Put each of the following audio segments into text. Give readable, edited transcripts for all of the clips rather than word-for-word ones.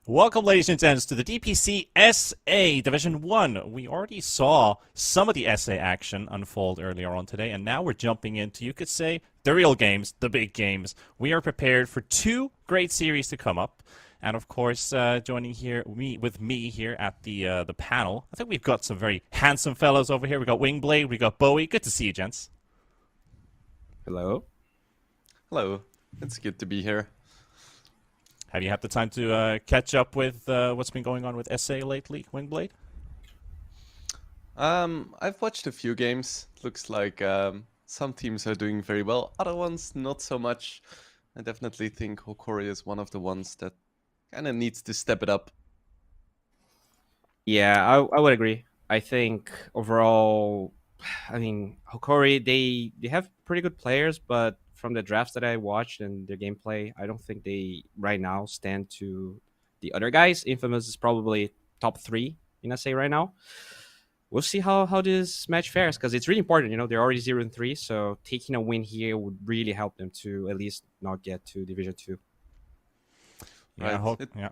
Welcome, ladies and gents, to the DPC SA Division 1. We already saw some of the SA action unfold earlier on today, and now we're jumping into, you could say, the real games, the big games. We are prepared for two great series to come up. And of course, joining with me here at the panel, I think we've got some very handsome fellows over here. We got Wingblade, we got Bowie. Good to see you, gents. Hello. Hello. It's good to be here. Have you had the time to catch up with what's been going on with SA lately, Wingblade? I've watched a few games. Looks like some teams are doing very well, other ones not so much. I definitely think Hokari is one of the ones that kind of needs to step it up. Yeah, I would agree. I think overall, Hokari, they have pretty good players, but from the drafts that I watched and their gameplay, I don't think they right now stand to the other guys. Infamous is probably top 3 in SA right now. We'll see how this match fares because it's really important. They're already 0-3, so taking a win here would really help them to at least not get to Division 2. Yeah, Right. yeah.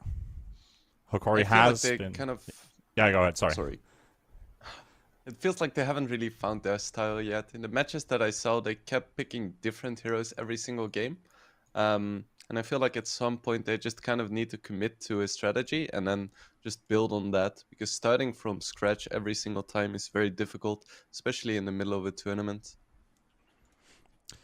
Hokari I feel has like they been. kind of. Yeah, go ahead. Sorry. Sorry. It feels like they haven't really found their style yet. In the matches that I saw, they kept picking different heroes every single game. And I feel like at some point they just kind of need to commit to a strategy and then just build on that. Because starting from scratch every single time is very difficult, especially in the middle of a tournament.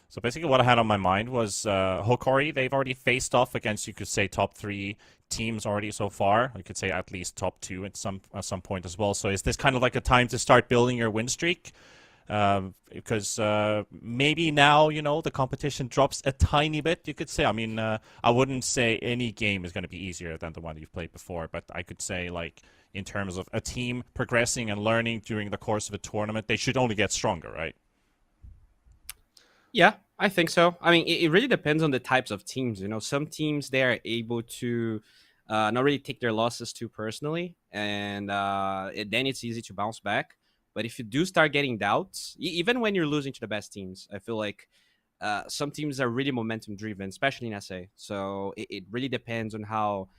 So basically, what I had on my mind was Hokari. They've already faced off against, you could say, top 3 teams already so far. You could say at least top 2 at some point as well. So is this kind of like a time to start building your win streak? Because maybe now, the competition drops a tiny bit, you could say. I mean, I wouldn't say any game is going to be easier than the one you've played before, but I could say, like, in terms of a team progressing and learning during the course of a tournament, they should only get stronger, right? Yeah, I think so. I mean, it really depends on the types of teams. Some teams they are able to not really take their losses too personally, and then it's easy to bounce back. But if you do start getting doubts, even when you're losing to the best teams, I feel like some teams are really momentum driven, especially in SA. So it really depends on how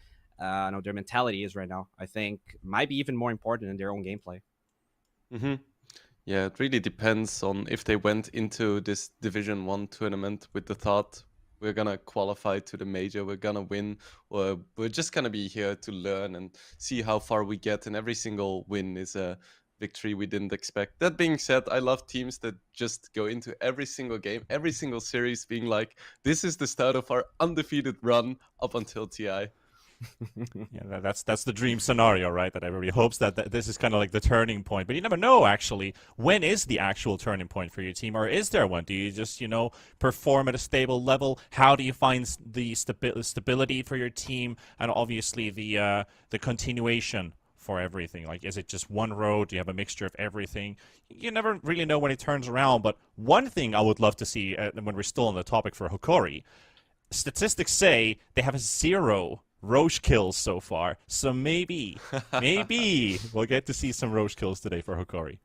their mentality is right now. I think might be even more important than their own gameplay. Mm-hmm. Yeah, it really depends on if they went into this Division 1 tournament with the thought we're gonna qualify to the major, we're gonna win, or we're just gonna be here to learn and see how far we get, and every single win is a victory we didn't expect. That being said, I love teams that just go into every single game, every single series being like, this is the start of our undefeated run up until TI. Yeah, that's the dream scenario, right? That everybody hopes that this is kind of like the turning point. But you never know, actually. When is the actual turning point for your team? Or is there one? Do you just, perform at a stable level? How do you find the stability for your team? And obviously the continuation for everything? Like, is it just one road? Do you have a mixture of everything? You never really know when it turns around. But one thing I would love to see, when we're still on the topic for Hokari, statistics say they have 0 Roche kills so far. So maybe we'll get to see some Roche kills today for Hokari.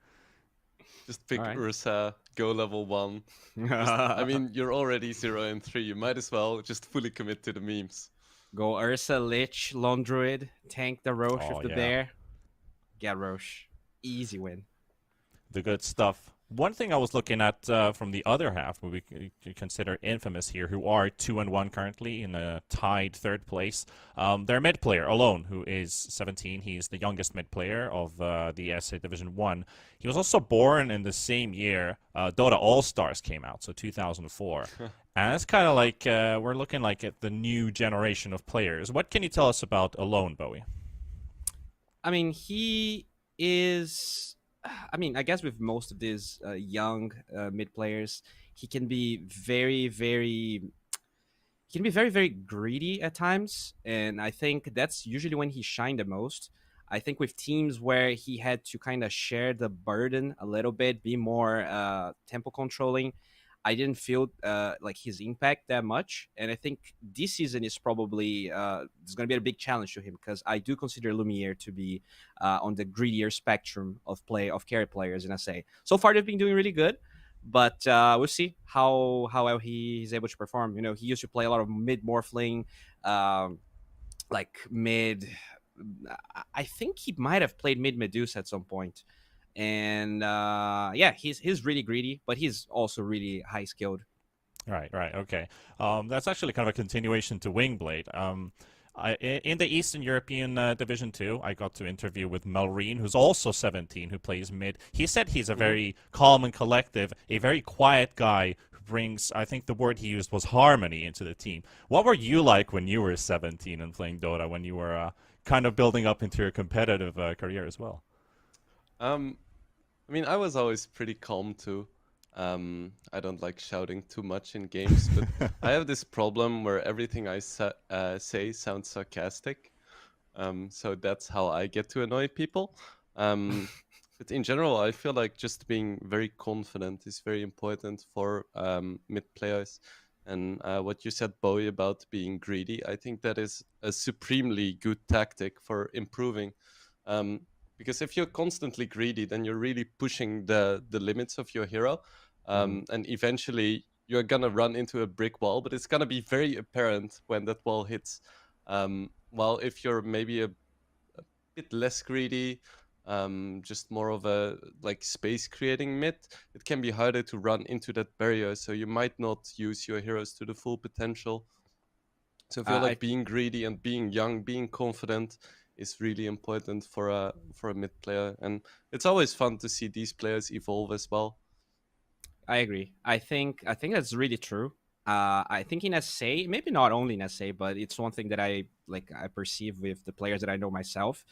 Just pick All right. Ursa, go level 1. I mean, you're already 0-3. You might as well just fully commit to the memes. Go Ursa, Lich, Lone Druid, tank the Roche Oh, with the yeah. bear. Get Roche. Easy win. The good stuff. One thing I was looking at from the other half, where we consider Infamous here, who are 2-1 currently in a tied 3rd place. Their mid player alone, who is 17, he's the youngest mid player of the SA Division 1. He was also born in the same year Dota All Stars came out, so 2004. And it's kind of like we're looking like at the new generation of players. What can you tell us about Alone, Bowie? I mean, he is. I guess with most of these young mid players, he can be very, very. He can be very, very greedy at times, and I think that's usually when he shined the most. I think with teams where he had to kind of share the burden a little bit, be more tempo controlling, I didn't feel like his impact that much. And I think this season is probably it's going to be a big challenge to him because I do consider Lumiere to be on the greedier spectrum of carry players in SA. So far, they've been doing really good, but we'll see how well he's able to perform. He used to play a lot of mid morphling. Um, like mid. I think he might have played mid Medusa at some point, and yeah, he's really greedy, but he's also really high skilled. Right, right, okay. That's actually kind of a continuation to Wingblade. In the Eastern European Division 2, I got to interview with Melreen, who's also 17, who plays mid. He said he's a very calm and collective, a very quiet guy who brings, I think the word he used was harmony into the team. What were you like when you were 17 and playing Dota, when you were kind of building up into your competitive career as well? Um, I mean, I was always pretty calm too. I don't like shouting too much in games, but I have this problem where everything I say sounds sarcastic. So that's how I get to annoy people. But in general, I feel like just being very confident is very important for mid players. And what you said, Bowie, about being greedy, I think that is a supremely good tactic for improving. Um, because if you're constantly greedy, then you're really pushing the limits of your hero, and eventually you're gonna run into a brick wall. But it's gonna be very apparent when that wall hits. While if you're maybe a bit less greedy, just more of a like space creating mid, it can be harder to run into that barrier. So you might not use your heroes to the full potential. So I feel I like being greedy and being young, being confident is really important for a mid player, and it's always fun to see these players evolve as well. I agree. I think that's really true. I think in SA, maybe not only in SA, but it's one thing that I perceive with the players that I know myself,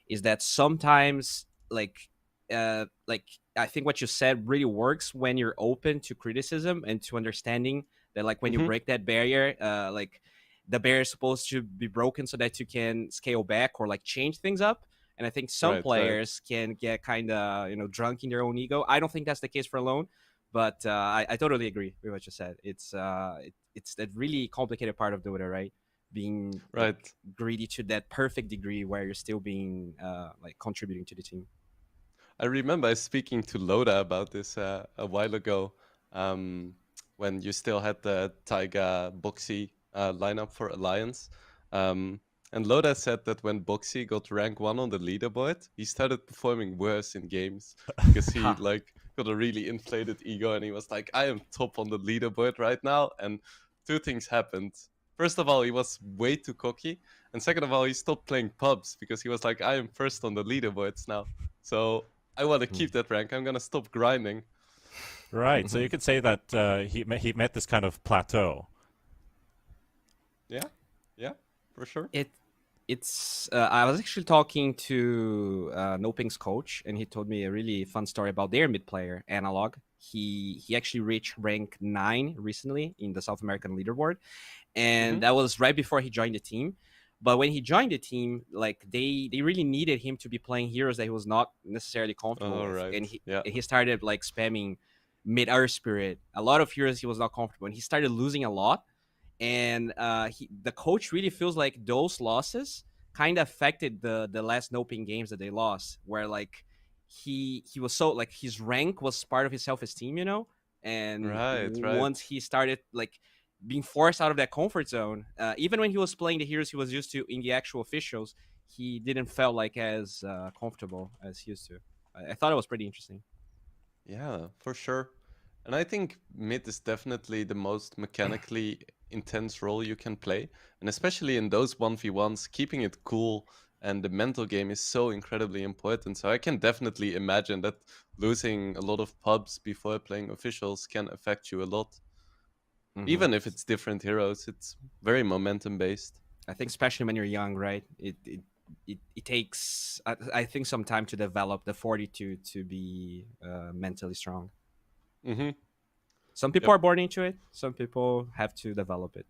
is that sometimes like I think what you said really works when you're open to criticism and to understanding that like when you Hmm. break that barrier, like the barrier is supposed to be broken so that you can scale back or like change things up. And I think some Right, right. players can get kind of drunk in their own ego. I don't think that's the case for Alone, but I totally agree with what you said. It's that really complicated part of Dota, right? Being like Right. greedy to that perfect degree where you're still being like contributing to the team. I remember speaking to Loda about this a while ago, um, when you still had the Taiga Boxy lineup for Alliance. Um, and Loda said that when Boxy got rank 1 on the leaderboard, he started performing worse in games because he Ha. like got a really inflated ego and he was like, I am top on the leaderboard right now. And two things happened. First of all, he was way too cocky. And second of all, he stopped playing pubs because he was like, I am first on the leaderboards now. So I want to keep that rank. I'm gonna stop grinding. Right, so you could say that he met this kind of plateau. Yeah, yeah, for sure. It's I was actually talking to Noping's coach, and he told me a really fun story about their mid player Analog. He actually reached rank 9 recently in the South American leaderboard, and Hmm. that was right before he joined the team. But when he joined the team, like they really needed him to be playing heroes that he was not necessarily comfortable All with, right. and Yeah. he started like spamming mid Earth Spirit, a lot of heroes he was not comfortable, and he started losing a lot. And the coach really feels like those losses kind of affected the last Noping games that they lost, where like he was so like his rank was part of his self esteem, and Right. Right. once he started like being forced out of that comfort zone, even when he was playing the heroes he was used to in the actual officials, he didn't felt like as comfortable as he used to. I thought it was pretty interesting. Yeah, for sure. And I think mid is definitely the most mechanically intense role you can play, and especially in those 1v1s, keeping it cool and the mental game is so incredibly important. So I can definitely imagine that losing a lot of pubs before playing officials can affect you a lot. Hmm. Even if it's different heroes, it's very momentum based. I think especially when you're young, right? It takes I think some time to develop the fortitude to be mentally strong. Hmm. Some people Yep. are born into it. Some people have to develop it.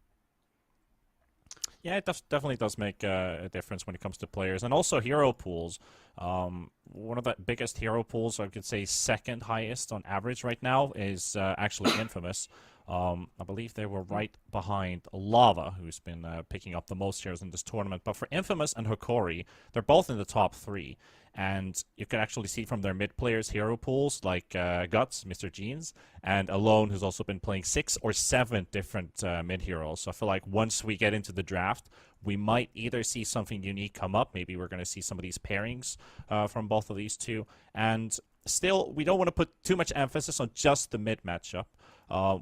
Yeah, it definitely does make a difference when it comes to players, and also hero pools. One of the biggest hero pools, I could say second highest on average right now, is actually Infamous. I believe they were right behind Lava, who's been picking up the most shares in this tournament. But for Infamous and Hokari, they're both in the top 3. And you can actually see from their mid players hero pools like Guts, Mr. Jeans, and Alone, who's also been playing 6 or 7 different mid heroes. So I feel like once we get into the draft, we might either see something unique come up. Maybe we're going to see some of these pairings from both of these two. And still, we don't want to put too much emphasis on just the mid matchup.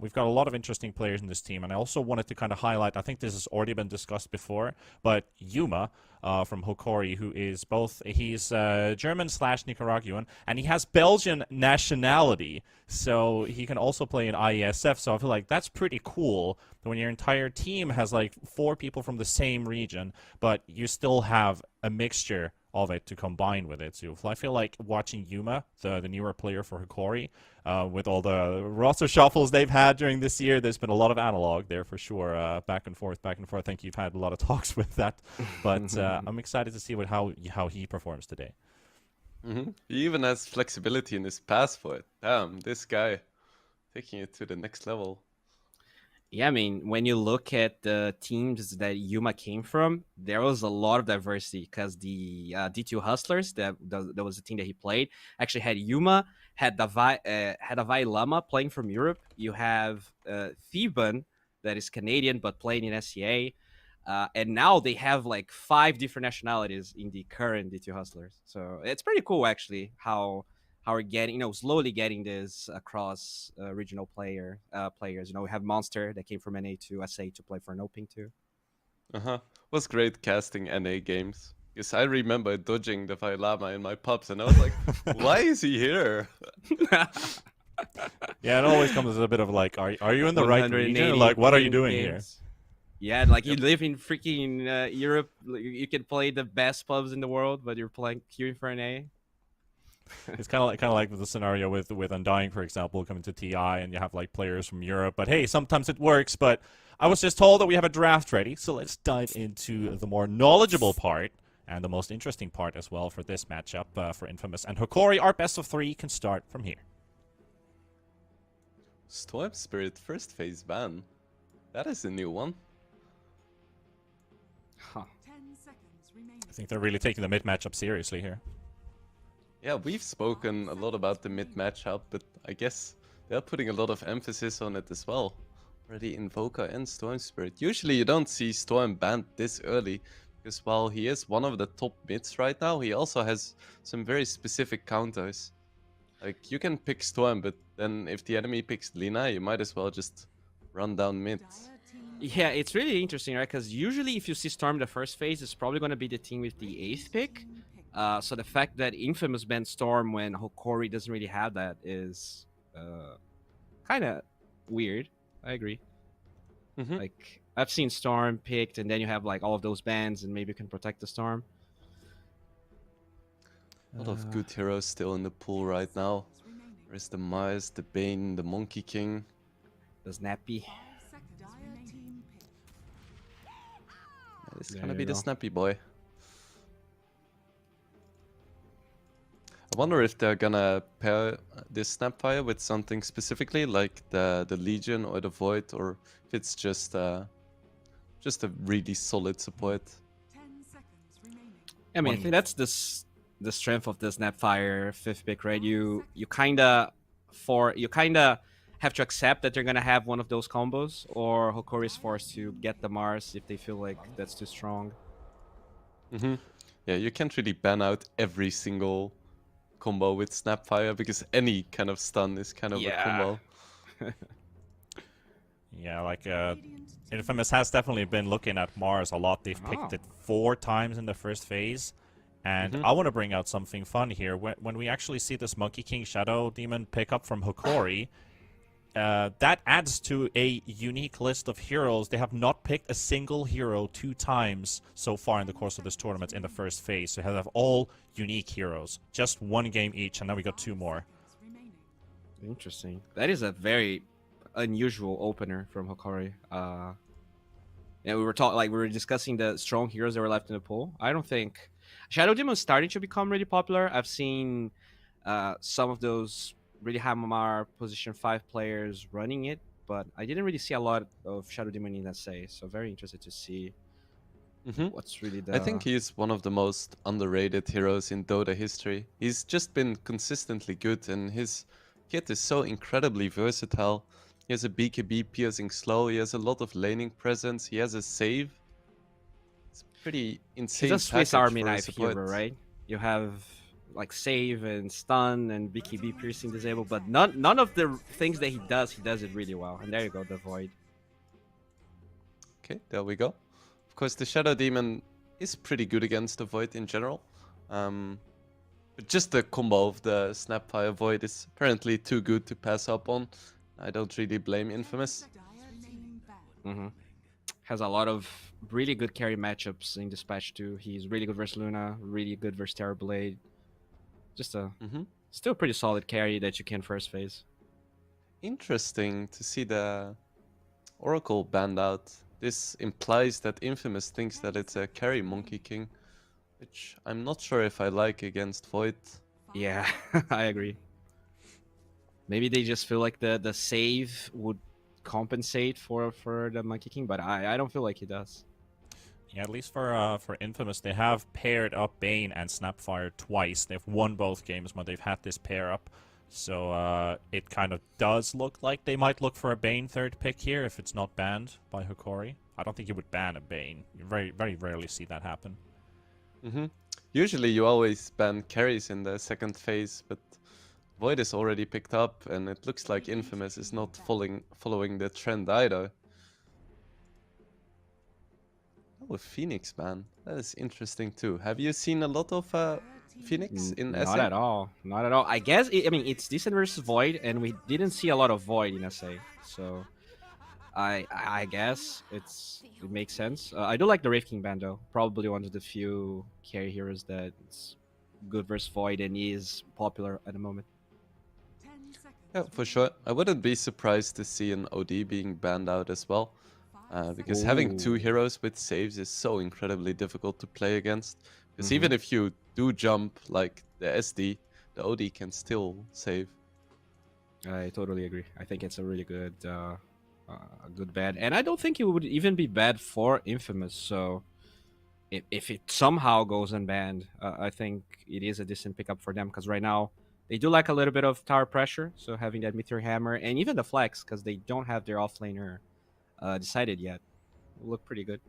We've got a lot of interesting players in this team, and I also wanted to kind of highlight, I think this has already been discussed before, but Yuma from Hokari, who is he's German/Nicaraguan, and he has Belgian nationality, so he can also play in IESF, so I feel like that's pretty cool when your entire team has like 4 people from the same region, but you still have a mixture of it to combine with it. So I feel like watching Yuma, the newer player for Hokari, with all the roster shuffles they've had during this year, there's been a lot of analog there for sure, back and forth. I think you've had a lot of talks with that, but I'm excited to see how he performs today. He even has flexibility in his pass for it. Damn, this guy taking it to the next level. Yeah, I mean, when you look at the teams that Yuma came from, there was a lot of diversity because the D2 Hustlers, that was the team that he played, actually had Yuma, had Davai Lama playing from Europe. You have Theban, that is Canadian but playing in SCA. And now they have like 5 different nationalities in the current D2 Hustlers. So it's pretty cool, actually, how we're getting, slowly getting this across regional players. We have Monster that came from NA to SA to play for Noping too. Was great casting NA games. Because I remember dodging the Lama in my pubs, and I was like, why is he here? Yeah, it always comes as a bit of like, are you in the right region? Like, what are you doing games. Here? Yeah, like you live in freaking Europe. You can play the best pubs in the world, but you're playing queuing for NA. It's kind of like the scenario with Undying, for example, coming to TI, and you have like players from Europe. But hey, sometimes it works. But I was just told that we have a draft ready, so let's dive into the more knowledgeable part and the most interesting part as well for this matchup for Infamous and Hokari. Our best of 3 can start from here. Storm Spirit first phase ban. That is a new one. Huh. I think they're really taking the mid matchup seriously here. Yeah, we've spoken a lot about the mid matchup, but I guess they're putting a lot of emphasis on it as well. Already Invoker and Storm Spirit. Usually you don't see Storm banned this early, because while he is one of the top mids right now, he also has some very specific counters. Like, you can pick Storm, but then if the enemy picks Lina, you might as well just run down mid. Yeah, it's really interesting, right? Because usually if you see Storm the first phase, it's probably going to be the team with the 8th pick. So the fact that Infamous banned Storm when Hokari doesn't really have that is kind of weird. I agree. Like, I've seen Storm picked, and then you have like all of those bans, and maybe you can protect the Storm. A lot of good heroes still in the pool right now. There's the Mars, the Bane, the Monkey King. The Snappy. This is gonna be the Snappy boy. I wonder if they're gonna pair this Snapfire with something specifically, like the Legion or the Void, or if it's just a really solid support. I mean, I think that's the strength of the Snapfire 5th pick, right? You kinda have to accept that they're gonna have one of those combos, or Hokari is forced to get the Mars if they feel like that's too strong. Yeah, you can't really ban out every single combo with Snapfire, because any kind of stun is kind of a combo. Yeah, like Infamous has definitely been looking at Mars a lot. They've picked it 4 times in the first phase. And I want to bring out something fun here. When we actually see this Monkey King Shadow Demon pick up from Hokari, that adds to a unique list of heroes. They have not picked a single hero 2 times so far in the course of this tournament in the first phase. So they have all unique heroes. Just 1 game each, and now we got 2 more. Interesting. That is a very unusual opener from Hokari. Yeah, we were discussing the strong heroes that were left in the pool. I don't think Shadow Demon is starting to become really popular. I've seen some of those really high MMR position 5 players running it, but I didn't really see a lot of Shadow Demon in SA, so very interested to see what's really the. I think he's one of the most underrated heroes in Dota history. He's just been consistently good, and his kit is so incredibly versatile. He has a BKB piercing slow, he has a lot of laning presence, he has a save. It's pretty insane. He's a Swiss package Army for a knife support. hero, right? You have like save and stun and BKB piercing disable, but none of the things that he does it really well. And there you go, the void. Okay, there we go. Of course, the Shadow Demon is pretty good against the Void in general. But just the combo of the Snapfire Void is apparently too good to pass up on. I don't really blame Infamous. Has a lot of really good carry matchups in Dispatch too. He's really good versus Luna, really good versus Terror Blade. Just a still pretty solid carry that you can first phase. Interesting to see the Oracle banned out. This implies that Infamous thinks that it's a carry Monkey King, which I'm not sure if I like against Void. Yeah, I agree. Maybe they just feel like the save would compensate for the Monkey King, but I don't feel like he does. Yeah, at least for Infamous, they have paired up Bane and Snapfire twice. They've won both games when they've had this pair up. So it kind of does look like they might look for a Bane third pick here if it's not banned by Hokari. I don't think you would ban a Bane. You very, very rarely see that happen. Usually you always ban carries in the second phase, but Void is already picked up, and it looks like Infamous is not following the trend either. Oh, a Phoenix ban. That is interesting too. Have you seen a lot of Phoenix in SA? Not at all. Not at all. I guess, I mean, it's decent versus Void, and we didn't see a lot of Void in SA. So I guess it makes sense. I do like the Wraith King ban, though. Probably one of the few carry heroes that's good versus Void and is popular at the moment. Yeah, for sure. I wouldn't be surprised to see an OD being banned out as well. Because having two heroes with saves is so incredibly difficult to play against. Because even if you do jump like the SD, the OD can still save. I totally agree. I think it's a really good good ban. And I don't think it would even be bad for Infamous. So if it somehow goes unbanned, I think it is a decent pickup for them. Because right now, they do like a little bit of tower pressure. So having that Meteor Hammer and even the Flex, because they don't have their offlaner decided yet, will look pretty good.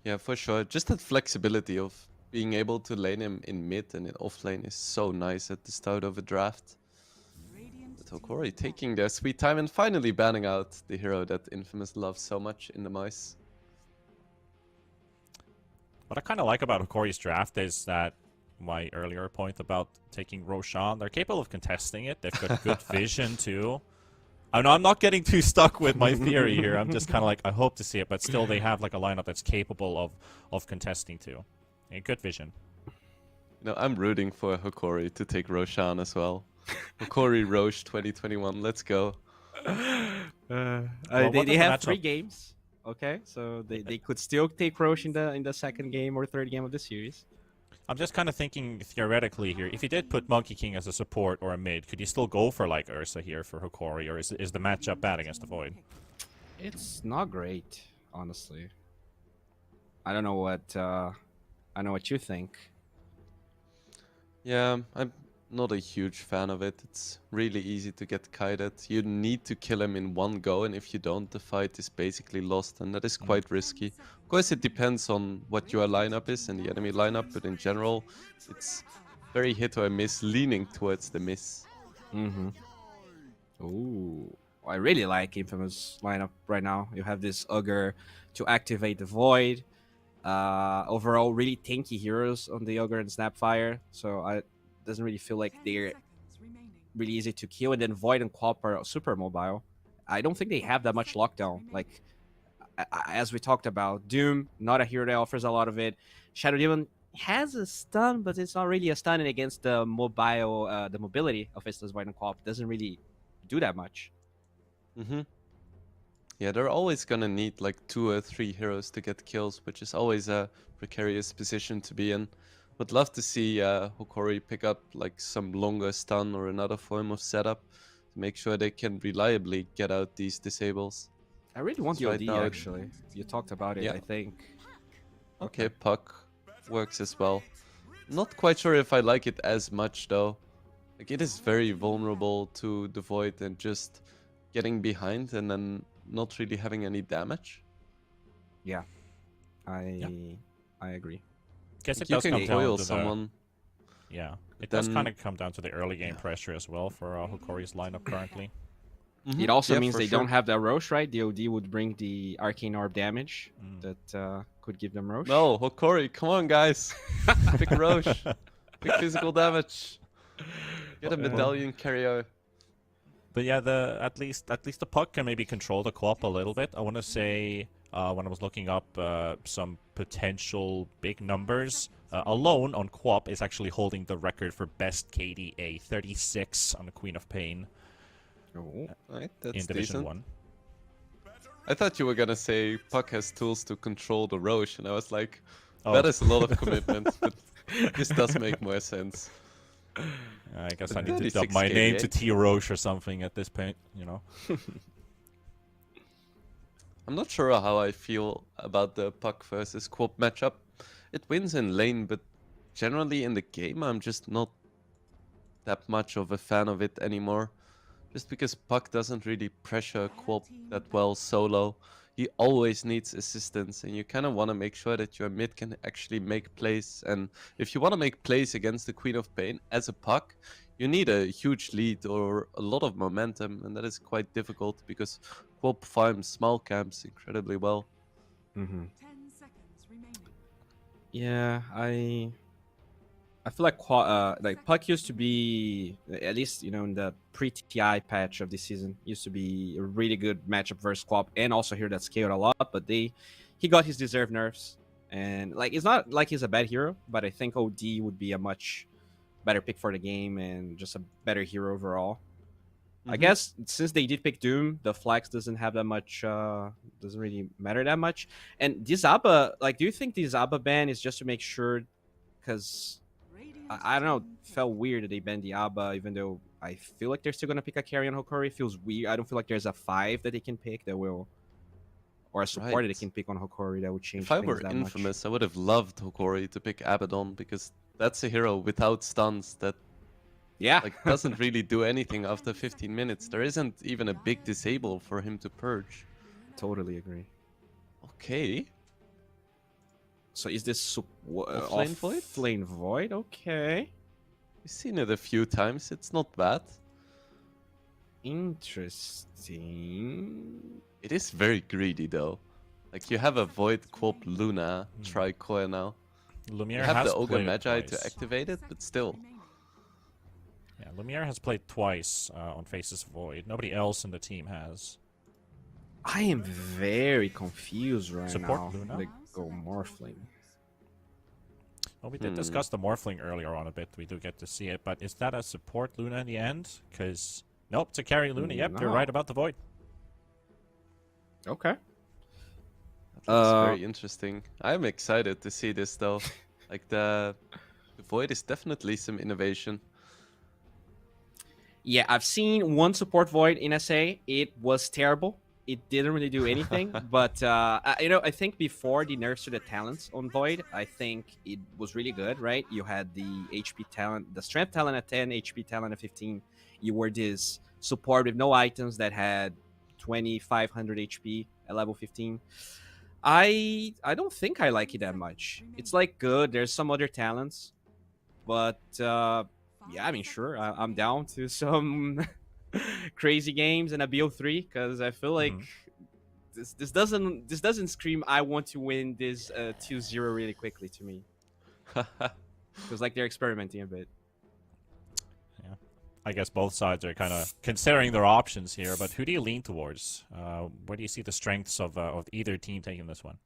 Yeah, for sure. Just that flexibility of being able to lane him in mid and in offlane is so nice at the start of a draft. But Hokari taking their sweet time and finally banning out the hero that Infamous loves so much in the mice. What I kind of like about Hokari's draft is that my earlier point about taking Roshan, they're capable of contesting it. They've got good vision too. I know I'm not getting too stuck with my theory here. I'm just kind of like, I hope to see it, but still they have like a lineup that's capable of contesting too. Yeah, good vision. You know, I'm rooting for Hokari to take Roshan as well. Hokari Roche 2021, let's go. They have 3 games. Okay, so they could still take Roche in the second game or third game of the series. I'm just kind of thinking theoretically here. If you did put Monkey King as a support or a mid, could you still go for like Ursa here for Hokari, or is the matchup bad against the Void? It's not great, honestly. I don't know what you think. Yeah, I'm not a huge fan of it. It's really easy to get kited. You need to kill him in one go, and if you don't, the fight is basically lost, and that is quite risky. Of course, it depends on what your lineup is and the enemy lineup, but in general, it's very hit or miss, leaning towards the miss. Ooh, I really like Infamous lineup right now. You have this Ogre to activate the Void. Overall, really tanky heroes on the Ogre and Snapfire, so it doesn't really feel like they're really easy to kill. And then Void and Quap are super mobile. I don't think they have that much lockdown. Like, as we talked about, Doom, not a hero that offers a lot of it. Shadow Demon has a stun, but it's not really a stun, and against the the mobility of Islas Void and Quap, doesn't really do that much. Yeah, they're always gonna need like 2 or 3 heroes to get kills, which is always a precarious position to be in. Would love to see Hokari pick up like some longer stun or another form of setup, to make sure they can reliably get out these disables. I really want the Right OD, now it- actually. You talked about it, Yeah. I think. Okay, puck works as well. Not quite sure if I like it as much though. Like it is very vulnerable to the void and just getting behind and then not really having any damage. Yeah. I agree. Guess it You does can come down coil to the someone. yeah. It then- does kind of come down to the early game Yeah. pressure as well for Hokori's lineup currently. It also Yeah, means for they sure. don't have that Roche, right? The OD would bring the Arcane Orb damage Mm. that could give them Roche. No, Hokari, come on guys. Pick Roche. Pick physical damage. Get a medallion carrier. But yeah, at least the puck can maybe control the co-op a little bit. I want to say when I was looking up some potential big numbers, alone on co-op is actually holding the record for best KDA, 36 on the Queen of Pain Oh. Right, in that's Division decent. 1. I thought you were gonna say Puck has tools to control the Roche, and I was like, Oh. that is a lot of commitment, but this does make more sense. I guess But I need to dub 36 my name to KDA. T Roche or something at this point, you know. I'm not sure how I feel about the Puck versus Quop matchup. It wins in lane, but generally in the game, I'm just not that much of a fan of it anymore. Just because Puck doesn't really pressure Quop that well solo. He always needs assistance, and you kind of want to make sure that your mid can actually make plays. And if you want to make plays against the Queen of Pain as a Puck, you need a huge lead or a lot of momentum, and that is quite difficult because Quop farms small camps incredibly well. Mm-hmm. 10 seconds remaining. Yeah, I feel like Puck used to be, at least in the pre-TI patch of this season, used to be a really good matchup versus Quap, and also here that scaled a lot. But he got his deserved nerfs, and like it's not like he's a bad hero, but I think OD would be a much better pick for the game and just a better hero overall. I Mhm. guess since they did pick Doom, the flex doesn't have that much, doesn't really matter that much. And this Abba, like, do you think this Abba ban is just to make sure? Because I don't know, felt weird that they banned the Abba, even though I feel like they're still gonna pick a carry on Hokari. It feels weird. I don't feel like there's a 5 that they can pick that will, or a support that they Right. can pick on Hokari that would change If I things were that infamous, I would have loved Hokori to pick Abaddon because that's a hero without stuns that much. Yeah, like doesn't really do anything after 15 minutes. There isn't even a big disable for him to purge. totally agree. Okay. So is this Offlane Void? Offlane Void? Okay. We've seen it a few times. It's not bad. Interesting. It is very greedy though. Like you have a Void Quop Luna Tricoil now. Lumiere You have has the Ogre played Magi twice. to activate it, but still. Yeah, Lumiere has played twice on Faces Void. Nobody else in the team has. I am very confused right Support now. Luna? Like, go Morphling. Well, we did Hmm. discuss the Morphling earlier on a bit. We do get to see it, but is that a support Luna in the end? Because nope, it's a carry Luna. Yep, you're No. right about the Void. Okay. That's Uh, very interesting. I'm excited to see this though. Like the Void is definitely some innovation. Yeah, I've seen one support Void in SA. It was terrible. It didn't really do anything. But I think before the nerfs to the talents on Void, I think it was really good. Right? You had the HP talent, the strength talent at 10, HP talent at 15. You were this support with no items that had 2500 HP at level 15. I don't think I like it that much. It's like good. There's some other talents, but yeah, I mean, sure, I'm down to some crazy games and a BO3 because I feel like this doesn't scream I want to win this 2-0 really quickly to me. Because like they're experimenting a bit. Yeah, I guess both sides are kind of considering their options here. But who do you lean towards? Where do you see the strengths of either team taking this one?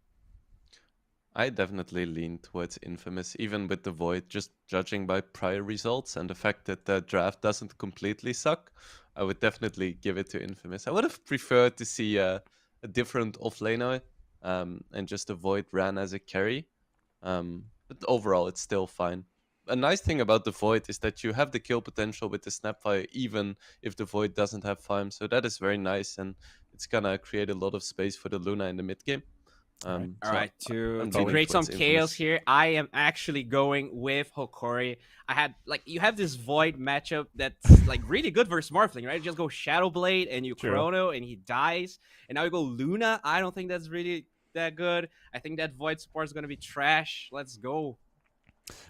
I definitely lean towards Infamous, even with the Void, just judging by prior results and the fact that the draft doesn't completely suck. I would definitely give it to Infamous. I would have preferred to see a different offlaner and just a Void ran as a carry. But overall, it's still fine. a nice thing about the Void is that you have the kill potential with the Snapfire, even if the Void doesn't have farm. So that is very nice, and it's gonna create a lot of space for the Luna in the mid game. All So right, to I'm to leaning create some towards chaos Infamous. here, I am actually going with Hokari. I had you have this Void matchup that's like really good versus Morphling, right? You just go Shadow Blade and you True. Chrono and he dies, and now you go Luna. I don't think that's really that good. I think that Void support is gonna be trash. Let's go.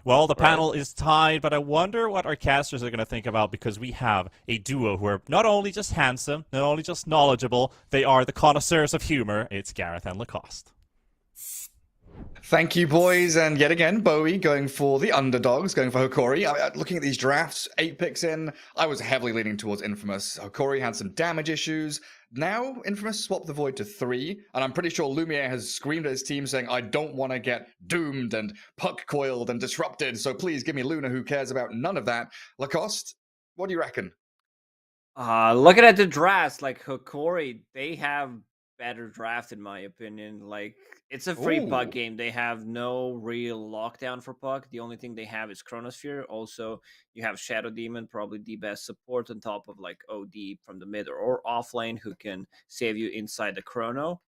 Well, the Right. panel is tied, but I wonder what our casters are going to think about because we have a duo who are not only just handsome, not only just knowledgeable, they are the connoisseurs of humor. It's Gareth and Lacoste. Thank you, boys. And yet again, Bowie going for the underdogs, going for Hokari. Looking at these drafts, 8 picks in, I was heavily leaning towards Infamous. Hokari had some damage issues. Now, Infamous swapped the Void to 3, and I'm pretty sure Lumiere has screamed at his team saying, I don't want to get doomed and puck-coiled and disrupted, so please give me Luna, who cares about none of that. Lacoste, what do you reckon? Looking at the drafts, like Hokori, they have better draft in my opinion. Like it's a free puck Ooh. game. They have no real lockdown for puck. The only thing they have is Chronosphere. Also, you have Shadow Demon, probably the best support on top of like OD from the mid or off lane who can save you inside the Chrono.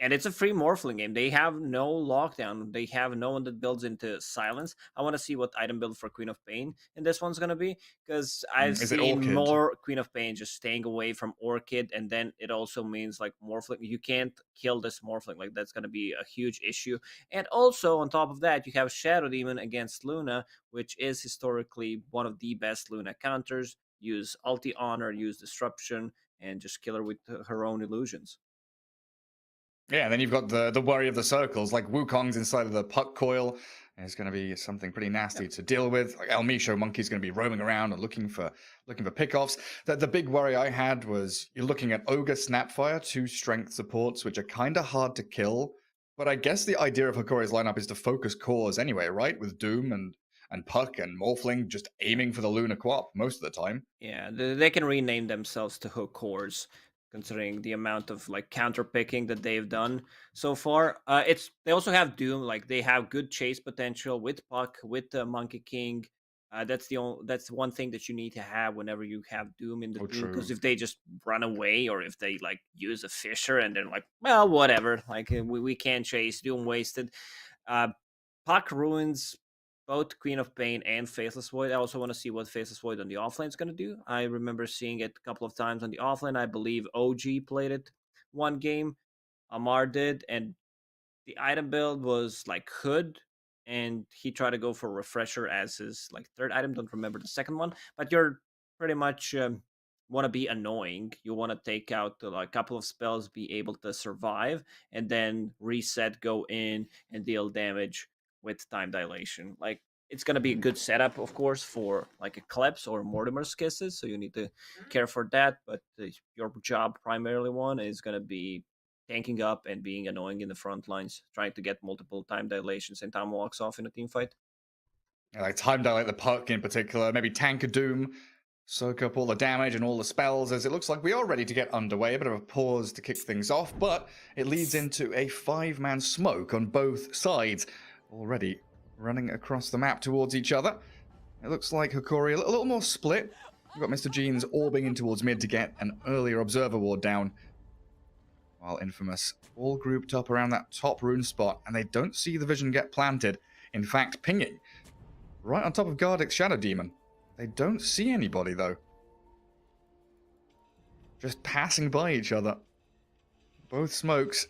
And it's a free Morphling game. They have no lockdown. They have no one that builds into silence. I want to see what item build for Queen of Pain in this one's going to be, because I've Is it seen Orchid? more Queen of Pain just staying away from Orchid, and then it also means like Morphling. You can't kill this Morphling. Like that's going to be a huge issue. And also on top of that, you have Shadow Demon against Luna, which is historically one of the best Luna counters. Use ulti honor, use disruption, and just kill her with her own illusions. Yeah, and then you've got the worry of the circles, like Wukong's inside of the puck coil. It's going to be something pretty nasty to deal with. Like El Misho Monkey's going to be roaming around and looking for pickoffs. The big worry I had was you're looking at Ogre Snapfire, 2 strength supports, which are kind of hard to kill. But I guess the idea of Hokori's lineup is to focus cores anyway, right? With Doom and Puck and Morphling just aiming for the Luna Quap most of the time. Yeah, they can rename themselves to Hook Cores, considering the amount of like counter picking that they've done so far. They also have Doom, like they have good chase potential with Puck, with the Monkey King. That's one thing that you need to have whenever you have Doom in the team, true. because if they just run away or if they like use a Fisher and then like, well, whatever, like we can't chase, Doom wasted. Puck ruins both Queen of Pain and Faithless Void. I also want to see what Faithless Void on the offlane is going to do. I remember seeing it a couple of times on the offlane. I believe OG played it one game. Amar did, and the item build was like Hood, and he tried to go for Refresher as his like third item. Don't remember the second one, but you're pretty much want to be annoying. You want to take out a couple of spells, be able to survive, and then reset, go in, and deal damage with time dilation. Like it's gonna be a good setup, of course, for like Eclipse or Mortimer's Kisses. So you need to care for that. But your job, primarily one, is gonna be tanking up and being annoying in the front lines, trying to get multiple time dilations and time walks off in a team fight. Yeah, like time dilate the Puck in particular, maybe tank a Doom, soak up all the damage and all the spells, as it looks like we are ready to get underway. A bit of a pause to kick things off, but it leads into a 5-man smoke on both sides, already running across the map towards each other. It looks like Hokari a little more split. We've got Mr. Jeans orbing in towards mid to get an earlier Observer Ward down, while Infamous all grouped up around that top rune spot, and they don't see the vision get planted. In fact, pinging right on top of Gardick's Shadow Demon. They don't see anybody, though. Just passing by each other. Both smokes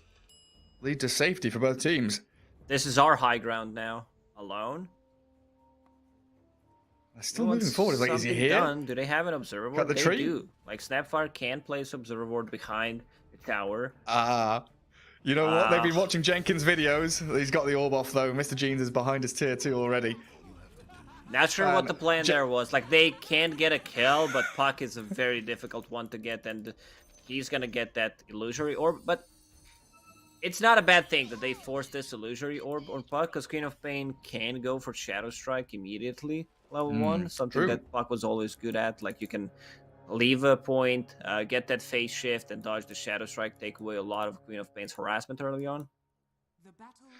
lead to safety for both teams. This is our high ground now. Alone. They're still moving forward. It's like, is he here? Done. Do they have an observer Cut board? the They tree? do. Like Snapfire can place observer board behind the tower. You know what? They've been watching Jenkins' videos. He's got the orb off, though. Mr. Jeans is behind his tier 2 already. Not sure what the plan there was. Like, they can get a kill, but Puck is a very difficult one to get, and he's gonna get that illusory orb. But it's not a bad thing that they forced this illusory orb on Puck, because Queen of Pain can go for Shadow Strike immediately, level 1. Something true. that Puck was always good at. Like, you can leave a point, get that phase shift, and dodge the Shadow Strike, take away a lot of Queen of Pain's harassment early on.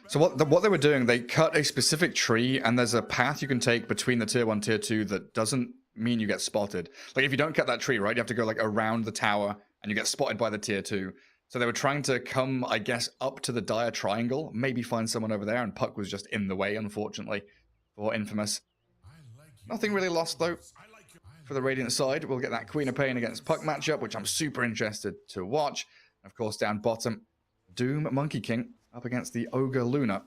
So what they were doing, they cut a specific tree, and there's a path you can take between the tier 1, tier 2 that doesn't mean you get spotted. Like, if you don't cut that tree, right, you have to go, like, around the tower, and you get spotted by the tier 2. So they were trying to come, I guess, up to the dire triangle, maybe find someone over there, and Puck was just in the way, unfortunately, for Infamous. Nothing really lost, though, for the Radiant side. We'll get that Queen of Pain against Puck matchup, which I'm super interested to watch. And of course, down bottom, Doom Monkey King up against the Ogre Luna.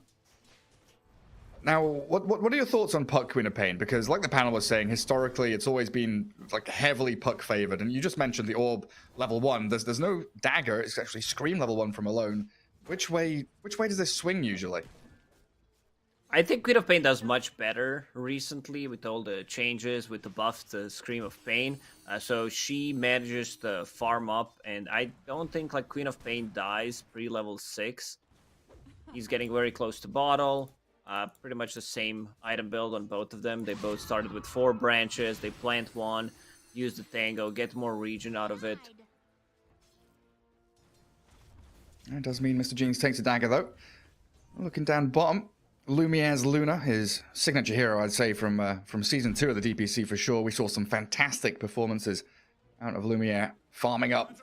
Now, what are your thoughts on Puck Queen of Pain? Because like the panel was saying, historically, it's always been like heavily Puck favored. And you just mentioned the Orb level 1. There's no dagger. It's actually Scream level 1 from alone. Which way does this swing usually? I think Queen of Pain does much better recently with all the changes, with the buff to Scream of Pain. So she manages to farm up, and I don't think like Queen of Pain dies pre-level 6. He's getting very close to bottle. Pretty much the same item build on both of them. They both started with 4 branches. They plant 1, use the tango, get more region out of it. That does mean Mr. Jeans takes a dagger, though. Looking down bottom, Lumiere's Luna, his signature hero, I'd say, from Season 2 of the DPC for sure. We saw some fantastic performances out of Lumiere, farming up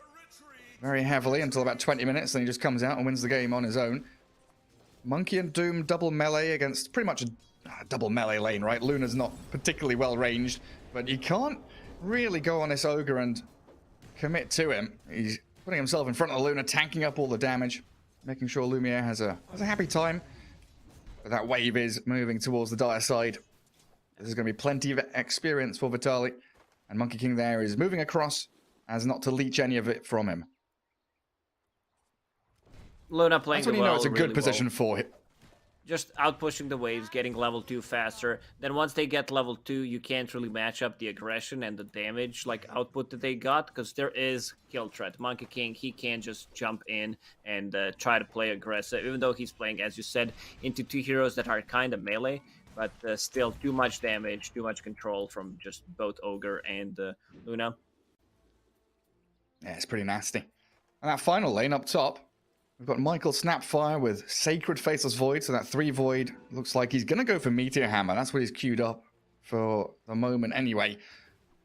very heavily until about 20 minutes, then he just comes out and wins the game on his own. Monkey and Doom double melee against pretty much a double melee lane, right? Luna's not particularly well ranged, but you can't really go on this Ogre and commit to him. He's putting himself in front of Luna, tanking up all the damage, making sure Lumiere has a happy time. But that wave is moving towards the dire side. This is going to be plenty of experience for Vitali. And Monkey King there is moving across as not to leech any of it from him. Luna playing That's when you know it's a good really position well. for him. Just outpushing the waves, getting level 2 faster. Then once they get level 2, you can't really match up the aggression and the damage like output that they got, because there is kill threat. Monkey King, he can't just jump in and try to play aggressive, even though he's playing, as you said, into 2 heroes that are kind of melee, but still too much damage, too much control from just both Ogre and Luna. Yeah, it's pretty nasty. And that final lane up top, we've got Michael Snapfire with Sacred Faceless Void, so that 3 Void looks like he's going to go for Meteor Hammer. That's what he's queued up for the moment anyway.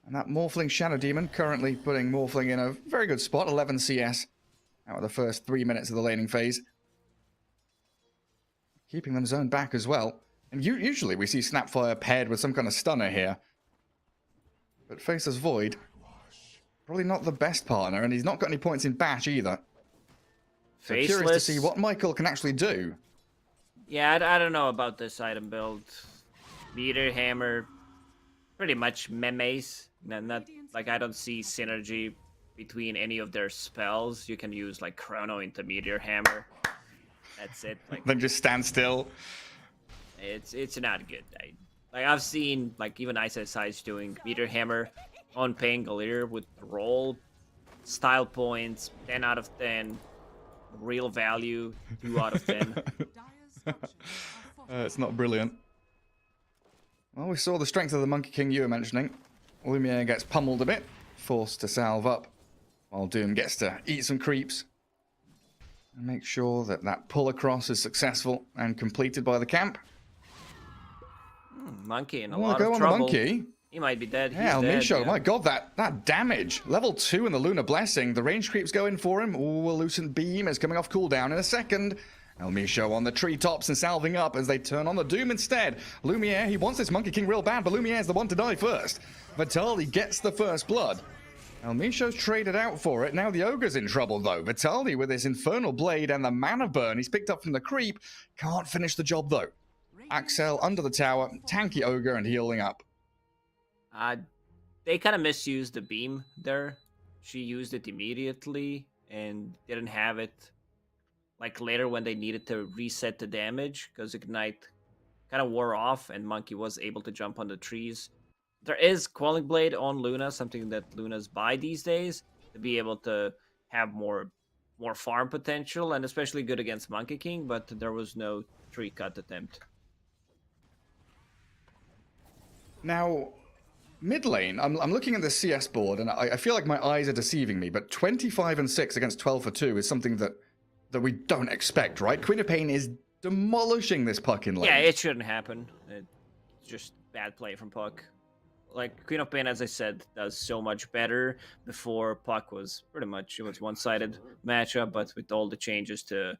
And that Morphling Shadow Demon currently putting Morphling in a very good spot, 11 CS out of the first 3 minutes of the laning phase. Keeping them zoned back as well. And usually we see Snapfire paired with some kind of stunner here. But Faceless Void, probably not the best partner, and he's not got any points in Bash either. So curious to see what Michael can actually do. Yeah, I don't know about this item build. Meteor Hammer, pretty much memes. Not like, I don't see synergy between any of their spells. You can use like Chrono into Meteor Hammer. That's it. Like, Then just stand still. it's not good. I've seen like even ISSI's doing Meteor Hammer on Pangolier with roll style points, 10 out of 10. Real value, 2 out of 10. It's not brilliant. Well, we saw the strength of the Monkey King you were mentioning. Lumiere gets pummeled a bit, forced to salve up, while Doom gets to eat some creeps. And make sure that that pull across is successful and completed by the camp. Monkey in a Oh, lot go of on trouble. the Monkey. He might be dead. Yeah, He's dead, Misho, yeah. my god, that damage. Level 2 in the Lunar Blessing. The range creeps go in for him. Ooh, a Lucent Beam is coming off cooldown in a second. El Misho on the treetops and salving up as they turn on the Doom instead. Lumiere, he wants this Monkey King real bad, but Lumiere's the one to die first. Vitali gets the first blood. El Misho's traded out for it. Now the Ogre's in trouble, though. Vitali, with his Infernal Blade and the Mana Burn he's picked up from the creep, can't finish the job, though. Axel under the tower, tanky Ogre and healing up. They kind of misused the beam there. She used it immediately and didn't have it like later when they needed to reset the damage, because Ignite kind of wore off and Monkey was able to jump on the trees. There is Quelling Blade on Luna, something that Luna's buy these days to be able to have more farm potential, and especially good against Monkey King, but there was no tree cut attempt. Now, mid lane, I'm looking at the CS board, and I feel like my eyes are deceiving me, but 25 and 6 against 12 for 2 is something that that we don't expect, right? Queen of Pain is demolishing this puck in lane. Yeah, it shouldn't happen. It's just bad play from Puck. Like Queen of Pain, as I said, does so much better. Before Puck was pretty much, it was one-sided matchup, but with all the changes to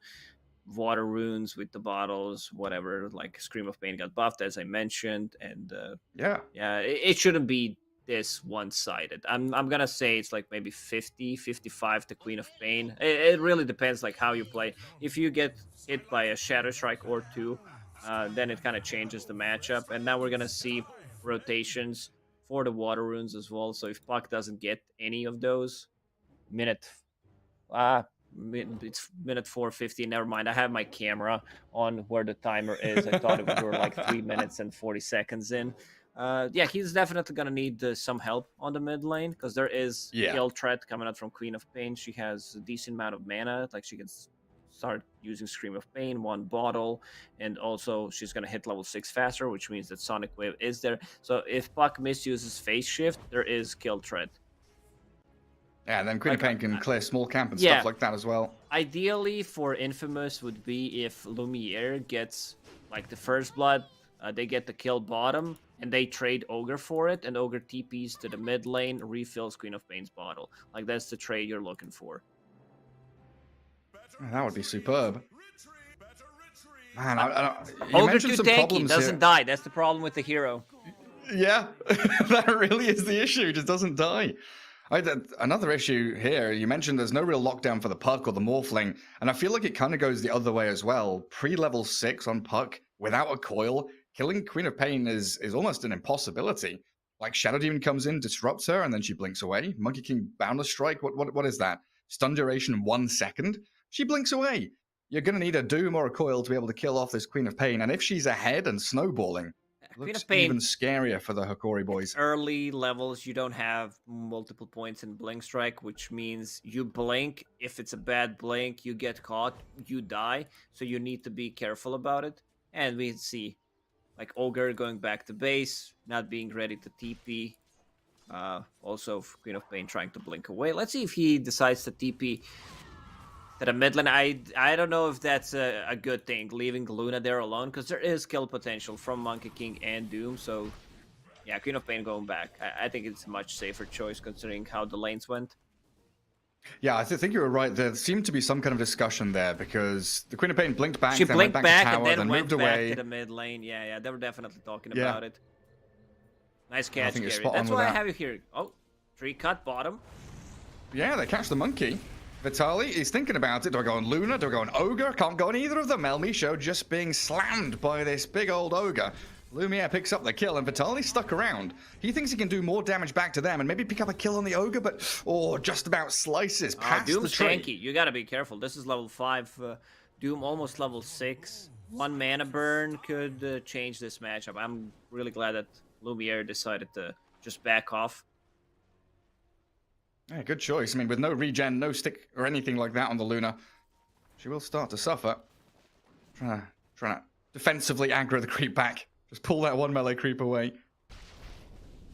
water runes with the bottles, whatever, like Scream of Pain got buffed, as I mentioned, and Yeah. it shouldn't be this one-sided. I'm gonna say it's like maybe 50-55 to Queen of Pain. It really depends like how you play. If you get hit by a Shadow Strike or two, then it kind of changes the matchup. And now we're gonna see rotations for the water runes as well. So if Puck doesn't get any of those, it's minute 4:50. Never mind. I have my camera on where the timer is. I thought we were like 3 minutes and 40 seconds in. Yeah, he's definitely gonna need some help on the mid lane because there is kill threat coming out from Queen of Pain. She has a decent amount of mana. Like she can start using Scream of Pain, one bottle, and also she's gonna hit level 6 faster, which means that Sonic Wave is there. So if Puck misuses Phase Shift, there is kill threat. Yeah, and then Queen of Pain can clear small camp and yeah. stuff like that as well. Ideally for Infamous would be if Lumiere gets like the first blood, they get the kill bottom, and they trade Ogre for it, and Ogre TPs to the mid lane, refills Queen of Pain's bottle. Like that's the trade you're looking for. That would be superb. Man, you Ogre mentioned too some tanky, problems doesn't here. die. That's the problem with the hero. Yeah, that really is the issue. He just doesn't die. Another issue here, you mentioned there's no real lockdown for the Puck or the Morphling, and I feel like it kind of goes the other way as well. Pre-level 6 on Puck, without a coil, killing Queen of Pain is almost an impossibility. Like, Shadow Demon comes in, disrupts her, and then she blinks away. Monkey King Boundless Strike, what is that? Stun duration 1 second? She blinks away. You're going to need a Doom or a coil to be able to kill off this Queen of Pain, and if she's ahead and snowballing, Queen looks of Pain, even scarier for the Hokari boys. early levels, you don't have multiple points in Blink Strike, which means you blink. If it's a bad blink, you get caught, you die. So you need to be careful about it. And we see, like, Ogre going back to base, not being ready to TP. Also, Queen of Pain trying to blink away. Let's see if he decides to TP to the mid lane. I don't know if that's a good thing, leaving Luna there alone, because there is kill potential from Monkey King and Doom. So, yeah, Queen of Pain going back. I think it's a much safer choice considering how the lanes went. Yeah, I think you were right. There seemed to be some kind of discussion there because the Queen of Pain blinked back, She then went blinked back back to tower, and then went moved back away. to the mid lane. Yeah, they were definitely talking about it. Nice catch, think you're Gary. spot on That's with why I that. have you here. Oh, tree cut bottom. Yeah, they catch the monkey. Vitali is thinking about it. Do I go on Luna? Do I go on Ogre? Can't go on either of them. Elmisho just being slammed by this big old Ogre. Lumiere picks up the kill, and Vitali's stuck around. He thinks he can do more damage back to them and maybe pick up a kill on the Ogre, but just about slices past the Doom's tree. tanky. You gotta be careful. This is level 5. Doom almost level 6. 1 mana burn could change this matchup. I'm really glad that Lumiere decided to just back off. Yeah, good choice. I mean, with no regen, no stick or anything like that on the Luna, she will start to suffer. Trying to defensively aggro the creep back. Just pull that one melee creep away.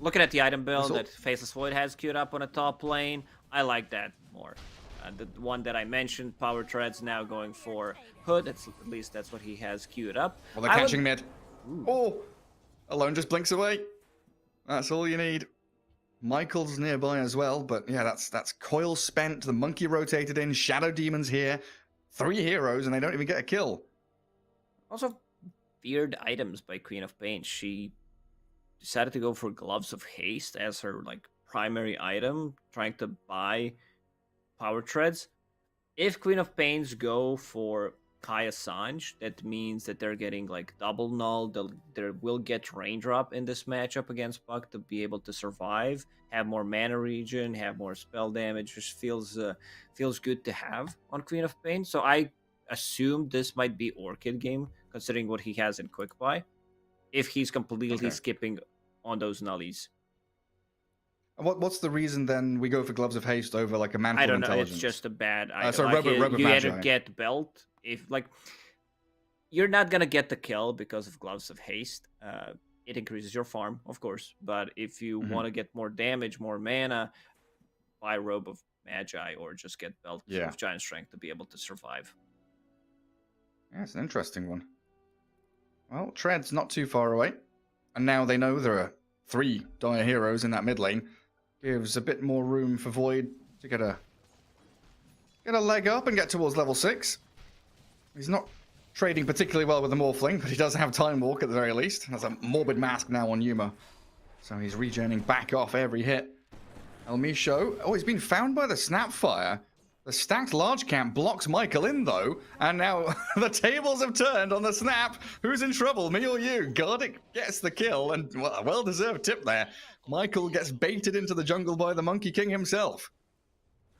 Looking at the item build So- that Faceless Void has queued up on the top lane, I like that more. The one that I mentioned, Power Treads, now going for Hood. At least that's what he has queued up. Well, they're catching mid. Oh! Alone just blinks away. That's all you need. Michael's nearby as well, but yeah, that's coil spent. The monkey rotated in. Shadow Demon's here. 3 heroes, and they don't even get a kill. Also, weird items by Queen of Pain. She decided to go for Gloves of Haste as her like primary item, trying to buy Power Treads. If Queen of Pains go for Kai Assange, that means that they're getting like double null. They will get raindrop in this matchup against Puck to be able to survive, have more mana regen, have more spell damage, which feels good to have on Queen of Pain. So I assume this might be Orchid game, considering what he has in Quick Buy, if he's completely skipping on those nullies. What's the reason then we go for Gloves of Haste over like a Mantle I of don't know. Intelligence? It's just a bad item. So Like, Robo you either Magi. get belt if like you're not gonna get the kill because of Gloves of Haste. It increases your farm, of course, but if you want to get more damage, more mana, buy Robe of Magi or just get belt of Giant Strength to be able to survive. Yeah, it's an interesting one. Well, Trent's not too far away. And now they know there are 3 dire heroes in that mid lane. Gives a bit more room for Void to get a leg up and get towards level 6. He's not trading particularly well with the Morphling, but he does have Time Walk at the very least. That's a Morbid Mask now on Yuma. So he's regenerating back off every hit. El Misho, oh, he's been found by the Snapfire. The stacked large camp blocks Michael in, though, and now the tables have turned on the Snap. Who's in trouble, me or you? Gardic gets the kill, and well, a well-deserved tip there. Michael gets baited into the jungle by the Monkey King himself.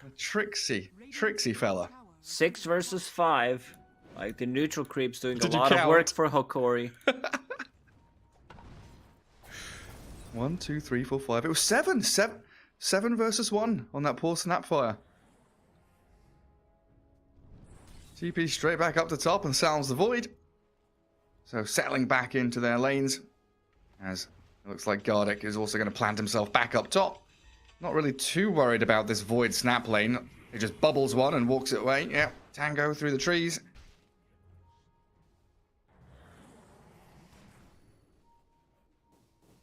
A tricksy fella. 6 versus 5. Like, the neutral creep's doing Did a you lot of count? work for Hokari. 1, 2, 3, 4, 5. It was 7 versus 1 on that poor Snapfire. TP straight back up to top and sounds the Void. So settling back into their lanes. As it looks like Gardic is also going to plant himself back up top. Not really too worried about this Void Snap lane. He just bubbles one and walks it away. Yeah, Tango through the trees.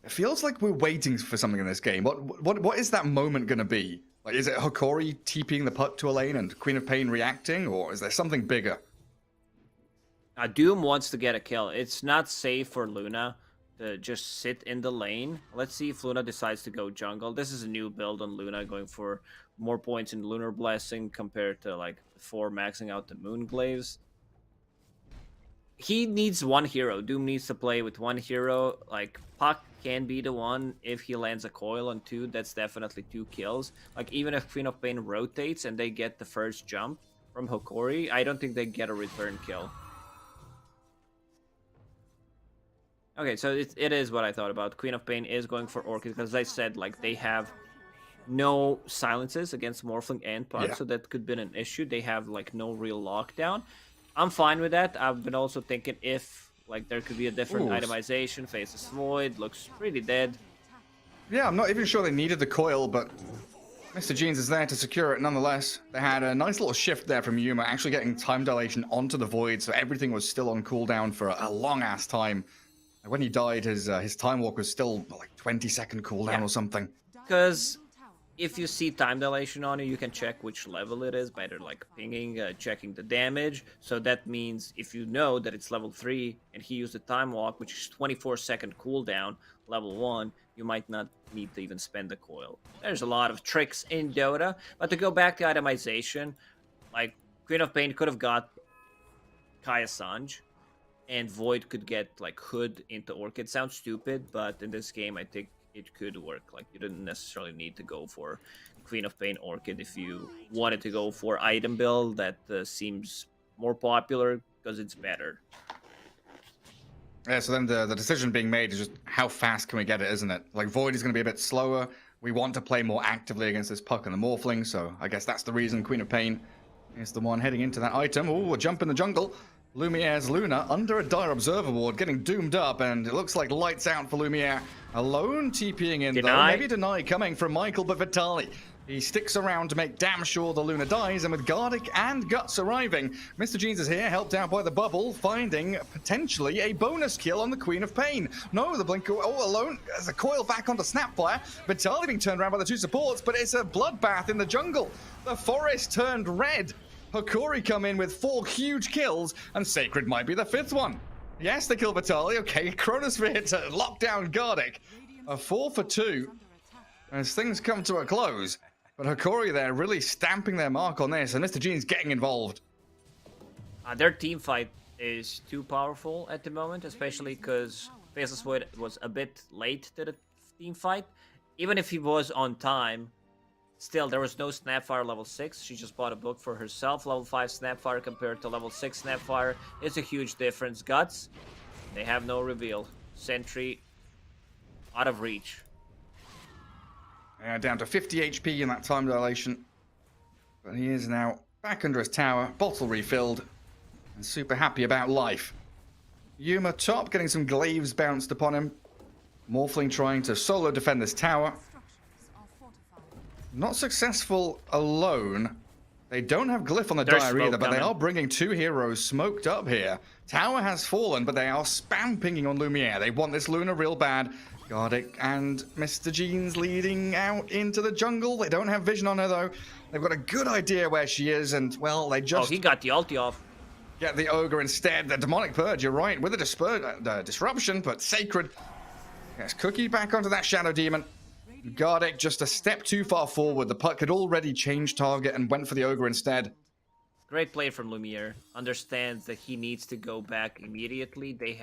It feels like we're waiting for something in this game. What is that moment going to be? Like, is it Hokari TPing the puck to a lane and Queen of Pain reacting, or is there something bigger? Doom wants to get a kill. It's not safe for Luna to just sit in the lane. Let's see if Luna decides to go jungle. This is a new build on Luna, going for more points in Lunar Blessing compared to like before maxing out the Moonglaves. He needs one hero. Doom needs to play with one hero. Like, Puck can be the one if he lands a coil on 2. That's definitely 2 kills. Like, even if Queen of Pain rotates and they get the first jump from Hokari, I don't think they get a return kill. Okay, so it is what I thought about. Queen of Pain is going for Orchid, because as I said, like, they have no silences against Morphling and Puck, so that could be an issue. They have, like, no real lockdown. I'm fine with that. I've been also thinking if, like, there could be a different itemization. Faces Void looks pretty dead. Yeah, I'm not even sure they needed the coil, but Mr. Jeans is there to secure it nonetheless. They had a nice little shift there from Yuma, actually getting time dilation onto the Void, so everything was still on cooldown for a long-ass time. And when he died, his Time Walk was still, like, 20-second cooldown or something. Because if you see time dilation on you can check which level it is by like pinging, checking the damage. So that means if you know that it's level 3 and he used a Time Walk, which is 24-second cooldown, level 1, you might not need to even spend the coil. There's a lot of tricks in Dota. But to go back to itemization, like, Queen of Pain could have got Kaya Sanj, and Void could get, like, Hood into Orchid. Sounds stupid, but in this game, I think it could work. Like, you didn't necessarily need to go for Queen of Pain Orchid if you wanted to go for item build that seems more popular because it's better. Yeah, so then the decision being made is just how fast can we get it, isn't it? Like, Void is going to be a bit slower. We want to play more actively against this Puck and the Morphling, so I guess that's the reason Queen of Pain is the one heading into that item. Ooh, a jump in the jungle. Lumiere's Luna under a dire observer ward, getting doomed up, and it looks like lights out for Lumiere. Alone TPing in, though. Maybe deny coming from Michael, but Vitali. He sticks around to make damn sure the Luna dies, and with Gardic and Guts arriving, Mr. Jeans is here, helped out by the bubble, finding potentially a bonus kill on the Queen of Pain. No, the Blink all alone. There's a coil back onto Snapfire. Vitali being turned around by the 2 supports, but it's a bloodbath in the jungle. The forest turned red. Hokari come in with 4 huge kills, and Sacred might be the 5th one. Yes, they kill Vitali. Okay, Chronosphere to lock down Gardic. A 4 for 2 as things come to a close. But Hokari there really stamping their mark on this, and Mr. Jeans getting involved. Their team fight is too powerful at the moment, especially because Faceless Void was a bit late to the team fight. Even if he was on time, still, there was no Snapfire level 6. She just bought a book for herself. Level 5 Snapfire compared to level 6 Snapfire. It's a huge difference. Guts, they have no reveal. Sentry, out of reach. Down to 50 HP in that time dilation. But he is now back under his tower, bottle refilled, and super happy about life. Yuma top, getting some glaives bounced upon him. Morphling trying to solo defend this tower. Not successful alone. They don't have Glyph on the There's Dire smoke either, but they coming. are bringing 2 heroes smoked up here. Tower has fallen, but they are spam pinging on Lumiere. They want this Luna real bad. Gardic and Mr. Jeans leading out into the jungle. They don't have vision on her, though. They've got a good idea where she is, and, well, they Oh, just he got the ulti off. get the Ogre instead. The Demonic Purge, you're right, with a disruption, but Sacred. Yes, Cookie back onto that Shadow Demon. Gardic just a step too far forward. The puck had already changed target and went for the Ogre instead. Great play from Lumiere. Understands that he needs to go back immediately. They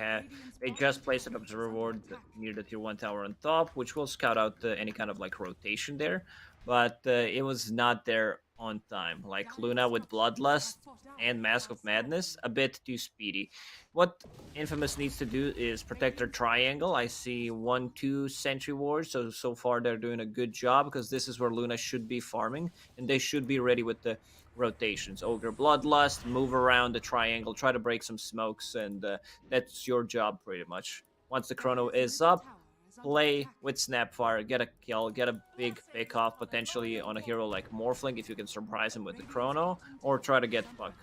just placed an observer ward near the tier 1 tower on top, which will scout out any kind of like rotation there. But it was not there on time. Like Luna with Bloodlust and Mask of Madness, a bit too speedy. What Infamous needs to do is protect their triangle. I see 1-2 sentry wards, so far they're doing a good job because this is where Luna should be farming, and they should be ready with the rotations. Ogre Bloodlust, move around the triangle, try to break some smokes, and that's your job pretty much. Once the chrono is up, play with Snapfire, get a kill, get a big pick off potentially on a hero like Morphling if you can surprise him with the chrono, or try to get puck.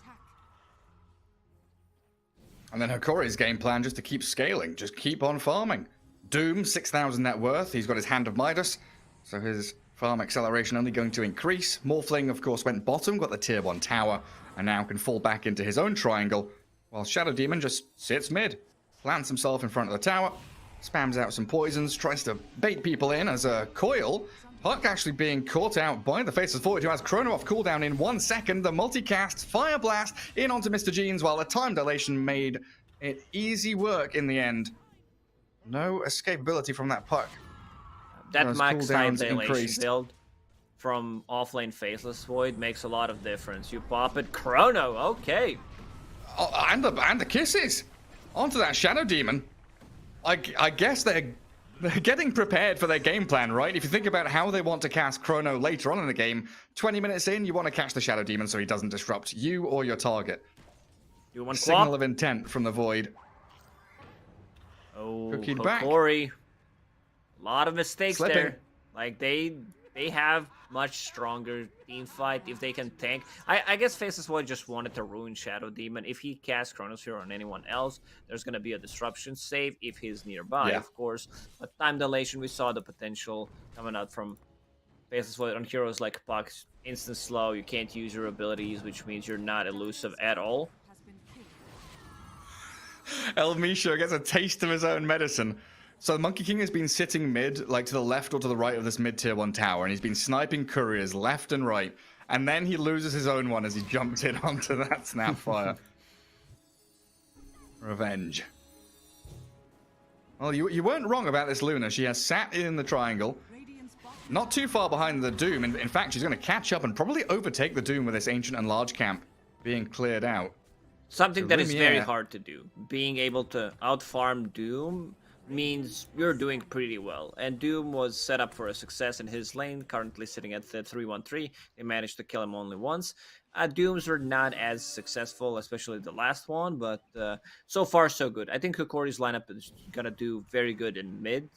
And then Hokari's game plan just to keep scaling, just keep on farming. Doom, 6,000 net worth. He's got his Hand of Midas, so his farm acceleration only going to increase. Morphling, of course, went bottom, got the tier 1 tower, and now can fall back into his own triangle, while Shadow Demon just sits mid, plants himself in front of the tower, spams out some poisons, tries to bait people in as a coil. Puck actually being caught out by the Faceless Void, who has Chrono off cooldown in 1 second. The multicast, Fire Blast in onto Mr. Jeans, while the time dilation made it easy work in the end. No escapability from that puck. That As max time cooldowns dilation increased. build from offlane Faceless Void makes a lot of difference. You pop it, Chrono, okay. Oh, and the kisses onto that Shadow Demon. I guess they're getting prepared for their game plan, right? If you think about how they want to cast Chrono later on in the game, 20 minutes in, you want to catch the Shadow Demon so he doesn't disrupt you or your target. You want Signal Quap? of intent from the Void. Oh, Cookied back. Hokari. A lot of mistakes Slipping. there. Like, they have much stronger team fight if they can tank. I guess Faceless Void just wanted to ruin Shadow Demon. If he casts Chronosphere on anyone else, there's going to be a disruption save if he's nearby, Yeah. of course. But time dilation, we saw the potential coming out from Faceless Void on heroes like Puck. Instant slow, you can't use your abilities, which means you're not elusive at all. El Misha gets a taste of his own medicine. So the Monkey King has been sitting mid, like to the left or to the right of this mid tier 1 tower, and he's been sniping couriers left and right. And then he loses his own one as he jumps in onto that Snapfire. Revenge. Well, you weren't wrong about this Luna. She has sat in the triangle, not too far behind the Doom. In fact, she's going to catch up and probably overtake the Doom with this Ancient and Large camp being cleared out. Something So that is very Lumiere- hard to do. Being able to outfarm Doom means you're doing pretty well. And Doom was set up for a success in his lane, currently sitting at the 3-1-3. They managed to kill him only once. Dooms were not as successful, especially the last one, but so far so good. I think Hokari's lineup is going to do very good in mid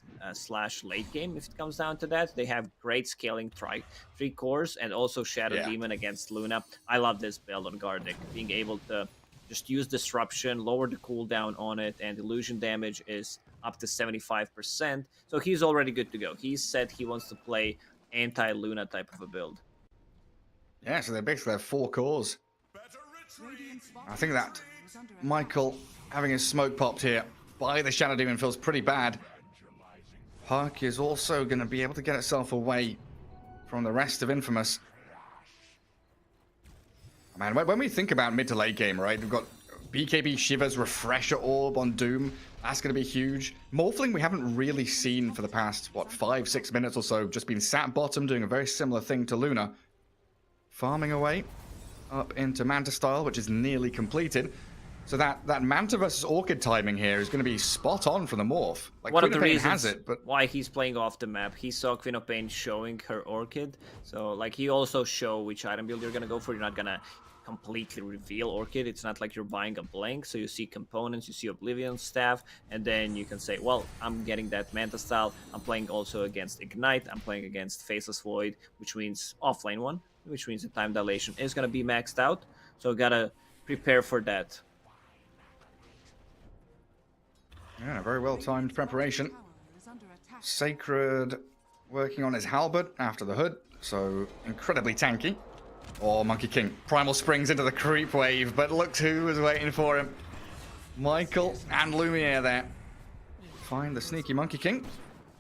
/ late game if it comes down to that. They have great scaling 3 cores and also Shadow Yeah. Demon against Luna. I love this build on Gardic, being able to just use disruption, lower the cooldown on it, and illusion damage is up to 75%. So he's already good to go. He said he wants to play anti-Luna type of a build. Yeah, so they basically have 4 cores. I think that Michael having his smoke popped here by the Shadow Demon feels pretty bad. Puck is also going to be able to get itself away from the rest of Infamous. Man, when we think about mid to late game, right, we've got BKB Shiva's Refresher Orb on Doom. That's going to be huge. Morphling we haven't really seen for the past, 5-6 minutes or so. Just been sat bottom doing a very similar thing to Luna. Farming away up into Manta style, which is nearly completed. So that Manta versus Orchid timing here is going to be spot on for the Morph. Like, One of Queen the Pain reasons has it, but why he's playing off the map. He saw Queen of Pain showing her Orchid. So, like, he also show which item build you're going to go for. You're not going to completely reveal Orchid. It's not like you're buying a blank, so you see components, you see Oblivion Staff, and then you can say, well, I'm getting that Manta Style, I'm playing also against Ignite, I'm playing against Faceless Void, which means offlane one, which means the time dilation is going to be maxed out, so gotta prepare for that. Yeah, very well timed preparation. Sacred working on his halberd after the hood, so incredibly tanky. Oh, Monkey King. Primal springs into the creep wave, but look who was waiting for him. Michael and Lumiere there. Find the sneaky Monkey King.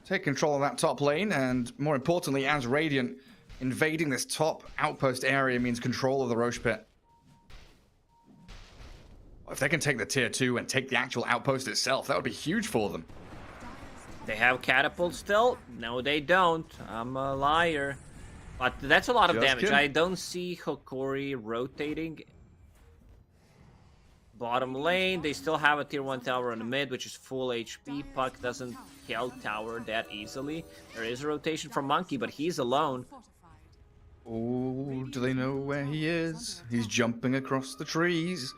Take control of that top lane, and more importantly, as Radiant, invading this top outpost area means control of the Roche Pit. If they can take the tier 2 and take the actual outpost itself, that would be huge for them. They have catapult still? No, they don't. I'm a liar. But that's a lot of Just damage. kidding. I don't see Hokari rotating. Bottom lane, they still have a tier 1 tower in the mid, which is full HP. Puck doesn't kill tower that easily. There is a rotation from Monkey, but he's alone. Oh, do they know where he is? He's jumping across the trees.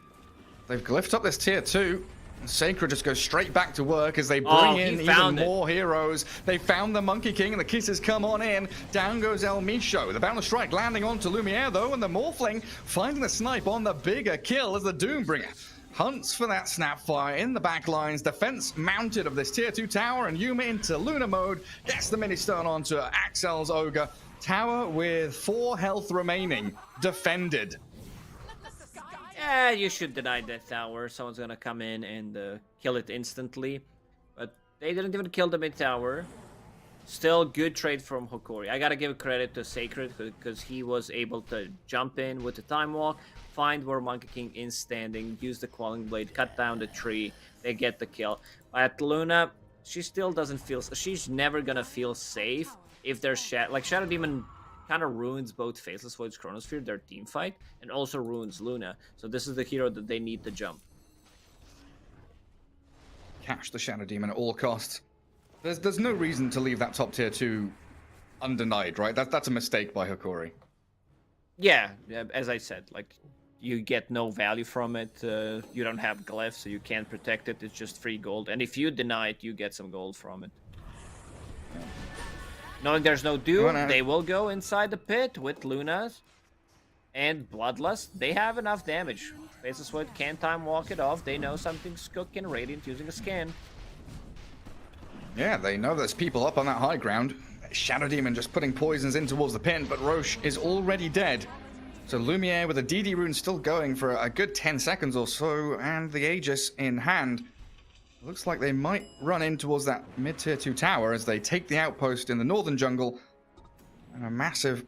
They've glyphed up this tier 2. Sacred just goes straight back to work as they bring in even more heroes. They found the Monkey King and the kisses come on in. Down goes El Micho. The boundless strike landing onto Lumiere though, and the Morphling finding the snipe on the bigger kill as the Doombringer hunts for that Snapfire in the back lines. Defense mounted of this tier 2 tower, and Yuma into Luna mode. Gets the mini stun onto Axel's Ogre. Tower with 4 health remaining. Defended. Yeah, you should deny that tower. Someone's gonna come in and kill it instantly. But they didn't even kill the mid tower. Still good trade from Hokari. I gotta give credit to Sacred because he was able to jump in with the time walk, find where Monkey King is standing, use the Quelling Blade, cut down the tree. They get the kill. But Luna, she still doesn't feel. She's never gonna feel safe if there's Shadow Demon. Kind of ruins both Faceless Void's Chronosphere, their team fight, and also ruins Luna. So this is the hero that they need to jump. Catch the Shadow Demon at all costs. There's no reason to leave that top tier 2 undenied, right? That's a mistake by Hokari. Yeah, as I said, like, you get no value from it. You don't have glyphs, so you can't protect it. It's just free gold. And if you deny it, you get some gold from it. Knowing there's no Doom, they will go inside the pit with Lunas and Bloodlust. They have enough damage. Faceless Void can't time walk it off. They know something's cooking. Radiant using a scan. Yeah, they know there's people up on that high ground. Shadow Demon just putting poisons in towards the pin, but Roche is already dead. So Lumiere with a DD rune still going for a good 10 seconds or so, and the Aegis in hand. Looks like they might run in towards that mid-tier 2 tower as they take the outpost in the northern jungle and a massive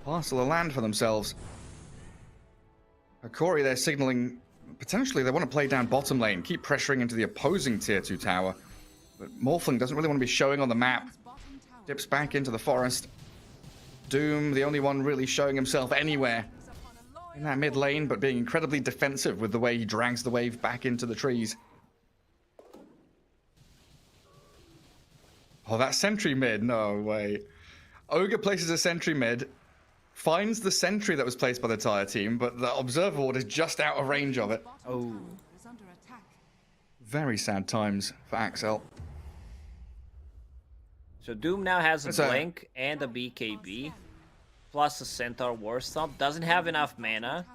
parcel of land for themselves. Hokari, they're signaling potentially they want to play down bottom lane, keep pressuring into the opposing tier 2 tower. But Morphling doesn't really want to be showing on the map. Dips back into the forest. Doom, the only one really showing himself anywhere in that mid lane, but being incredibly defensive with the way he drags the wave back into the trees. Oh, that sentry mid? No way. Ogre places a sentry mid, finds the sentry that was placed by the Tire team, but the observer ward is just out of range of it. Oh. Very sad times for Axel. So Doom now has a Blink and a BKB, plus a Centaur War Stomp. Doesn't have enough mana.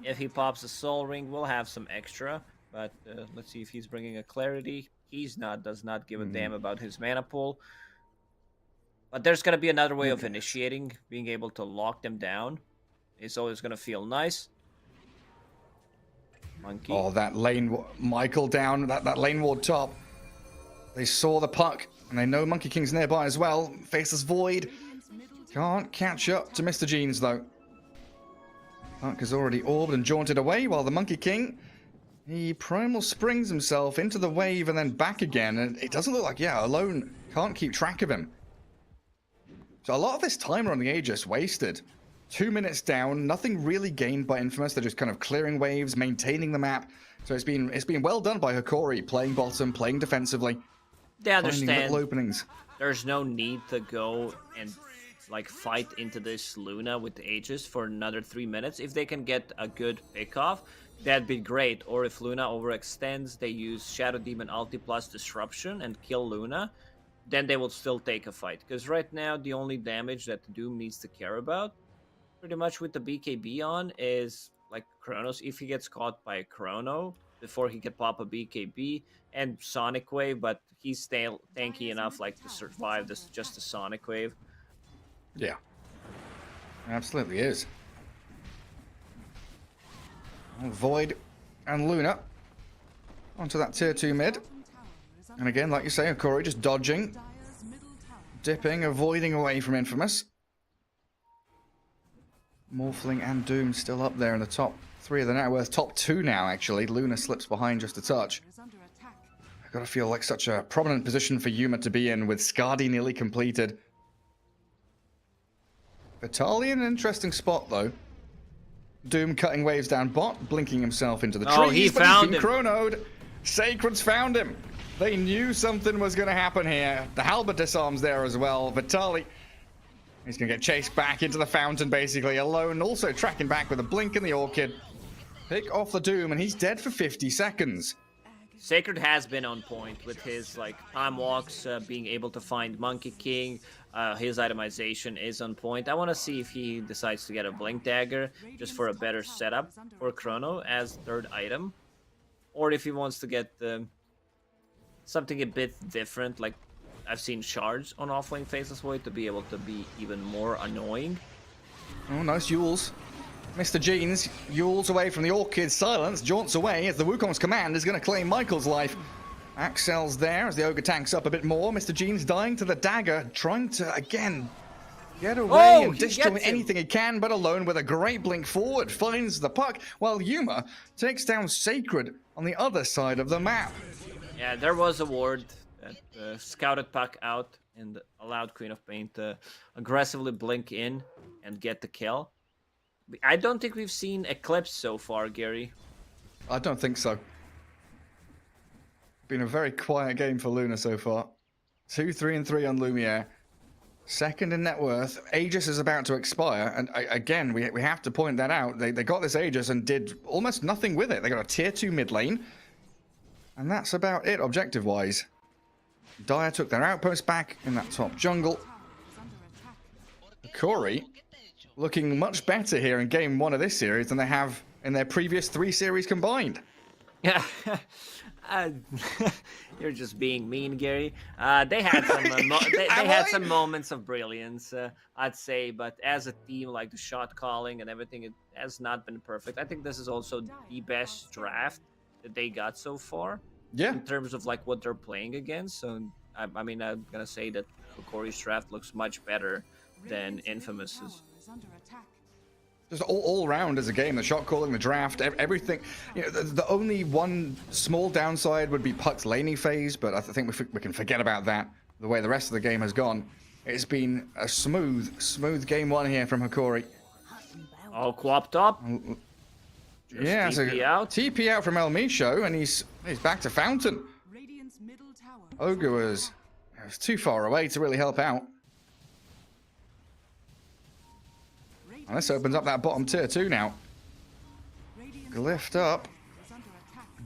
If he pops a Soul Ring, we'll have some extra. But let's see if he's bringing a Clarity. He's not, does not give a damn about his mana pool. But there's going to be another way of initiating, being able to lock them down. It's always going to feel nice. Monkey. Oh, that lane, Michael down, that lane ward top. They saw the puck, and they know Monkey King's nearby as well. Faceless Void. Can't catch up to Mr. Jeans, though. Puck has already orbed and jaunted away, while the Monkey King, he primal springs himself into the wave and then back again. And it doesn't look like, Alone can't keep track of him. So a lot of this timer on the Aegis wasted. 2 minutes down, nothing really gained by Infamous. They're just kind of clearing waves, maintaining the map. So it's been well done by Hokari, playing bottom, playing defensively. They understand Finding little openings. there's no need to go and like fight into this Luna with Aegis for another 3 minutes. If they can get a good pick off, that'd be great. Or if Luna overextends, they use Shadow Demon ulti plus Disruption and kill Luna, then they will still take a fight. Because right now, the only damage that Doom needs to care about, pretty much with the BKB on, is like Chronos. If he gets caught by a Chrono before he can pop a BKB, and Sonic Wave, but he's still tanky enough like to survive this just a Sonic Wave. Yeah. Absolutely is. Void and Luna onto that tier 2 mid. And again, like you say, Hokari just dodging, dipping, avoiding away from Infamous. Morphling and Doom still up there in the top 3 of the net worth. Top 2 now, actually. Luna slips behind just a touch. I've got to feel like such a prominent position for Yuma to be in with Skadi nearly completed. Vitaly in an interesting spot, though. Doom cutting waves down bot, blinking himself into the trees. Oh, he found him. Chronoed. Sacred's found him. They knew something was going to happen here. The halberd disarms there as well. Vitaly, he's going to get chased back into the fountain, basically, alone. Also tracking back with a blink in the Orchid. Pick off the Doom, and he's dead for 50 seconds. Sacred has been on point with his like time walks, being able to find Monkey King. His itemization is on point. I want to see if he decides to get a Blink Dagger just for a better setup for Chrono as third item, or if he wants to get something a bit different. Like I've seen shards on offlane Faceless Void to be able to be even more annoying. Oh, nice Yules. Mr. Jeans, Yules away from the Orchid. Silence jaunts away as the Wukong's command is going to claim Michael's life. Axel's there as the Ogre tanks up a bit more. Mr. Jeans dying to the dagger, trying to, again, get away and destroy anything he can, but alone with a great blink forward. Finds the puck, while Yuma takes down Sacred on the other side of the map. Yeah, there was a ward that scouted puck out and allowed Queen of Pain to aggressively blink in and get the kill. I don't think we've seen Eclipse so far, Gary. I don't think so. Been a very quiet game for Luna so far. 2, 3, and 3 on Lumiere. Second in net worth. Aegis is about to expire, and again, we have to point that out. They got this Aegis and did almost nothing with it. They got a tier 2 mid lane, and that's about it objective-wise. Dire took their outpost back in that top jungle. Hokari looking much better here in game 1 of this series than they have in their previous 3 series combined. Yeah, you're just being mean, Gary. They had some they had some moments of brilliance, I'd say, but as a team, like the shot calling and everything, it has not been perfect. I think this is also the best draft that they got so far. Yeah. In terms of like what they're playing against. So I mean, I'm gonna say that Hokari's draft looks much better than Infamous's. Just all round as a game, the shot calling, the draft, everything. You know, the only one small downside would be Puck's laning phase, but I think we can forget about that. The way the rest of the game has gone, it's been a smooth game 1 here from Hokari. All quapped up. Just Yeah, TP so out. TP out from El Micho, and he's back to Fountain. Ogre was too far away to really help out. And this opens up that bottom tier 2 now. Glyphed up.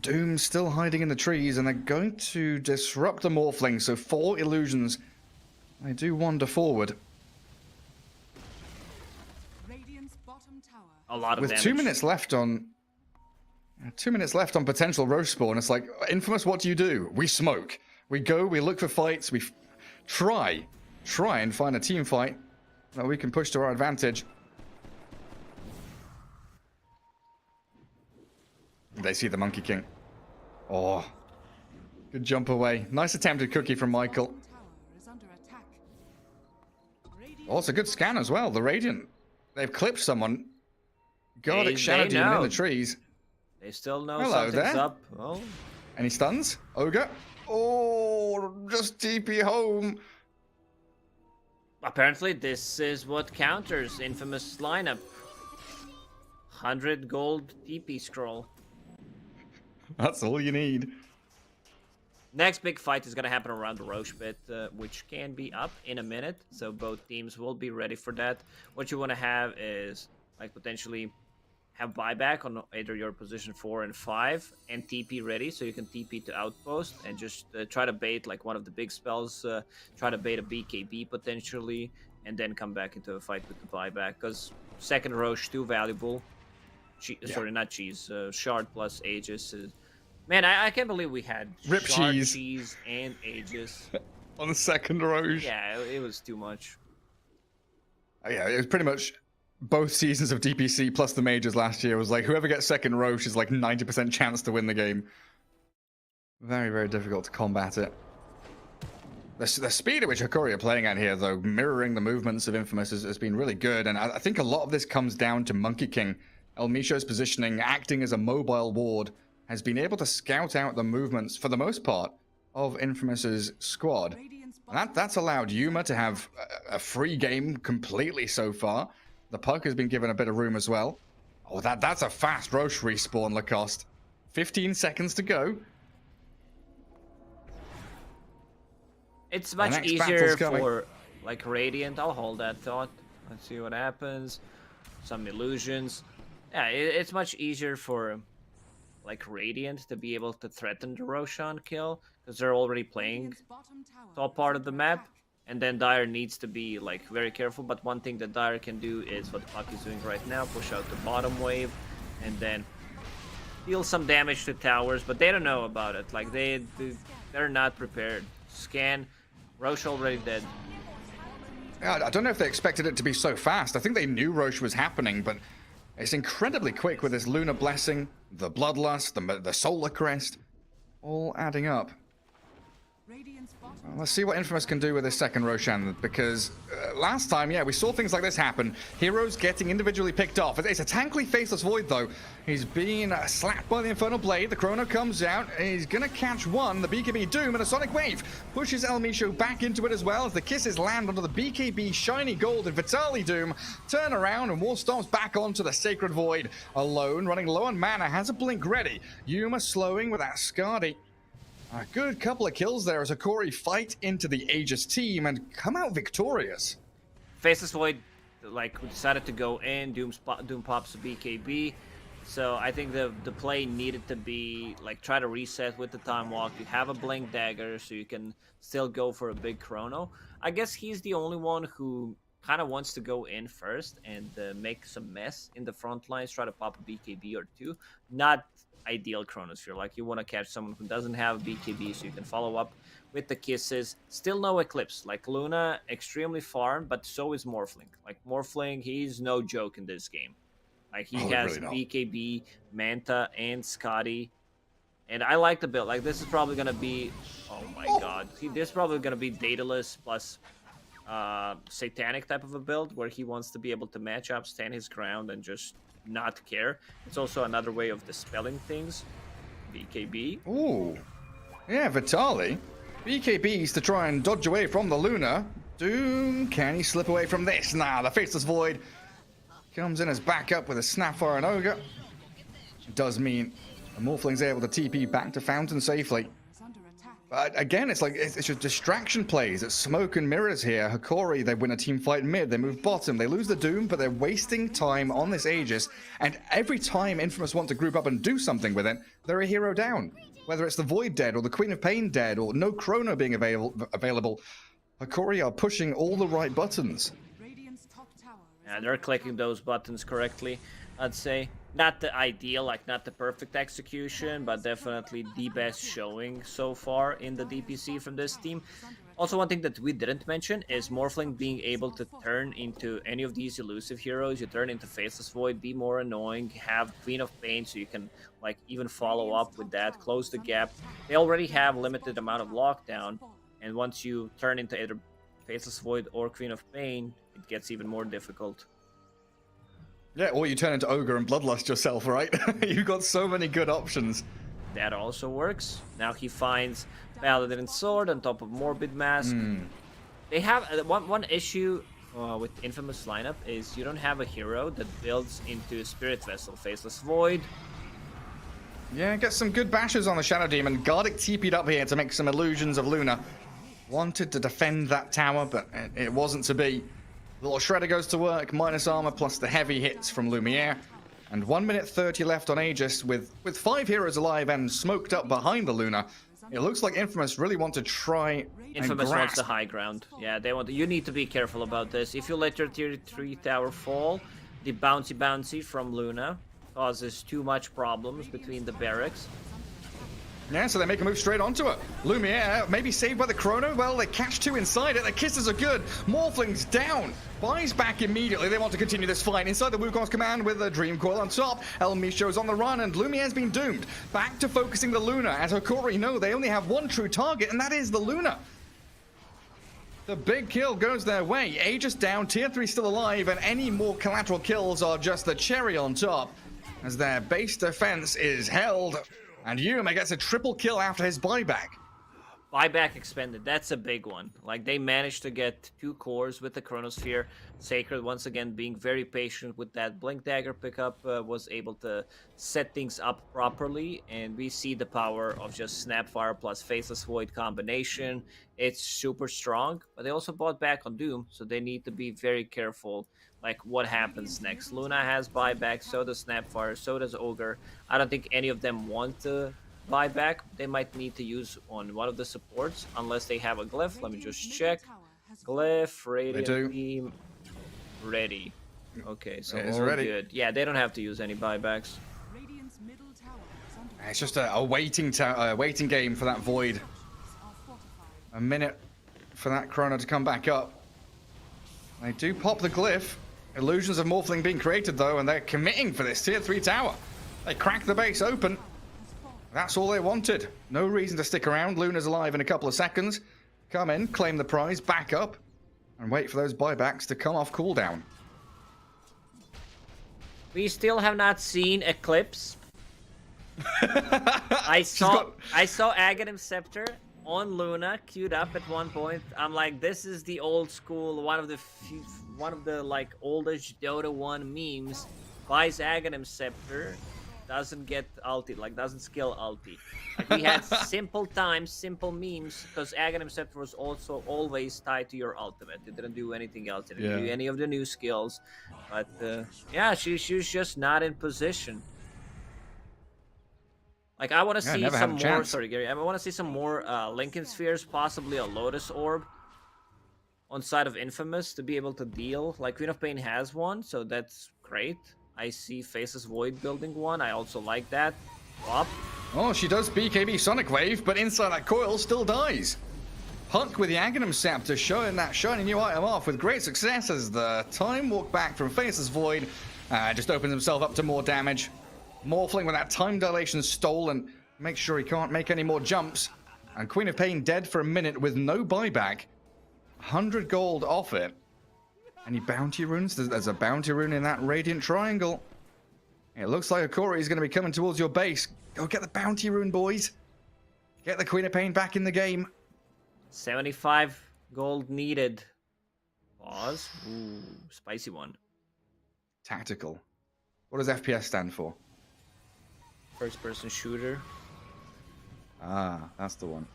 Doom still hiding in the trees, and they're going to disrupt the Morphling. So 4 illusions. They do wander forward. A lot of With damage. 2 minutes left on... 2 minutes left on potential Roche Spawn. It's like, Infamous, what do? We smoke. We go, we look for fights, we try and find a team fight that we can push to our advantage. They see the Monkey King. Oh, good jump away. Nice attempted cookie from Michael. Oh, it's a good scan as well. The Radiant, they've clipped someone. God, it's Shadow Demon in the trees. They still know Hello something's there. up. Oh. Any stuns? Ogre? Oh, just TP home. Apparently, this is what counters Infamous lineup. 100 gold TP scroll. That's all you need. Next big fight is going to happen around the Roche pit, which can be up in a minute. So both teams will be ready for that. What you want to have is like potentially have buyback on either your position 4 and 5 and TP ready. So you can TP to outpost and just try to bait like one of the big spells. Try to bait a BKB potentially and then come back into a fight with the buyback. Because second Roche too valuable. Sorry, not cheese. Shard plus Aegis. Man, I can't believe we had Rip Shard, cheese. cheese and Aegis. On the second Roche. Yeah, it was too much. Yeah, it was pretty much both seasons of DPC plus the majors last year was like whoever gets second Roche is like 90% chance to win the game. Very, very difficult to combat it. The speed at which Hokari are playing at here, though, mirroring the movements of Infamous has been really good, and I think a lot of this comes down to Monkey King. El Micho's positioning, acting as a mobile ward, has been able to scout out the movements, for the most part, of Infamous's squad. And that's allowed Yuma to have a free game completely so far. The puck has been given a bit of room as well. Oh, that's a fast Roche respawn, Lacoste. 15 seconds to go. It's much next easier battle's coming. for like Radiant. I'll hold that thought. Let's see what happens. Some illusions. Yeah, it's much easier for like Radiant to be able to threaten the Roshan kill because they're already playing top part of the map, and then Dire needs to be like very careful. But one thing that Dire can do is what Puck is doing right now: push out the bottom wave, and then deal some damage to towers. But they don't know about it. Like they're not prepared. Scan, Roche already dead. Yeah, I don't know if they expected it to be so fast. I think they knew Roche was happening, but it's incredibly quick with this Lunar Blessing, the Bloodlust, the Solar Crest, all adding up. Well, let's see what Infamous can do with this second Roshan, because last time, yeah, we saw things like this happen. Heroes getting individually picked off. It's a tankly Faceless Void, though. He's being slapped by the Infernal Blade. The Chrono comes out. He's going to catch one. The BKB Doom and a Sonic Wave pushes El Micho back into it as well as the kisses land onto the BKB Shiny Gold and Vitali Doom. Turn around and War stomps back onto the Sacred Void. Alone, running low on mana, has a blink ready. Yuma slowing with that Skadi. A good couple of kills there as Hokari fight into the Aegis team and come out victorious. Faceless Void, like, decided to go in. Doom pops a BKB. So I think the play needed to be, like, try to reset with the Time Walk. You have a Blink Dagger, so you can still go for a big Chrono. I guess he's the only one who kind of wants to go in first and make some mess in the front lines, try to pop a BKB or two. Not ideal Chronosphere. Like, you want to catch someone who doesn't have BKB so you can follow up with the kisses. Still no Eclipse. Like, Luna, extremely farm, but so is Morphling. Like, Morphling, he's no joke in this game. Like, he has really BKB, Manta, and Skadi. And I like the build. Like, this is probably going to be... Oh my god. See, this is probably going to be Daedalus plus Satanic type of a build where he wants to be able to match up, stand his ground, and just not care. It's also another way of dispelling things. BKB. Ooh. Yeah, Vitali. BKBs to try and dodge away from the Luna. Doom, can he slip away from this? Nah, the Faceless Void comes in as backup with a Snapfire and Ogre. It does mean the Morphling's able to TP back to Fountain safely. But again, it's like, it's just distraction plays. It's smoke and mirrors here. Hokari, they win a team fight mid. They move bottom. They lose the Doom, but they're wasting time on this Aegis. And every time Infamous want to group up and do something with it, they're a hero down. Whether it's the Void dead, or the Queen of Pain dead, or no Chrono being available, Hokari are pushing all the right buttons. Yeah, they're clicking those buttons correctly, I'd say. Not the ideal, like not the perfect execution, but definitely the best showing so far in the DPC from this team. Also, one thing that we didn't mention is Morphling being able to turn into any of these elusive heroes. You turn into Faceless Void, be more annoying, have Queen of Pain so you can like even follow up with that, close the gap. They already have limited amount of lockdown, and once you turn into either Faceless Void or Queen of Pain, it gets even more difficult. Yeah, or you turn into Ogre and Bloodlust yourself, right? You've got so many good options. That also works. Now he finds Paladin Sword on top of Morbid Mask. They have one issue with Infamous lineup is you don't have a hero that builds into Spirit Vessel. Faceless Void. Yeah, get some good bashes on the Shadow Demon. Gardic TP'd up here to make some illusions of Luna. Wanted to defend that tower, but it wasn't to be. Little Shredder goes to work, minus armor plus the heavy hits from Lumiere. And 1 minute 30 left on Aegis with 5 heroes alive and smoked up behind the Luna. It looks like Infamous really want to try Infamous and wants the grasp. high ground. Yeah, they want. You need to be careful about this. If you let your tier 3 tower fall, the bouncy from Luna causes too much problems between the barracks. Yeah, so they make a move straight onto it. Lumiere, maybe saved by the Chrono. Well, they catch 2 inside it. The kisses are good. Morphling's down. Buys back immediately. They want to continue this fight. Inside the Wukong's command with a Dream Coil on top. El Misho's on the run, and Lumiere's been doomed. Back to focusing the Luna. As Hokari know, they only have one true target, and that is the Luna. The big kill goes their way. Aegis down, tier 3 still alive, and any more collateral kills are just the cherry on top, as their base defense is held. And Yuma gets a triple kill after his buyback. Buyback expended, that's a big one. Like, they managed to get 2 cores with the Chronosphere. Sacred, once again, being very patient with that Blink Dagger pickup, was able to set things up properly. And we see the power of just Snapfire plus Faceless Void combination. It's super strong, but they also bought back on Doom, so they need to be very careful, like, what happens next. Luna has buyback, so does Snapfire, so does Ogre. I don't think any of them want to buyback. They might need to use on one of the supports, unless they have a Glyph. Let me just check. Glyph, Radiant Beam, ready. Okay, so It is all ready. good. Yeah, they don't have to use any buybacks. It's just a waiting game for that Void. A minute for that Chrono to come back up. They do pop the Glyph. Illusions of Morphling being created, though, and they're committing for this tier 3 tower. They crack the base open. That's all they wanted. No reason to stick around. Luna's alive in a couple of seconds. Come in, claim the prize, back up, and wait for those buybacks to come off cooldown. We still have not seen Eclipse. I saw Aghanim Scepter on Luna queued up at one point. I'm like, this is the old school, one of the like oldest Dota 1 memes. Buys Aghanim Scepter, doesn't get ulti, like doesn't skill ulti. Like, we had simple times, simple memes, because Aghanim Scepter was also always tied to your ultimate. It didn't do anything else. It didn't do any of the new skills. But yeah, she was just not in position. Like, I want to see some more. Sorry, Gary. I want to see some more Lincoln Spheres, possibly a Lotus Orb on side of Infamous to be able to deal. Like, Queen of Pain has one, so that's great. I see Faceless Void building one. I also like that. Up. Oh, she does BKB Sonic Wave, but inside that coil still dies. Puck with the Aghanim Scepter showing that shiny new item off with great success as the time walk back from Faceless Void just opens himself up to more damage. Morphling with that time dilation stolen, make sure he can't make any more jumps. And Queen of Pain dead for a minute with no buyback. 100 gold off it. Any bounty runes? There's a bounty rune in that Radiant Triangle. It looks like Hokari is going to be coming towards your base. Go get the bounty rune, boys. Get the Queen of Pain back in the game. 75 gold needed. Pause. Ooh, spicy one. Tactical. What does FPS stand for? First person shooter. Ah, that's the one.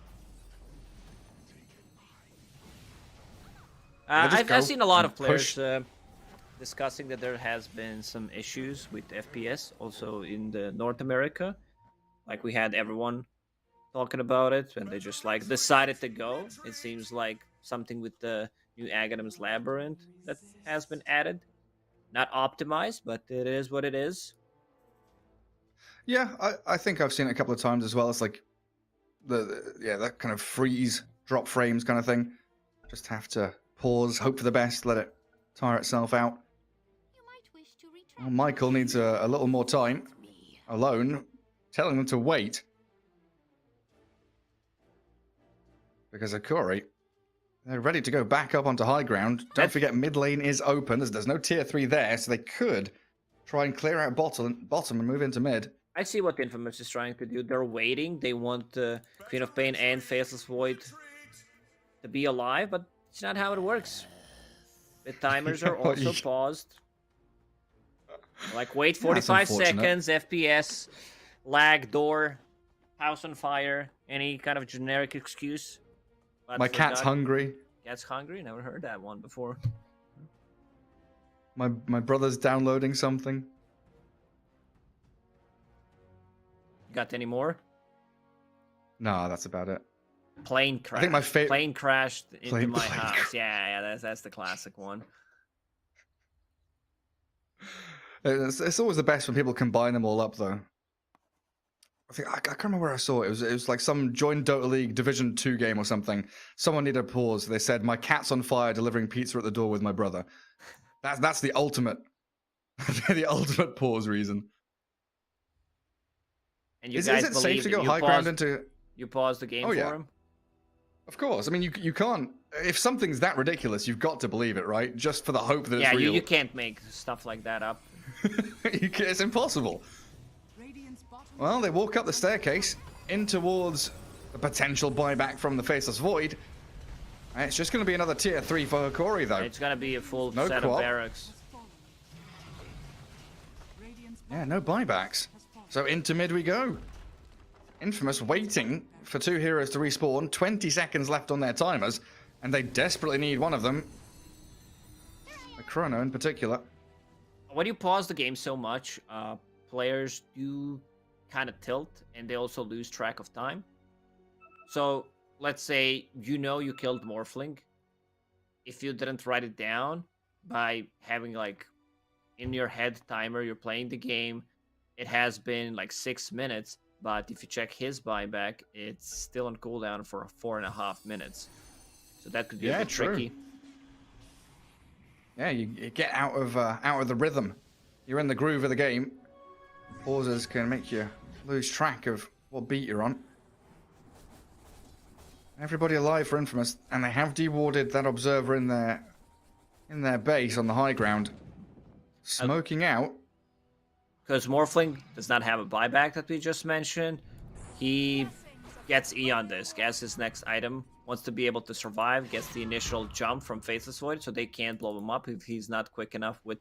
I've seen a lot of players discussing that there has been some issues with FPS also in the North America. Like, we had everyone talking about it and they just like decided to go. It seems like something with the new Aghanim's Labyrinth that has been added. Not optimized, but it is what it is. Yeah, I think I've seen it a couple of times as well. It's like that kind of freeze, drop frames kind of thing. Just have to pause, hope for the best, let it tire itself out. Well, Michael needs a little more time alone, telling them to wait. Because Hokari, they're ready to go back up onto high ground. Don't forget, mid lane is open. There's no tier 3 there, so they could try and clear out bottom and move into mid. I see what Infamous is trying to do. They're waiting. They want Queen of Pain and Faceless Void to be alive, but it's not how it works. The timers are also paused. Like, wait 45 seconds, FPS. lag, door, house on fire, any kind of generic excuse. But My for cat's God- hungry. Cat's hungry? Never heard that one before. My brother's downloading something. Got any more? No, that's about it. Plane crash. I think my plane crashed into Plane- my plane house. crash. Yeah, that's the classic one. It's always the best when people combine them all up, though. I can't remember where I saw it. It was like some joint Dota League Division 2 game or something. Someone needed a pause. They said, "My cat's on fire delivering pizza at the door with my brother." That's the ultimate, the ultimate pause reason. And you Is guys it safe believed to him. go You high ground paused- into? You paused the game Oh, for yeah. him? Of course. I mean, you can't. If something's that ridiculous, you've got to believe it, right? Just for the hope that Yeah, it's real. you can't make stuff like that up. It's impossible. Well, they walk up the staircase in towards the potential buyback from the Faceless Void. And it's just going to be another tier 3 for Hokari, though. It's gonna be a full No set co-op. of barracks. Yeah, no buybacks. So into mid we go. Infamous waiting for 2 heroes to respawn. 20 seconds left on their timers. And they desperately need one of them. The Chrono in particular. When you pause the game so much, players do kind of tilt, and they also lose track of time. So let's say you killed Morphling. If you didn't write it down by having like in your head timer, you're playing the game, it has been like 6 minutes, but if you check his buyback, it's still on cooldown for 4.5 minutes. So that could be a bit true. tricky. Yeah, you get out of the rhythm. You're in the groove of the game. Pauses can make you lose track of what beat you're on. Everybody alive for Infamous, and they have dewarded that observer in their base on the high ground. Smoking out. Because Morphling does not have a buyback that we just mentioned. He gets Eon Disc as his next item. Wants to be able to survive, gets the initial jump from Faceless Void, so they can't blow him up if he's not quick enough with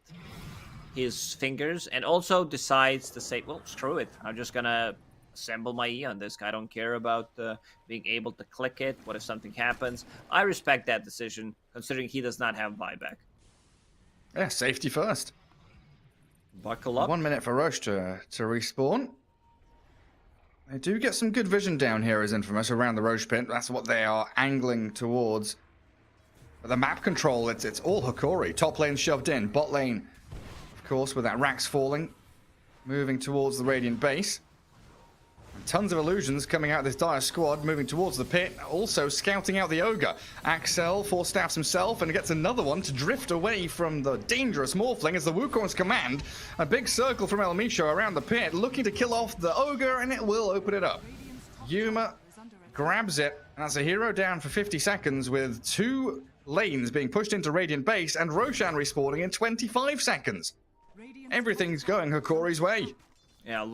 his fingers. And also decides to say, well, screw it. I'm just gonna assemble my Eon Disc. I don't care about being able to click it. What if something happens? I respect that decision, considering he does not have buyback. Yeah, safety first. Buckle up. 1 minute for Roche to respawn. They do get some good vision down here as Infamous around the Roche pit. That's what they are angling towards. But the map control, it's all Hokari. Top lane shoved in. Bot lane, of course, with that Rax falling. Moving towards the Radiant base. And tons of illusions coming out of this dire squad, moving towards the pit. Also scouting out the Ogre. Axel four-staffs himself and gets another one to drift away from the dangerous Morphling as the Wukong's command. A big circle from El Micho around the pit, looking to kill off the Ogre, and it will open it up. Yuma grabs it, and that's a hero down for 50 seconds with 2 lanes being pushed into Radiant base and Roshan respawning in 25 seconds. Everything's going Hokari's way. Yeah,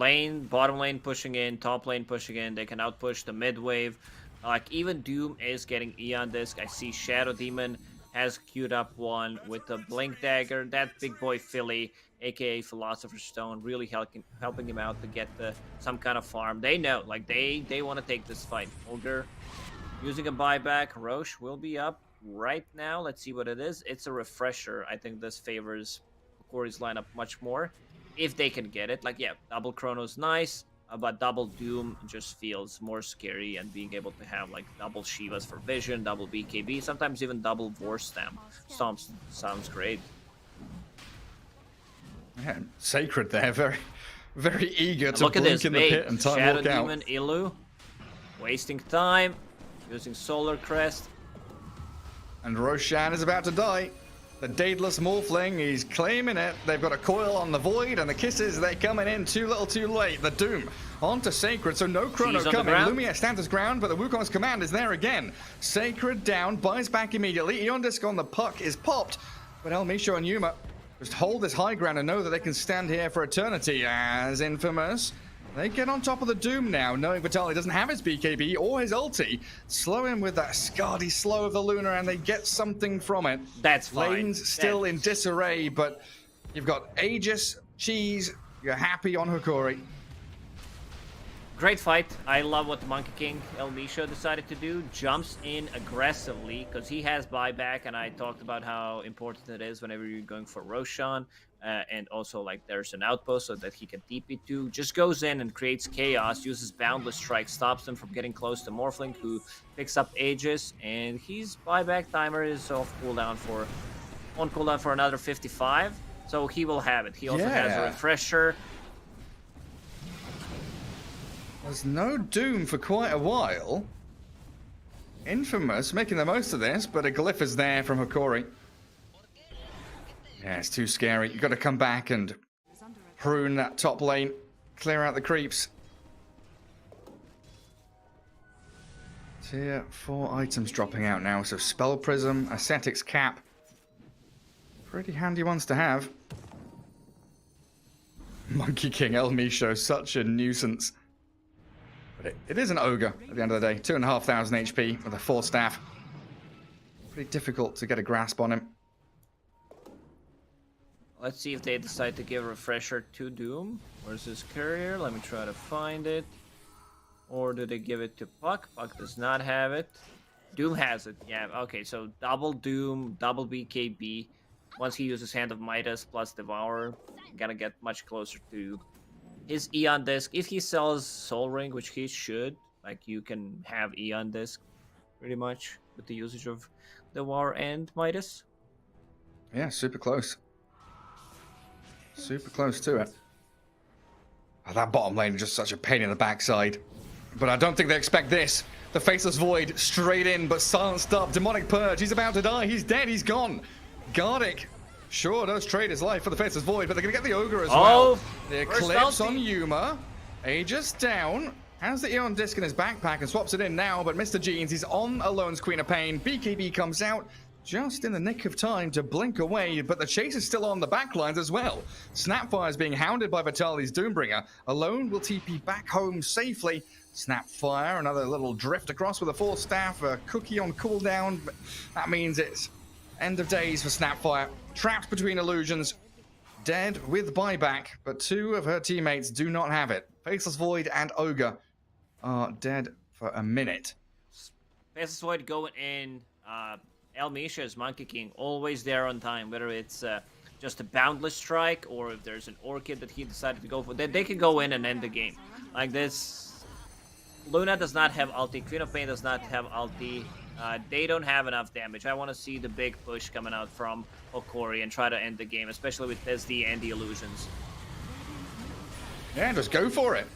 bottom lane pushing in, top lane pushing in. They can outpush the mid wave. Like, even Doom is getting Eon Disc. I see Shadow Demon has queued up one with the Blink Dagger. That big boy Philly, aka Philosopher's Stone, really helping him out to get some kind of farm. They know, like, they want to take this fight. Ogre using a buyback. Roche will be up right now. Let's see what it is. It's a refresher. I think this favors Hokari's lineup much more. If they can get it. Like, yeah, double Chrono's nice, but double Doom just feels more scary, and being able to have, like, double Shivas for vision, double BKB, sometimes even double Vor Stomps sounds great. Yeah, Sacred there, very, very eager to Look at blink this in the bait. pit and time Shadow walk out. Demon, Ilu, wasting time, using Solar Crest. And Roshan is about to die. The Daedalus Morphling, he's claiming it. They've got a coil on the Void, and the kisses, they're coming in too little too late. The Doom onto Sacred, so no Chrono She's on the coming. ground. Lumia stands his ground, but the Wukong's command is there again. Sacred down, buys back immediately. Eon Disc on the puck is popped, but El Micho and Yuma just hold this high ground and know that they can stand here for eternity as Infamous. They get on top of the Doom now, knowing Vitaly doesn't have his BKB or his ulti. Slow in with that Scardy slow of the Lunar, and they get something from it. That's fine. Lanes still in disarray, but you've got Aegis, Cheese, you're happy on Hokari. Great fight. I love what the Monkey King El Misho decided to do. Jumps in aggressively because he has buyback, and I talked about how important it is whenever you're going for Roshan. And also, like, there's an outpost so that he can TP to. Just goes in and creates chaos, uses Boundless Strike, stops him from getting close to Morphling, who picks up Aegis, and his buyback timer is on cooldown for another 55. So he will have it. He also has a refresher. There's no Doom for quite a while. Infamous making the most of this, but a glyph is there from Hokari. Yeah, it's too scary. You've got to come back and prune that top lane, clear out the creeps. Tier 4 items dropping out now, so Spell Prism, Ascetics Cap. Pretty handy ones to have. Monkey King El Misho, such a nuisance. But it is an ogre at the end of the day. 2,500 HP with a 4 staff. Pretty difficult to get a grasp on him. Let's see if they decide to give a refresher to Doom. Where's his courier? Let me try to find it. Or do they give it to Puck? Puck does not have it. Doom has it. Yeah, okay, so double Doom, double BKB. Once he uses Hand of Midas plus Devour, gonna get much closer to his Eon Disc. If he sells Soul Ring, which he should, like, you can have Eon Disc pretty much with the usage of Devour and Midas. Yeah, super close. Super close to it. Oh, that bottom lane is just such a pain in the backside. But I don't think they expect this. The Faceless Void straight in, but silenced up. Demonic Purge, he's about to die. He's dead, he's gone. Gardic sure does trade his life for the Faceless Void, but they're going to get the Ogre as well. The Eclipse on Yuma. Aegis down. Has the Eon Disc in his backpack and swaps it in now, but Mr. Jeans, he's on Alone's Queen of Pain. BKB comes out just in the nick of time to blink away, but the chase is still on the backlines as well. Snapfire is being hounded by Vitaly's Doombringer. Alone will TP back home safely. Snapfire, another little drift across with a 4 staff, a cookie on cooldown. That means it's end of days for Snapfire. Trapped between illusions. Dead with buyback, but 2 of her teammates do not have it. Faceless Void and Ogre are dead for a minute. Faceless Void going in. El Misha's Monkey King always there on time, whether it's just a Boundless Strike or if there's an Orchid that he decided to go for. They can go in and end the game. Like this, Luna does not have ulti, Queen of Pain does not have ulti. They don't have enough damage. I want to see the big push coming out from Hokari and try to end the game, especially with SD and the illusions. Yeah, just go for it.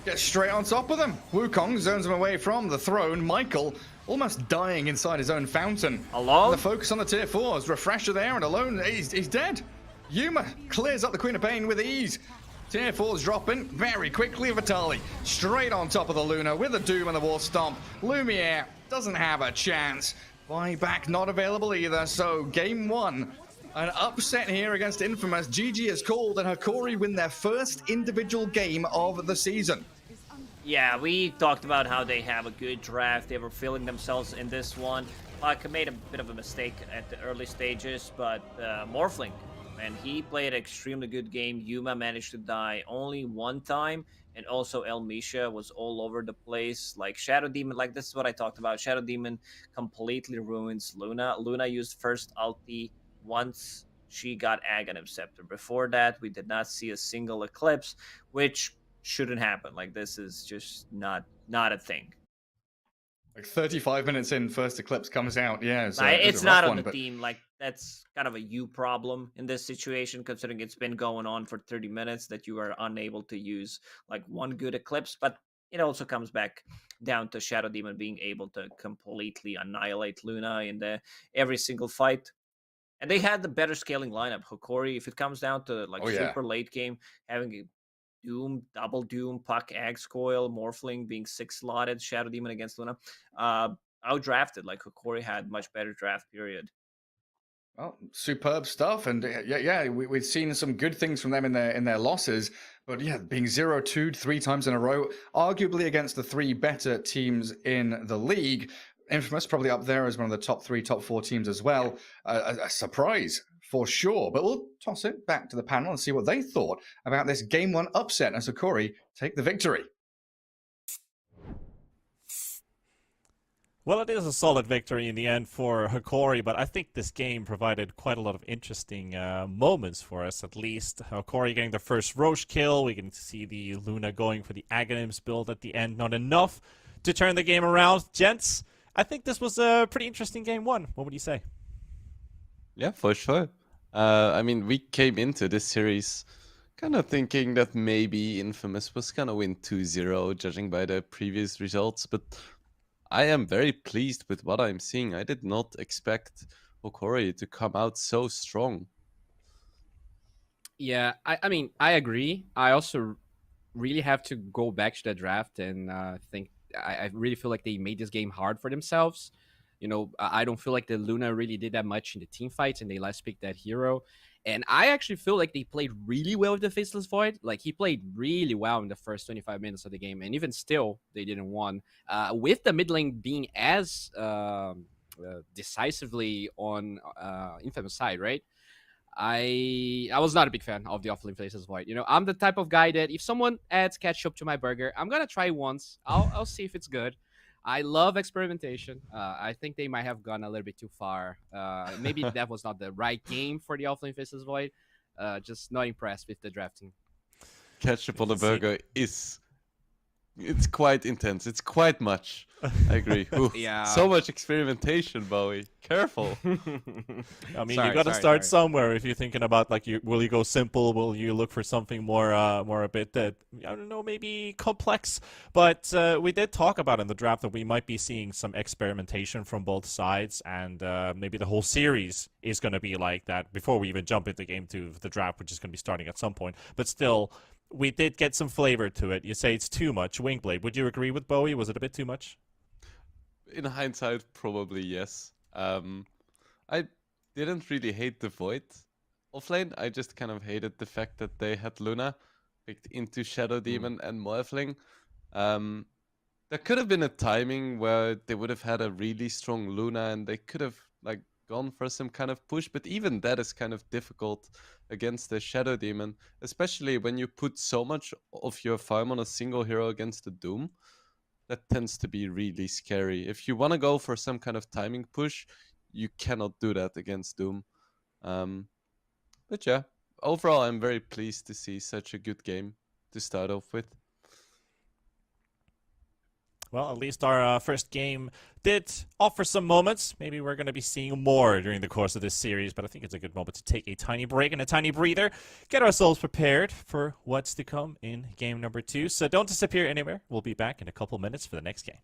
Get straight on top of them. Wukong zones him away from the throne. Michael almost dying inside his own fountain. Alone? The focus on the tier 4s. Refresher there, and Alone, he's dead. Yuma clears up the Queen of Pain with ease. Tier 4's dropping very quickly. Vitaly straight on top of the Luna with the Doom and the War Stomp. Lumiere doesn't have a chance. Buyback not available either, so game 1. An upset here against Infamous. GG is called, and Hokari win their first individual game of the season. Yeah, we talked about how they have a good draft. They were feeling themselves in this one. Puck made a bit of a mistake at the early stages, but Morphling, man, he played an extremely good game. Yuma managed to die only 1 time, and also El Misha was all over the place. Like Shadow Demon, like this is what I talked about. Shadow Demon completely ruins Luna. Luna used first ulti once she got Aghanim Scepter. Before that, we did not see a single Eclipse, which shouldn't happen. Like, this is just not a thing. Like 35 minutes in, first Eclipse comes out. Yeah, it's not on the team. Like, that's kind of a you problem in this situation, considering it's been going on for 30 minutes that you are unable to use like one good Eclipse. But it also comes back down to Shadow Demon being able to completely annihilate Luna in every single fight. And they had the better scaling lineup. Hokari, if it comes down to like super late game, having a Doom, double Doom, Puck, Axe Coil, Morphling being 6 slotted, Shadow Demon against Luna, outdrafted. Like Hokari had much better draft period. Well, superb stuff, and we've seen some good things from them in their losses. But yeah, being 0-2 3 times in a row, arguably against the 3 better teams in the league. Infamous probably up there as one of the top 3, top 4 teams as well. A surprise for sure. But we'll toss it back to the panel and see what they thought about this game 1 upset as Hokari take the victory. Well, it is a solid victory in the end for Hokari, but I think this game provided quite a lot of interesting moments for us, at least. Hokari getting the first Roche kill. We can see the Luna going for the Aghanims build at the end. Not enough to turn the game around. Gents, I think this was a pretty interesting game one. What would you say? Yeah, for sure. I mean, we came into this series kind of thinking that maybe Infamous was going to win 2-0, judging by the previous results, but I am very pleased with what I'm seeing. I did not expect Hokari to come out so strong. Yeah, I mean, I agree. I also really have to go back to the draft and think I really feel like they made this game hard for themselves. You know, I don't feel like the Luna really did that much in the team fights, and they last picked that hero. And I actually feel like they played really well with the Faceless Void. Like, he played really well in the first 25 minutes of the game, and even still, they didn't win. With the mid lane being as decisively on Infamous side, right? I was not a big fan of the offlane Faceless Void. You know, I'm the type of guy that if someone adds ketchup to my burger, I'm gonna try once. I'll see if it's good. I love experimentation. I think they might have gone a little bit too far. Maybe that was not the right game for the offlane Faceless Void. Just not impressed with the drafting. Ketchup on the burger it's quite intense. It's quite much. I agree. Ooh, Yeah. So much experimentation, Bowie. Careful. I mean, Sorry, you got to sorry, start sorry. somewhere. If you're thinking about like, will you go simple? Will you look for something more a bit I don't know, maybe complex? But we did talk about in the draft that we might be seeing some experimentation from both sides, and maybe the whole series is going to be like that before we even jump into game 2 of the draft, which is going to be starting at some point. But still, we did get some flavor to it. You say it's too much. Wingblade, would you agree with Bowie? Was it a bit too much? In hindsight, probably yes. I didn't really hate the Void offlane. I just kind of hated the fact that they had Luna picked into Shadow Demon and Morphling. There could have been a timing where they would have had a really strong Luna and they could have like gone for some kind of push, but even that is kind of difficult against the Shadow Demon, especially when you put so much of your farm on a single hero against the Doom. That tends to be really scary. If you want to go for some kind of timing push, you cannot do that against Doom. But yeah, overall, I'm very pleased to see such a good game to start off with. Well, at least our first game did offer some moments. Maybe we're going to be seeing more during the course of this series, but I think it's a good moment to take a tiny break and a tiny breather, get ourselves prepared for what's to come in game number 2. So don't disappear anywhere. We'll be back in a couple minutes for the next game.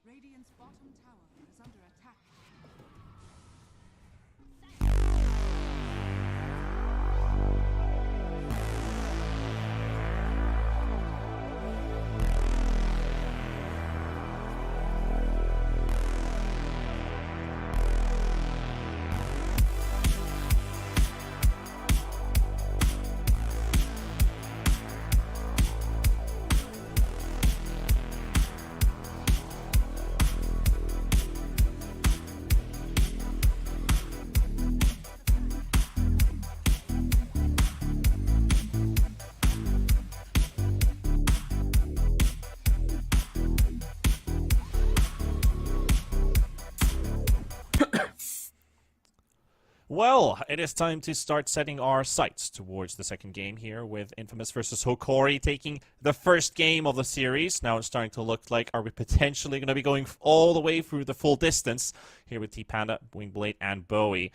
Radiant's bottom tower is under attack. Well, it is time to start setting our sights towards the second game here with Infamous versus Hokari taking the first game of the series. Now it's starting to look like, are we potentially going to be going all the way through the full distance here with T-Panda, Wingblade, and Bowie?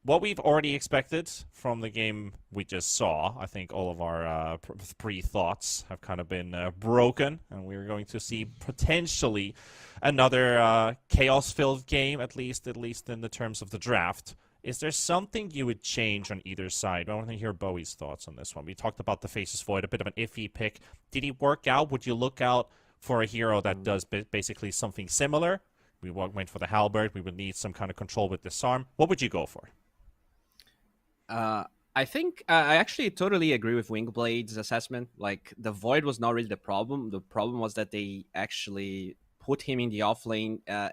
What we've already expected from the game we just saw, I think all of our pre-thoughts have kind of been broken, and we're going to see potentially another chaos-filled game, at least in the terms of the draft. Is there something you would change on either side? I want to hear Bowie's thoughts on this one. We talked about the Faces Void, a bit of an iffy pick. Did he work out? Would you look out for a hero that does basically something similar? We went for the Halberd. We would need some kind of control with Disarm. What would you go for? I think I actually totally agree with Wingblade's assessment. Like, the Void was not really the problem. The problem was that they actually put him in the off lane, and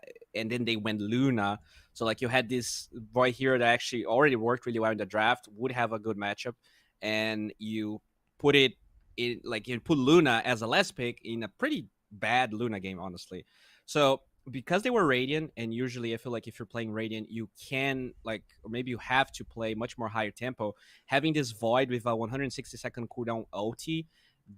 then they went Luna. So, like, you had this Void hero that actually already worked really well in the draft, would have a good matchup, and you put it in, like, you put Luna as a last pick in a pretty bad Luna game, honestly. So, because they were Radiant, and usually I feel like if you're playing Radiant, you can, like, or maybe you have to play much more higher tempo. Having this Void with a 160-second cooldown ulti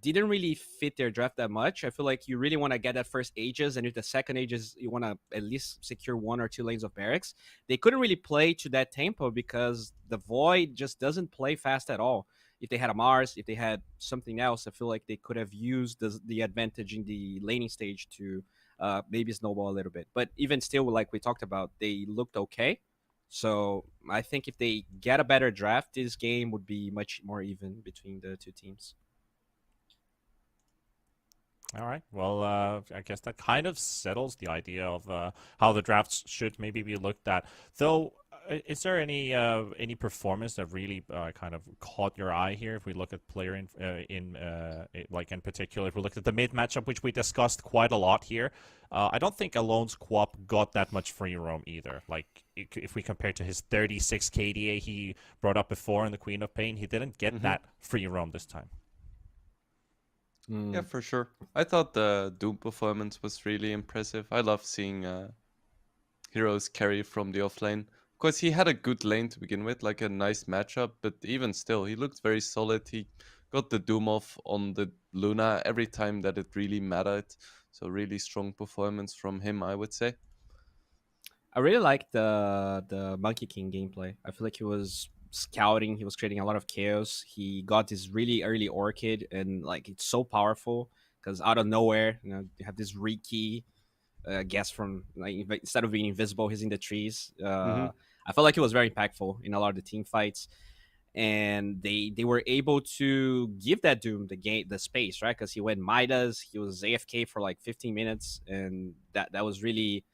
didn't really fit their draft that much. I feel like you really want to get that first Aegis, and if the second Aegis, you want to at least secure 1 or 2 lanes of barracks. They couldn't really play to that tempo because the Void just doesn't play fast at all. If they had a Mars, if they had something else, I feel like they could have used the advantage in the laning stage to maybe snowball a little bit. But even still, like we talked about, they looked okay. So I think if they get a better draft, this game would be much more even between the two teams. All right. Well, I guess that kind of settles the idea of how the drafts should maybe be looked at. Though, is there any performance that really kind of caught your eye here? If we look at player in particular, if we look at the mid matchup, which we discussed quite a lot here, I don't think Alone's Quap got that much free roam either. Like, if we compare to his 36 KDA he brought up before in the Queen of Pain, he didn't get that free roam this time. Yeah, for sure. I thought the Doom performance was really impressive. I love seeing heroes carry from the offlane. Of course, he had a good lane to begin with, like a nice matchup, but even still, he looked very solid. He got the Doom off on the Luna every time that it really mattered. So really strong performance from him, I would say. I really liked the Monkey King gameplay. I feel like he was scouting, he was creating a lot of chaos. He got this really early Orchid, and like it's so powerful because out of nowhere, you have this Riki guess from, like, instead of being invisible, he's in the trees. I felt like it was very impactful in a lot of the team fights, and they were able to give that Doom the space, right? Because he went Midas, he was AFK for like 15 minutes, and that was really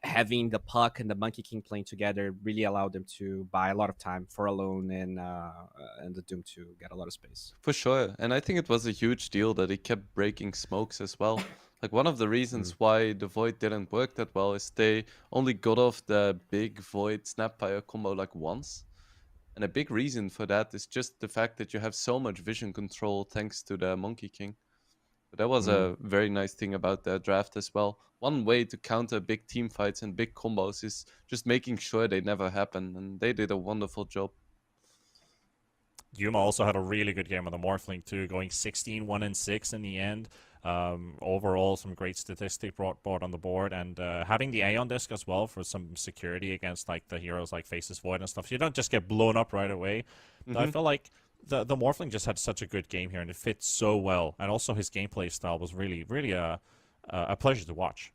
having the Puck and the Monkey King playing together really allowed them to buy a lot of time for Alone and the Doom to get a lot of space. For sure. And I think it was a huge deal that he kept breaking smokes as well. Like, one of the reasons why the Void didn't work that well is they only got off the big Void Snapfire combo like once. And a big reason for that is just the fact that you have so much vision control thanks to the Monkey King. But that was a very nice thing about the draft as well. One way to counter big team fights and big combos is just making sure they never happen, and they did a wonderful job. Yuma also had a really good game on the Morphling too, going 16-1-6 in the end. Overall, some great statistics brought on the board, and having the Aeon disc as well for some security against like the heroes like Faces Void and stuff. So you don't just get blown up right away. I feel like the Morphling just had such a good game here, and it fits so well. And also his gameplay style was really a pleasure to watch.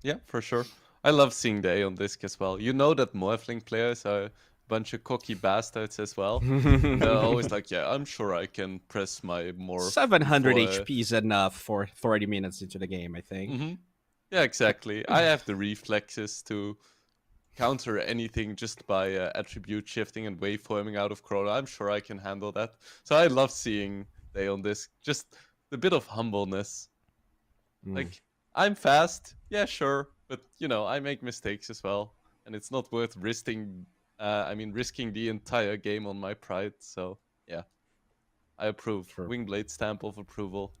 Yeah, for sure. I love seeing the Aeon disc as well. You know that Morphling players are a bunch of cocky bastards as well. They're always like, yeah, I'm sure I can press my Morph. 700 for, HP is enough for 30 minutes into the game, I think. Yeah, exactly. I have the reflexes to counter anything just by attribute shifting and waveforming out of Chrono. I'm sure I can handle that. So I love seeing they on this. Just a bit of humbleness. Like, I'm fast, yeah, sure, but I make mistakes as well, and it's not worth risking the entire game on my pride. So yeah, I approve. Sure. Wingblade stamp of approval.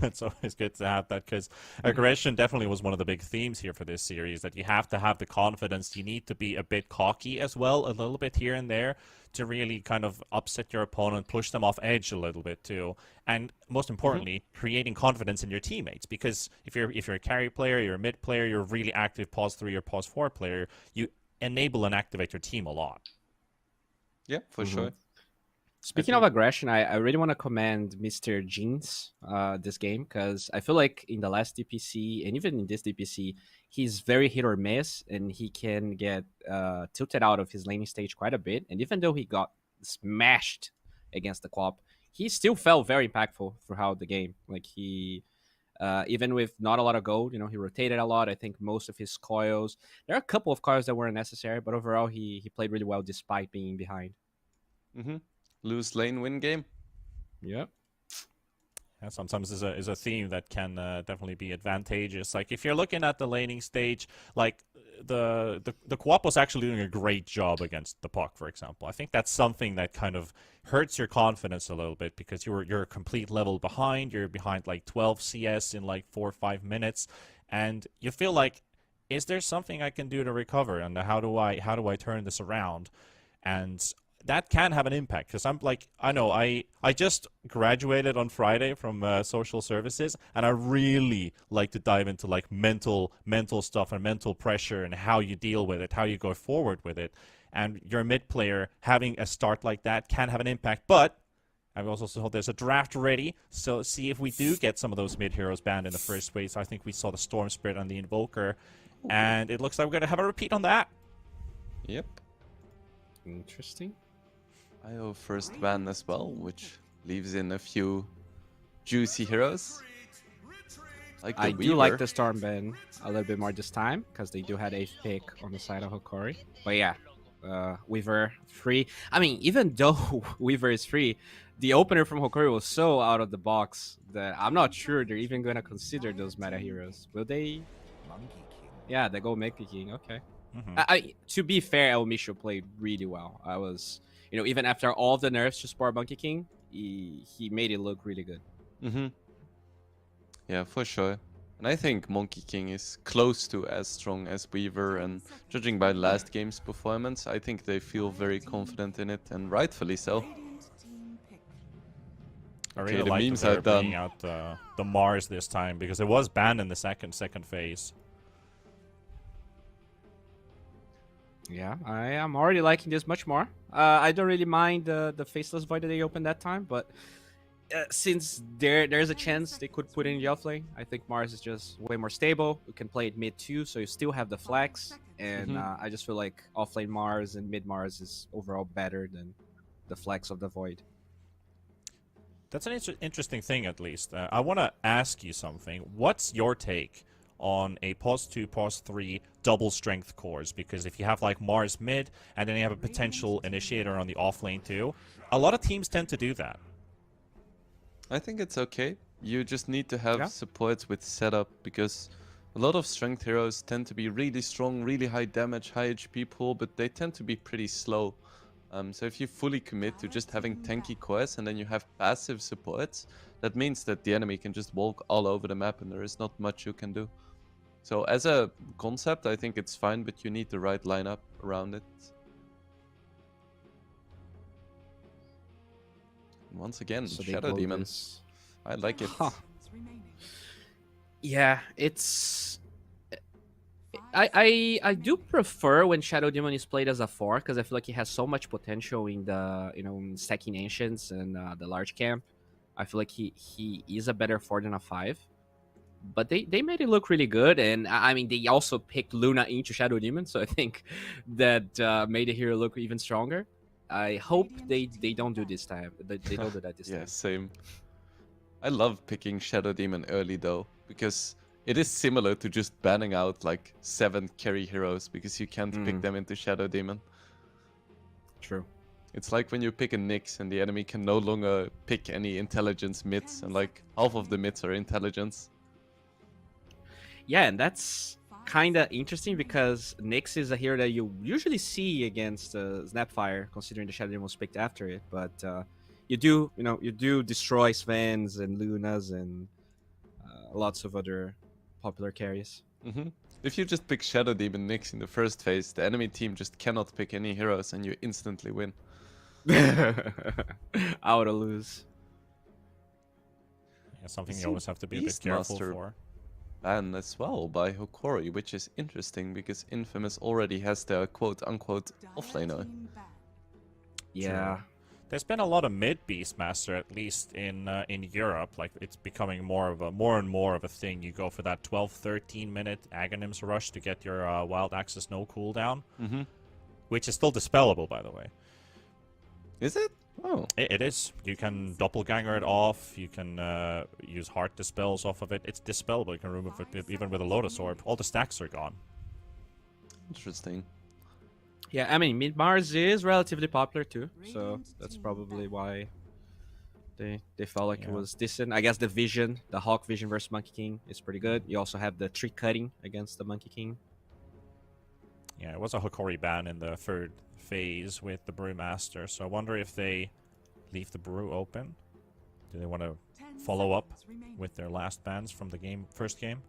It's always good to have that because aggression definitely was one of the big themes here for this series. That you have to have the confidence. You need to be a bit cocky as well, a little bit here and there, to really kind of upset your opponent, push them off edge a little bit too, and most importantly, creating confidence in your teammates. Because if you're a carry player, you're a mid player, you're a really active pause 3 or pause 4 player, you enable and activate your team a lot. Yeah, for sure. Speaking of aggression, I really want to commend Mr. Jeans this game because I feel like in the last DPC and even in this DPC, he's very hit or miss and he can get tilted out of his laning stage quite a bit. And even though he got smashed against the Quap, he still felt very impactful throughout the game. Like he, even with not a lot of gold, he rotated a lot. I think most of his coils, there are a couple of coils that weren't necessary, but overall he played really well despite being behind. Lose lane, win game. Yep. Yeah, sometimes is a theme that can definitely be advantageous. Like if you're looking at the laning stage, like the Quap was actually doing a great job against the Puck, for example. I think that's something that kind of hurts your confidence a little bit because you're a complete level behind. You're behind like 12 CS in like 4 or 5 minutes, and you feel like, is there something I can do to recover? And how do I turn this around? And that can have an impact because I'm like, I know I just graduated on Friday from social services, and I really like to dive into like mental stuff and mental pressure and how you deal with it, how you go forward with it. And your mid player having a start like that can have an impact. But I've also told there's a draft ready, so see if we do get some of those mid heroes banned in the first wave. So I think we saw the Storm Spirit and the Invoker, and it looks like we're gonna have a repeat on that. Yep. Interesting. IO first ban as well, which leaves in a few juicy heroes. Like the I Weaver. do like the Storm ban a little bit more this time because they do have 8th pick on the side of Hokari. But yeah, Weaver free. I mean, even though Weaver is free, the opener from Hokari was so out of the box that I'm not sure they're even going to consider those meta heroes. Will they? Yeah, they go Monkey King. Okay. To be fair, El Misho played really well. I was, even after all the nerfs to Sport Monkey King, he made it look really good. Yeah, for sure. And I think Monkey King is close to as strong as Weaver, and judging by last game's performance, I think they feel very confident in it, and rightfully so. I really the like memes that they're are done. bringing out the Mars this time because it was banned in the second phase. Yeah, I am already liking this much more. I don't really mind the Faceless Void that they opened that time, but since there's a chance they could put in the offlane, I think Mars is just way more stable. You can play it mid too, so you still have the flex, and I just feel like offlane Mars and mid Mars is overall better than the flex of the Void. That's an interesting thing, at least. I want to ask you something. What's your take on a pause 2, pause 3 double strength cores? Because if you have like Mars mid and then you have a potential initiator on the off lane too, a lot of teams tend to do that. I think it's okay. You just need to have supports with setup, because a lot of strength heroes tend to be really strong, really high damage, high HP pool, but they tend to be pretty slow. So if you fully commit to just having tanky cores and then you have passive supports, that means that the enemy can just walk all over the map and there is not much you can do. So as a concept, I think it's fine, but you need the right lineup around it. Once again, So Shadow Demons. I like it. Yeah, it's. I do prefer when Shadow Demon is played as a 4 because I feel like he has so much potential in the in stacking ancients and the large camp. I feel like he is a better 4 than a 5. But they made it look really good, and I mean they also picked Luna into Shadow Demon, so I think that made the hero look even stronger. I hope they don't do this time. They don't do that this time. Yeah, same. I love picking Shadow Demon early though, because it is similar to just banning out like 7 carry heroes because you can't pick them into Shadow Demon. True. It's like when you pick a Nyx and the enemy can no longer pick any intelligence mids, and like half of the mids are intelligence. Yeah, and that's kind of interesting because Nyx is a hero that you usually see against Snapfire, considering the Shadow Demon was picked after it. But you do destroy Svens and Lunas and lots of other popular carries. If you just pick Shadow Demon Nyx in the first phase, the enemy team just cannot pick any heroes and you instantly win. Out to lose. Yeah, something I you see always have to be a bit careful Beastmaster for. Ban as well by Hokari, which is interesting because Infamous already has their quote-unquote offlaner. Yeah. There's been a lot of mid Beastmaster, at least in Europe. Like it's becoming more and more of a thing. You go for that 12-13 minute Aghanims rush to get your Wild Access no cooldown, which is still dispellable, by the way. Is it? Oh. It is. You can doppelganger it off. You can use heart dispels off of it. It's dispellable. You can remove it even with a Lotus Orb. All the stacks are gone. Interesting. Yeah, I mean, Mid Mars is relatively popular too, so that's probably why they felt like it was decent. I guess the Vision, the Hawk Vision versus Monkey King is pretty good. You also have the tree cutting against the Monkey King. Yeah, it was a Hokari ban in the third phase with the Brewmaster, so I wonder if they leave the brew open. Do they want to follow up with their last bans from the first game?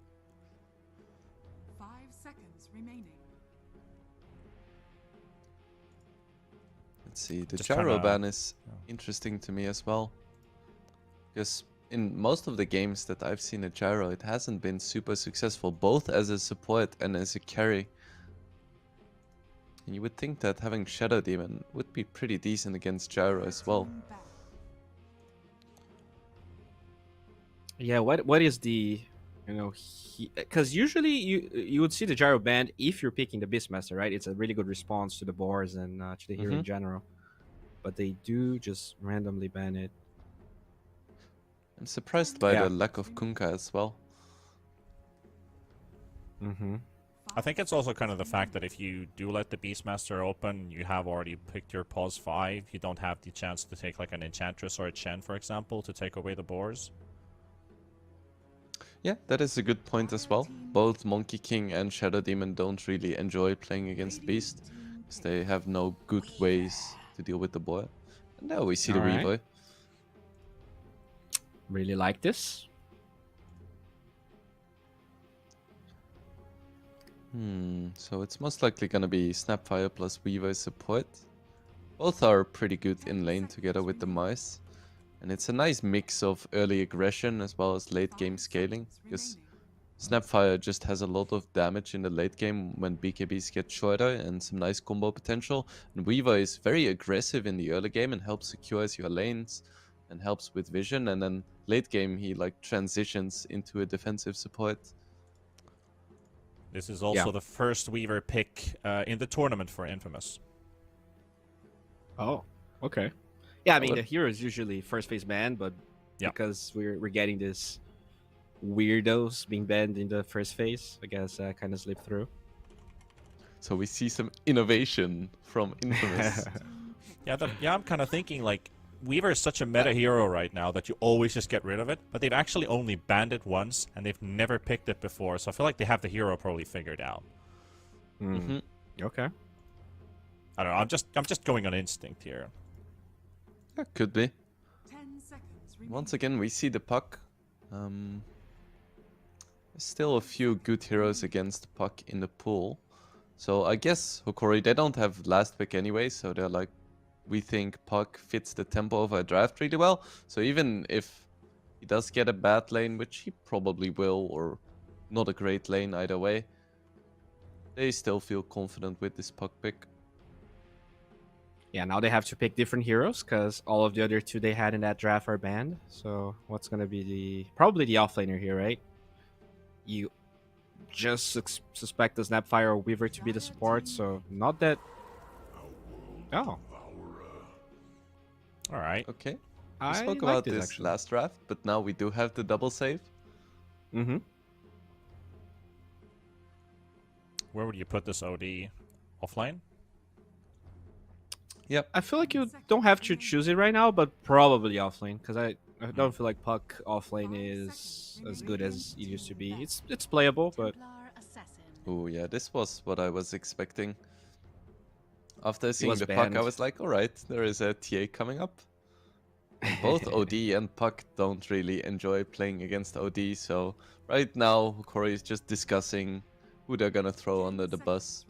5 seconds remaining. Let's see, the Just gyro kinda- ban is interesting to me as well. Because in most of the games that I've seen a gyro, it hasn't been super successful, both as a support and as a carry. And you would think that having Shadow Demon would be pretty decent against gyro as well. Yeah, what is the, because usually you would see the gyro banned if you're picking the Beastmaster, right? It's a really good response to the boars and to the hero in general. But they do just randomly ban it. I'm surprised by the lack of Kunkka as well. I think it's also kind of the fact that if you do let the Beastmaster open, you have already picked your pause 5. You don't have the chance to take like an Enchantress or a Chen, for example, to take away the boars. Yeah, that is a good point as well. Both Monkey King and Shadow Demon don't really enjoy playing against Beast, because they have no good ways to deal with the boy. And now we see the Alright. Revoy. Really like this. So it's most likely gonna be Snapfire plus Weaver support. Both are pretty good in lane together with the mice. And it's a nice mix of early aggression as well as late game scaling, because Snapfire just has a lot of damage in the late game when BKBs get shorter and some nice combo potential. And Weaver is very aggressive in the early game and helps secures your lanes and helps with vision. And then late game he like transitions into a defensive support. This is also the first Weaver pick in the tournament for Infamous. Oh, okay. Yeah, I mean, but- the hero is usually first phase banned, but Yeah. because we're getting this weirdos being banned in the first phase, I guess kind of slipped through. So we see some innovation from Infamous. Yeah, I'm kind of thinking like Weaver is such a meta hero right now that you always just get rid of it, but they've actually only banned it once and they've never picked it before, so I feel like they have the hero probably figured out. Okay. I don't know. I'm just going on instinct here. Yeah, could be. 10 seconds remaining. Once again, we see the Puck. There's still a few good heroes against Puck in the pool. So I guess Hokari, they don't have last pick anyway, so they're like, we think Puck fits the tempo of our draft really well. So even if he does get a bad lane, which he probably will, or not a great lane either way, they still feel confident with this Puck pick. Yeah, now they have to pick different heroes because all of the other two they had in that draft are banned. So what's gonna be probably the offlaner here, right? You just suspect the Snapfire or Weaver to be the support, so not that. Oh, All right. Okay, we I spoke like about this, this actually. last draft, but now we do have the double save. Where would you put this OD? Offline? Yep. I feel like you don't have to choose it right now, but probably offlane because I don't feel like Puck offlane is as good as it used to be. It's playable, but Oh yeah, this was what I was expecting. After seeing was the Puck, I banned. was like, alright, there is a TA coming up. And both OD and Puck don't really enjoy playing against OD, so right now Hokari is just discussing who they're gonna throw under the bus.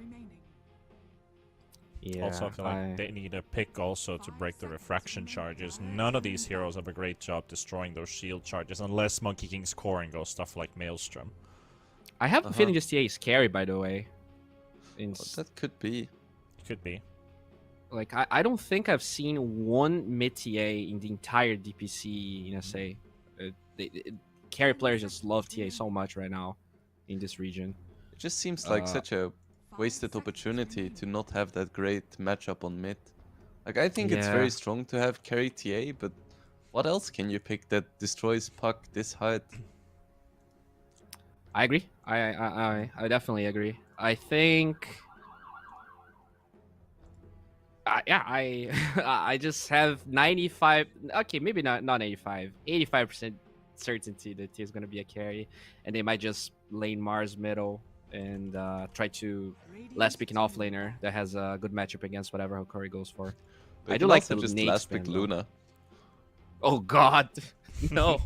Yeah, Also, I feel like they need a pick also to break the refraction charges. None of these heroes have a great job destroying those shield charges unless Monkey King's core and goes stuff like Maelstrom. I have a feeling this TA is carry, by the way. That could be. Could be. Like, I don't think I've seen one mid TA in the entire DPC in SA. Carry players just love TA so much right now in this region. It just seems like such a wasted opportunity to not have that great matchup on mid. Like, I think it's very strong to have carry TA, but what else can you pick that destroys Puck this hard? I agree. I definitely agree. I think. I just have 95. Okay, maybe not 85. 85% certainty that he's gonna be a carry, and they might just lane Mars middle and try to last pick an offlaner that has a good matchup against whatever Hokari goes for. They I do can like also the just nade last spam, pick though. Luna. Oh God, no.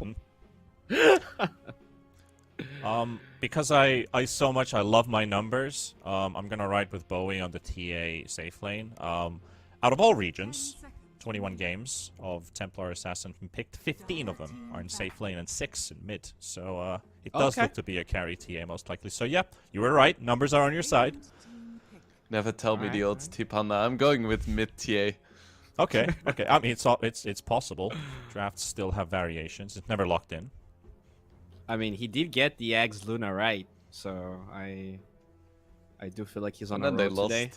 Because I so much I love my numbers, I'm gonna ride with Bowie on the TA safe lane. Out of all regions, 21 games of Templar Assassin picked, 15 of them are in safe lane and 6 in mid. So it does look to be a carry TA most likely. So yeah, you were right. Numbers are on your side. Never tell me the odds, Tipanda. I'm going with mid TA. Okay, okay. I mean, it's possible. Drafts still have variations. It's never locked in. I mean, he did get the Eggs Luna right, so I do feel like he's on And a then they roll lost. today.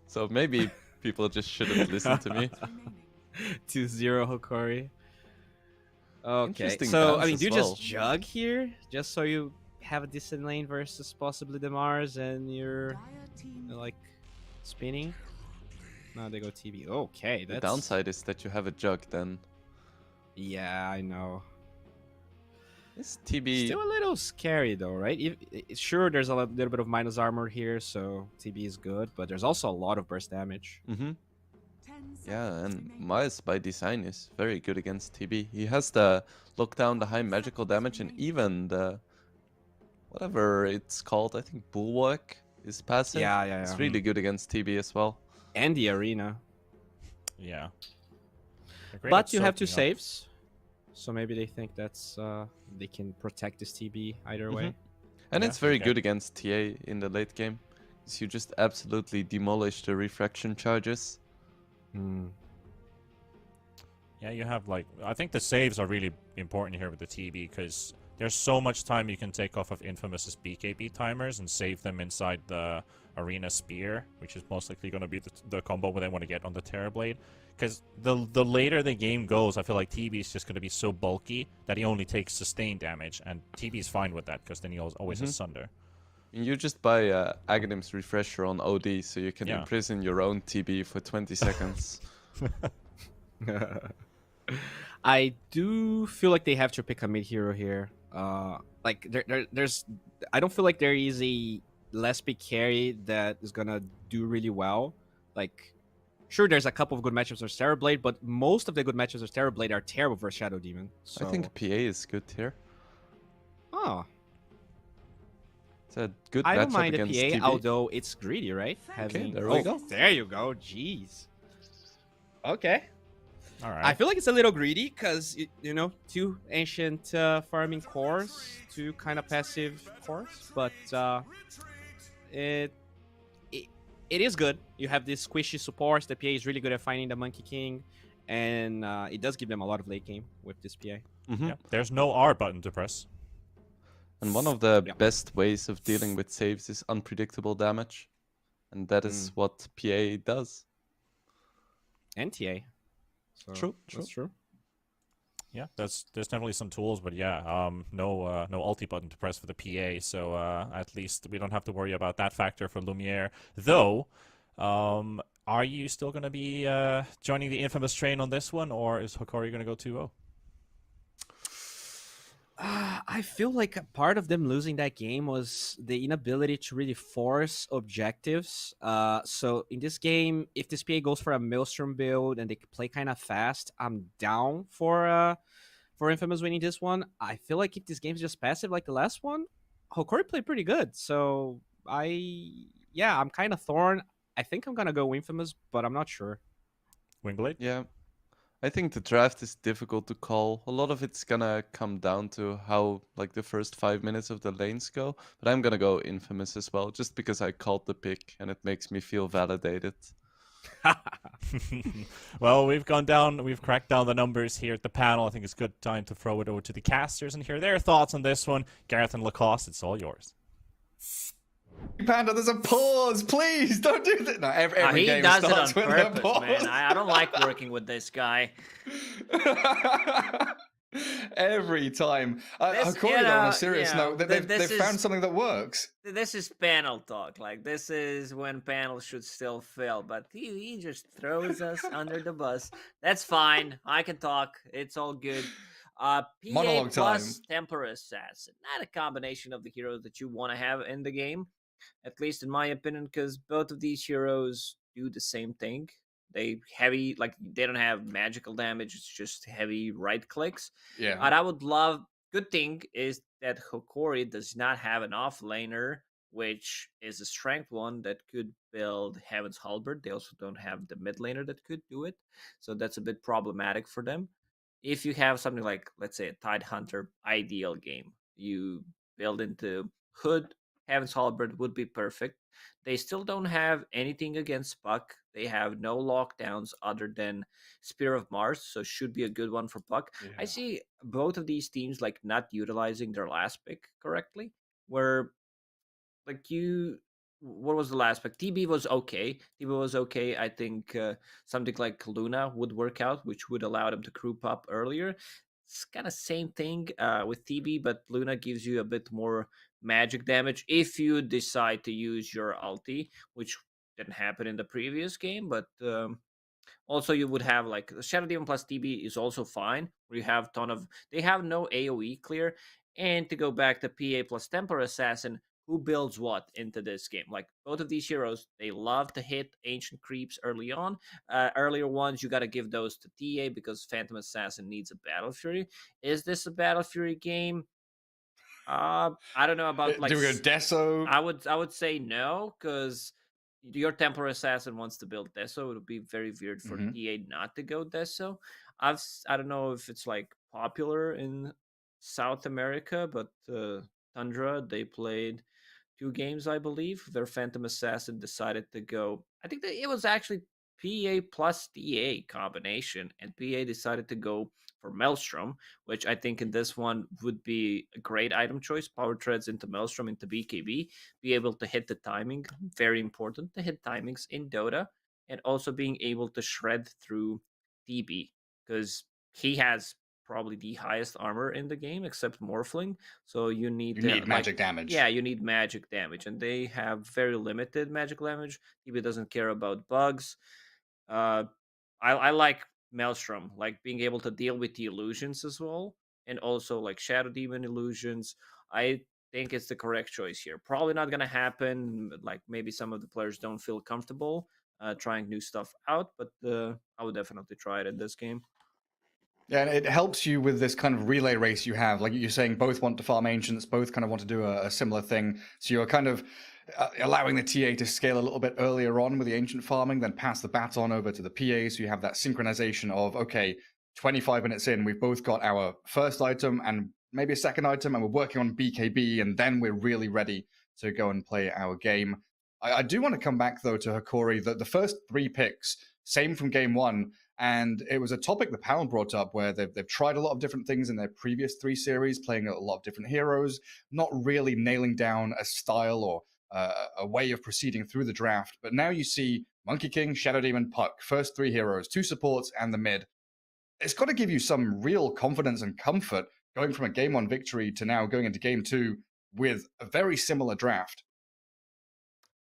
So maybe people just shouldn't listen to me. 2-0 Hokari. Okay, Interesting so bounce I mean, as do you well. just jug here, just so you have a decent lane versus possibly the Mars, and you're like spinning? No, they go TB. Okay, The that's downside is that you have a jug then. Yeah, I know. This TB... Still a little scary though, right? Sure, there's a little bit of minus armor here, so TB is good, but there's also a lot of burst damage. Mm-hmm. Yeah, and Miles by design is very good against TB. He has the lockdown, the high magical damage, and even the... whatever it's called, I think Bulwark is passive. Yeah. It's really good against TB as well. And the arena. Yeah. They're great But at you have two soaking up. saves, so maybe they think that's they can protect this TB either way. And Yeah, it's very okay. good against TA in the late game. Because you just absolutely demolish the refraction charges. Yeah, you have like I think the saves are really important here with the TB because there's so much time you can take off of Infamous's BKB timers and save them inside the arena spear, which is most likely going to be the combo where they want to get on the Terrorblade. Because the later the game goes, I feel like TB is just going to be so bulky that he only takes sustained damage, and TB is fine with that because then he always has Sunder. And you just buy Aghanim's refresher on OD so you can Yeah. imprison your own TB for 20 seconds. I do feel like they have to pick a mid hero here. Like there's, I don't feel like there is a less big carry that is gonna do really well. Like, sure, there's a couple of good matchups with Terrorblade, but most of the good matchups with Terrorblade are terrible versus Shadow Demon. So. I think PA is good here. Oh, It's a good I don't matchup mind the against PA, TB. although it's greedy, right? there we go. There you go. Jeez. Okay. All right. I feel like it's a little greedy because, you know, two ancient farming cores, two kind of passive cores, but it is good. You have this squishy support. The PA is really good at finding the Monkey King, and it does give them a lot of late game with this PA. Yeah, there's no R button to press. And one of the Yeah. best ways of dealing with saves is unpredictable damage. And that is what PA does. And TA. So True, That's true. Yeah, there's definitely some tools, but yeah, no ulti button to press for the PA, so at least we don't have to worry about that factor for Lumiere. Though, are you still going to be joining the infamous train on this one, or is Hokari going to go 2-0? I feel like a part of them losing that game was the inability to really force objectives. So in this game, if this PA goes for a Maelstrom build and they play kind of fast, I'm down for Infamous winning this one. I feel like if this game's just passive like the last one, Hokari played pretty good. So I'm kind of torn. I think I'm gonna go Infamous, but I'm not sure. Wingblade? Yeah, I think the draft is difficult to call. A lot of it's gonna come down to how like the first 5 minutes of the lanes go. But I'm gonna go Infamous as well, just because I called the pick and it makes me feel validated. Well, we've cracked down the numbers here at the panel. I think it's a good time to throw it over to the casters and hear their thoughts on this one. Gareth and Lacoste, it's all yours. Panda, there's a pause. Please don't do that. No, every He game does it on starts with a purpose, pause. man. I don't like working with this guy. Every time. This- Hokari, you though, on know, a serious you know, note, th- they've this found is- something that works. This is panel talk. Like, this is when panels should still fail, but he just throws us under the bus. That's fine. I can talk. It's all good. PA Monologue plus time. Temper Assassin. Not a combination of the heroes that you want to have in the game, at least in my opinion, because both of these heroes do the same thing. They don't have magical damage. It's just heavy right clicks. Yeah. What I would love. Good thing is that Hokori does not have an off laner, which is a strength one that could build Heaven's Halberd. They also don't have the mid laner that could do it, so that's a bit problematic for them. If you have something like, let's say, a Tide Hunter ideal game, you build into Hood, Heaven's Halberd would be perfect. They still don't have anything against Puck. They have no lockdowns other than Spear of Mars, so should be a good one for Puck. I see both of these teams like not utilizing their last pick correctly. Where like what was the last pick? TB was okay. TB was okay. I think something like Luna would work out, which would allow them to group up earlier. It's kind of same thing with TB, but Luna gives you a bit more magic damage if you decide to use your ulti, which didn't happen in the previous game. But also, you would have like Shadow Demon plus TB is also fine. Where you have they have no AOE clear, and to go back to PA plus Temper Assassin, who builds what into this game? Like both of these heroes, they love to hit ancient creeps early on. Earlier ones, you got to give those to TA because Phantom Assassin needs a Battle Fury. Is this a Battle Fury game? I don't know about like. Do we go Deso? I would say no, because your Temper Assassin wants to build Deso. It would be very weird for TA not to go Deso. I don't know if it's like popular in South America, but Tundra, they played 2 games, I believe. Their Phantom Assassin decided to go. I think that it was actually PA plus TA combination, and PA decided to go for Maelstrom, which I think in this one would be a great item choice. Power Treads into Maelstrom into BKB, be able to hit the timing, very important to hit timings in Dota, and also being able to shred through DB, because he has probably the highest armor in the game except Morphling. So you need magic damage. Yeah, you need magic damage, and they have very limited magic damage. DB doesn't care about bugs. I like Maelstrom, like being able to deal with the illusions as well, and also like Shadow Demon illusions. I think it's the correct choice here. Probably not gonna happen. Like maybe some of the players don't feel comfortable trying new stuff out, but I would definitely try it in this game. Yeah, and it helps you with this kind of relay race you have. Like you're saying, both want to farm ancients, both kind of want to do a similar thing. So you're kind of allowing the TA to scale a little bit earlier on with the ancient farming, then pass the baton over to the PA. So you have that synchronization of, okay, 25 minutes in, we've both got our first item and maybe a second item, and we're working on BKB, and then we're really ready to go and play our game. I do want to come back, though, to Hokari. The first 3 picks, same from game 1. And it was a topic the panel brought up where they've tried a lot of different things in their previous 3 series, playing a lot of different heroes, not really nailing down a style or a way of proceeding through the draft. But now you see Monkey King, Shadow Demon, Puck, first 3 heroes, 2 supports, and the mid. It's got to give you some real confidence and comfort going from a game 1 victory to now going into game 2 with a very similar draft.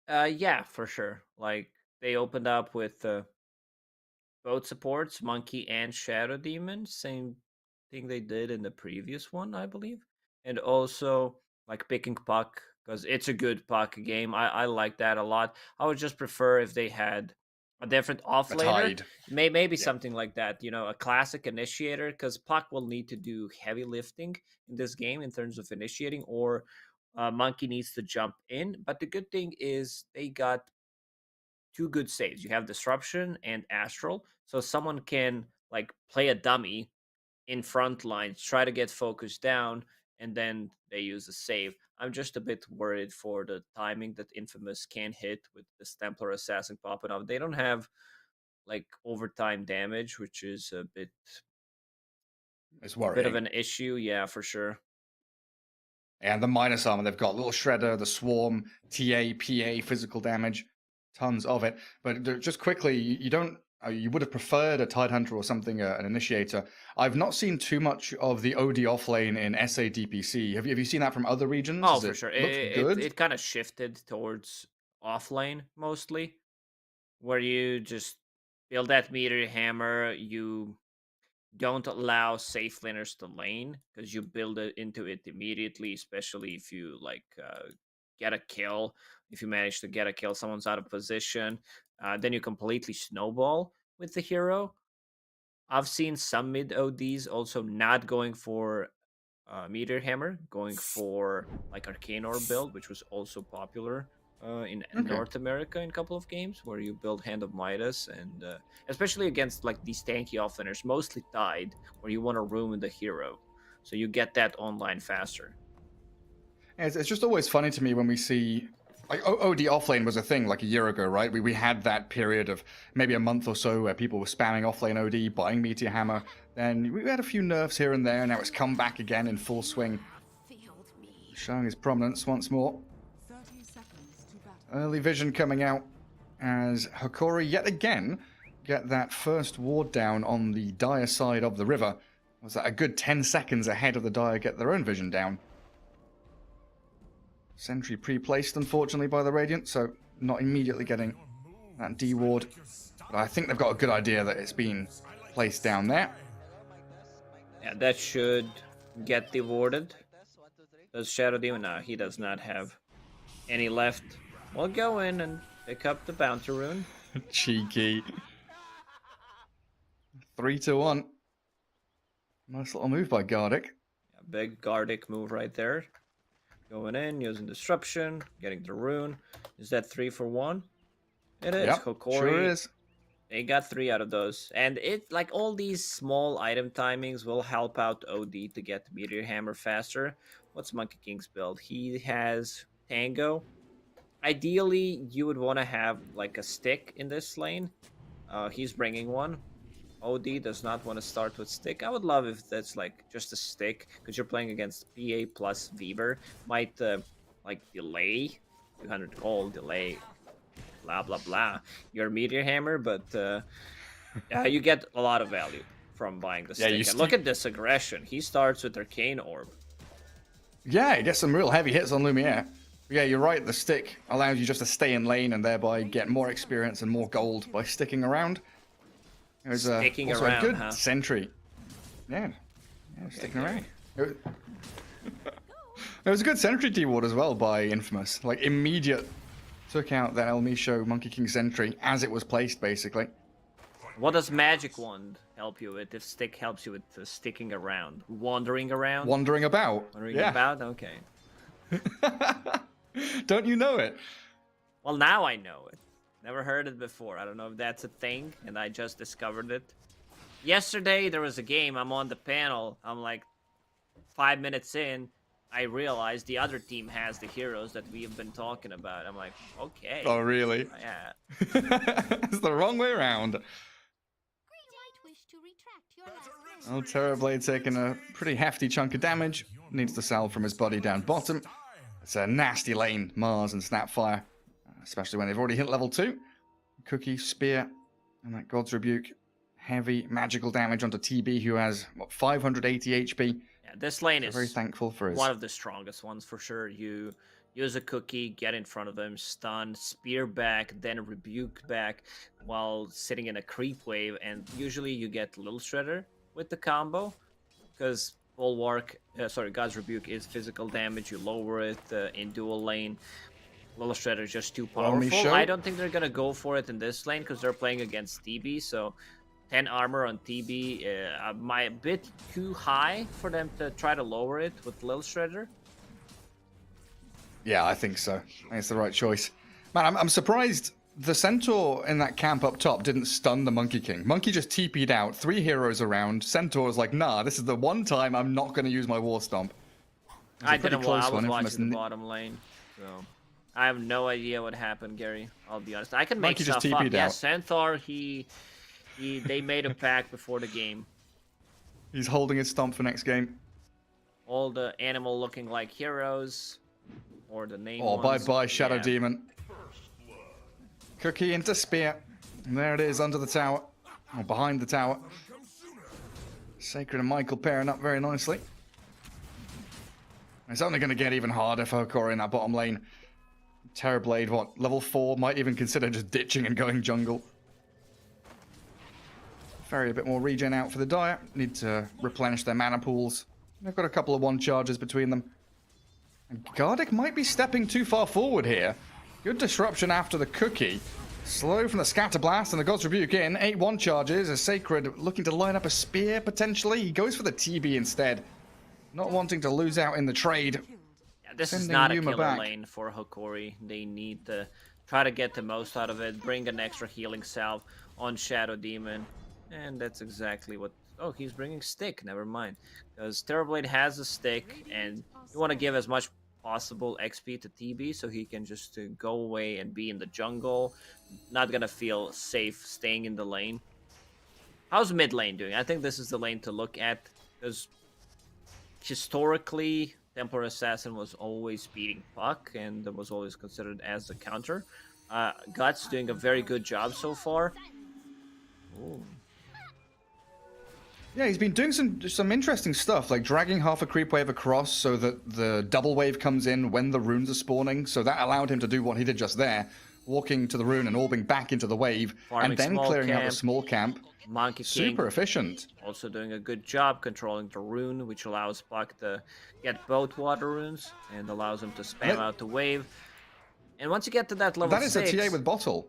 Yeah, for sure. Like they opened up with both supports, Monkey and Shadow Demon. Same thing they did in the previous one, I believe. and also like picking puck because it's a good puck game. I like that a lot. I would just prefer if they had a different A offlaner. tide. Maybe Yeah. something like that, a classic initiator, because puck will need to do heavy lifting in this game in terms of initiating, or Monkey needs to jump in. But the good thing is they got two good saves. You have Disruption and Astral, so someone can like play a dummy in front lines, try to get focused down, and then they use a save. I'm just a bit worried for the timing that Infamous can hit with the Templar Assassin popping up. They don't have like overtime damage, which is It's a bit of worrying. an issue. Yeah, for sure. And the minus armor, they've got Little Shredder, the Swarm, TA, PA, physical damage, tons of it. But just quickly, you don't. You would have preferred a Tidehunter or something, an Initiator. I've not seen too much of the OD offlane in SA DPC. Have you seen that from other regions? Oh, Does for it sure. look It good? it kind of shifted towards offlane mostly, where you just build that meter hammer. You don't allow safe laners to lane because you build it into it immediately, especially if you like get a kill. If you manage to get a kill, someone's out of position, then you completely snowball with the hero. I've seen some mid ODs also not going for meter hammer, going for like Arcane Orb build, which was also popular in Okay. North America in a couple of games, where you build Hand of Midas, and especially against like these tanky offlaners, mostly Tide, where you want to ruin the hero, so you get that online faster. It's just always funny to me when we see like OD offlane was a thing like a year ago, right? We had that period of maybe a month or so where people were spamming offlane OD, buying Meteor Hammer. Then we had a few nerfs here and there. Now it's come back again in full swing, showing his prominence once more. 30 seconds to battle. Early vision coming out as Hokari yet again get that first ward down on the Dire side of the river. Was that a good 10 seconds ahead of the Dire get their own vision down? Sentry pre-placed, unfortunately, by the Radiant, so not immediately getting that D ward. But I think they've got a good idea that it's been placed down there. Yeah, that should get dewarded. Does Shadow Demon? No, he does not have any left. We'll go in and pick up the Bounty Rune. Cheeky. 3-1. Nice little move by Gardic. Yeah, big Gardic move right there. Going in, using Disruption, getting the rune. Is that 3 for 1? It is. Yep, Hokari, sure is. they got 3 out of those. And it, like, all these small item timings will help out OD to get Meteor Hammer faster. What's Monkey King's build? He has Tango. Ideally, you would want to have, like, a stick in this lane. He's bringing one. OD does not want to start with stick. I would love if that's like just a stick, because you're playing against PA plus Weaver. Might like delay 200 gold, delay blah blah blah your Meteor Hammer, but you get a lot of value from buying the Yeah, stick. And look at this aggression. He starts with Arcane Orb. Yeah, he gets some real heavy hits on Lumiere. Yeah, you're right. The stick allows you just to stay in lane and thereby get more experience and more gold by sticking around. It was Sticking also around, a good huh? sentry. Yeah, Okay, sticking okay. around. It was a good sentry D-ward as well by Infamous. Like, immediate took out that El Misho Monkey King sentry as it was placed, basically. What does Magic Wand help you with if stick helps you with sticking around? Wandering around? Wandering about. Wandering Yeah. about? Okay. Don't you know it? Well, now I know it. Never heard it before. I don't know if that's a thing, and I just discovered it. Yesterday, there was a game. I'm on the panel. I'm like 5 minutes in. I realized the other team has the heroes that we have been talking about. I'm like, okay. Oh, really? Yeah. It's the wrong way around. Oh, Terrorblade taking a pretty hefty chunk of damage. Needs the salve from his body down bottom. It's a nasty lane, Mars and Snapfire. Especially when they've already hit level 2. Cookie, Spear, and that God's Rebuke. Heavy magical damage onto TB, who has, what, 580 HP. Yeah, this lane So is very thankful for his... one of the strongest ones for sure. You use a cookie, get in front of him, stun, spear back, then rebuke back while sitting in a creep wave, and usually you get Little Shredder with the combo, because Bulwark, God's Rebuke is physical damage. You lower it in dual lane. Lilith Shredder is just too Well, powerful. Michaud? I don't think they're gonna go for it in this lane because they're playing against TB. So 10 armor on TB might a bit too high for them to try to lower it with Lilith Shredder. Yeah, I think so. I think it's the right choice. Man, I'm surprised the Centaur in that camp up top didn't stun the Monkey King. Monkey just TP'd out, 3 heroes around. Centaur was like, nah, this is the one time I'm not going to use my War Stomp. I didn't. I was Infamous watching the bottom lane, so I have no idea what happened, Gary. I'll be honest. I can make Monkey just stuff up. TP'd Yeah, out. Centaur. They made a pact before the game. He's holding his stomp for next game. All the animal looking like heroes, or the name. Oh, ones. bye-bye, Shadow Yeah. Demon. Cookie into Spear. And there it is, under the tower. Or behind the tower. Sacred and Michael pairing up very nicely. It's only going to get even harder for Hokari in that bottom lane. Terrorblade, what, level 4? Might even consider just ditching and going jungle. Ferry a bit more regen out for the Dire. Need to replenish their mana pools. They've got a couple of 1 charges between them. And Gardic might be stepping too far forward here. Good disruption after the cookie. Slow from the Scatter Blast and the God's Rebuke in. 8 1 charges. A Sacred looking to line up a spear potentially. He goes for the TB instead. Not wanting to lose out in the trade. Yeah, this is Sending not a Yuma killer back. lane for Hokari. They need to try to get the most out of it. Bring an extra healing salve on Shadow Demon. And that's exactly what... Oh, he's bringing stick. Never mind. Because Terrorblade has a stick, and you want to give as much possible XP to TB so he can just go away and be in the jungle. Not gonna feel safe staying in the lane. How's mid lane doing? I think this is the lane to look at, because historically Templar Assassin was always beating Puck and was always considered as the counter. Guts doing a very good job so far. Ooh. Yeah, he's been doing some interesting stuff, like dragging half a creep wave across so that the double wave comes in when the runes are spawning. So that allowed him to do what he did just there, walking to the rune and orbing back into the wave, Farming and then small clearing out camp. the small camp. Monkey King Super efficient. also doing a good job controlling the rune, which allows Puck to get both water runes and allows him to spam Let- out the wave. And once you get to that level That is 6, a TA with bottle.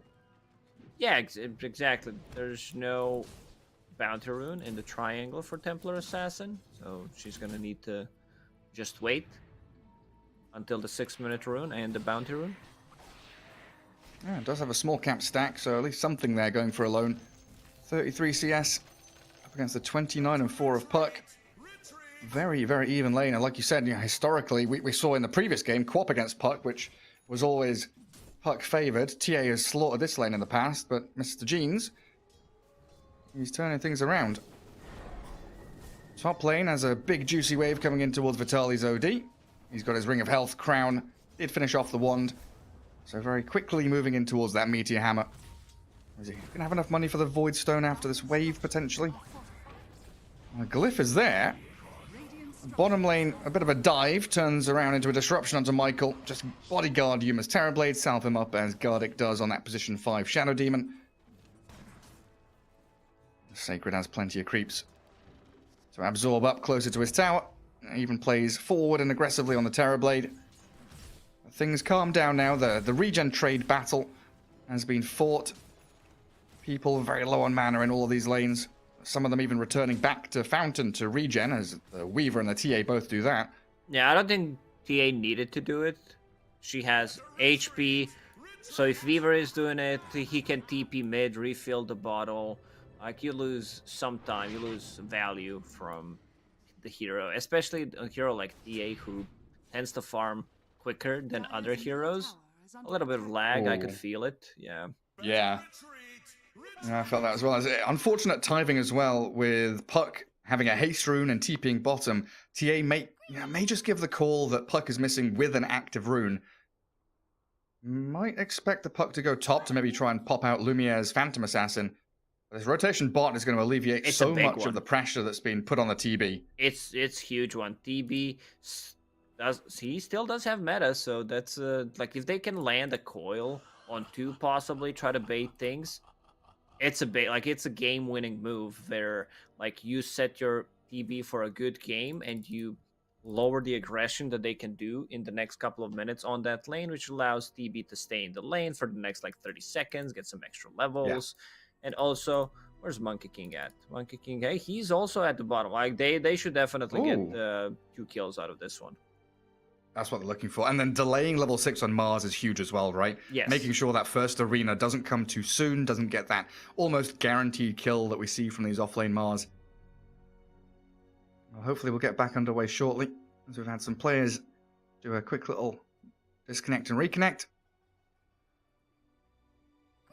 yeah, exactly. There's no bounty rune in the triangle for Templar Assassin, so she's gonna need to just wait until the 6-minute rune and the bounty rune. Yeah, it does have a small camp stack, so at least something there going for a lone. 33 CS up against the 29 and 4 of Puck. Very, very even lane. And like you said, historically, we saw in the previous game, Quap against Puck, which was always Puck favored. TA has slaughtered this lane in the past, but Mr. Jeans, he's turning things around. Top lane has a big juicy wave coming in towards Vitaly's OD. He's got his Ring of Health crown. Did finish off the wand. So very quickly moving in towards that Meteor Hammer. Is he going to have enough money for the Void Stone after this wave, potentially? Glyph is there. Bottom lane, a bit of a dive, turns around into a disruption onto Michael. Just bodyguard Yuma's Terrorblade, salve him up as Gardic does on that position 5 Shadow Demon. Sacred has plenty of creeps. So absorb up closer to his tower. Even plays forward and aggressively on the Terrorblade. Things calm down now. The regen trade battle has been fought. People very low on mana in all of these lanes. Some of them even returning back to Fountain to regen, as the Weaver and the TA both do that. Yeah, I don't think TA needed to do it. She has HP, so if Weaver is doing it, he can TP mid, refill the bottle. Like, you lose some time, you lose value from the hero, especially a hero like TA who tends to farm quicker than other heroes. A little bit of lag, I could Oh. feel it, yeah. Yeah. Yeah, I felt that as well. Unfortunate timing as well with Puck having a haste rune and TPing bottom. TA may just give the call that Puck is missing with an active rune. Might expect the Puck to go top to maybe try and pop out Lumiere's Phantom Assassin. But this rotation bot is going to alleviate It's a so big much one. of the pressure that's been put on the TB. It's huge one. TB he still does have meta, so that's like, if they can land a coil on 2, possibly try to bait things, it's a game winning move there. Like, you set your TB for a good game and you lower the aggression that they can do in the next couple of minutes on that lane, which allows TB to stay in the lane for the next like 30 seconds, get some extra levels. And also, where's Monkey King at? Monkey King, hey, he's also at the bottom. Like they should definitely get 2 kills out of this one. That's what they're looking for. And then delaying level 6 on Mars is huge as well, right? Yes. Making sure that first arena doesn't come too soon, doesn't get that almost guaranteed kill that we see from these offlane Mars. Well, hopefully we'll get back underway shortly, as we've had some players do a quick little disconnect and reconnect.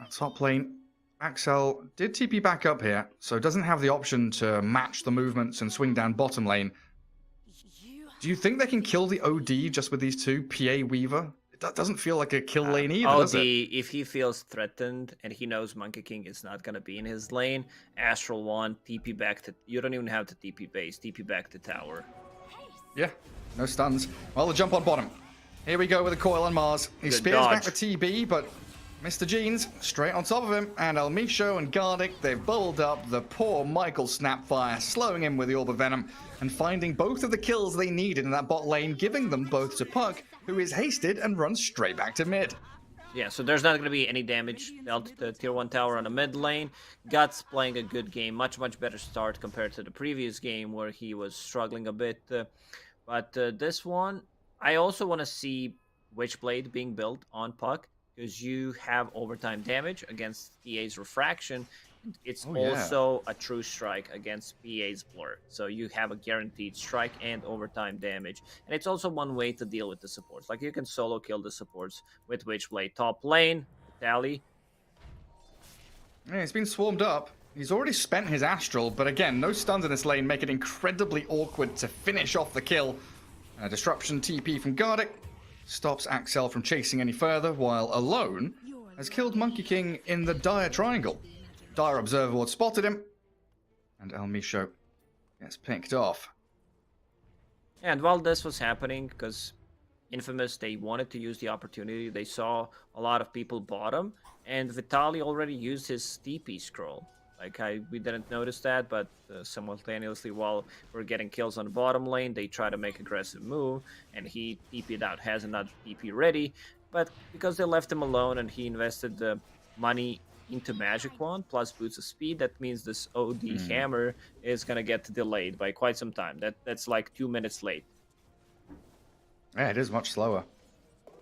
Top lane, Axel did TP back up here, so doesn't have the option to match the movements and swing down bottom lane. Do you think they can kill the OD just with these two, PA Weaver? It doesn't feel like a kill lane either, does it? If he feels threatened and he knows Monkey King is not going to be in his lane, Astral 1, TP back to... You don't even have to TP base, TP back to tower. Yeah, no stuns. Well, the jump on bottom. Here we go with a coil on Mars. He Good spears dodge. back the TB, but Mr. Jeans straight on top of him. And Elmisho and Gardic, they've bubbled up the poor Michael Snapfire, slowing him with the Orb of Venom and finding both of the kills they needed in that bot lane, giving them both to Puck, who is hasted and runs straight back to mid. Yeah, so there's not going to be any damage dealt to tier 1 tower on the mid lane. Guts playing a good game, much better start compared to the previous game where he was struggling a bit. But this one, I also want to see Witchblade being built on Puck, because you have overtime damage against PA's Refraction. It's also a true strike against PA's Blur. So you have a guaranteed strike and overtime damage. And it's also one way to deal with the supports. Like, you can solo kill the supports with Witchblade. Top lane, Tally. Yeah, he's been swarmed up. He's already spent his Astral, but again, no stuns in this lane make it incredibly awkward to finish off the kill. A disruption TP from Gardic stops Axel from chasing any further, while Alone has killed Monkey King in the Dire Triangle. Dire Observer Ward spotted him, and Elmisho gets picked off. And while this was happening, because Infamous, they wanted to use the opportunity, they saw a lot of people bottom, and Vitaly already used his TP scroll. Like, we didn't notice that, but simultaneously, while we're getting kills on the bottom lane, they try to make aggressive move, and he TP'd out, has another TP ready, but because they left him alone and he invested the money into Magic Wand plus boots of speed, that means this OD hammer is gonna get delayed by quite some time. That's like 2 minutes late. Yeah, it is much slower.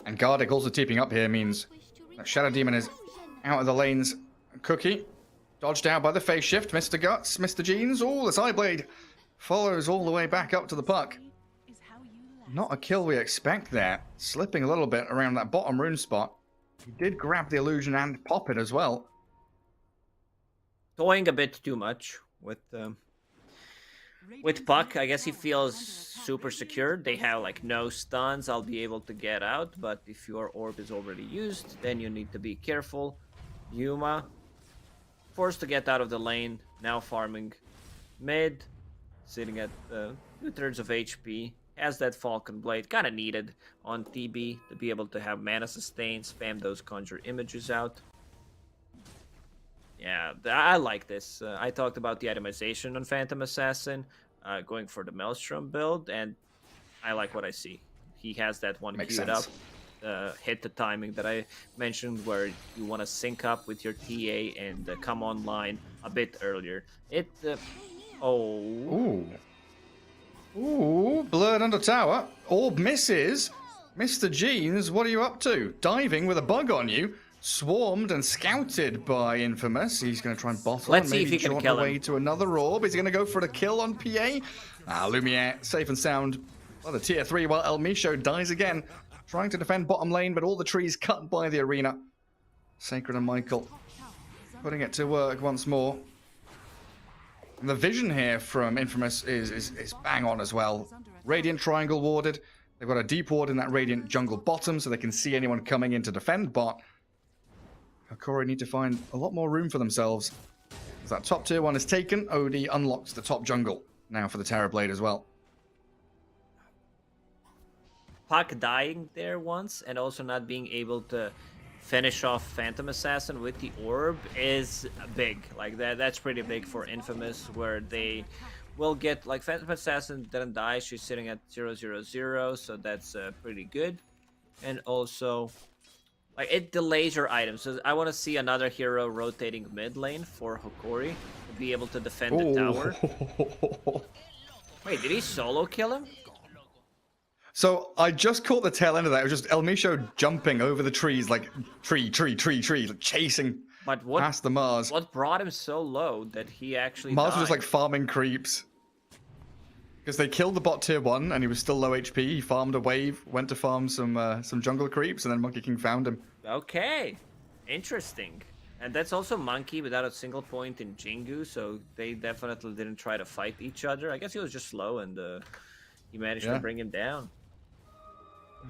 And Gardic also TPing up here means that Shadow Demon is out of the lanes. Cookie dodged out by the phase shift. Mr. Guts, Mr. Jeans. Oh, the Sideblade follows all the way back up to the Puck. Not a kill we expect there. Slipping a little bit around that bottom rune spot. He did grab the illusion and pop it as well. Toying a bit too much with Puck. I guess he feels super secure. They have like no stuns. I'll be able to get out, but if your orb is already used, then you need to be careful. Yuma forced to get out of the lane, now farming mid, sitting at 2/3 of HP. Has that Falcon Blade, kind of needed on TB to be able to have mana sustain, spam those conjure images out. Yeah, I like this. I talked about the itemization on Phantom Assassin, going for the Maelstrom build, and I like what I see. He has that one Makes queued sense. up. Hit the timing that I mentioned, where you want to sync up with your TA and come online a bit earlier. Ooh, blurred under tower. Orb misses. Mr. Jeans, what are you up to? Diving with a bug on you. Swarmed and scouted by Infamous. He's going to try and bottle Let's and see maybe if he can jaunt kill away him. to another orb. Is he going to go for the kill on PA? Lumiere, safe and sound. Well, the tier 3, while El Misho dies again. Trying to defend bottom lane, but all the trees cut by the arena. Sacred and Michael putting it to work once more. And the vision here from Infamous is bang on as well. Radiant Triangle warded. They've got a deep ward in that Radiant jungle bottom so they can see anyone coming in to defend bot. Hokari need to find a lot more room for themselves. As that top tier 1 is taken, OD unlocks the top jungle now for the Terrorblade as well. Puck dying there once and also not being able to finish off Phantom Assassin with the orb is big. Like that's pretty big for Infamous, where they will get like Phantom Assassin didn't die. She's sitting at 0-0-0, so that's pretty good. And also, like it delays your items. So I want to see another hero rotating mid lane for Hokari to be able to defend the tower. Wait, did he solo kill him? So I just caught the tail end of that. It was just El Misho jumping over the trees, like tree, like chasing But what? past the Mars. What brought him so low that he actually Mars died? was just like farming creeps. Because they killed the bot tier 1 and he was still low HP. He farmed a wave, went to farm some jungle creeps, and then Monkey King found him. Okay, interesting. And that's also Monkey without a single point in Jingu, so they definitely didn't try to fight each other. I guess he was just slow and he managed to bring him down.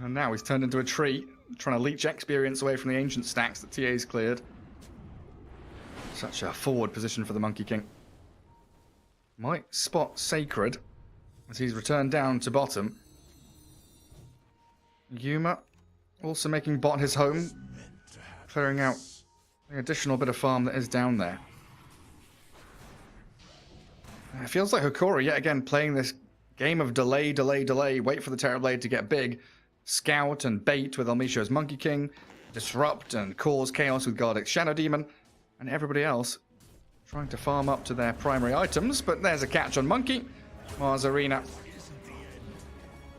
And now he's turned into a tree, trying to leech experience away from the ancient stacks that TA's cleared. Such a forward position for the Monkey King. Might spot Sacred as he's returned down to bottom. Yuma also making bot his home, clearing out the additional bit of farm that is down there. It feels like Hokari yet again playing this game of delay, wait for the Terrorblade to get big, scout and bait with El Misho's Monkey King, disrupt and cause chaos with Gardex Shadow Demon, and everybody else trying to farm up to their primary items. But there's a catch on Monkey. Mars Arena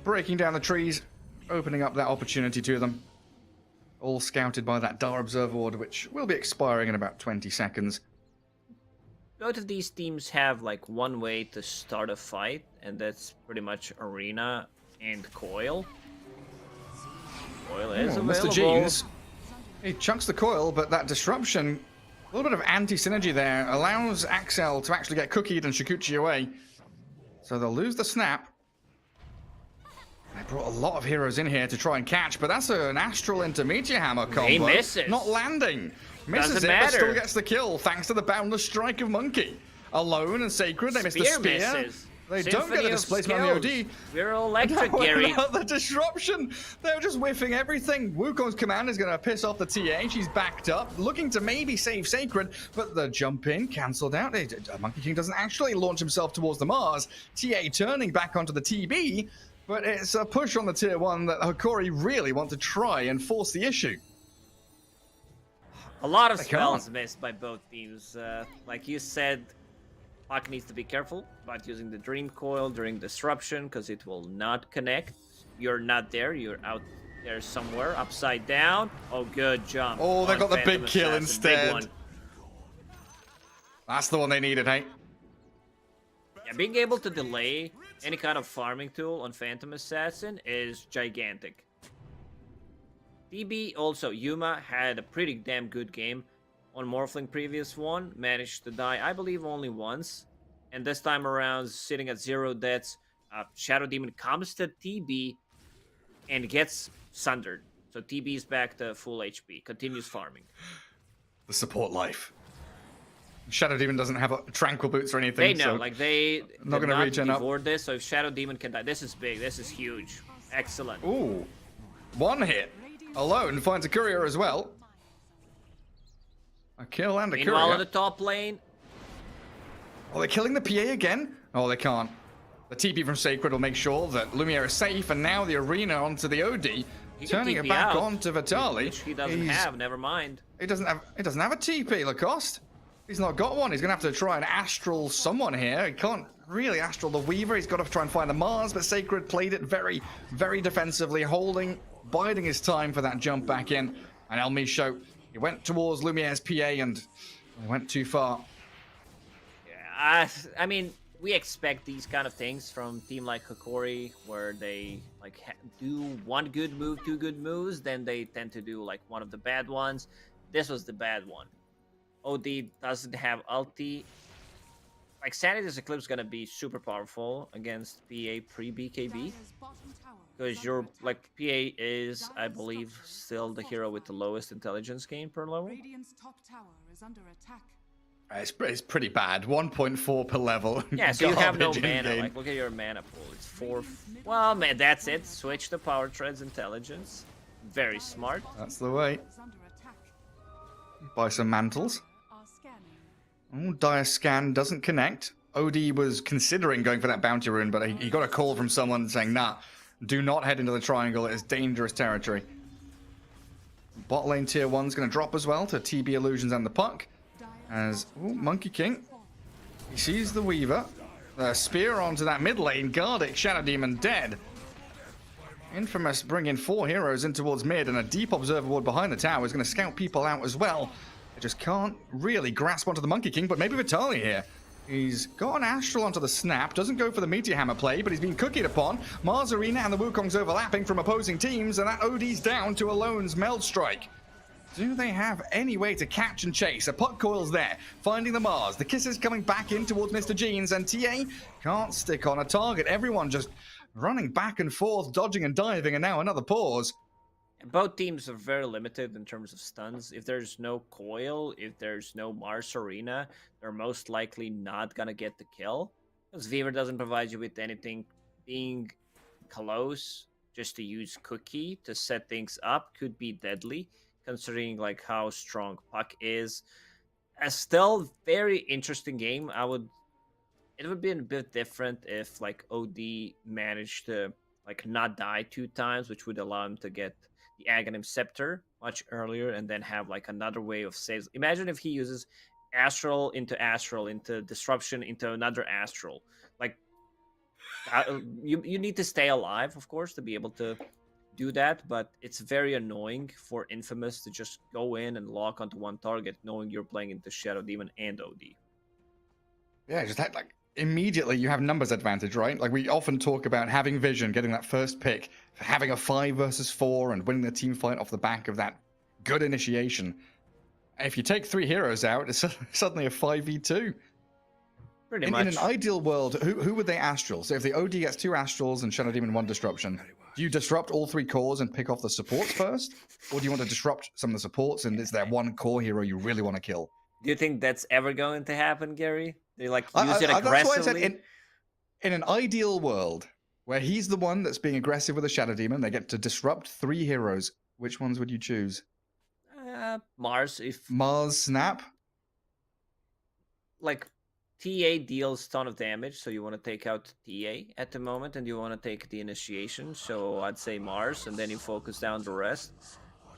breaking down the trees, opening up that opportunity to them. All scouted by that Dar Observer Order, which will be expiring in about 20 seconds. Both of these teams have like one way to start a fight, and that's pretty much Arena and Coil. Coil is available. Mr. Jeans, he chunks the coil, but that disruption, a little bit of anti-synergy there, allows Axel to actually get cookied and Shikuchi away. So they'll lose the snap. They brought a lot of heroes in here to try and catch, but that's an Astral into Meteor Hammer combo. He misses. Not landing. Misses Doesn't it, but still matter. gets the kill, thanks to the Boundless Strike of Monkey. Alone and Sacred, they miss the spear. Misses. They don't get the displacement on the OD. We're electric, Gary. The disruption. They're just whiffing everything. Wukong's command is going to piss off the TA. She's backed up, looking to maybe save Sacred, but the jump in cancelled out. Monkey King doesn't actually launch himself towards the Mars. TA turning back onto the TB, but it's a push on the tier 1 that Hokari really want to try and force the issue. A lot of They spells can't. missed by both teams. Like you said, Puck needs to be careful about using the Dream Coil during disruption because it will not connect. You're not there. You're out there somewhere, upside down. Oh, good jump. Oh, they on got the Phantom big kill Assassin. instead. Big one. That's the one they needed, hey? Yeah, being able to delay any kind of farming tool on Phantom Assassin is gigantic. DB also, Yuma had a pretty damn good game on Morphling previous one, managed to die, I believe, only once. And this time around, sitting at 0 deaths, Shadow Demon comes to TB and gets sundered. So TB is back to full HP, continues farming. The support life. Shadow Demon doesn't have tranquil boots or anything. They know, so like they not did gonna not regen up. devour this, so if Shadow Demon can die, this is big, this is huge. Excellent. Ooh. One hit. Alone finds a courier as well. A kill and a Meanwhile, courier. on the top lane, Oh, they're killing the PA again? Oh, they can't. The TP from Sacred will make sure that Lumiere is safe, and now the arena onto the OD, he can turning it TP back out, onto Vitali. which he doesn't He's- have, never mind. He doesn't have a TP, Lacoste. He's not got one. He's gonna have to try and astral someone here. He can't really astral the Weaver. He's got to try and find the Mars, but Sacred played it very, very defensively, biding his time for that jump back in. And El Misho, he went towards Lumiere's PA and went too far. Yeah, I mean, we expect these kind of things from a team like Hokari, where they like do one good move, two good moves, then they tend to do like one of the bad ones. This was the bad one. OD doesn't have ulti. Like Sanity's Eclipse is gonna be super powerful against PA pre-BKB. Because your like PA is, I believe, still the hero with the lowest intelligence gain per level. Radiant's top tower is under attack. It's pretty bad. 1.4 per level. Yeah, so you have no Garbage mana. in-game. Like, look at your mana pool. It's 4. Well, man, that's it. Switch to Power Tread's intelligence. Very smart. That's the way. Is under attack. Buy some mantles. Are scanning. Oh, Dire Scan doesn't connect. OD was considering going for that bounty rune, but he got a call from someone saying, nah, do not head into the triangle. It is dangerous territory. Bot lane tier 1's going to drop as well to TB Illusions and the Puck. As Monkey King, he sees the Weaver. Spear onto that mid lane. Gardic, Shadow Demon dead. Infamous bringing 4 heroes in towards mid, and a deep observer ward behind the tower is going to scout people out as well. They just can't really grasp onto the Monkey King, but maybe Vitaly here. He's got an Astral onto the snap, doesn't go for the Meteor Hammer play, but he's been cookied upon. Mars Arena and the Wukong's overlapping from opposing teams, and that OD's down to Alone's Meld Strike. Do they have any way to catch and chase? A Puck Coil's there, finding the Mars. The Kisses coming back in towards Mr. Jeans, and TA can't stick on a target. Everyone just running back and forth, dodging and diving, and now another pause. Both teams are very limited in terms of stuns. If there's no coil, if there's no Mars Arena, they're most likely not gonna get the kill. Because Weaver doesn't provide you with anything. Being close just to use Cookie to set things up could be deadly, considering like how strong Puck is. A still very interesting game. It would be a bit different if like OD managed to like not die 2 times, which would allow him to get the Aghanim Scepter much earlier and then have like another way of saves. Imagine if he uses Astral into Disruption into another Astral. Like you need to stay alive, of course, to be able to do that, but it's very annoying for Infamous to just go in and lock onto one target knowing you're playing into Shadow Demon and OD. Yeah, just that, like, immediately you have numbers advantage, right? Like, we often talk about having vision, getting that first pick, having a 5 versus 4 and winning the team fight off the back of that good initiation. If you take 3 heroes out, it's suddenly a 5v2. Pretty In much. an ideal world, who would they Astral? So if the OD gets 2 Astrals and Shadow Demon 1 Disruption, do you disrupt all 3 cores and pick off the supports first? Or do you want to disrupt some of the supports and is there one core hero you really want to kill? Do you think that's ever going to happen, Gary? They like use it That's why I said aggressively? in an ideal world where he's the one that's being aggressive with a Shadow Demon, they get to disrupt 3 heroes. Which ones would you choose? Mars, if Mars, Snap? like TA deals ton of damage, so you want to take out TA at the moment, and you want to take the initiation. So I'd say Mars, and then you focus down the rest.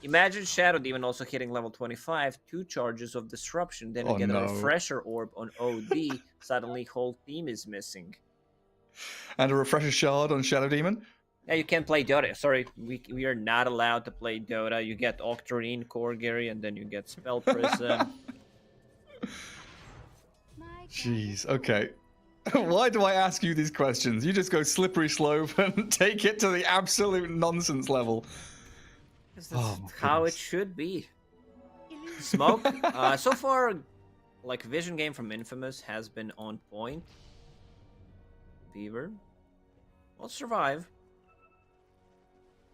Imagine Shadow Demon also hitting level 25, 2 charges of disruption, then you get a refresher orb on OD. Suddenly, whole team is missing. And a Refresher Shard on Shadow Demon? Yeah, you can't play Dota. Sorry, we are not allowed to play Dota. You get Octarine Core, Gary, and then you get Spell Prism. Jeez, okay. Why do I ask you these questions? You just go slippery slope and take it to the absolute nonsense level. That's Oh, my how it goodness. should be. Smoke. So far, like vision game from Infamous has been on point. Beaver will survive.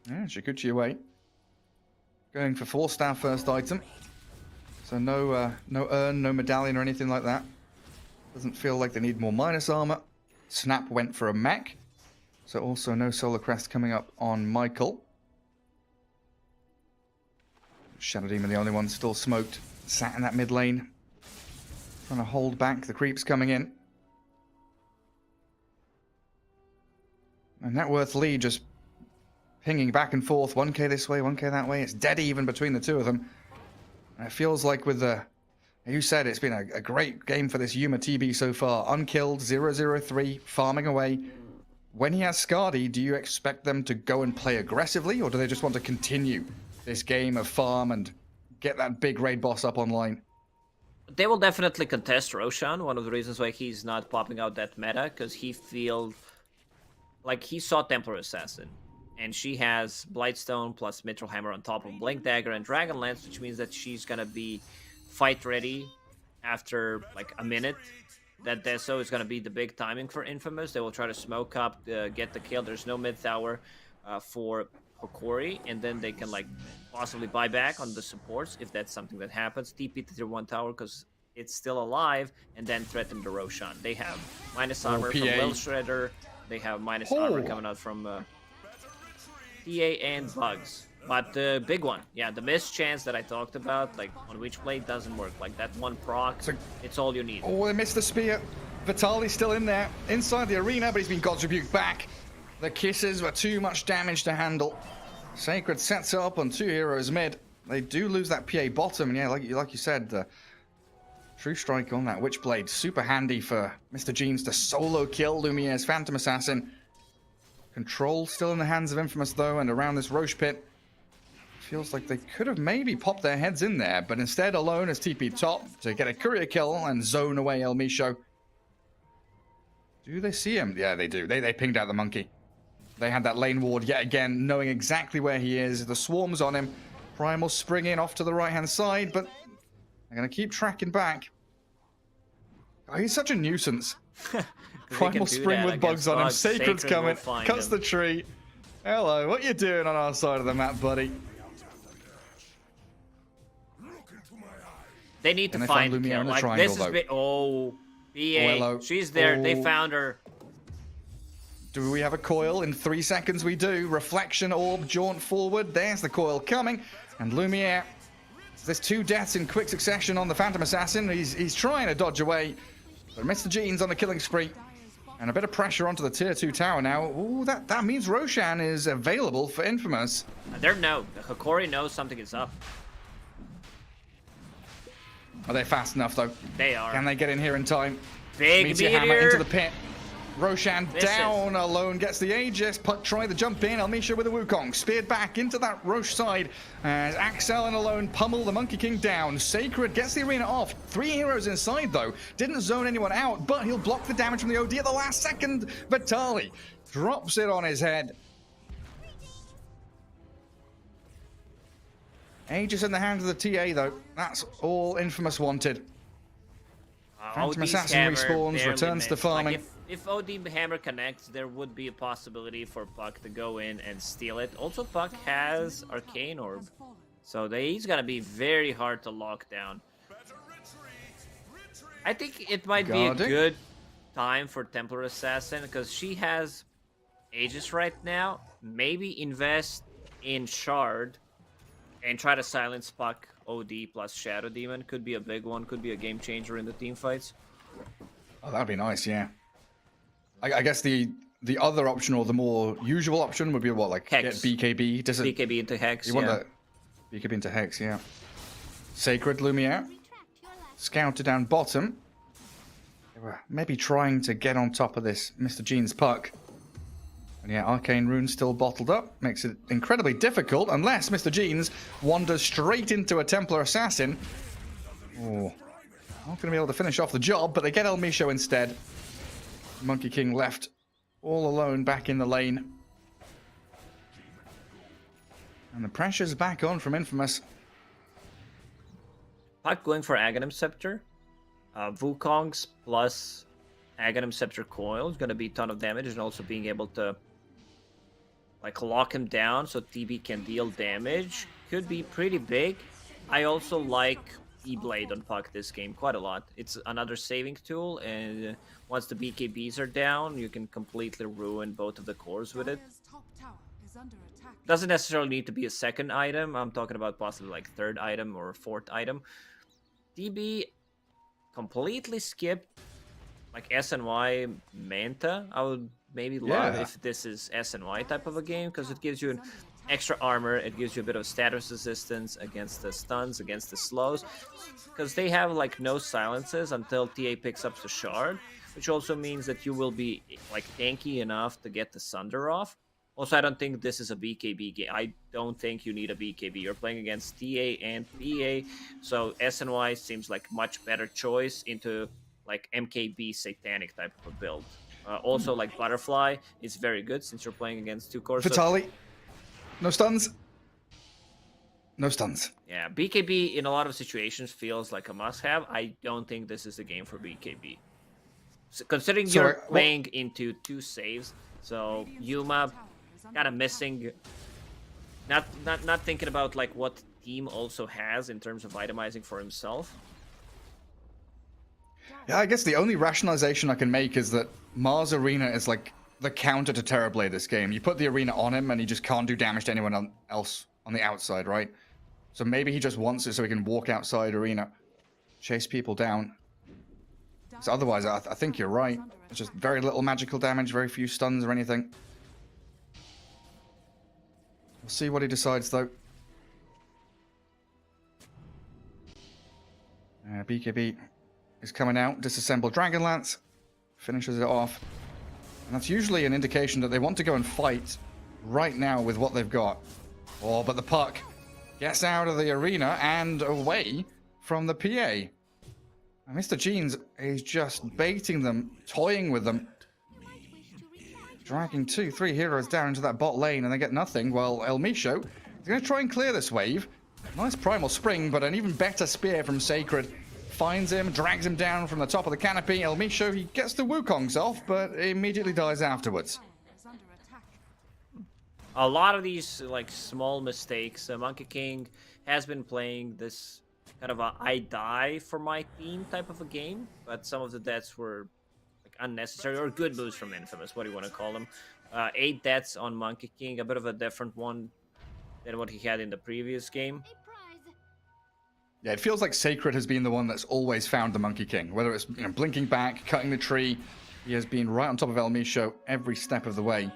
Yeah, Shikuchi away. Going for 4-star first item. So no urn, no medallion or anything like that. Doesn't feel like they need more minus armor. Snap went for a mech. So also no Solar Crest coming up on Michael. Shadow Demon, the only one still smoked, sat in that mid lane. Trying to hold back the creeps coming in. And Networth Lee just pinging back and forth, 1k this way, 1k that way. It's dead even between the two of them. And it feels like with the... You said it's been a great game for this Yuma TB so far. Unkilled, 0-0-3, farming away. When he has Skadi, do you expect them to go and play aggressively, or do they just want to continue this game of farm and get that big raid boss up online? They will definitely contest Roshan. One of the reasons why he's not popping out that meta, because he feels like he saw Templar Assassin. And she has Blightstone plus Mithril Hammer on top of Blink Dagger and Dragonlance, which means that she's gonna be fight ready after like a minute. That Deso is gonna be the big timing for Infamous. They will try to smoke up, get the kill. There's no mid tower for Hokari, and then they can like possibly buy back on the supports if that's something that happens. TP to tier 1 tower because it's still alive, and then threaten the Roshan. They have minus armor from Will Shredder. They have minus armor coming out from TA and Bugs. But the big one, yeah, the missed chance that I talked about, like on Witchblade doesn't work. Like that one proc, it's all you need. Oh, they missed the spear. Vitaly's still in there, inside the arena, but he's been God's Rebuke back. The kisses were too much damage to handle. Sacred sets up on 2 heroes mid. They do lose that PA bottom, and yeah, like you said, the True Strike on that Witchblade, super handy for Mr. Jeans to solo kill Lumiere's Phantom Assassin. Control still in the hands of Infamous though, and around this Roche pit, feels like they could have maybe popped their heads in there, but instead Alone is TP top to get a courier kill and zone away El Misho. Do they see him? Yeah, they do. They pinged out the monkey. They had that lane ward yet again, knowing exactly where he is. The swarm's on him. Primal springing off to the right-hand side, but they're going to keep tracking back. Oh, he's such a nuisance. Primal spring with bugs on him. Sacred's coming. Cuts the tree. Hello, what you doing on our side of the map, buddy? They need to find Lumiere kill. in the Like, triangle, this is though. BA. hello. She's there. Oh. They found her. Do we have a coil? In 3 seconds we do. Reflection orb, jaunt forward. There's the coil coming. And Lumiere. There's 2 deaths in quick succession on the Phantom Assassin. He's trying to dodge away. But Mr. Jeans on the killing spree. And a bit of pressure onto the tier 2 tower now. Ooh, that means Roshan is available for Infamous. Hokari knows something is up. Are they fast enough though? They are. Can they get in here in time? Big Meteor hammer meteor. into the pit. Roshan Misses. down. Alone gets the Aegis. Puck try the jump in. Almisha with a Wukong. Speared back into that Roche side. As Axel and Alone pummel the Monkey King down. Sacred gets the arena off. 3 heroes inside though. Didn't zone anyone out, but he'll block the damage from the OD at the last second. Vitaly drops it on his head. Aegis in the hands of the TA though. That's all Infamous wanted. Phantom OD's Assassin hammer respawns, barely returns to missed. farming. Like if OD hammer connects, there would be a possibility for Puck to go in and steal it. Also, Puck has Arcane Orb, so he's gonna be very hard to lock down. I think it might be a good time for Templar Assassin because she has Aegis right now. Maybe invest in Shard and try to silence Puck. OD plus Shadow Demon could be a big one, could be a game changer in the team fights. Oh, that'd be nice, yeah. I guess the other option, or the more usual option, would be what, like Hex. get BKB? Does it, BKB into Hex, you want that BKB into Hex, yeah. Sacred Lumiere. Scouted down bottom. They were maybe trying to get on top of this Mr. Jeans Puck. And yeah, Arcane Rune still bottled up. Makes it incredibly difficult unless Mr. Jeans wanders straight into a Templar Assassin. Oh, not going to be able to finish off the job, but they get El Misho instead. Monkey King left all alone back in the lane. And the pressure's back on from Infamous. Puck going for Aghanim Scepter. Wukongs plus Aghanim Scepter Coil is going to be a ton of damage, and also being able to like lock him down so TB can deal damage could be pretty big. I also like E-Blade on Puck this game quite a lot. It's another saving tool, and once the BKBs are down, you can completely ruin both of the cores with it. Doesn't necessarily need to be a second item. I'm talking about possibly like 3rd item or 4th item. TB completely skipped like SNY Manta. I would maybe love if this is SNY type of a game, because it gives you an extra armor, it gives you a bit of status resistance against the stuns, against the slows, because they have like no silences until TA picks up the shard, which also means that you will be like tanky enough to get the Sunder off. Also, I don't think this is a BKB game. I don't think you need a BKB. You're playing against TA and PA, so SNY seems like much better choice into like MKB Satanic type of a build. Also, like Butterfly is very good since you're playing against 2 cores. Vitaly. No stuns. No stuns. Yeah, BKB in a lot of situations feels like a must-have. I don't think this is the game for BKB. So, considering you're playing into 2 saves, so Yuma kind of missing, not thinking about like what team also has in terms of itemizing for himself. Yeah, I guess the only rationalization I can make is that Mars Arena is like the counter to Terrorblade this game. You put the arena on him and he just can't do damage to anyone else on the outside, right? So maybe he just wants it so he can walk outside arena, chase people down. So otherwise, I think you're right. It's just very little magical damage, very few stuns or anything. We'll see what he decides, though. BKB is coming out. Disassembled Dragonlance. Finishes it off. And that's usually an indication that they want to go and fight right now with what they've got. Oh, but the puck gets out of the arena and away from the PA. And Mr. Jeans is just baiting them, toying with them. Dragging 2-3 heroes down into that bot lane and they get nothing. Well, El Misho is going to try and clear this wave. Nice Primal Spring, but an even better spear from Sacred. Finds him, drags him down from the top of the canopy. El Misho, he gets the Wukongs off, but immediately dies afterwards. A lot of these like small mistakes. Monkey King has been playing this kind of a I die for my team type of a game, but some of the deaths were like unnecessary or good moves from Infamous. What do you want to call them? 8 deaths on Monkey King, a bit of a different one than what he had in the previous game. Yeah, it feels like Sacred has been the one that's always found the Monkey King. Whether it's blinking back, cutting the tree, he has been right on top of El Misho every step of the way.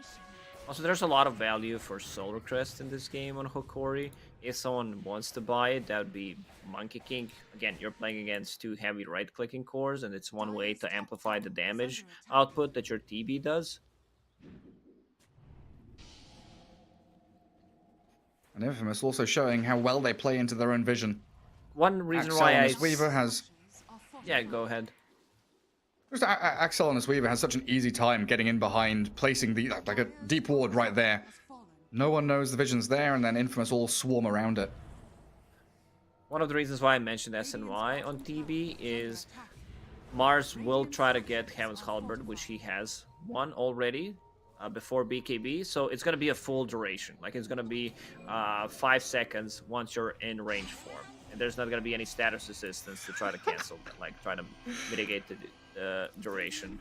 Also, there's a lot of value for Solar Crest in this game on Hokari. If someone wants to buy it, that would be Monkey King. Again, you're playing against 2 heavy right-clicking cores, and it's one way to amplify the damage output that your TB does. And Infamous also showing how well they play into their own vision. One reason why Axel Weaver has... Yeah, go ahead. Just Axel and Weaver has such an easy time getting in behind, placing the like a deep ward right there. No one knows the vision's there, and then Infamous all swarm around it. One of the reasons why I mentioned SNY on TB is Mars will try to get Heaven's Halberd, which he has won already before BKB, so it's going to be a full duration. Like, it's going to be 5 seconds once you're in range form. And there's not going to be any status assistance to try to cancel that, like try to mitigate the duration.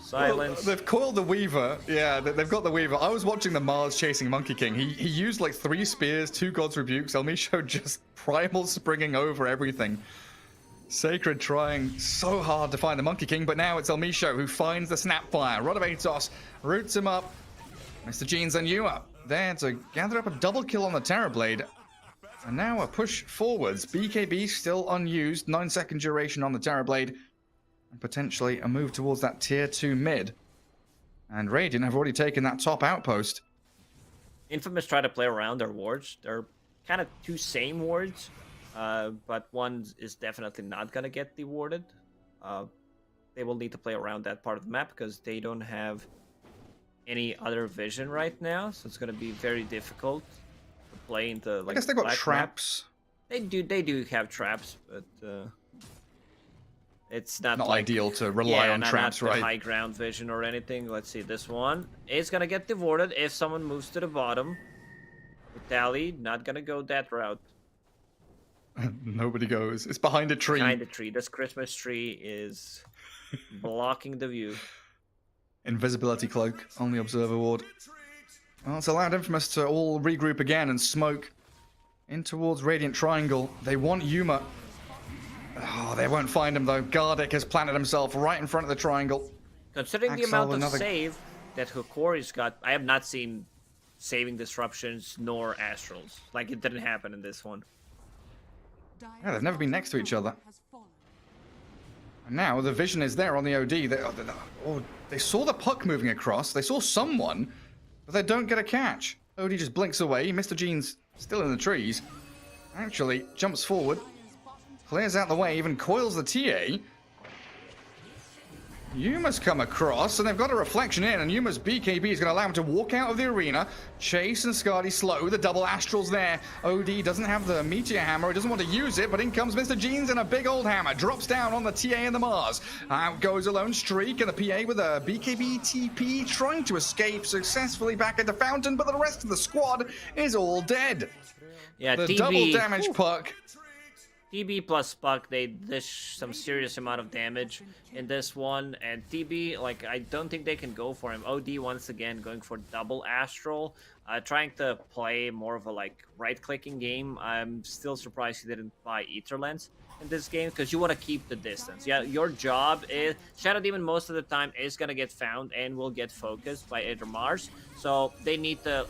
Silence. Well, they've coiled the Weaver. Yeah, they've got the Weaver. I was watching the Mars chasing Monkey King. He used like 3 spears, 2 God's Rebukes. El Misho just primal springing over everything. Sacred trying so hard to find the Monkey King, but now it's El Misho who finds the Snapfire. Rod of Atos roots him up. Mr. Jeans and Yua there to gather up a double kill on the Terrorblade. And now a push forwards. BKB still unused. 9-second duration on the Terrorblade. And potentially a move towards that tier 2 mid. And Radiant have already taken that top outpost. Infamous try to play around their wards. They're kind of 2 same wards. But one is definitely not going to get dewarded. They will need to play around that part of the map because they don't have any other vision right now. So it's going to be very difficult to play into like. I guess they've got traps. Map. They do have traps, but it's not like, ideal to rely on traps, not right? High ground vision or anything. Let's see, this one is going to get dewarded if someone moves to the bottom. Tally, not going to go that route. Nobody goes. It's behind a tree. Behind a tree. This Christmas tree is blocking the view. Invisibility cloak on the Observer ward. Well, it's allowed Infamous to all regroup again and smoke in towards Radiant Triangle. They want Yuma. Oh, they won't find him though. Gardic has planted himself right in front of the triangle. Considering the amount of save that Hokori's got, I have not seen saving disruptions nor astrals. Like, it didn't happen in this one. Yeah, they've never been next to each other. And now the vision is there on the OD. They saw the puck moving across. They saw someone, but they don't get a catch. OD just blinks away. Mr. Jean's still in the trees. Actually, jumps forward, clears out the way, even coils the TA. Yuma's come across, and they've got a reflection in, and Yuma's BKB is going to allow him to walk out of the arena. Chase and Scardy slow, the double Astrals there. OD doesn't have the Meteor Hammer, he doesn't want to use it, but in comes Mr. Jeans and a big old hammer. Drops down on the TA and the Mars. Out goes a lone streak, and the PA with a BKB TP trying to escape successfully back into Fountain, but the rest of the squad is all dead. Yeah, the TB, double damage puck. TB plus Puck, they dish some serious amount of damage in this one, and TB, like, I don't think they can go for him. OD once again going for double Astral, trying to play more of a like right-clicking game. I'm still surprised he didn't buy Ether Lens in this game because you want to keep the distance. Yeah, your job is Shadow Demon most of the time is gonna get found and will get focused by either Mars. So they need to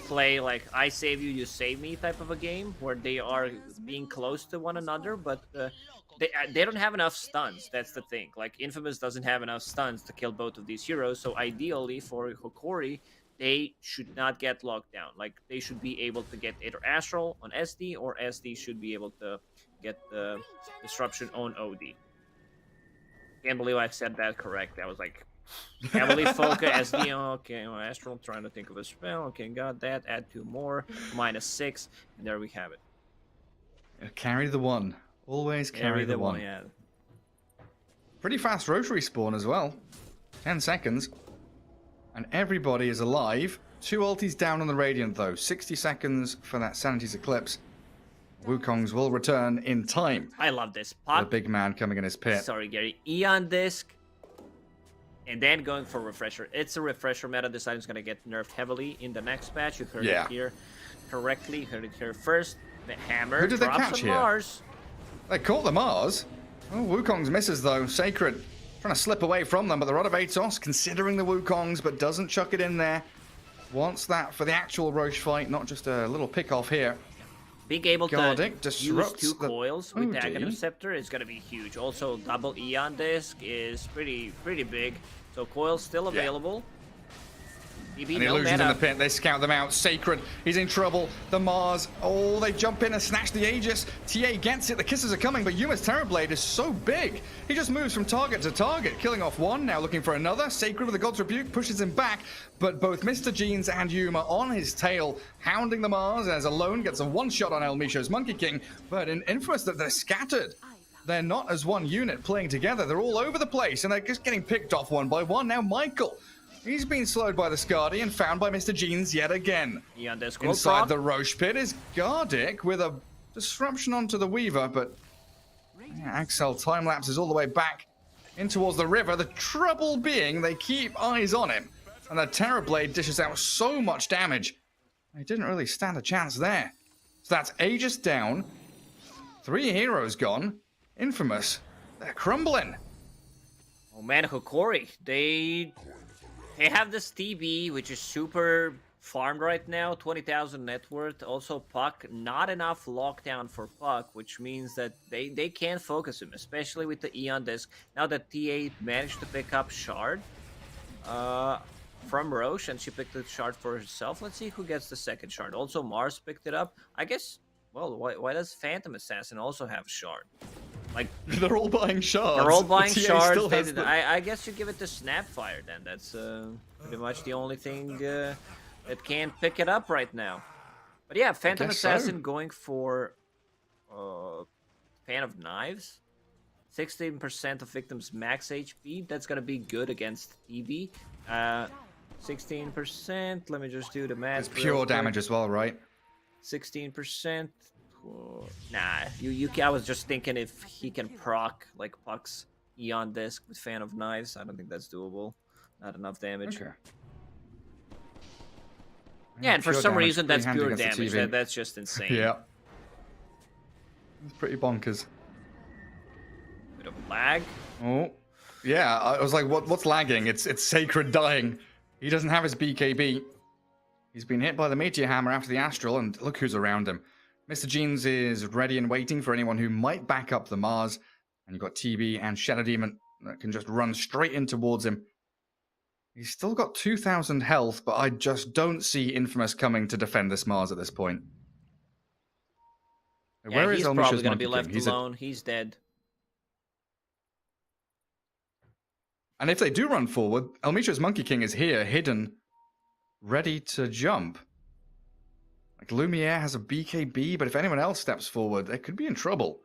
play like I save you, you save me type of a game where they are being close to one another, but they don't have enough stuns. That's the thing. Like Infamous doesn't have enough stuns to kill both of these heroes. So ideally for Hokari, they should not get locked down. Like they should be able to get either Astral on SD or SD should be able to get the disruption on OD. Can't believe I said that correct. I was like heavily focused SD. Okay, well, Astral. Trying to think of a spell. Okay, got that. Add 2 more. -6, and there we have it. Carry the one. Always carry the one. Yeah. Pretty fast rotary spawn as well. 10 seconds. And everybody is alive. 2 ultis down on the Radiant though. 60 seconds for that Sanity's Eclipse. Wukongs will return in time. I love this. The big man coming in his pit. Sorry, Gary. Eon Disc. And then going for Refresher. It's a Refresher meta. This item's going to get nerfed heavily in the next patch. You heard it here correctly. Heard it here first. The hammer Who did they drops catch on here? Mars. They caught the Mars. Oh, Wukong's misses though. Sacred trying to slip away from them, but the Rod of Atos considering the Wukongs, but doesn't chuck it in there. Wants that for the actual Roche fight, not just a little pick off here. Being able Gardic to use disrupts 2 coils with OD. Dragon Scepter is going to be huge. Also, double Eon Disc is pretty big. So coils still available. DB, And no Illusion's in mana. the pit. They scout them out. Sacred, he's in trouble. The Mars, oh, they jump in and snatch the Aegis. TA gets it. The kisses are coming, but Yuma's Terrorblade is so big. He just moves from target to target, killing off one, now looking for another. Sacred with the God's Rebuke pushes him back, but both Mr. Jeans and Yuma on his tail, hounding the Mars as Alone gets a one-shot on El Misho's Monkey King, but in Infamous that they're scattered. They're not as one unit playing together. They're all over the place, and they're just getting picked off one by one. Now Michael, he's been slowed by the Skadi and found by Mr. Jeans yet again. Eon Disc Inside the Roche pit is Gardic with a disruption onto the Weaver, but Axel time lapses all the way back in towards the river. The trouble being they keep eyes on him, and the Terrorblade dishes out so much damage. He didn't really stand a chance there. So that's Aegis down, 3 heroes gone. Infamous, they're crumbling. Oh man, Hokari, they have this TB, which is super farmed right now, 20,000 net worth. Also Puck, not enough lockdown for Puck, which means that they can't focus him, especially with the Eon Disc. Now that TA managed to pick up Shard from Roche, and she picked the Shard for herself. Let's see who gets the second Shard. Also Mars picked it up. I guess, well, why does Phantom Assassin also have Shard? Like They're all buying shards. they're all buying TA shards. still has the- I guess you give it to Snapfire then. That's pretty much the only thing that can pick it up right now. But yeah, Phantom guess so. Assassin going for Fan of Knives. 16% of victims max HP. That's gonna be good against TB. 16%. Let me just do the math. It's pure damage as well, right? 16%. Nah, I was just thinking if he can proc like Puck's Eon Disc with Fan of Knives. I don't think that's doable. Not enough damage. Okay. Yeah, and for Pure some damage, reason pretty that's handy pure against the damage. TV. That's just insane. Yeah. It's pretty bonkers. Bit of lag. Oh. Yeah, I was like, what's lagging? It's Sacred dying. He doesn't have his BKB. He's been hit by the Meteor Hammer after the Astral, and look who's around him. Mr. Jeans is ready and waiting for anyone who might back up the Mars. And you've got TB and Shadow Demon that can just run straight in towards him. He's still got 2,000 health, but I just don't see Infamous coming to defend this Mars at this point. Yeah, Where is he's El probably Misho's gonna be Monkey left King? alone. He's dead. And if they do run forward, El Misho's Monkey King is here, hidden, ready to jump. Like, Lumiere has a BKB, but if anyone else steps forward, they could be in trouble.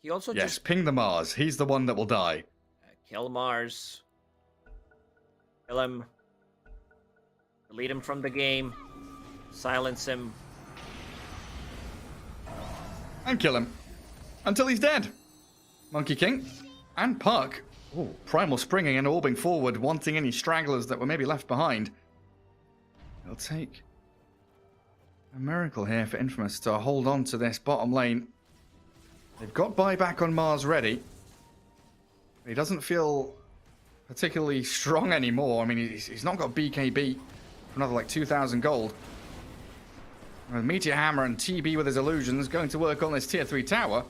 He also Yes, just ping the Mars. He's the one that will die. kill Mars. Kill him. Delete him from the game. Silence him. And kill him. Until he's dead. Monkey King and Puck. Ooh, Primal springing and orbing forward, wanting any stragglers that were maybe left behind. He'll take A miracle here for Infamous to hold on to this bottom lane. They've got buyback on Mars ready. He doesn't feel particularly strong anymore. I mean, he's not got BKB for another like 2,000 gold. With Meteor Hammer and TB with his illusions going to work on this tier 3 tower.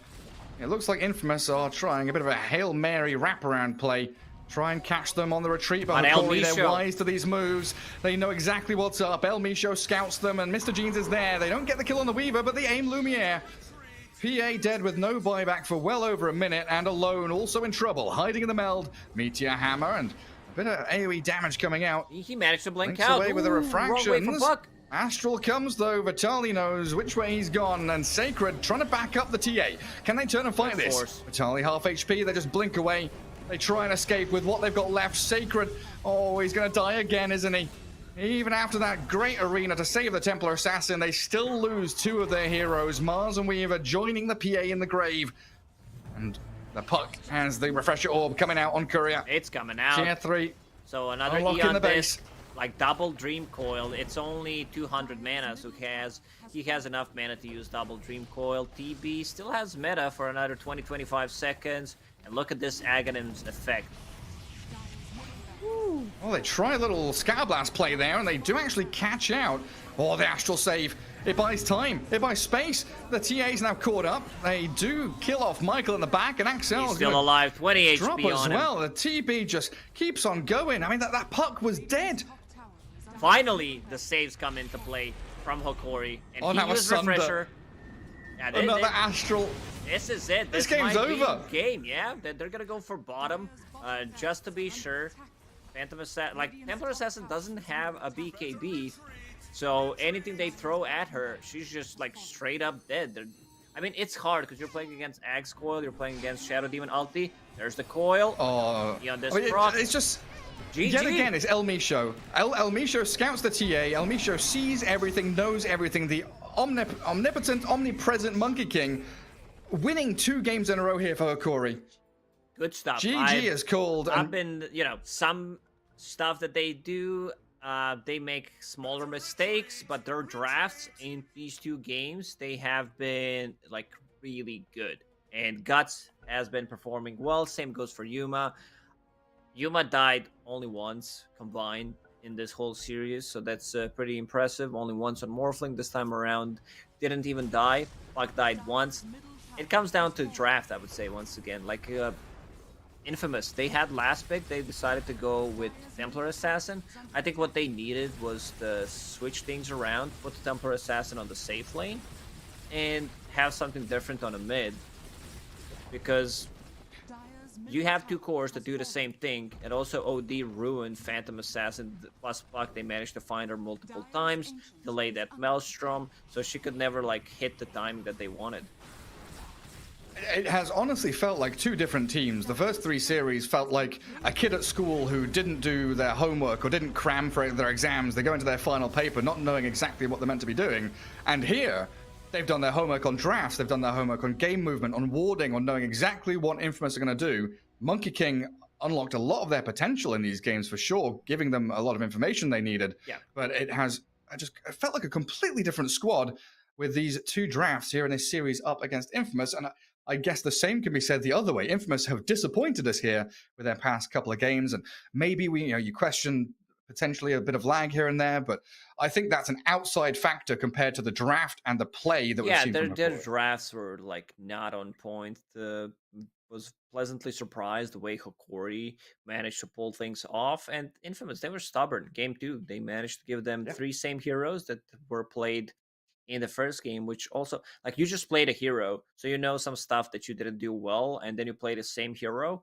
It looks like Infamous are trying a bit of a Hail Mary wraparound play. Try and catch them on the retreat, but Hokari, they're wise to these moves. They know exactly what's up. El Micho scouts them, and Mr. Jeans is there. They don't get the kill on the Weaver, but they aim Lumiere. PA dead with no buyback for well over a minute, and alone, also in trouble, hiding in the meld. Meteor Hammer, and a bit of AoE damage coming out. He managed to blink Links out. away with the refractions. Wrong way for Buck. Astral comes though, Vitali knows which way he's gone, and Sacred trying to back up the TA. Can they turn and fight this? Vitali half HP, they just blink away. They try and escape with what they've got left. Sacred, oh, he's going to die again, isn't he? Even after that great arena to save the Templar Assassin, they still lose two of their heroes. Mars and Weaver joining the PA in the grave. And the puck has the refresher orb coming out on Courier. It's coming out. Tier 3. So another Unlocking Eon the base. disc, like double Dream Coil. It's only 200 mana, so he has enough mana to use double Dream Coil. TB still has meta for another 20-25 seconds. And look at this Aghanim's effect. Well, they try a little Scatterblast play there, and they do actually catch out. Oh, the Astral save. It buys time. It buys space. The TA's now caught up. They do kill off Michael in the back, and Axel's He's still alive. 20 drop HP as on him. well. The TB just keeps on going. I mean, that puck was dead. Finally, the saves come into play from Hokari. And he that was used Sunder. Refresher. Yeah, Another Astral. This is it. This This game's might be over. Game, yeah. They're gonna go for bottom, just to be sure. Phantom Assassin, like Templar Assassin, doesn't have a BKB, so anything they throw at her, she's just like straight up dead. I mean, it's hard because you're playing against Ag's Coil, you're playing against Shadow Demon Ulti. There's the coil. Oh, Beyond this I mean, proc. it's just. GG. Yet again, it's El Micho. El Micho scouts the TA. El Micho sees everything, knows everything. The omnipotent, omnipresent Monkey King, winning 2 games in a row here for Hokari. Good stuff. GG is called. I've been, some stuff that they do, they make smaller mistakes, but their drafts in these 2 games, they have been like really good. And Guts has been performing well. Same goes for Yuma. Yuma died only once combined in this whole series, so that's pretty impressive. Only once on Morphling this time around. Didn't even die. Puck died once. It comes down to draft, I would say, once again. Like Infamous, they had last pick. They decided to go with Templar Assassin. I think what they needed was to switch things around, put the Templar Assassin on the safe lane, and have something different on a mid. Because you have 2 cores that do the same thing, and also OD ruined Phantom Assassin plus Puck. They managed to find her multiple times, delay that Maelstrom, so she could never like hit the timing that they wanted. It has honestly felt like 2 different teams. The first 3 series felt like a kid at school who didn't do their homework or didn't cram for their exams. They go into their final paper not knowing exactly what they're meant to be doing. And here, they've done their homework on drafts, they've done their homework on game movement, on warding, on knowing exactly what Infamous are going to do. Monkey King unlocked a lot of their potential in these games for sure, giving them a lot of information they needed. Yeah. But it felt like a completely different squad with these 2 drafts here in this series up against Infamous. And I guess the same can be said the other way. Infamous have disappointed us here with their past couple of games, and maybe you question potentially a bit of lag here and there, but I think that's an outside factor compared to the draft and the play that we've seen from their Hokari. drafts were like not on point. Was pleasantly surprised the way Hokari managed to pull things off, and Infamous, they were stubborn. Game 2, they managed to give them 3 same heroes that were played in the first game, which also, like, you just played a hero, so you know some stuff that you didn't do well, and then you play the same hero.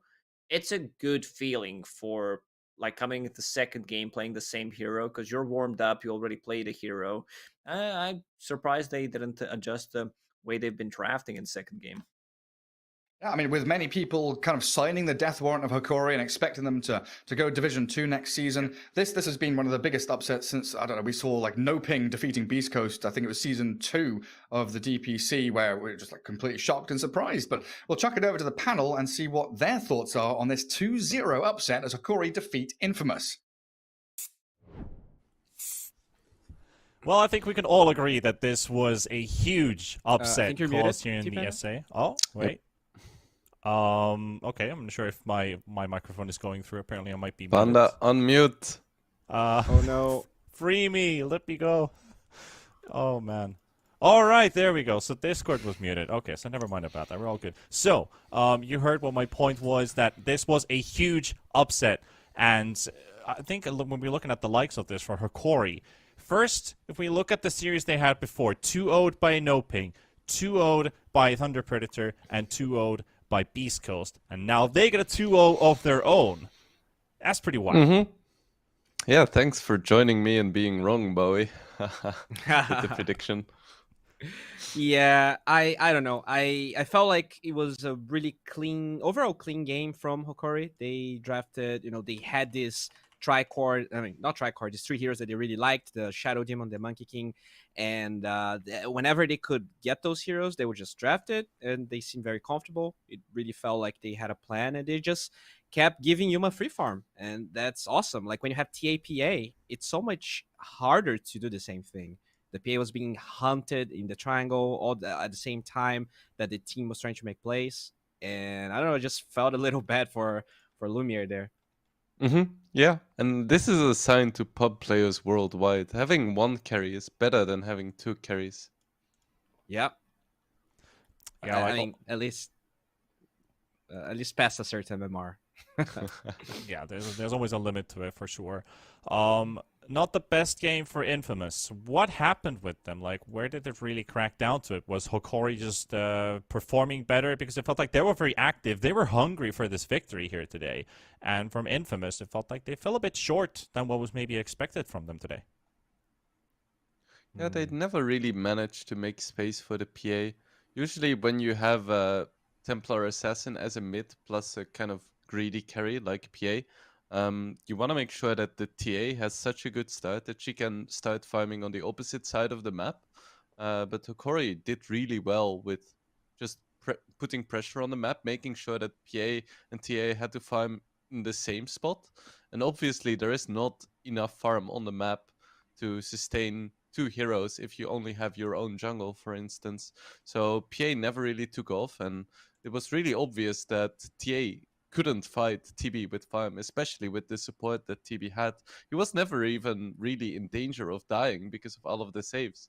It's a good feeling for like coming into the second game playing the same hero, because you're warmed up, you already played a hero. I'm surprised they didn't adjust the way they've been drafting in second game. Yeah, I mean, with many people kind of signing the death warrant of Hokari and expecting them to go Division 2 next season, this has been one of the biggest upsets since, I don't know, we saw like No Ping defeating Beast Coast. I think it was Season 2 of the DPC, where we were just like completely shocked and surprised. But we'll chuck it over to the panel and see what their thoughts are on this 2-0 upset as Hokari defeat Infamous. Well, I think we can all agree that this was a huge upset think you're caused muted, here in the T-Panda. SA. Oh, wait. Okay, I'm not sure if my microphone is going through. Apparently, I might be muted. Panda, unmute. Oh no. Free me, let me go. Oh man. All right, there we go. So Discord was muted. Okay, so never mind about that. We're all good. So, you heard what my point was, that this was a huge upset, and I think when we're looking at the likes of this for Hokari, first, if we look at the series they had before, 2-0'd by NoPing, 2-0'd by Thunder Predator, and 2-0'd by Beast Coast, and now they get a 2-0 of their own. That's pretty wild. Yeah, thanks for joining me and being wrong, Bowie, with the prediction. Yeah, I don't know. I felt like it was a really overall clean game from Hokari. They drafted, they had this tricord, not tricord, these three heroes that they really liked, the Shadow Demon, the Monkey King, and whenever they could get those heroes, they would just draft it, and they seemed very comfortable. It really felt like they had a plan, and they just kept giving Yuma free farm, and that's awesome. Like when you have TAPA, it's so much harder to do the same thing. The PA was being hunted in the triangle at the same time that the team was trying to make plays. And I don't know, it just felt a little bad for Lumiere there. Yeah, and this is a sign to pub players worldwide. Having one carry is better than having two carries. Yep. Yeah, I mean, at least past a certain MMR. Yeah, there's always a limit to it for sure. Not the best game for Infamous. What happened with them? Like, where did it really crack down to it? Was Hokari just performing better? Because it felt like they were very active. They were hungry for this victory here today. And from Infamous, it felt like they fell a bit short than what was maybe expected from them today. Yeah, they never really managed to make space for the PA. Usually when you have a Templar Assassin as a mid plus a kind of greedy carry like PA, you want to make sure that the TA has such a good start that she can start farming on the opposite side of the map. But Hokari did really well with just putting pressure on the map, making sure that PA and TA had to farm in the same spot. And obviously there is not enough farm on the map to sustain two heroes if you only have your own jungle, for instance. So PA never really took off, and it was really obvious that TA couldn't fight TB with farm, especially with the support that TB had. He was never even really in danger of dying because of all of the saves.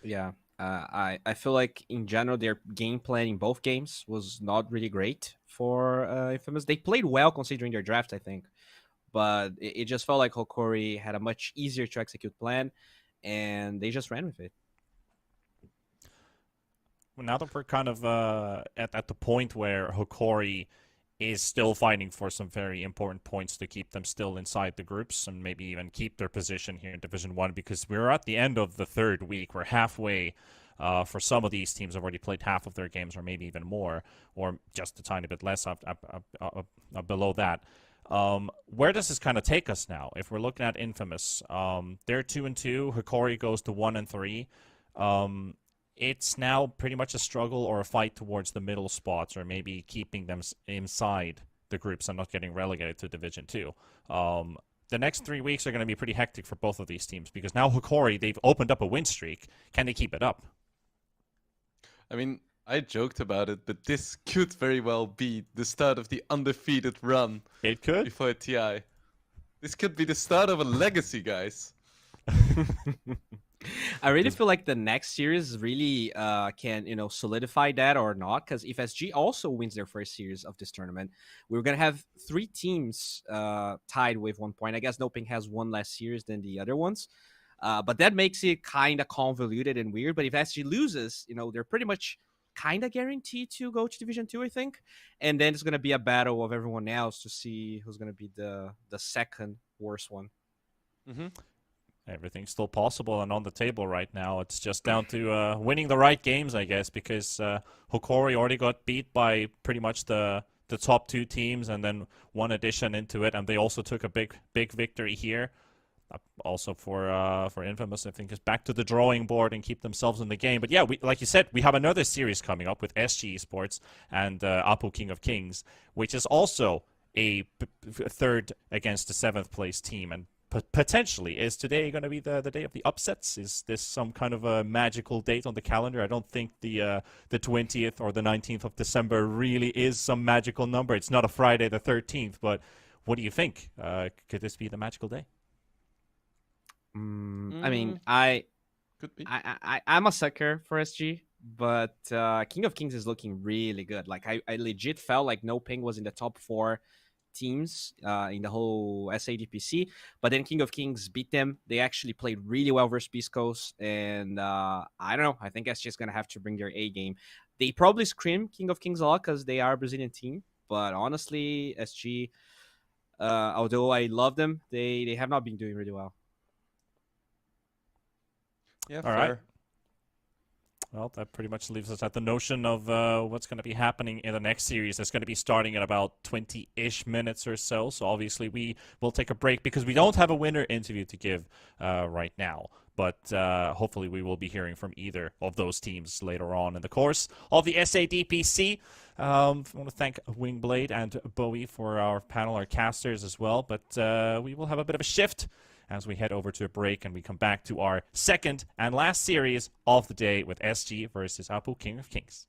Yeah, I feel like in general their game plan in both games was not really great for Infamous. They played well considering their draft, I think, but it just felt like Hokari had a much easier to execute plan, and they just ran with it. Well, now that we're kind of at the point where Hokari is still fighting for some very important points to keep them still inside the groups and maybe even keep their position here in Division 1, because we're at the end of the third week. We're halfway. For some of these teams, have already played half of their games, or maybe even more, or just a tiny bit less below that. Where does this kind of take us now? If we're looking at Infamous, they're 2-2. Hokari goes to 1-3. It's now pretty much a struggle or a fight towards the middle spots, or maybe keeping them inside the groups and not getting relegated to Division 2. The next 3 weeks are going to be pretty hectic for both of these teams, because now Hokari, they've opened up a win streak. Can they keep it up? I mean, I joked about it, but this could very well be the start of the undefeated run. It could. Before TI. This could be the start of a legacy, guys. I really feel like the next series really can solidify that or not, because if SG also wins their first series of this tournament, we're gonna have three teams tied with 1 point. I guess NoPing has one less series than the other ones, but that makes it kind of convoluted and weird. But if SG loses, they're pretty much kind of guaranteed to go to Division 2, I think, and then it's gonna be a battle of everyone else to see who's gonna be the second worst one. Mm-hmm. Everything's still possible and on the table right now. It's just down to winning the right games, I guess, because Hokari already got beat by pretty much the top two teams, and then one addition into it, and they also took a big victory here. Also for Infamous, I think, is back to the drawing board and keep themselves in the game. But yeah, like you said, we have another series coming up with SG Esports and Apu King of Kings, which is also a third against the 7th place team, and potentially, is today going to be the day of the upsets? Is this some kind of a magical date on the calendar? I don't think the 20th or the 19th of December really is some magical number. It's not a Friday the 13th, but what do you think? Could this be the magical day? I mean, Could be. I'm a sucker for SG, but King of Kings is looking really good. Like I legit felt like No Ping was in the top 4 teams in the whole SADPC, but then King of Kings beat them. They actually played really well versus Beast Coast, and I don't know. I think SG is gonna have to bring their A game. They probably scream King of Kings a lot because they are a Brazilian team, but honestly, SG, although I love them, they have not been doing really well. Yeah, All fair. right. Well, that pretty much leaves us at the notion of what's going to be happening in the next series. That's going to be starting in about 20-ish minutes or so. So obviously we will take a break because we don't have a winner interview to give right now. But hopefully we will be hearing from either of those teams later on in the course of the SADPC. I want to thank Wingblade and Bowie for our panel, our casters as well. But we will have a bit of a shift as we head over to a break and we come back to our second and last series of the day with SG versus Apu, King of Kings.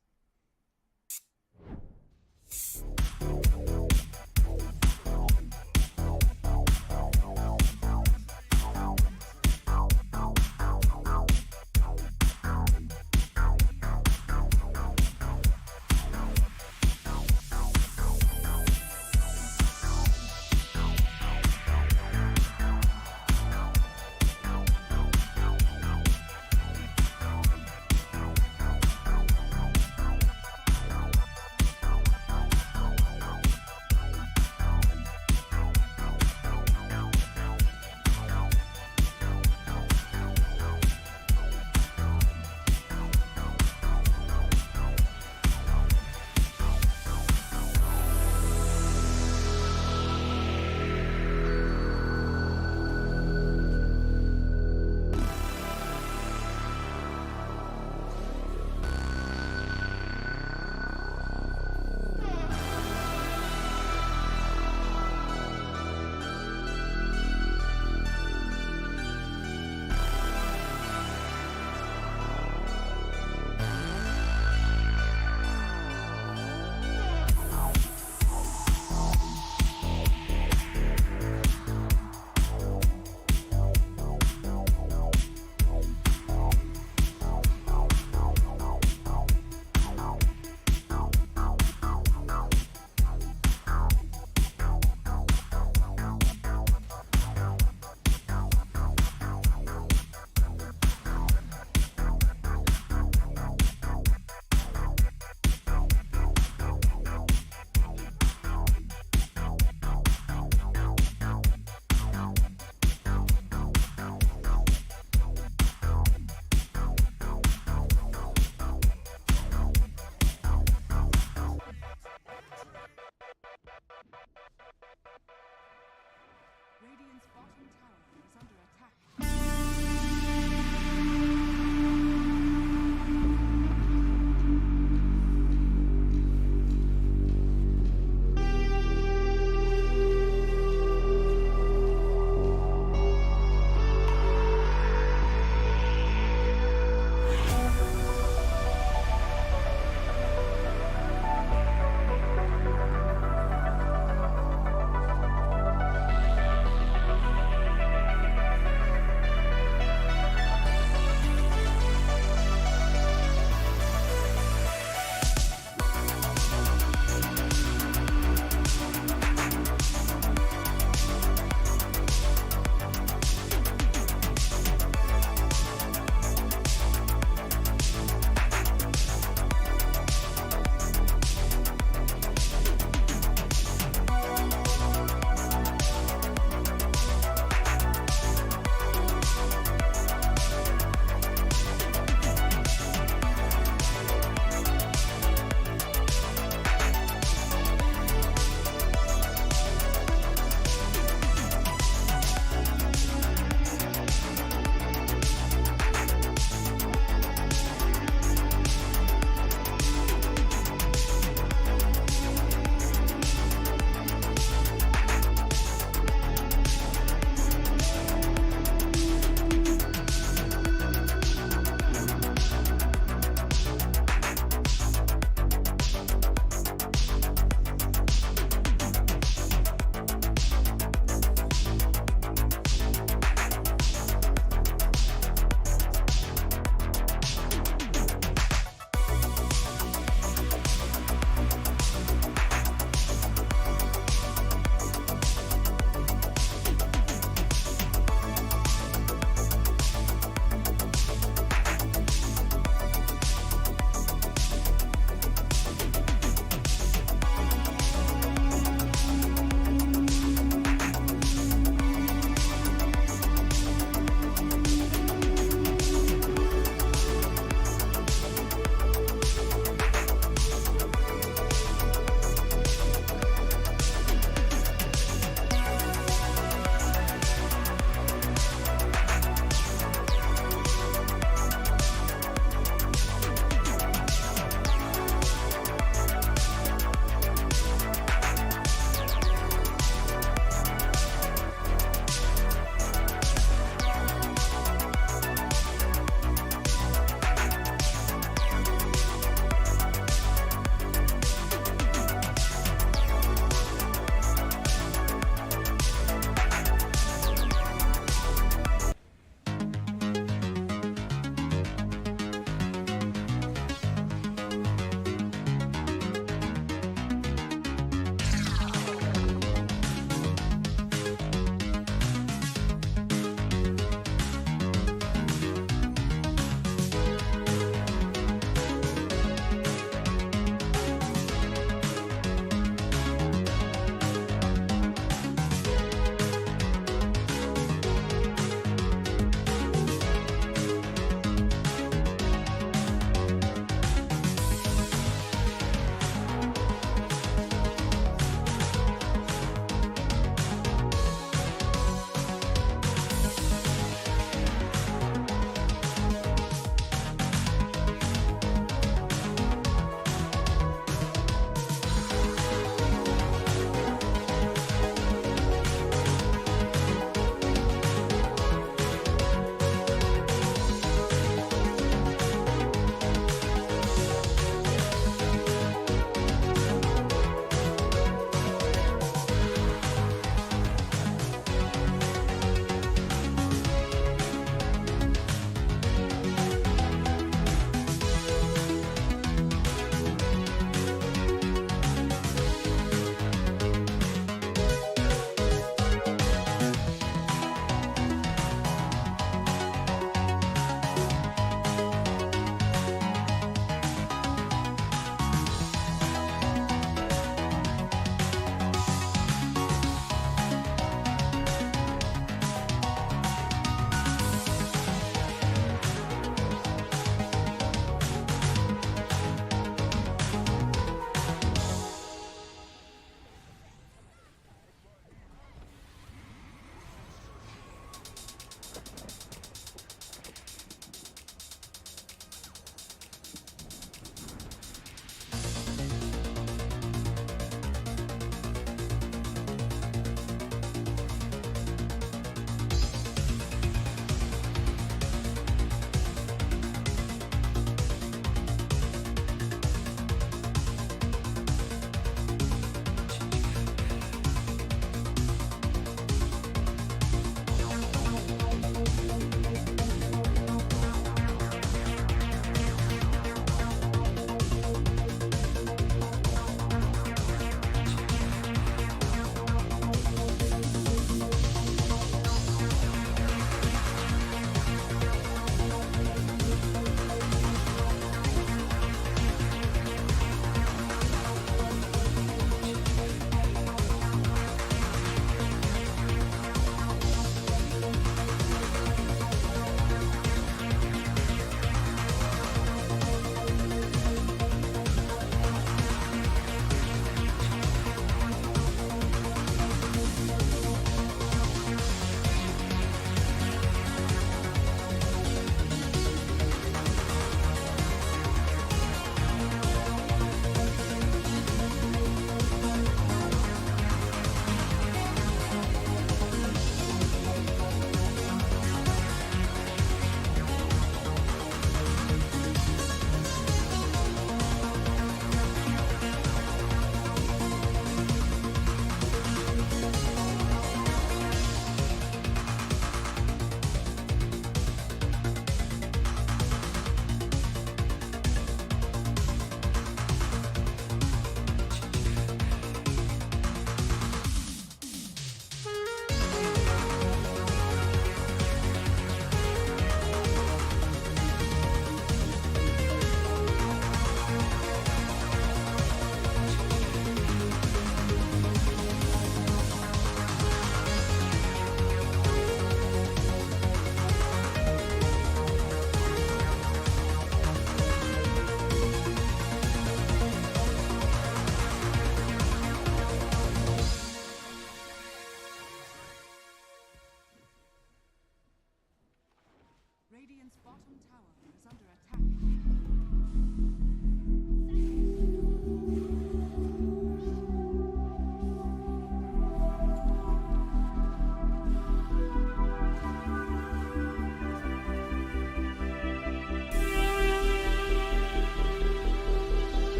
Radiant's bottom tower is under attack.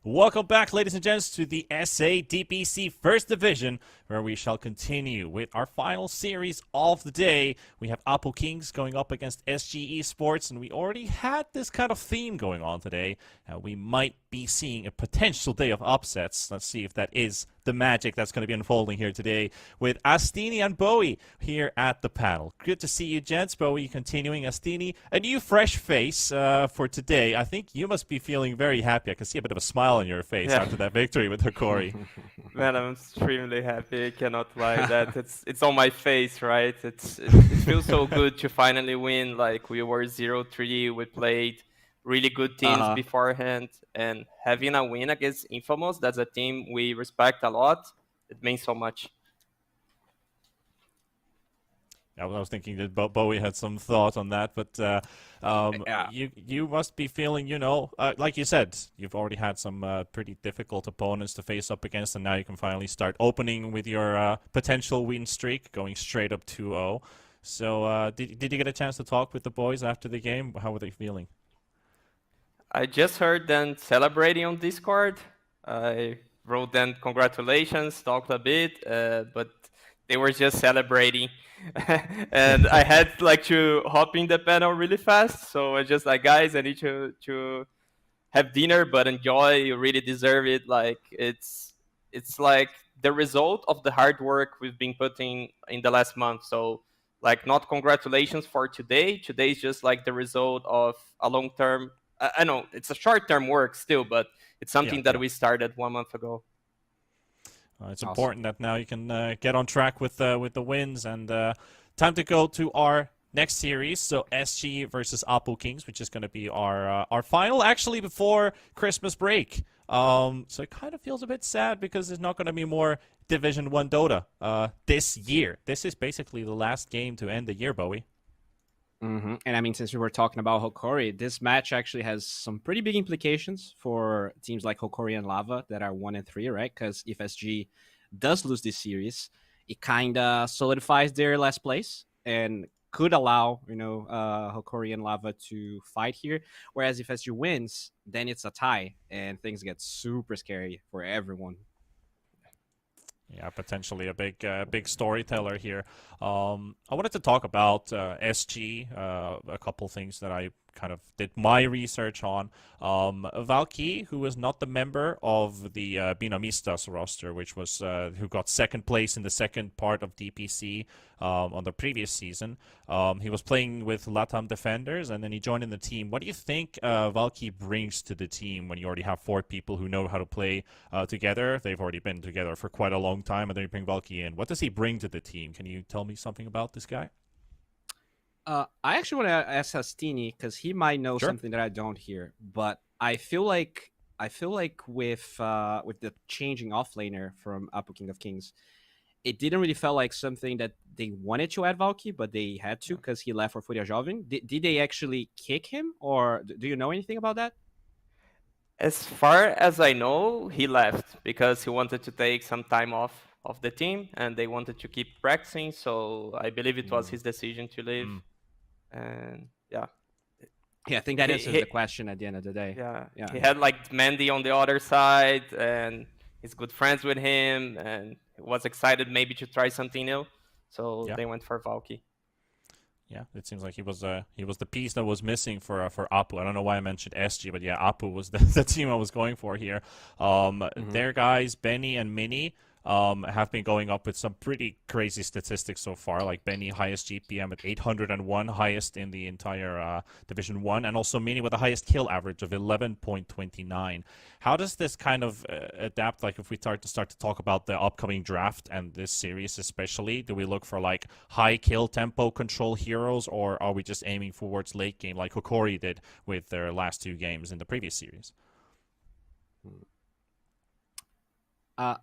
Welcome back, ladies and gents, to the SA DPC First Division, where we shall continue with our final series of the day. We have Apple Kings going up against SG Esports, and we already had this kind of theme going on today. We might be seeing a potential day of upsets. Let's see if that is the magic that's going to be unfolding here today with Astini and Bowie here at the panel. Good to see you, gents. Bowie continuing. Astini, a new fresh face for today. I think you must be feeling very happy. I can see a bit of a smile on your face after that victory with Hokari. Man, I'm extremely happy. I cannot lie. That it's on my face, right? It feels so good to finally win. Like, we were 0-3. We played really good teams beforehand, and having a win against Infamous, that's a team we respect a lot. It means so much. I was thinking that Bowie had some thought on that, but you must be feeling, like you said, you've already had some pretty difficult opponents to face up against, and now you can finally start opening with your potential win streak, going straight up 2-0. So did you get a chance to talk with the boys after the game? How were they feeling? I just heard them celebrating on Discord. I wrote them congratulations, talked a bit, but they were just celebrating. And I had like to hop in the panel really fast. So I just like, guys, I need to have dinner, but enjoy. You really deserve it. Like it's like the result of the hard work we've been putting in the last month. So like not congratulations for today. Today is just like the result of a long term. I know it's a short term work still, but it's something that we started 1 month ago. It's Awesome. important that now you can get on track with the wins, and time to go to our next series. So SG versus Apu Kings, which is going to be our final actually before Christmas break. So it kind of feels a bit sad because there's not going to be more Division 1 Dota this year. This is basically the last game to end the year, Bowie. And I mean, since we were talking about Hokari, this match actually has some pretty big implications for teams like Hokari and Lava that are 1 and 3, right? Because if SG does lose this series, it kind of solidifies their last place and could allow, Hokari and Lava to fight here. Whereas if SG wins, then it's a tie and things get super scary for everyone. Yeah, potentially a big storyteller here. I wanted to talk about SG, a couple things that I kind of did my research on. Valky, who was not the member of the Binamistas roster, which was who got second place in the second part of DPC on the previous season. He was playing with Latam Defenders, and then he joined in the team. What do you think Valky brings to the team when you already have 4 people who know how to play together? They've already been together for quite a long time, and then you bring Valky in. What does he bring to the team? Can you tell me something about this guy? I actually want to ask Hastini because he might know Sure. something that I don't hear. But I feel like with the changing offlaner from Apu King of Kings, it didn't really feel like something that they wanted to add Valky, but they had to because he left for Fúria Jovem. Did they actually kick him, or do you know anything about that? As far as I know, he left because he wanted to take some time off of the team, and they wanted to keep practicing. So I believe it was his decision to leave. And yeah, Yeah, I think that He- answers he- the question at the end of the day. he had like Mandy on the other side, and he's good friends with him, and he was excited maybe to try something new. So Yeah. they went for Valky. Yeah, it seems like he was the piece that was missing for Apu. I don't know why I mentioned SG, but yeah, Apu was the team I was going for here. Their guys, Benny and Mini, have been going up with some pretty crazy statistics so far. Like Benny, highest GPM at 801, highest in the entire Division 1, and also Mini with the highest kill average of 11.29. How does this kind of adapt? Like if we start to talk about the upcoming draft and this series especially, do we look for like high kill tempo control heroes, or are we just aiming towards late game like Hokari did with their last 2 games in the previous series?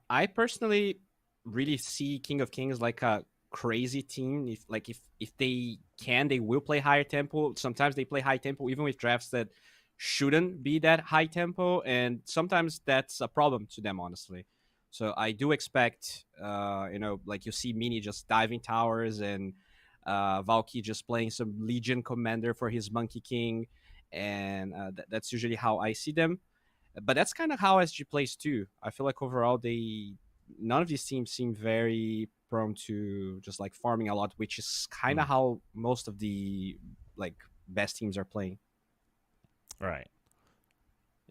I personally really see King of Kings like a crazy team. If they can, they will play higher tempo. Sometimes they play high tempo even with drafts that shouldn't be that high tempo, and sometimes that's a problem to them, honestly. So I do expect, like you see Mini just diving towers and Valky just playing some Legion Commander for his Monkey King, and that's usually how I see them. But that's kind of how SG plays too. I feel like overall none of these teams seem very prone to just like farming a lot, which is kind of how most of the like best teams are playing. Right.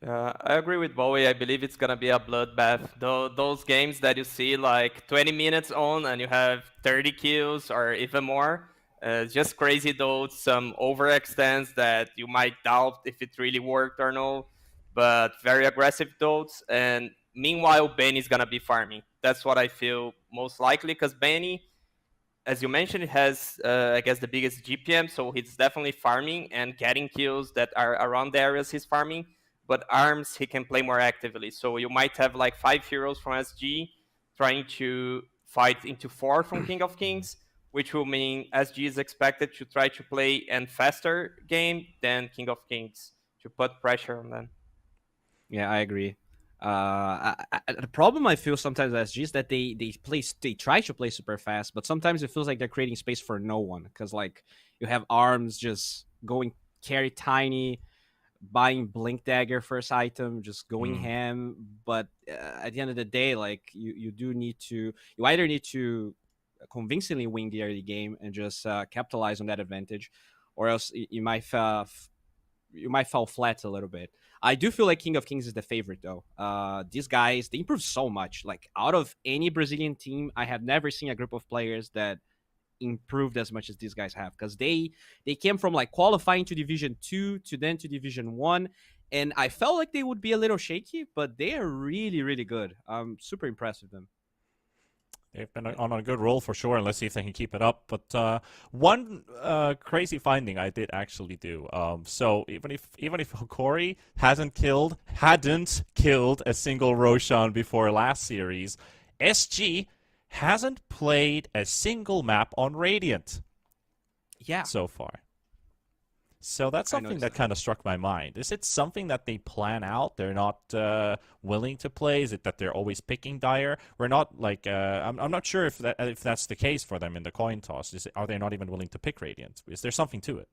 Yeah, I agree with Bowie. I believe it's gonna be a bloodbath. Those games that you see like 20 minutes on and you have 30 kills or even more. Just crazy though. Some overextends that you might doubt if it really worked or no. But very aggressive dotes. And meanwhile, Benny's gonna be farming. That's what I feel most likely because Benny, as you mentioned, has I guess the biggest GPM, so he's definitely farming and getting kills that are around the areas he's farming. But arms, he can play more actively. So you might have like 5 heroes from SG trying to fight into 4 from King of Kings, which will mean SG is expected to try to play a faster game than King of Kings to put pressure on them. Yeah, I agree. The problem I feel sometimes as SG is that they try to play super fast, but sometimes it feels like they're creating space for no one because like you have arms just going carry tiny, buying blink dagger first item, just going ham. But at the end of the day, like you do need to you either need to convincingly win the early game and just capitalize on that advantage, or else you might fall flat a little bit. I do feel like King of Kings is the favorite though. These guys they improve so much. Like out of any Brazilian team, I have never seen a group of players that improved as much as these guys have because they came from like qualifying to Division 2 to then to Division 1, and I felt like they would be a little shaky, but they are really really good. I'm super impressed with them. They've been on a good roll for sure, and let's see if they can keep it up. But one crazy finding I did actually do. So even if Hokari hadn't killed a single Roshan before last series, SG hasn't played a single map on Radiant. Yeah. So far. So that's something that kind of struck my mind. Is it something that they plan out? They're not willing to play? Is it that they're always picking Dire? We're not like I'm not sure if that's the case for them in the coin toss. Are they not even willing to pick Radiant? Is there something to it?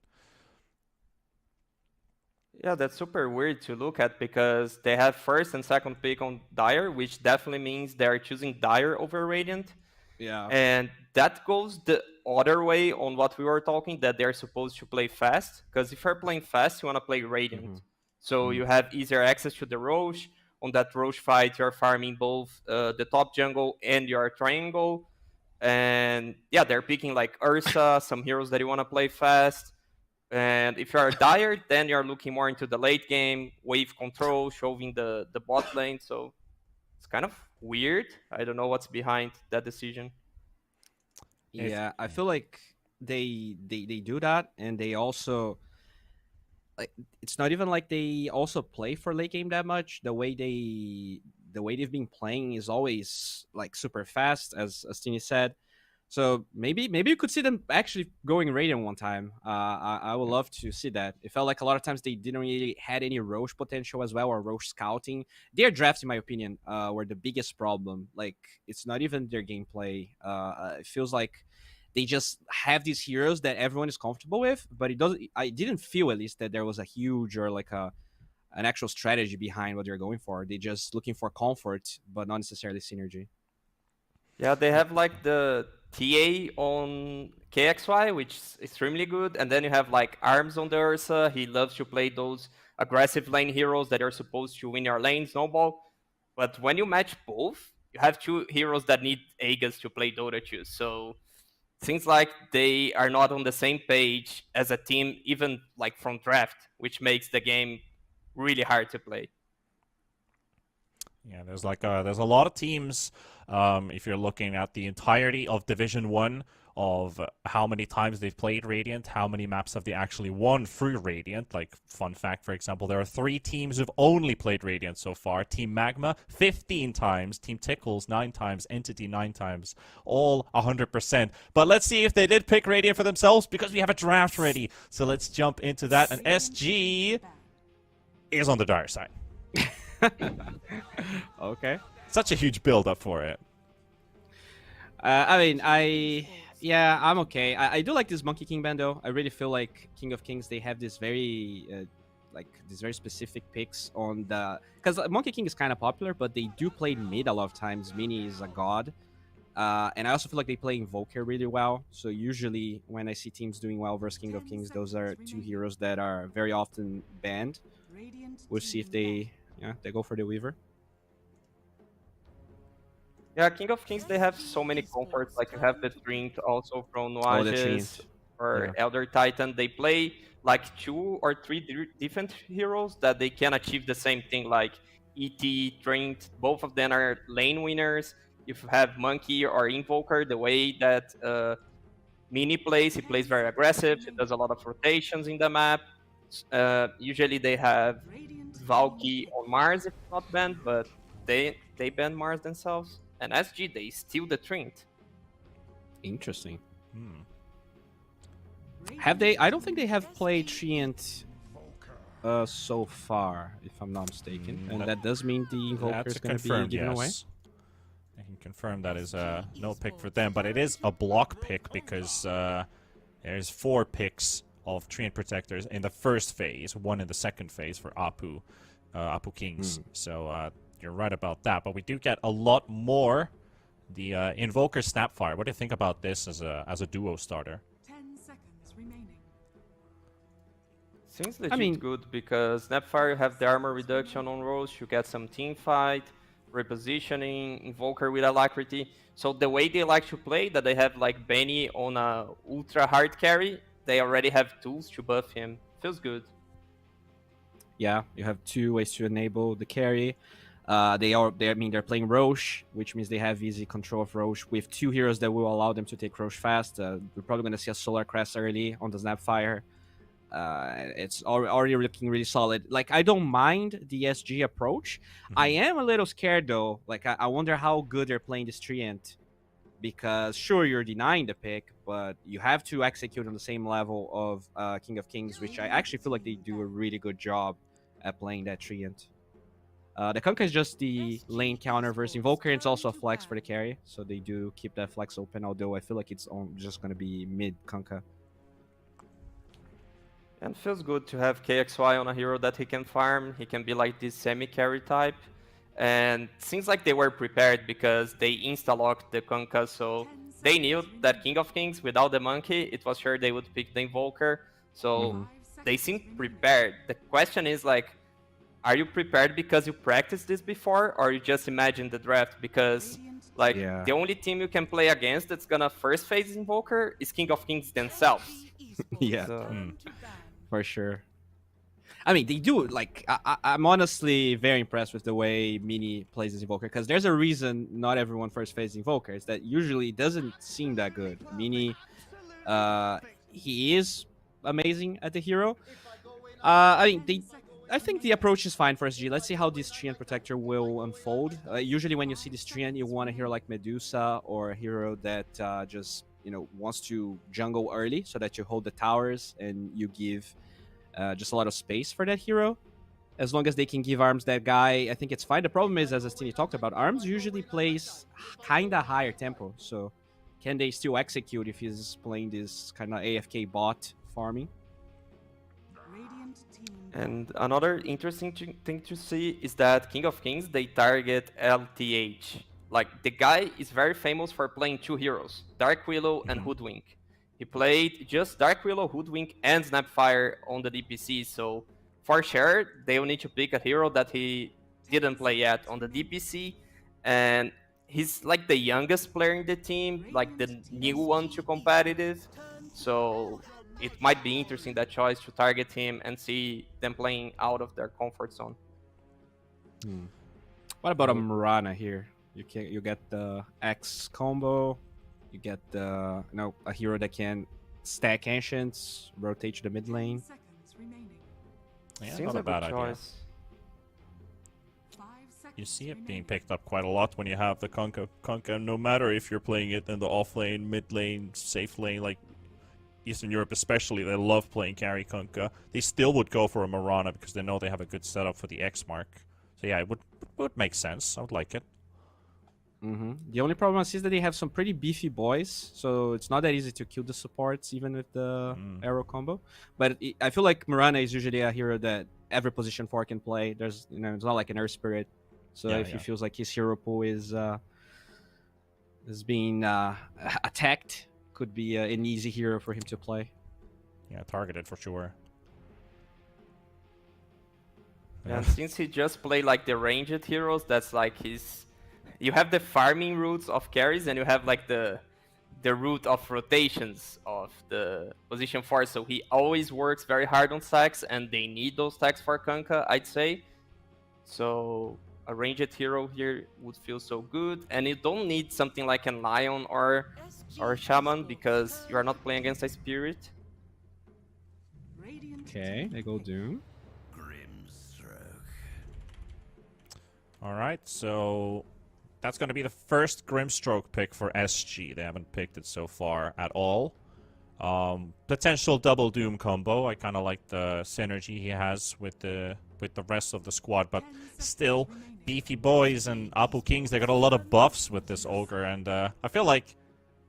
Yeah, that's super weird to look at because they have first and second pick on Dire, which definitely means they're choosing Dire over Radiant. Yeah. And that goes the other way on what we were talking, that they're supposed to play fast. Because if you're playing fast, you want to play Radiant. So you have easier access to the Roche. On that Roche fight, you're farming both the top jungle and your triangle. And yeah, they're picking like Ursa, some heroes that you want to play fast. And if you're Dire, then you're looking more into the late game, wave control, shoving the bot lane. So it's kind of weird. I don't know what's behind that decision. Yeah, I feel like they do that, and they also like it's not even like they also play for late game that much. The way they've been playing is always like super fast, as Tini said. So maybe you could see them actually going Radiant one time. I would love to see that. It felt like a lot of times they didn't really had any Roche potential as well, or Roche scouting. Their drafts, in my opinion, were the biggest problem. Like it's not even their gameplay. It feels like they just have these heroes that everyone is comfortable with, but it doesn't. I didn't feel at least that there was a huge or like an actual strategy behind what they're going for. They're just looking for comfort, but not necessarily synergy. Yeah, they have like the TA on KXY, which is extremely good. And then you have like Arms on the Ursa. He loves to play those aggressive lane heroes that are supposed to win your lane, Snowball. But when you match both, you have two heroes that need Aegis to play Dota 2. So it seems like they are not on the same page as a team, even like from draft, which makes the game really hard to play. Yeah, there's a lot of teams. If you're looking at the entirety of Division 1, of how many times they've played Radiant, how many maps have they actually won through Radiant. Like, fun fact, for example, there are 3 teams who've only played Radiant so far. Team Magma, 15 times. Team Tickles, 9 times. Entity, 9 times. All 100%. But let's see if they did pick Radiant for themselves, because we have a draft ready. So let's jump into that. And SG is on the Dire side. Okay. Such a huge build-up for it. I mean, I'm okay. I do like this Monkey King band though. I really feel like King of Kings, they have this very these very specific picks on the, because Monkey King is kind of popular, but they do play mid a lot of times. Mini is a god, and I also feel like they play Invoker really well. So usually when I see teams doing well versus King of Kings, those are 2 heroes that are very often banned. We'll see if they go for the Weaver. Yeah, King of Kings, they have so many comforts. Like you have the Trent also from Nuages or Elder Titan. They play like 2 or 3 different heroes that they can achieve the same thing. Like ET, Trent, both of them are lane winners. If you have Monkey or Invoker, the way that Mini plays, he plays very aggressive. He does a lot of rotations in the map. Usually they have Valky on Mars if it's not banned, but they ban Mars themselves. And SG, they steal the Trent. Interesting. Have they? I don't think they have played Trent so far, if I'm not mistaken. And that- that does mean the Invoker That's is going to be confirmed, given away. yes. I can confirm that is no pick for them, but it is a block pick because there's 4 picks of Treant Protectors in the first phase, 1 in the second phase for Apu Kings. So you're right about that, but we do get a lot more. The Invoker Snapfire. What do you think about this as a duo starter? 10 seconds remaining. Seems legit mean- good because Snapfire you have the armor reduction on rolls, you get some team fight, repositioning, Invoker with alacrity. So the way they like to play, that they have like Benny on a ultra hard carry, they already have tools to buff him. Feels good. Yeah, you have 2 ways to enable the carry. They're playing Roche, which means they have easy control of Roche with 2 heroes that will allow them to take Roche fast. We're probably going to see a Solar Crest early on the Snapfire. It's already looking really solid. Like, I don't mind the SG approach. I am a little scared though. Like, I wonder how good they're playing this Treant. Because sure, you're denying the pick, but you have to execute on the same level of King of Kings, which I actually feel like they do a really good job at playing that Treant. The Kunkka is just the lane counter versus Invoker, and it's also a flex for the carry, so they do keep that flex open, although I feel like it's just going to be mid Kunkka. And feels good to have KXY on a hero that he can farm. He can be like this semi-carry type. And seems like they were prepared because they insta-locked the Kunkka, so they knew that King of Kings, without the monkey, it was sure they would pick the Invoker. So they seem prepared. The question is like, are you prepared because you practiced this before, or you just imagine the draft? Because like the only team you can play against that's gonna first phase Invoker is King of Kings themselves. Yeah, So, for sure. I mean, they do, like, I'm honestly very impressed with the way Mini plays this Invoker, because there's a reason not everyone first phases Invoker. It's that usually it doesn't seem that good. Mini, he is amazing at the hero. I think the approach is fine for SG. Let's see how this Treant Protector will unfold. Usually when you see this Treant, you want a hero like Medusa or a hero that just, wants to jungle early so that you hold the towers and you give just a lot of space for that hero. As long as they can give Arms that guy, I think it's fine. The problem is, as Astini talked about, Arms usually plays kind of higher tempo. So can they still execute if he's playing this kind of AFK bot farming? Radiant team and another interesting thing to see is that King of Kings, they target LTH. Like, the guy is very famous for playing 2 heroes, Dark Willow and Hoodwink. He played just Dark Willow, Hoodwink, and Snapfire on the DPC, so for sure, they will need to pick a hero that he didn't play yet on the DPC, and he's like the youngest player in the team, like the new one to competitive, so it might be interesting, that choice, to target him and see them playing out of their comfort zone. What about a Mirana here? You get the X combo. You get a hero that can stack ancients, rotate to the mid lane. 10 seconds remaining. Yeah, Seems not a like bad a idea. choice. 5 seconds You see it being remaining. picked up quite a lot when you have the Kunkka, no matter if you're playing it in the off lane, mid lane, safe lane, like Eastern Europe especially, they love playing carry Kunkka. They still would go for a Mirana because they know they have a good setup for the X mark. So yeah, it would make sense. I would like it. The only problem I see is that they have some pretty beefy boys, so it's not that easy to kill the supports even with the arrow combo. But I feel like Mirana is usually a hero that every position 4 can play. There's, it's not like an Earth Spirit. So if he feels like his hero pool is being attacked, could be an easy hero for him to play. Yeah, targeted for sure. And since he just played like the ranged heroes, that's like his... You have the farming routes of carries, and you have like the route of rotations of the position 4. So he always works very hard on stacks, and they need those stacks for Kunkka, I'd say. So a ranged hero here would feel so good, and you don't need something like a Lion or Shaman because you are not playing against a Spirit. Radiant Okay, team they go Doom. All right, so that's going to be the first Grimstroke pick for SG. They haven't picked it so far at all. Potential double Doom combo. I kind of like the synergy he has with the rest of the squad, but still, beefy boys and Apu Kings, they got a lot of buffs with this ogre, and I feel like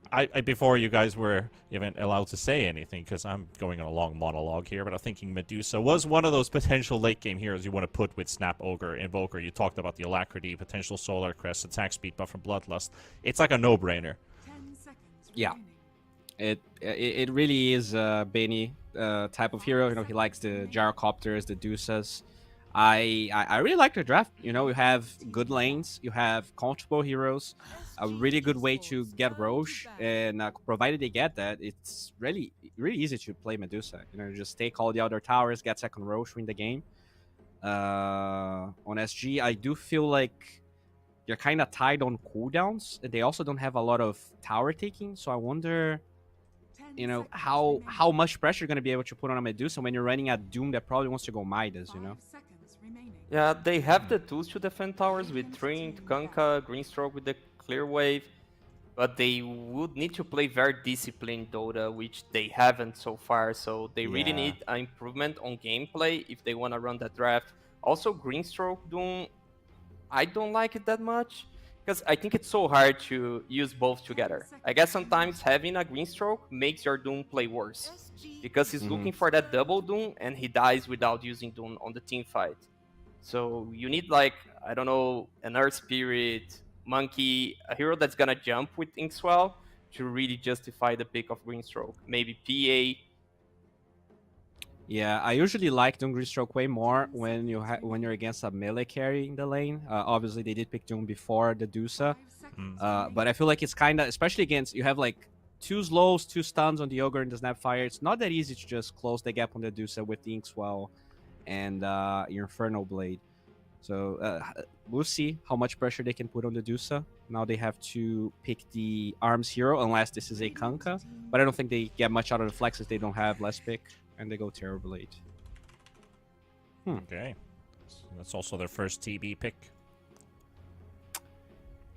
I before you guys were even allowed to say anything, because I'm going on a long monologue here, but I'm thinking Medusa was one of those potential late game heroes you want to put with Snap Ogre, Invoker. You talked about the Alacrity, potential Solar Crest, attack speed buff from Bloodlust. It's like a no-brainer. Yeah. It really is a Bane type of hero. You know, he likes the gyrocopters, the Dusas. I really like the draft. You know, you have good lanes, you have comfortable heroes, a really good way to get Roche, and provided they get that, it's really easy to play Medusa. You know, just take all the other towers, get second Roche, win the game. On SG, I do feel like they're kind of tied on cooldowns, and they also don't have a lot of tower taking. So I wonder, you know, how much pressure you're going to be able to put on a Medusa when you're running a Doom that probably wants to go Midas, you know? Yeah, they have the tools to defend towers with Trent, Kanka, Greenstroke with the clear wave, but they would need to play very disciplined Dota, which they haven't so far, so they really need an improvement on gameplay if they want to run that draft. Also, Greenstroke Doom, I don't like it that much, because I think it's so hard to use both together. I guess sometimes having a Greenstroke makes your Doom play worse, because he's looking for that double Doom, and he dies without using Doom on the team fight. So you need, like, I don't know, an Earth Spirit, Monkey, a hero that's gonna jump with Inkswell to really justify the pick of Greenstroke. Maybe PA. Yeah, I usually like Doom Greenstroke way more when you're against a melee carry in the lane. Obviously, they did pick Doom before the Dusa, but I feel like it's kind of, especially against, you have like 2 slows, 2 stuns on the Ogre and the Snapfire. It's not that easy to just close the gap on the Dusa with the Inkswell and your Inferno Blade. So we'll see how much pressure they can put on the Dusa. Now they have to pick the Arms hero, unless this is a Kanka. But I don't think they get much out of the flex if they don't have less pick. And they go Terror Blade. Okay. So that's also their first TB pick.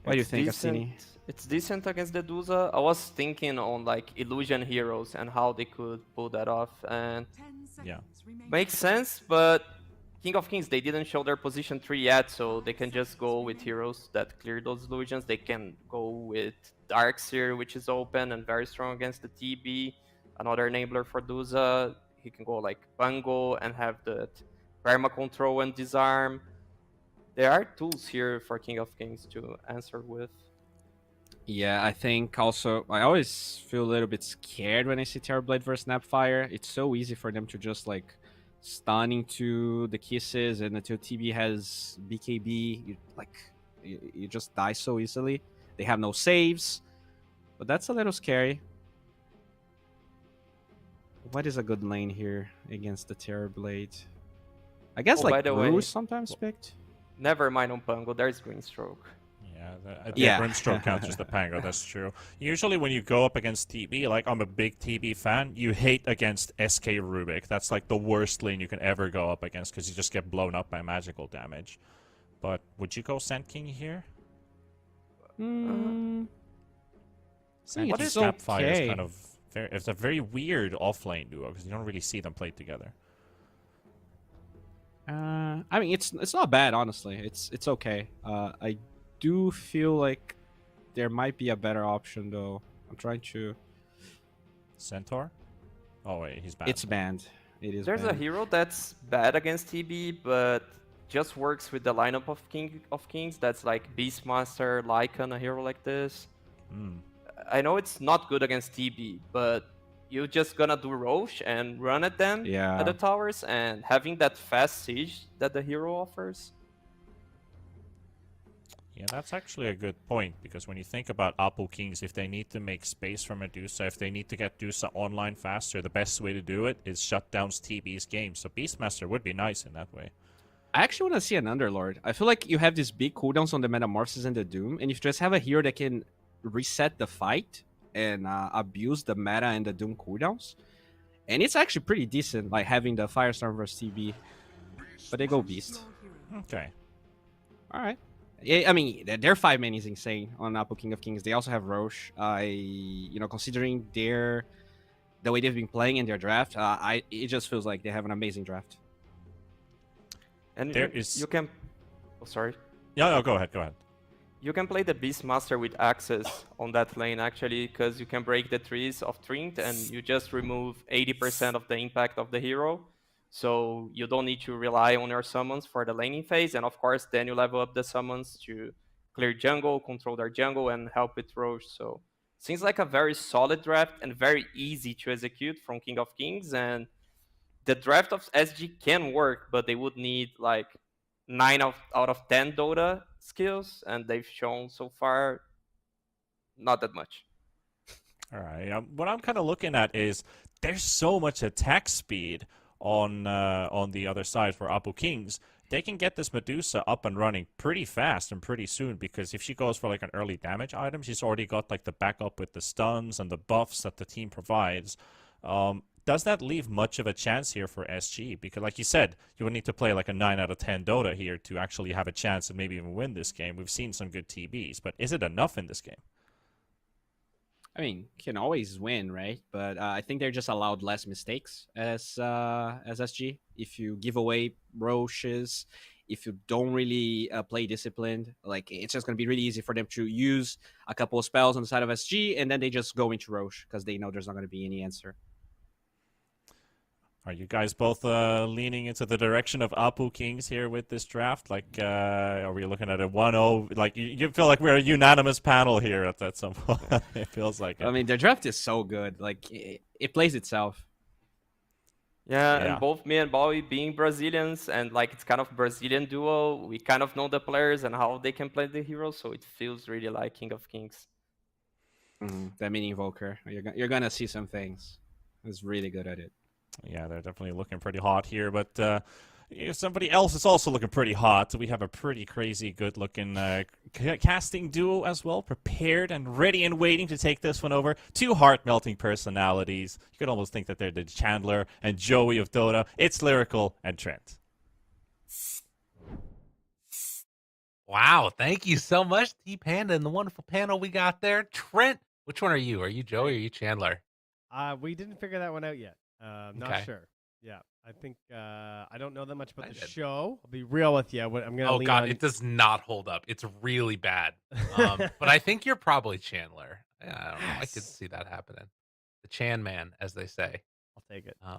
What do you think, Assini? It's decent against the Dusa. I was thinking on like Illusion heroes and how they could pull that off. And yeah, makes sense, but King of Kings, they didn't show their position 3 yet, so they can just go with heroes that clear those illusions. They can go with Darkseer, which is open and very strong against the TB. Another enabler for Dusa. He can go like Bungo and have the Perma Control and Disarm. There are tools here for King of Kings to answer with. Yeah, I think also, I always feel a little bit scared when I see Terrorblade versus Snapfire. It's so easy for them to just like stun into the kisses, and until TB has BKB, you just die so easily. They have no saves, but that's a little scary. What is a good lane here against the Terrorblade? I guess like Brew is sometimes picked. Never mind on Pango, there's Greenstroke. Yeah, Grimstroke counts as the Pango, that's true. Usually when you go up against TB, like I'm a big TB fan, you hate against SK Rubik. That's like the worst lane you can ever go up against because you just get blown up by magical damage. But would you go Sand King here? Sand King and Snapfire is kind of it's a very weird off-lane duo because you don't really see them play together. I mean, it's not bad, honestly. It's okay. I do feel like there might be a better option, though. I'm trying to... Centaur? Oh, wait, he's banned. It's banned. It is There's banned. a hero that's bad against TB, but just works with the lineup of King of Kings. That's like Beastmaster, Lycan, a hero like this. I know it's not good against TB, but you're just gonna do Roche and run at them at the towers, and having that fast siege that the hero offers. Yeah, that's actually a good point, because when you think about Apu Kings, if they need to make space for Medusa, if they need to get Dusa online faster, the best way to do it is shut down TB's game. So Beastmaster would be nice in that way. I actually want to see an Underlord. I feel like you have these big cooldowns on the Metamorphosis and the Doom, and if you just have a hero that can reset the fight and abuse the meta and the Doom cooldowns, and it's actually pretty decent, like having the Firestorm versus TB. But they go Beast. Okay. All right. I mean, their 5-man is insane on Apu King of Kings. They also have Roche. Considering their the way they've been playing in their draft, it just feels like they have an amazing draft. And There you, is- you can. Oh, sorry. Yeah, no, go ahead. You can play the Beastmaster with access on that lane actually, because you can break the trees of Trent and you just remove 80% of the impact of the hero. So you don't need to rely on your summons for the laning phase. And of course, then you level up the summons to clear jungle, control their jungle, and help with Roche. So seems like a very solid draft and very easy to execute from King of Kings. And the draft of SG can work, but they would need like 9 out of 10 Dota skills, and they've shown so far not that much. All right. What I'm kind of looking at is there's so much attack speed on the other side for Apu Kings. They can get this Medusa up and running pretty fast and pretty soon, because if she goes for like an early damage item, she's already got like the backup with the stuns and the buffs that the team provides. Does that leave much of a chance here for SG? Because like you said, you would need to play like a 9 out of 10 Dota here to actually have a chance and maybe even win this game. We've seen some good TBs, but is it enough in this game? I mean, can always win, right? But I think they're just allowed less mistakes as SG. If you give away Roches, if you don't really play disciplined, like it's just gonna be really easy for them to use a couple of spells on the side of SG, and then they just go into Roche because they know there's not gonna be any answer. Are you guys both leaning into the direction of Apu Kings here with this draft? Like, are we looking at a 1-0? Like, you feel like we're a unanimous panel here at some point. It feels like it. I mean, their draft is so good. Like, it plays itself. Yeah, Yeah. and both me and Bowie being Brazilians, and like it's kind of Brazilian duo, we kind of know the players and how they can play the heroes, so it feels really like King of Kings. That mini invoker, you're gonna see some things. He's really good at it. Yeah, they're definitely looking pretty hot here, but somebody else is also looking pretty hot. We have a pretty crazy good-looking casting duo as well, prepared and ready and waiting to take this one over. Two heart-melting personalities. You could almost think that they're the Chandler and Joey of Dota. It's Lyrical and Trent. Wow, thank you so much, T-Panda, and the wonderful panel we got there. Trent, which one are you? Are you Joey or are you Chandler? We didn't figure that one out yet. Not Okay. sure. Yeah, I think I don't know that much about the show. I'll be real with you. I'm gonna. Oh lean God, on... it does not hold up. It's really bad. But I think you're probably Chandler. Yeah, I don't know. I could see that happening. The Chan man, as they say. I'll take it. I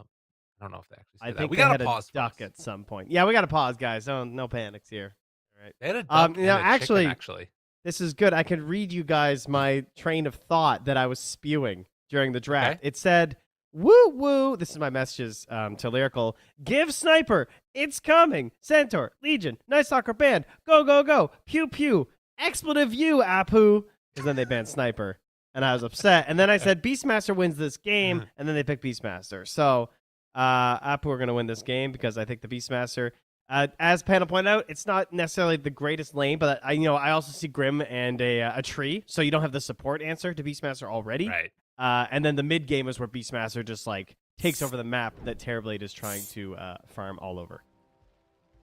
don't know if they actually say I that. think We they got had to pause a duck first. at some point. Yeah, we got to pause, guys. No panics here. All right. They had a duck and a actually, chicken, actually. This is good. I can read you guys my train of thought that I was spewing during the draft. Okay. It said, "Woo woo." This is my messages to Lyrical. Give Sniper. It's coming. Centaur, Legion, Night Stalker banned. Go go go. Pew pew. Expletive you, Apu. Because then they banned Sniper, and I was upset. And then I said Beastmaster wins this game, and then they picked Beastmaster. So Apu are going to win this game because I think the Beastmaster. As Panda pointed out, it's not necessarily the greatest lane, but I also see Grim and a tree, so you don't have the support answer to Beastmaster already. Right. And then the mid game is where Beastmaster just like takes over the map that Terrorblade is trying to farm all over.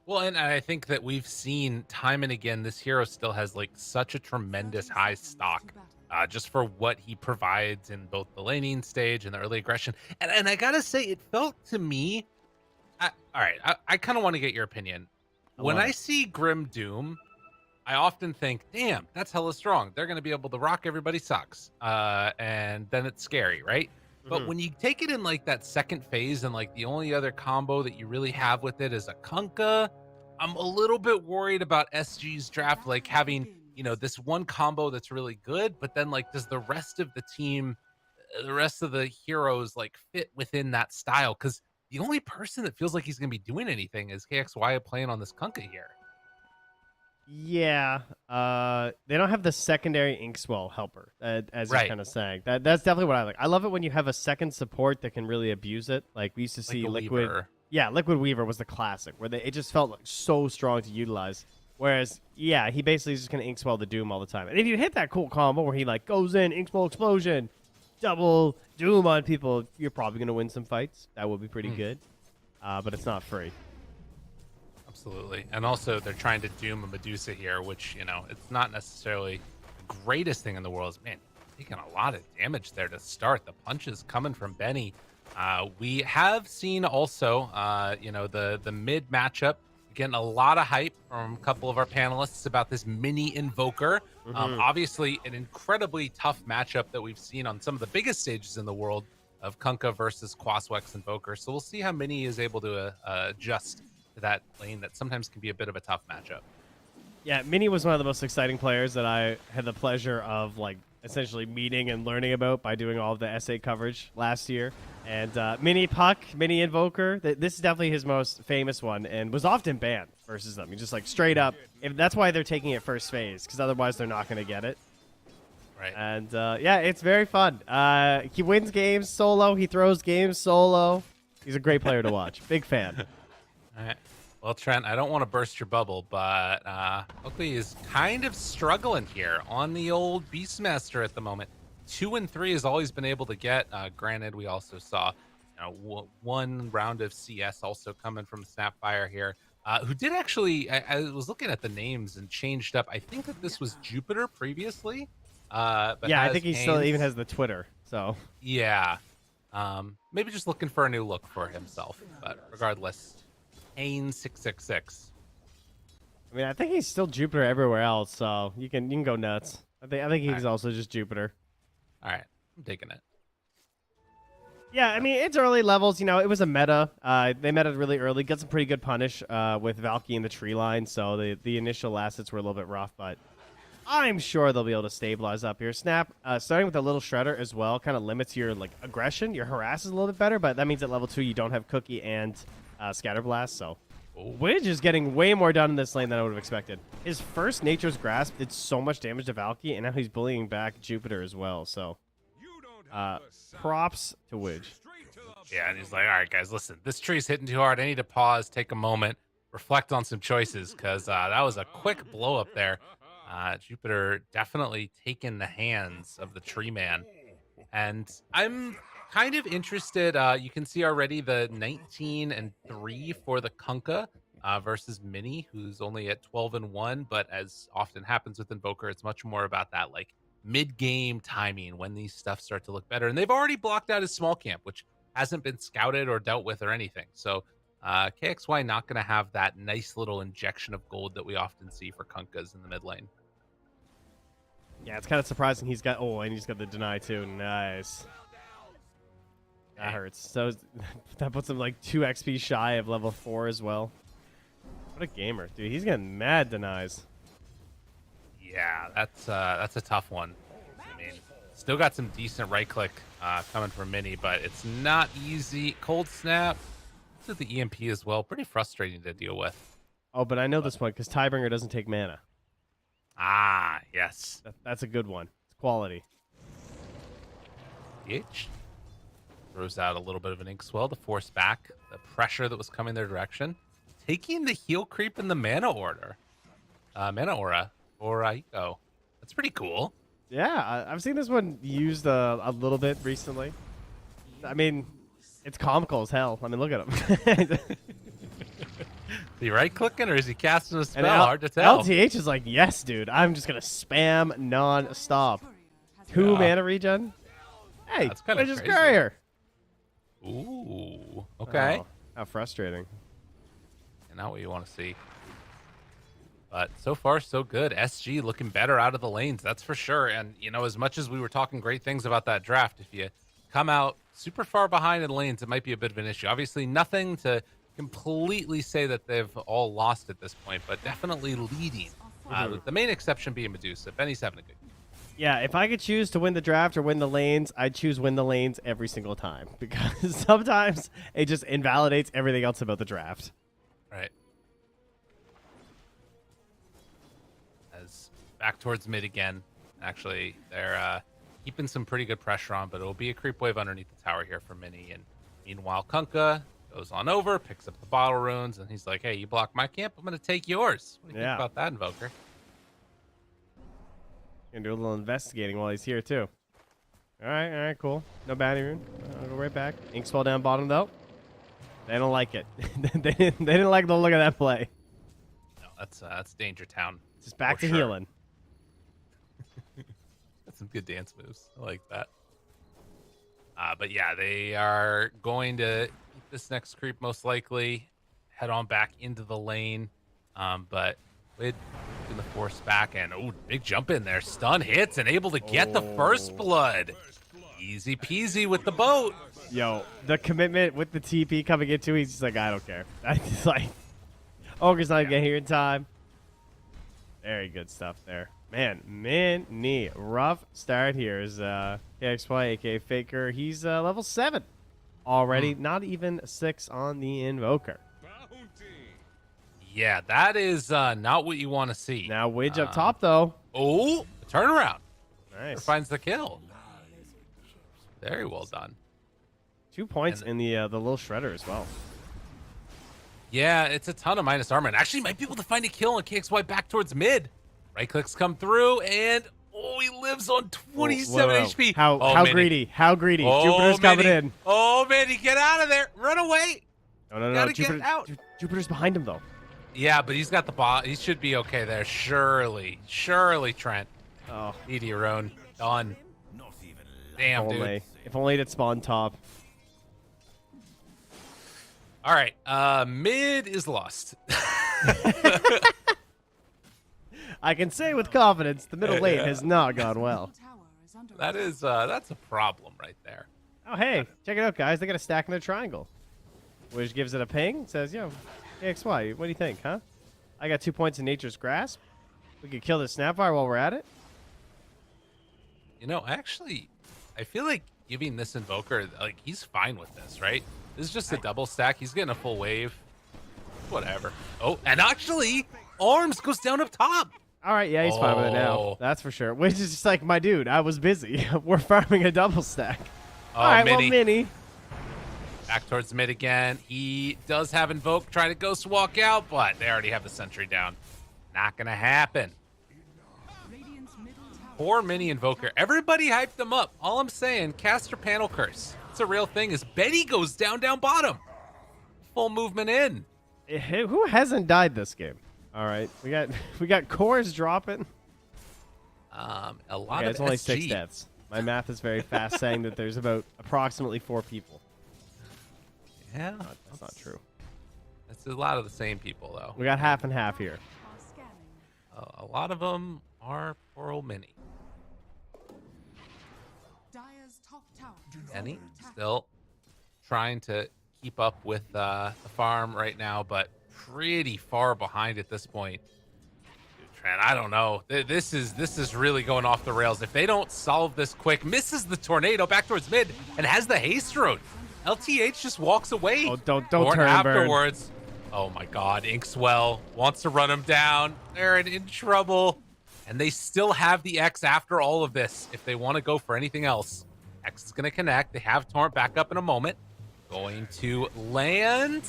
Well, and I think that we've seen time and again, this hero still has like such a tremendous high stock. Just for what he provides in both the laning stage and the early aggression. And I gotta say, it felt to me, all right, I kind of want to get your opinion. When I see Grim Doom, I often think, damn, that's hella strong. They're going to be able to rock everybody sucks. And then it's scary, right? But when you take it in like that second phase and like the only other combo that you really have with it is a Kunkka, I'm a little bit worried about SG's draft, like having, this one combo that's really good, but then like does the rest of the team, the rest of the heroes like fit within that style? Because the only person that feels like he's going to be doing anything is KXY playing on this Kunkka here. Yeah, they don't have the secondary Inkswell helper, as Right. you're kind of saying. That's definitely what I like. I love it when you have a second support that can really abuse it. Like we used to see the Liquid. Weaver. Yeah, Liquid Weaver was the classic, where it just felt like so strong to utilize. Whereas, yeah, he basically is just going to Inkswell the Doom all the time. And if you hit that cool combo where he like goes in, Inkswell Explosion, double Doom on people, you're probably going to win some fights. That would be pretty good. But it's not free. Absolutely. And also they're trying to doom a Medusa here, which, it's not necessarily the greatest thing in the world. Man, taking a lot of damage there to start. The punches coming from Benny. We have seen also, the mid matchup getting a lot of hype from a couple of our panelists about this mini Invoker. Obviously, an incredibly tough matchup that we've seen on some of the biggest stages in the world of Kunkka versus Quaswex Invoker. So we'll see how Mini is able to adjust to that lane that sometimes can be a bit of a tough matchup. Yeah, Mini was one of the most exciting players that I had the pleasure of essentially meeting and learning about by doing all of the SA coverage last year. And Mini Puck, Mini Invoker, this is definitely his most famous one and was often banned versus them. He's just straight up. That's why they're taking it first phase, because otherwise they're not going to get it. Right. And yeah, it's very fun. He wins games solo. He throws games solo. He's a great player to watch. Big fan. All right. Well, Trent, I don't want to burst your bubble, but Oakley is kind of struggling here on the old Beastmaster at the moment. 2 and 3 has always been able to get. Granted, we also saw one round of CS also coming from Snapfire here, who did actually, I was looking at the names and changed up. I think that this was Jupiter previously. But yeah, I think he Haynes. still even has the Twitter. So yeah, maybe just looking for a new look for himself. But regardless, Haynes 666. I mean, I think he's still Jupiter everywhere else. So you can go nuts. I think he's also just Jupiter. All right, I'm taking it. Yeah, I mean, it's early levels. It was a meta. They meta really early. Got some pretty good punish with Valky in the tree line. So the initial assets were a little bit rough, but I'm sure they'll be able to stabilize up here. Snap, starting with a little Shredder as well, kind of limits your aggression. Your harass is a little bit better, but that means at level 2 you don't have Cookie and Scatterblast. So Widge is getting way more done in this lane than I would have expected. His first Nature's Grasp did so much damage to Valky, and now he's bullying back Jupiter as well. So props to Widge. Yeah, and he's like, all right, guys, listen, this tree's hitting too hard. I need to pause, take a moment, reflect on some choices, because that was a quick blow up there. Jupiter definitely taking the hands of the tree man. And I'm kind of interested. You can see already the 19 and 3 for the Kunkka versus Mini, who's only at 12 and 1. But as often happens with Invoker, it's much more about that mid-game timing when these stuff start to look better. And they've already blocked out his small camp, which hasn't been scouted or dealt with or anything. So KXY not going to have that nice little injection of gold that we often see for Kunkkas in the mid lane. Yeah, it's kind of surprising he's got... Oh, and he's got the deny, too. Nice. That hurts. So that puts him 2 XP shy of level 4 as well. What a gamer. Dude, he's getting mad denies. Yeah, that's a tough one. I mean, still got some decent right click coming from Mini, but it's not easy. Cold Snap. This is the EMP as well. Pretty frustrating to deal with. Oh, but I know this one because Tiebringer doesn't take mana. Ah, yes. That's a good one. It's quality. DH throws out a little bit of an ink swell to force back the pressure that was coming their direction. Taking the heal creep in the mana order. Mana aura for Aiko. That's pretty cool. Yeah, I've seen this one used a little bit recently. I mean, it's comical as hell. I mean, look at him. Is he right clicking or is he casting a spell? And Hard to tell. LTH is like, yes, dude. I'm just gonna spam non-stop. 2 mana regen. Hey, That's kinda just crazy. courier. Ooh. Okay. Oh, how frustrating. And not what you want to see. But so far, so good. SG looking better out of the lanes, that's for sure. And, as much as we were talking great things about that draft, if you come out super far behind in lanes, it might be a bit of an issue. Obviously, nothing to completely say that they've all lost at this point, but definitely leading. The main exception being Medusa. Benny's having a good game. Yeah, if I could choose to win the draft or win the lanes, I'd choose win the lanes every single time because sometimes it just invalidates everything else about the draft. Right. As back towards mid again. Actually, they're keeping some pretty good pressure on, but it'll be a creep wave underneath the tower here for Mini. And meanwhile, Kunkka goes on over, picks up the bottle runes, and he's like, hey, you block my camp, I'm going to take yours. What do you think about that, Invoker? Gonna do a little investigating while he's here, too. All right, cool. No bounty rune. I'll go right back. Ink swell down bottom, though. They don't like it. they didn't like the look of that play. No, that's Danger Town. Just back For to sure. healing. Got some Good dance moves. I like that. But yeah, they are going to keep this next creep most likely. Head on back into the lane. But Wid in the force back and big jump in there. Stun hits and able to get the first blood. Easy peasy with the boat. Yo, the commitment with the TP coming into, he's just like, I don't care. I just like, Ogre's not getting here in time. Very good stuff there. Man, mini rough start here is KXY, aka Faker. He's level 7 already. Not even 6 on the Invoker. Yeah, that is not what you want to see. Now Widge up top though. Oh, turnaround. Nice. Finds the kill. Very well done. 2 points in the little shredder as well. Yeah, it's a ton of minus armor. And actually might be able to find a kill on KXY back towards mid. Right clicks come through, and he lives on 27 Whoa. HP. How greedy? How greedy? Jupiter's coming in. Oh, Minnie, get out of there. Run away. No. Gotta get out. Jupiter's behind him, though. Yeah, but he's got the bot. He should be okay there. Surely, Trent. Oh. Eat your own. Done. Damn, dude. If only it had spawned top. All right. Mid is lost. I can say with confidence, the middle lane has not gone well. That's a problem right there. Oh, hey, check it out, guys. They got a stack in their triangle. Which gives it a ping. Says, yo, KXY, what do you think, huh? I got 2 points in Nature's Grasp. We could kill the Snapfire while we're at it. You know, actually, I feel like giving this Invoker, like, he's fine with this, right? This is just a double stack. He's getting a full wave. Whatever. Oh, and actually, Arms goes down up top. All right, yeah, he's fine with it now. That's for sure. Which is just like, my dude, I was busy. We're farming a double stack. Oh, all right, Mini. well, Mini. Back towards mid again. He does have Invoke, trying to ghost walk out, but they already have the sentry down. Not going to happen. Poor Mini Invoker. Everybody hyped them up. All I'm saying, caster panel curse. It's a real thing. Is Betty goes down bottom. Full movement in. Who hasn't died this game? All right, we got cores dropping. A lot of it's only SG. 6 deaths. My math is very fast, saying that there's about approximately 4 people. Yeah, That's not true. It's a lot of the same people, though. We got half and half here. A lot of them are poor old Mini. Penny still trying to keep up with the farm right now, but pretty far behind at this point. Dude, Trent, I don't know. This is really going off the rails. If they don't solve this quick, misses the tornado back towards mid and has the haste road. LTH just walks away. Oh, don't Or turn and burn. afterwards. Oh my God, Inkswell wants to run him down. They're in trouble. And they still have the X after all of this if they want to go for anything else. X is going to connect. They have Torrent back up in a moment. Going to land.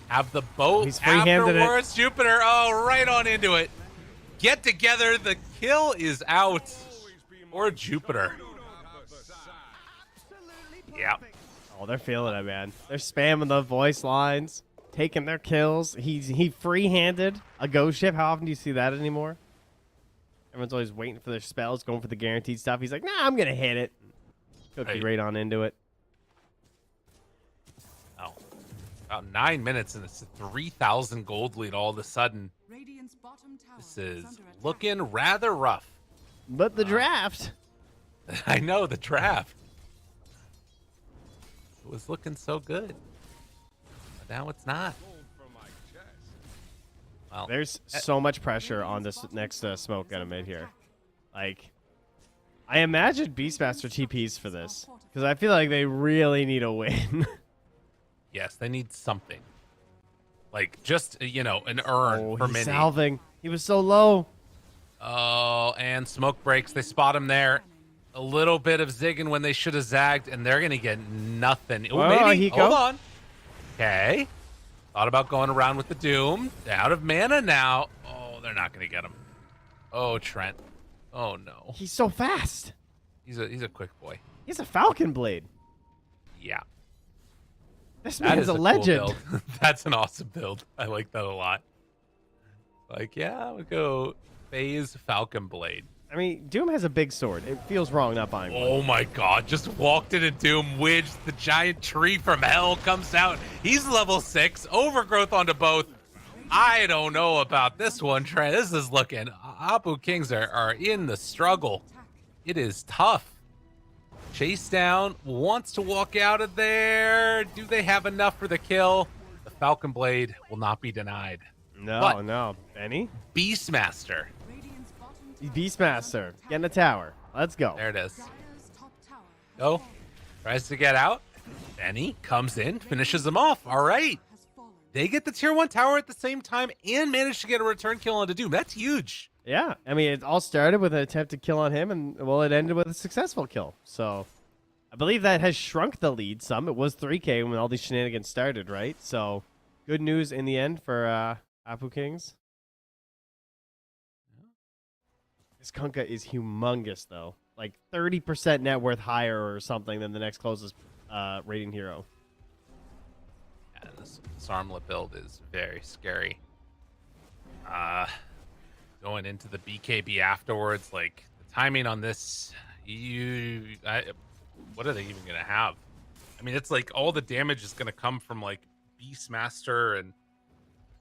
Have the boat He's free-handed afterwards. Jupiter, right on into it. Get together. The kill is out. Or Jupiter. Yeah. Oh, they're feeling it, man. They're spamming the voice lines, taking their kills. He free-handed a ghost ship. How often do you see that anymore? Everyone's always waiting for their spells, going for the guaranteed stuff. He's like, nah, I'm going to hit it. Cookie right on into it. Oh, about 9 minutes, and it's a 3,000 gold lead all of a sudden. This is looking rather rough. But the draft. I know, the draft. It was looking so good. But now it's not. Well, There's so much pressure on this next smoke gonna mid here. Like, I imagine Beastmaster TPs for this because I feel like they really need a win. yes, they need something. Like, just, an urn for he's Mini. salving. He was so low. Oh, and smoke breaks. They spot him there. A little bit of zigging when they should have zagged, and they're going to get nothing. Oh, maybe. Hiko. Hold on. Okay. Thought about going around with the Doom. They're out of mana now. Oh, they're not going to get him. Oh, Trent. Oh, no. He's so fast. He's a quick boy. He's a Falcon Blade. Yeah. This That man's is a cool legend. build. That's an awesome build. I like that a lot. Like, yeah, I would go Phase Falcon Blade. I mean, Doom has a big sword. It feels wrong not buying one. Oh my god, just walked into Doom Widge, the giant tree from hell comes out. He's level 6, overgrowth onto both. I don't know about this one, Trent. This is looking, Apu Kings are in the struggle. It is tough. Chase down, wants to walk out of there. Do they have enough for the kill? The Falcon Blade will not be denied. No, But no. Benny? Beastmaster, Beastmaster. Get in the tower. Let's go. there it is. Go, tries to get out. Benny comes in, finishes him off. All right. They get the tier 1 tower at the same time and manage to get a return kill onto Doom. That's huge. Yeah, I mean, it all started with an attempted kill on him, and, well, it ended with a successful kill. So, I believe that has shrunk the lead some. It was 3K when all these shenanigans started, right? So, good news in the end for Apu Kings. This Kunkka is humongous, though. Like, 30% net worth higher or something than the next closest rating hero. Yeah, this armlet build is very scary. Going into the BKB afterwards, like the timing on this, what are they even gonna have? I mean, it's like all the damage is gonna come from like Beastmaster and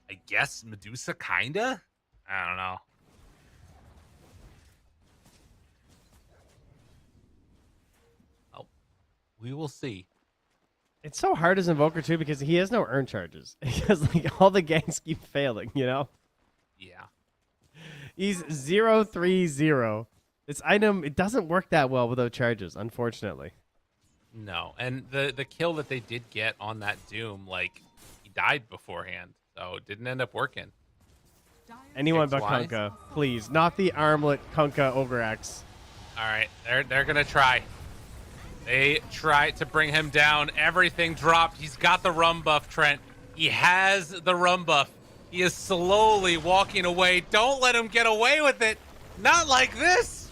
I guess Medusa, kinda. I don't know. Oh, we will see. It's so hard as Invoker, too, because he has no earn charges. Because, like, all the ganks keep failing, you know? Yeah. He's 0-3-0. This item, it doesn't work that well without charges, unfortunately. No, and the kill that they did get on that Doom, like, he died beforehand, so it didn't end up working. Anyone but XY? Kunkka, please. Not the armlet Kunkka Ogre X. All right, they're gonna try. They try to bring him down. Everything dropped. He's got the rum buff, Trent. He has the rum buff. He is slowly walking away. Don't let him get away with it. Not like this.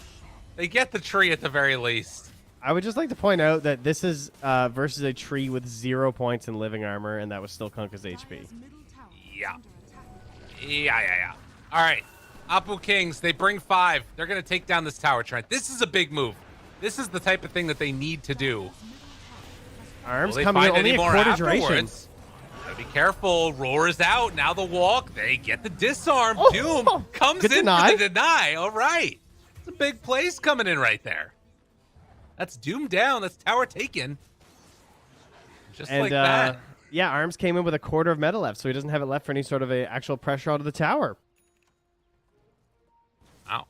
They get the tree at the very least. I would just like to point out that this is versus a tree with 0 points in living armor, and that was still Kunkka's HP. Yeah. Yeah. All right. Apu Kings, they bring 5. They're going to take down this tower, Trent. This is a big move. This is the type of thing that they need to do. Arms Will they coming in find only any a more quarter duration. afterwards? Gotta be careful. Roar is out. Now the walk. They get the disarm. Oh, Doom comes good in deny. for the deny. All right. It's a big place coming in right there. That's Doom down. That's tower taken. Just And, like that. yeah, Arms came in with a quarter of meta left, so he doesn't have it left for any sort of a actual pressure onto the tower. Wow.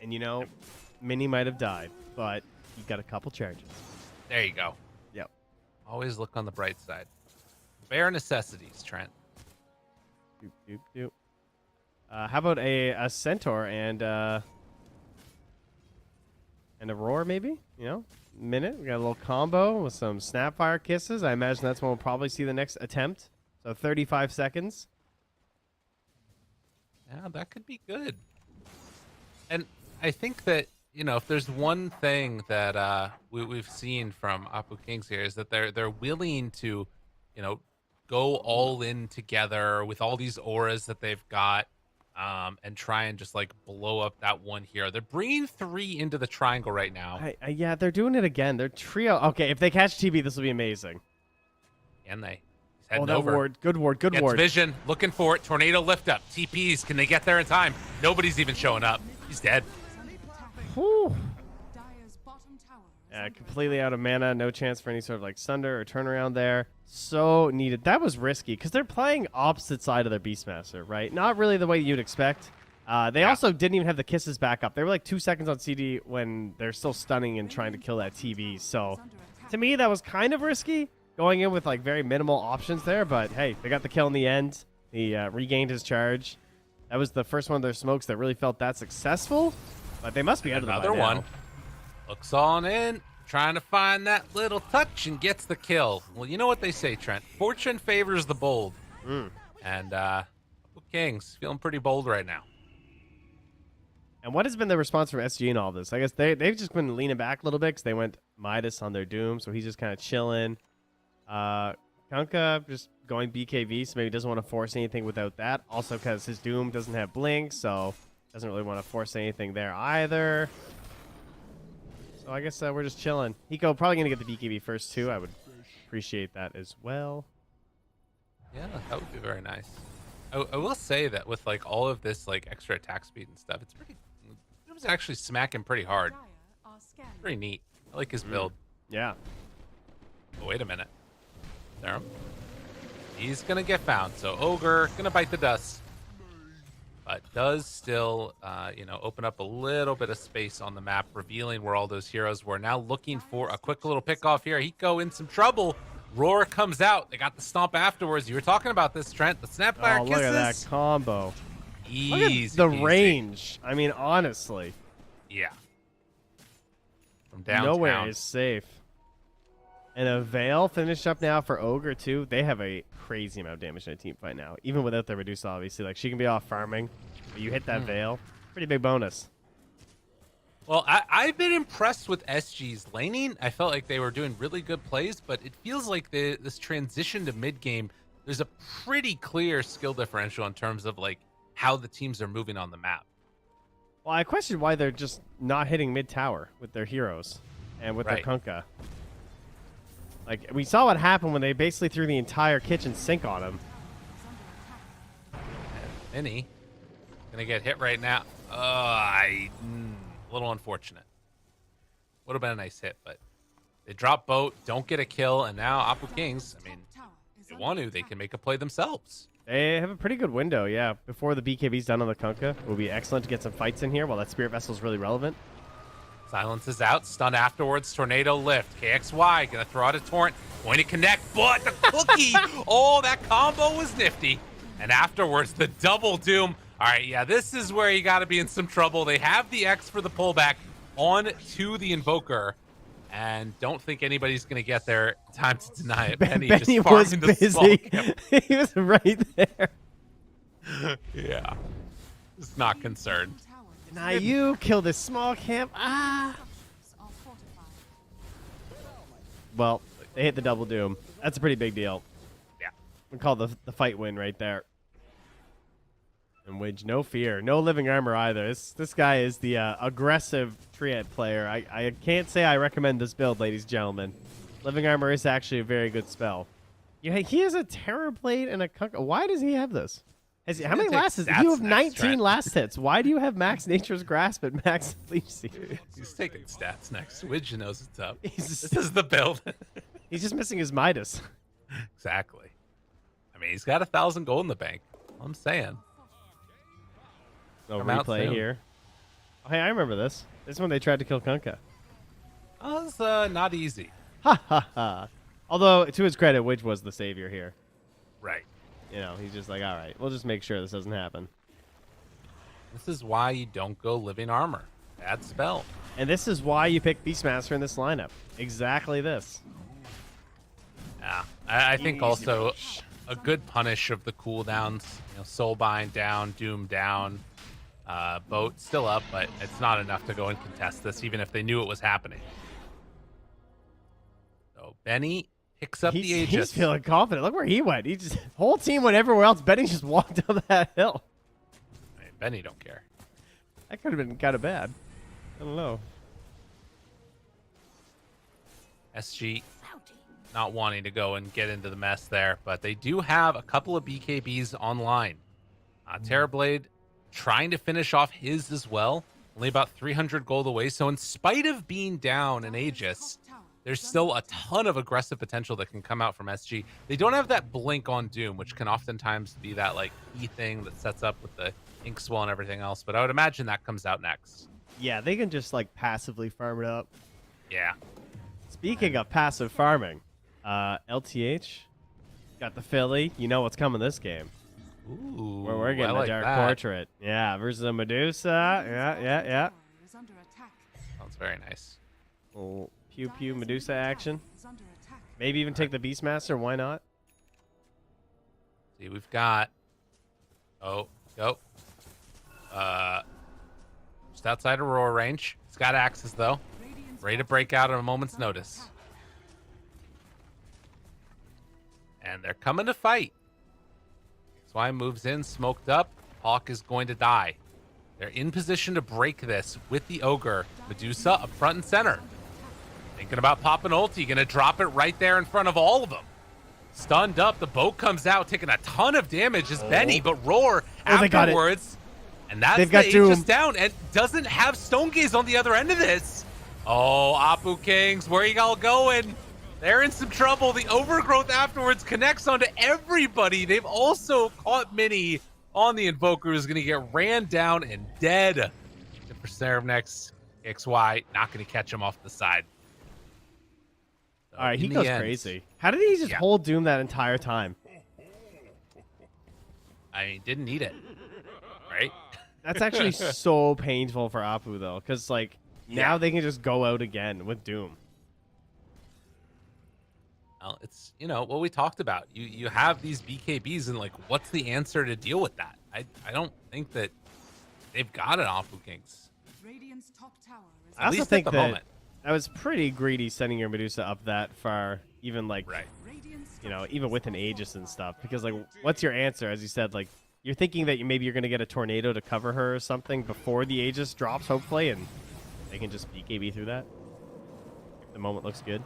And, you know, Mini might have died, but he got a couple charges. There you go. Yep. Always look on the bright side. Bare necessities, Trent. Doop, doop, doop. How about a centaur and a roar, maybe? You know, minute. We got a little combo with some snapfire kisses. I imagine that's when we'll probably see the next attempt. So 35 seconds. Yeah, that could be good. And I think that, you know, if there's one thing that we've seen from Apu Kings here is that they're willing to, you know, go all in together with all these auras that they've got, and try and just like blow up that one hero. They're bringing 3 into the triangle right now. Yeah, they're doing it again. They're trio. Okay, if they catch TB, this will be amazing. And he's Oh, heading that over. ward. Good ward. Good Gets ward. vision, looking for it. Tornado lift up. TPs. Can they get there in time? Nobody's even showing up. He's dead. Whew. Dire's bottom tower is Yeah, completely out of mana. No chance for any sort of like sunder or turnaround there. So needed. That was risky because they're playing opposite side of their Beastmaster, right? Not really the way you'd expect. They also didn't even have the kisses back up. They were like 2 seconds on CD when they're still stunning and trying to kill that TV. So to me, that was kind of risky going in with like very minimal options there. But hey, they got the kill in the end. He regained his charge. That was the first one of their smokes that really felt that successful. But they must be out of Another the one. Looks on in, trying to find that little touch and gets the kill. Well, you know what they say, Trent. Fortune favors the bold. And Apu Kings feeling pretty bold right now. And what has been the response from SG in all this? I guess they've just been leaning back a little bit because they went Midas on their Doom, so he's just kind of chilling. Kunkka just going BKB, so maybe doesn't want to force anything without that. Also, because his Doom doesn't have Blink, so doesn't really want to force anything there either. So I guess we're just chilling. Hiko probably going to get the BKB first, too. I would appreciate that as well. Yeah, that would be very nice. I will say that with like all of this like extra attack speed and stuff, it was actually smacking pretty hard. Pretty neat. I like his build. Yeah. Oh, wait a minute. There. He's gonna get found. So Ogre gonna bite the dust, but does still, open up a little bit of space on the map, revealing where all those heroes were. Now looking for a quick little pick off here. Hiko in some trouble. Roar comes out. They got the stomp afterwards. You were talking about this, Trent. The Snapfire look kisses. at that combo. Easy. Look at the peasy. range. I mean, honestly. Yeah. From downtown. Nowhere is safe. And a Veil finished up now for Ogre, too. They have a crazy amount of damage in a team fight now. Even without the Reduce, obviously. Like, she can be off farming. But you hit that Veil. Pretty big bonus. Well, I've been impressed with SG's laning. I felt like they were doing really good plays, but it feels like this transition to mid game, there's a pretty clear skill differential in terms of like how the teams are moving on the map. Well, I question why they're just not hitting mid tower with their heroes and with their Kunkka. Like, we saw what happened when they basically threw the entire kitchen sink on him. Minnie gonna get hit right now. A little unfortunate. Would have been a nice hit, but they drop boat, don't get a kill, and now Apu Kings, I mean, if they want to, they can make a play themselves. They have a pretty good window, yeah. Before the BKB's done on the Kunkka, it will be excellent to get some fights in here while that Spirit Vessel is really relevant. Silence is out, stun afterwards, Tornado lift. KXY gonna throw out a Torrent, going to connect, but the cookie! Oh, that combo was nifty. And afterwards, the double Doom. All right, yeah, this is where you got to be in some trouble. They have the X for the pullback on to the Invoker, and don't think anybody's going to get there. Time to deny it. Benny just was farming the small busy. camp. He was right there. Yeah, just not concerned. Now you kill this small camp. Well, they hit the double Doom. That's a pretty big deal. Yeah. We call the fight win right there. And Widge, no fear. No living armor either. This guy is the aggressive triad player. I can't say I recommend this build, ladies and gentlemen. Living armor is actually a very good spell. Yeah, he has a Terror Blade and a Kunkka. Why does he have this? How many last hits? You have 19 last hits. Why do you have max Nature's Grasp and max Leech Seed? He's taking stats next. Widge knows it's up. This is the build. He's just missing his Midas. Exactly. I mean, he's got 1,000 gold in the bank. I'm saying. No Come out replay soon. here. Oh, hey, I remember this. This is when they tried to kill Kunkka. That was not easy. Ha ha ha. Although, to his credit, Widge was the savior here. Right. You know, he's just like, all right, we'll just make sure this doesn't happen. This is why you don't go living armor. Bad spell. And this is why you pick Beastmaster in this lineup. Exactly this. Yeah. I think also a good punish of the cooldowns. You know, Soulbind down, Doom down, Boat still up, but it's not enough to go and contest this, even if they knew it was happening. So Benny picks up the Aegis. He's feeling confident. Look where he went. He just whole team went everywhere else. Benny just walked down that hill. I mean, Benny don't care. That could have been kind of bad. I don't know. SG not wanting to go and get into the mess there, but they do have a couple of BKBs online. Terrorblade trying to finish off his as well. Only about 300 gold away. So in spite of being down an Aegis, there's still a ton of aggressive potential that can come out from SG. They don't have that blink on Doom, which can oftentimes be that like key thing that sets up with the ink swell and everything else. But I would imagine that comes out next. Yeah, they can just like passively farm it up. Yeah. Speaking of passive farming, LTH got the Philly. You know what's coming this game. Ooh, Where we're getting I like a Dark that. Portrait. Yeah, versus a Medusa. Yeah. Sounds very nice. Little pew pew Medusa action. Maybe even take the Beastmaster. Why not? See, we've got. Oh, go. Just outside Aurora range. He's got axes though. Ready to break out at a moment's notice. and they're coming to fight. XY moves in, smoked up. Hawk is going to die. They're in position to break this with the Ogre. Medusa up front and center. Thinking about popping ulti, gonna drop it right there in front of all of them. Stunned up, the boat comes out, taking a ton of damage as Benny, but Roar they got it. afterwards. And that's They've got the Doom. Aegis down, and doesn't have Stone Gaze on the other end of this. Oh, Apu Kings, where you all going? They're in some trouble. The Overgrowth afterwards connects onto everybody. They've also caught Mini on the Invoker, who's going to get ran down and dead. And for Serve next, XY not going to catch him off the side. So All right, he in the goes end- crazy. How did he just hold Doom that entire time? I mean, didn't need it, right? That's actually so painful for Apu, though, because, like, now they can just go out again with Doom. Well, it's, you know, what we talked about. You have these BKBs, and, like, what's the answer to deal with that? I don't think that they've got it off Apu Kings. Radiant's top tower is I also least at think the that moment. that was pretty greedy sending your Medusa up that far, even, like, Right. Radiant's you know, top even tower with an is Aegis under and stuff. Because, like, what's your answer? As you said, like, you're thinking that maybe you're going to get a tornado to cover her or something before the Aegis drops, hopefully, and they can just BKB through that. If the moment looks good.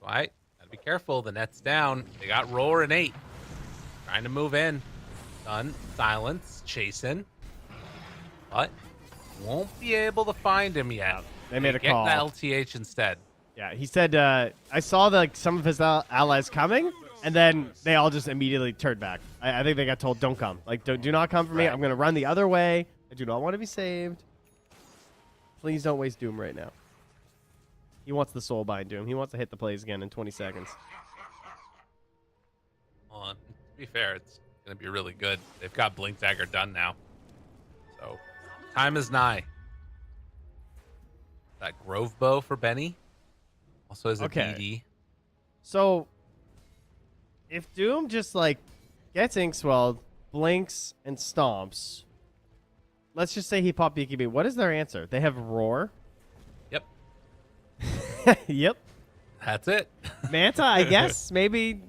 Right. Gotta be careful. The net's down. They got Roar and 8. Trying to move in. Done. Silence. Chasing. But won't be able to find him yet. They made a get call. the LTH instead. Yeah, he said, I saw like some of his allies coming, and then they all just immediately turned back. I think they got told, don't come. Like, do not come for me. Right. I'm going to run the other way. I do not want to be saved. Please don't waste Doom right now. He wants the soul bind Doom. He wants to hit the plays again in 20 seconds. Well, to be fair, it's going to be really good. They've got Blink Dagger done now. So, time is nigh. That Grove Bow for Benny. Also has a Okay. DD. So, if Doom just, like, gets Inkswelled, blinks, and stomps, let's just say he popped BKB. What is their answer? They have Roar. Yep. Yep. That's it. Manta, I guess. Maybe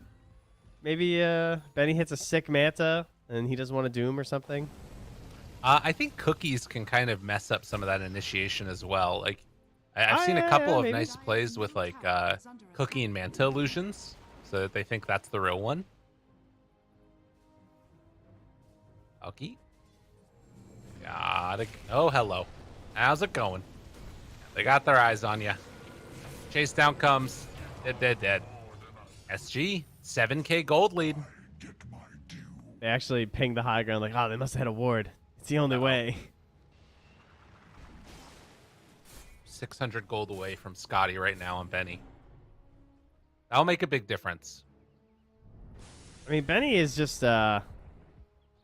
Benny hits a sick Manta, and he doesn't want to Doom or something. I think Cookies can kind of mess up some of that initiation as well. Like, I've seen a couple of maybe. nice plays with, like, Cookie and Manta illusions, so that they think that's the real one. Cookie. Got it. Oh, hello. How's it going? They got their eyes on you. Chase down comes. Dead. SG, 7K gold lead. They actually pinged the high ground like, oh, they must have had a ward. It's the only way. 600 gold away from Scotty right now on Benny. That'll make a big difference. I mean, Benny is just, I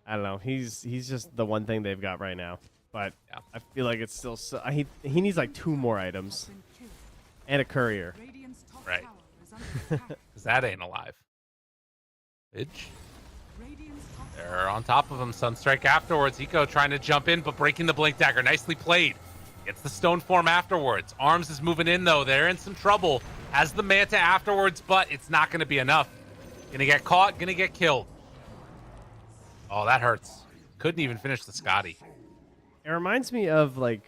don't know. He's just the one thing they've got right now. But Yeah. I feel like it's still, he needs like 2 more items been killed. and a courier. Radiant's top Right. tower is under attack. Because that ain't alive. Bitch. Radiant's top They're on top of him. Sunstrike afterwards. Eco trying to jump in, but breaking the Blink Dagger. Nicely played. Gets the Stone Form afterwards. Arms is moving in, though. They're in some trouble. Has the Manta afterwards, but it's not going to be enough. Gonna get caught. Gonna get killed. Oh, that hurts. Couldn't even finish the Scotty. It reminds me of like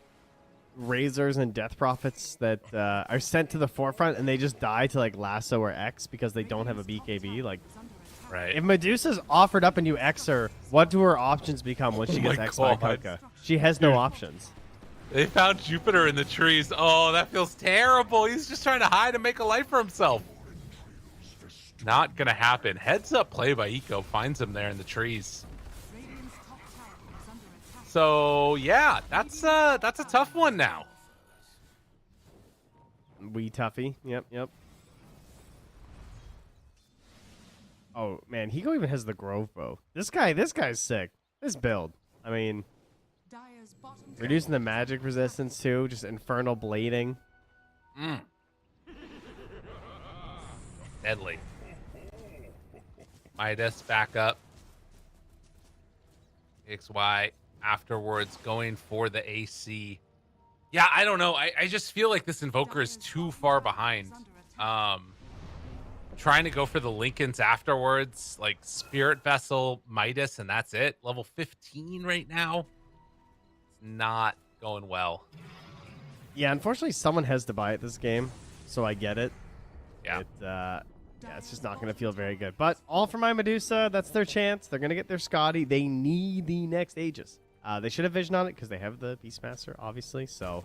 Razors and Death Prophets that are sent to the forefront and they just die to like Lasso or X because they don't have a BKB. Like, is under attack. Right. if Medusa's offered up and you X her, what do her options become when she Oh gets my X by God. Koka? She has no options. They found Jupiter in the trees. Oh, that feels terrible. He's just trying to hide and make a life for himself. Not gonna happen. Heads up play by Eco finds him there in the trees. Radiant's top tower is under attack. So yeah, that's a tough one now. Wee Tuffy. Yep. Oh man, Hiko even has the Grove Bow. This guy's sick. This build. I mean, Dire's bottom tower reducing the magic resistance too, just infernal blading. Deadly. Midas back up. XY afterwards going for the AC. Yeah, I don't know. I just feel like this Invoker is too far behind. trying to go for the Lincolns afterwards, like Spirit Vessel, Midas, and that's it. Level 15 right now. It's not going well. Yeah, unfortunately, someone has to buy it this game, so I get it. Yeah. Yeah, it's just not going to feel very good. But all for my Medusa. That's their chance. They're going to get their Scotty. They need the next Aegis. They should have vision on it because they have the Beastmaster, obviously. So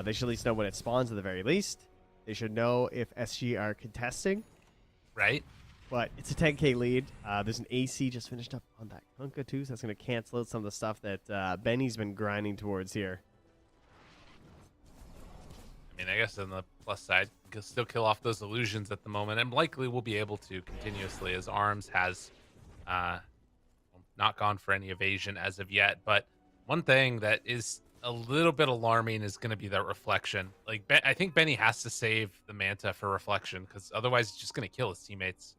they should at least know when it spawns at the very least. They should know if SG are contesting. Right. But it's a 10k lead. There's an AC just finished up on that Kunkka too, so that's going to cancel out some of the stuff that Benny's been grinding towards here. I mean, I guess on the plus side, you can still kill off those illusions at the moment, and likely will be able to continuously, as Arms has not gone for any evasion as of yet. But one thing that is a little bit alarming is going to be that reflection. Like, I think Benny has to save the Manta for reflection, because otherwise he's just going to kill his teammates.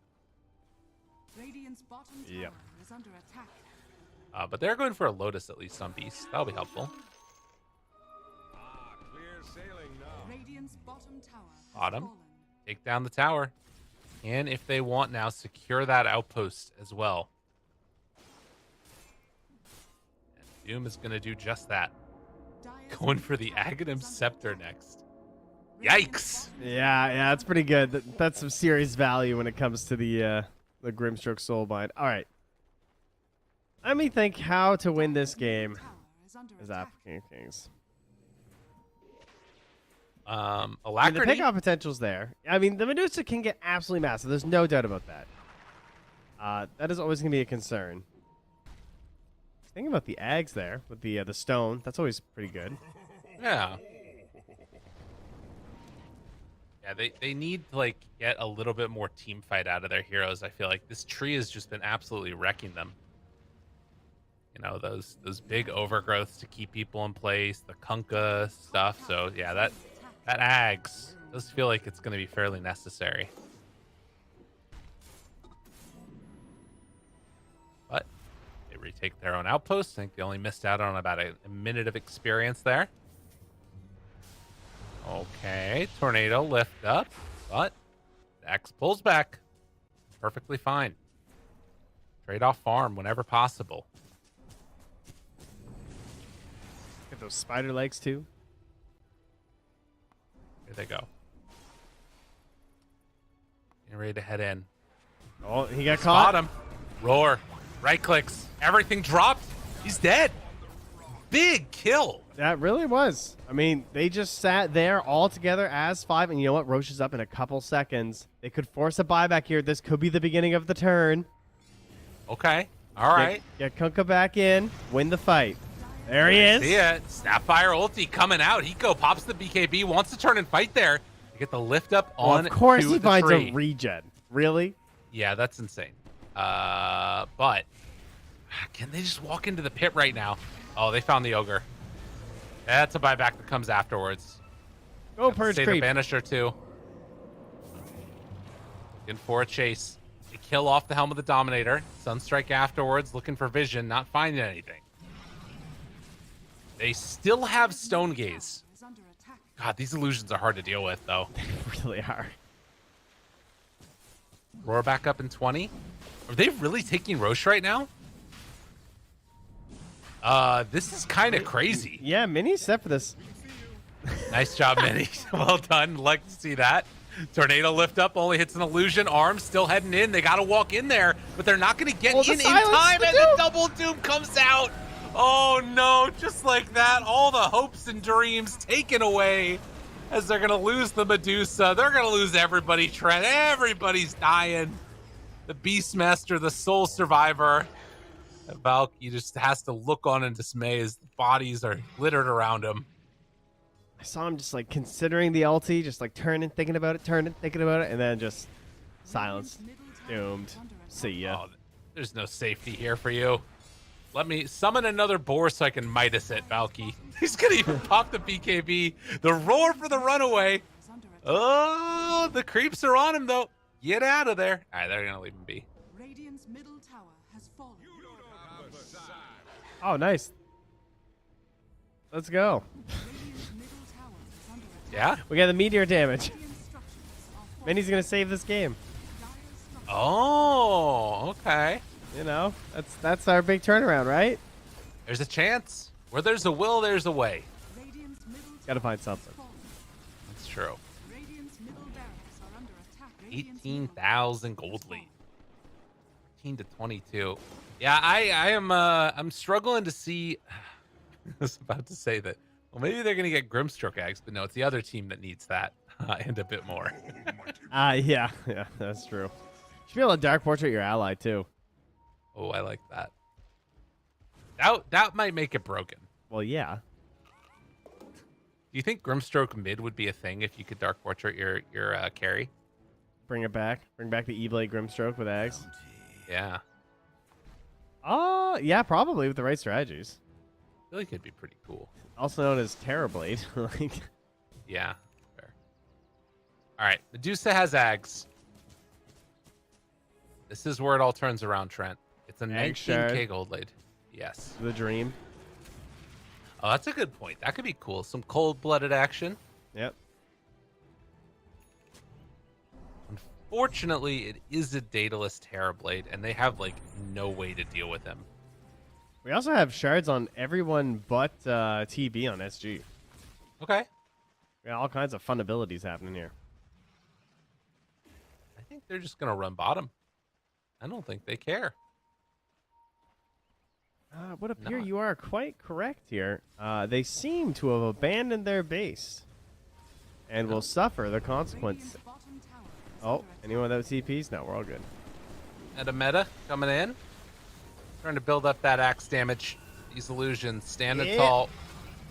Radiant's bottom tower Yep. is under attack. But they're going for a Lotus at least on Beast. That'll be helpful. Radiant's bottom tower has Bottom. fallen. Take down the tower. And if they want now, secure that outpost as well. And Doom is going to do just that. Dire's Going for the middle tower Aghanim is under Scepter attack. next. Radiant's Yikes. bottom Yeah, that's pretty good. That's some serious value when it comes to the Grimstroke Soulbind. All right. Let me think how to win this game tower is under as attack. African Kings. I mean, the Alacrity. pickoff potential's there. I mean, the Medusa can get absolutely massive. There's no doubt about that. That is always going to be a concern. Thinking about the Ags there with the stone. That's always pretty good. Yeah. Yeah, they need to, like, get a little bit more team fight out of their heroes. I feel like this tree has just been absolutely wrecking them. You know, those big overgrowths to keep people in place, the Kunkka stuff. So, yeah, that Ags does feel like it's going to be fairly necessary. But they retake their own outpost. I think they only missed out on about a minute of experience there. Okay, Tornado lift up, but X pulls back. Perfectly fine. Trade off farm whenever possible. Get those spider legs too. Here they go. Getting ready to head in. Oh, he got Spot caught. him. Roar. Right clicks. Everything dropped. He's dead. Big kill. That really was. I mean, they just sat there all together as 5, and you know what? Roche is up in a couple seconds. They could force a buyback here. This could be the beginning of the turn. Okay. All right. Get Kunkka back in. Win the fight. There he is. See it. Snapfire ulti coming out. Hiko pops the BKB. Wants to turn and fight there. To get the lift up Oh, on of course to he the finds tree. a regen. Really? Yeah, that's insane. But can they just walk into the pit right now? Oh, they found the ogre. That's a buyback that comes afterwards. Go purge Say the creep. Banisher too. Looking for a chase. They kill off the Helm of the Dominator. Sunstrike afterwards, looking for vision, not finding anything. They still have Stone Gaze. Is under attack. God, these illusions are hard to deal with, though. They really are. Roar back up in 20. Are they really taking Roche right now? This is kind of crazy. Yeah, Mini's set for this. Nice job, Minnie. Well done. Like to see that. Tornado lift up only hits an illusion. Arms still heading in. They got to walk in there, but they're not going to get the in silence, time. the And doom. the double doom comes out. Oh no! Just like that, all the hopes and dreams taken away. As they're going to lose the Medusa. They're going to lose everybody, Trent. Everybody's dying. The Beastmaster, the sole survivor. Valky just has to look on in dismay as the bodies are littered around him. I saw him just like considering the ulti, just like turning, thinking about it, turning, thinking about it, and then just silence. Radiant's middle tower Doomed. is under attack. See ya. Oh, there's no safety here for you. Let me summon another boar so I can Midas it, Valky. He's gonna even pop the BKB. The roar for the runaway. Is under attack. Oh, the creeps are on him though. Get out of there. All right, they're gonna leave him be. Radiant's middle tower has fallen. Oh, nice. Let's go. Radiant's middle tower is under attack. Yeah. We got the meteor damage. Radiant structures are falling. Mini's gonna save this game. Dire's Oh, okay. You know, that's our big turnaround, right? There's a chance. Where there's a will, there's a way. Radiant's middle Gotta find tower has something. fallen. That's true. Radiant's middle barracks are under attack. Radiant's middle 18,000 gold lead. 18 to 22. Yeah, I am I'm struggling to see. I was about to say that. Well, maybe they're gonna get Grimstroke eggs, but no, it's the other team that needs that and a bit more. Yeah, that's true. You should be able to dark portrait your ally too. Oh, I like that. That might make it broken. Well, yeah. Do you think Grimstroke mid would be a thing if you could dark portrait your carry? Bring it back. Bring back the E-Blade Grimstroke with Ags. Yeah, Yeah, probably with the right strategies. I feel like it'd be pretty cool. Also known as Terrorblade. Like, Yeah, fair. All right, Medusa has Ags. This is where it all turns around, Trent. It's a Egg 19k gold lead. Yes. the dream. Oh, that's a good point. That could be cool. Some cold-blooded action. Yep. Unfortunately, it is a dataless Terrorblade, and they have like no way to deal with him. We also have shards on everyone but TB on SG. Okay. We got all kinds of fun abilities happening here. I think they're just gonna run bottom. I don't think they care. Would appear Not. you are quite correct here. They seem to have abandoned their base and will suffer the consequence. Radiant's bottom tower is Oh, under attack. anyone without CPs? No, we're all good. Meta coming in. Trying to build up that axe damage. These illusions standing Yeah. tall.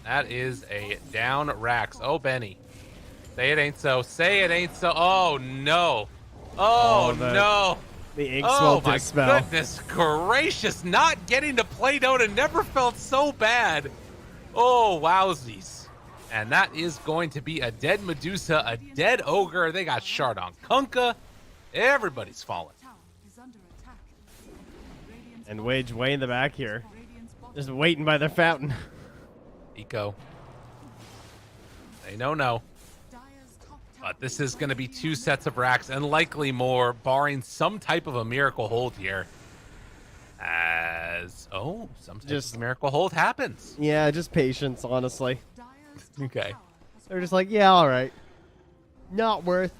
That is a down Rax. Oh, Benny. Say it ain't so. Say it ain't so. Oh, no. Oh, no. The ink Oh, swell my dispel. goodness gracious. Not getting to play Dota never felt so bad. Oh, wowsies. And that is going to be a dead Medusa, a dead Ogre. They got Shard on Kunkka. Everybody's falling. Tower is under attack. Radiant's And bottom Wage way in the back here. Radiant's bottom Just waiting by their fountain. Eco. They know no. Dire's top tower But this is going to be 2 sets of racks and likely more, barring some type of a miracle hold here. Some type Just- of miracle hold happens. Yeah, just patience, honestly. Dire's top Okay. tower has They're just like, yeah, all right. Not worth.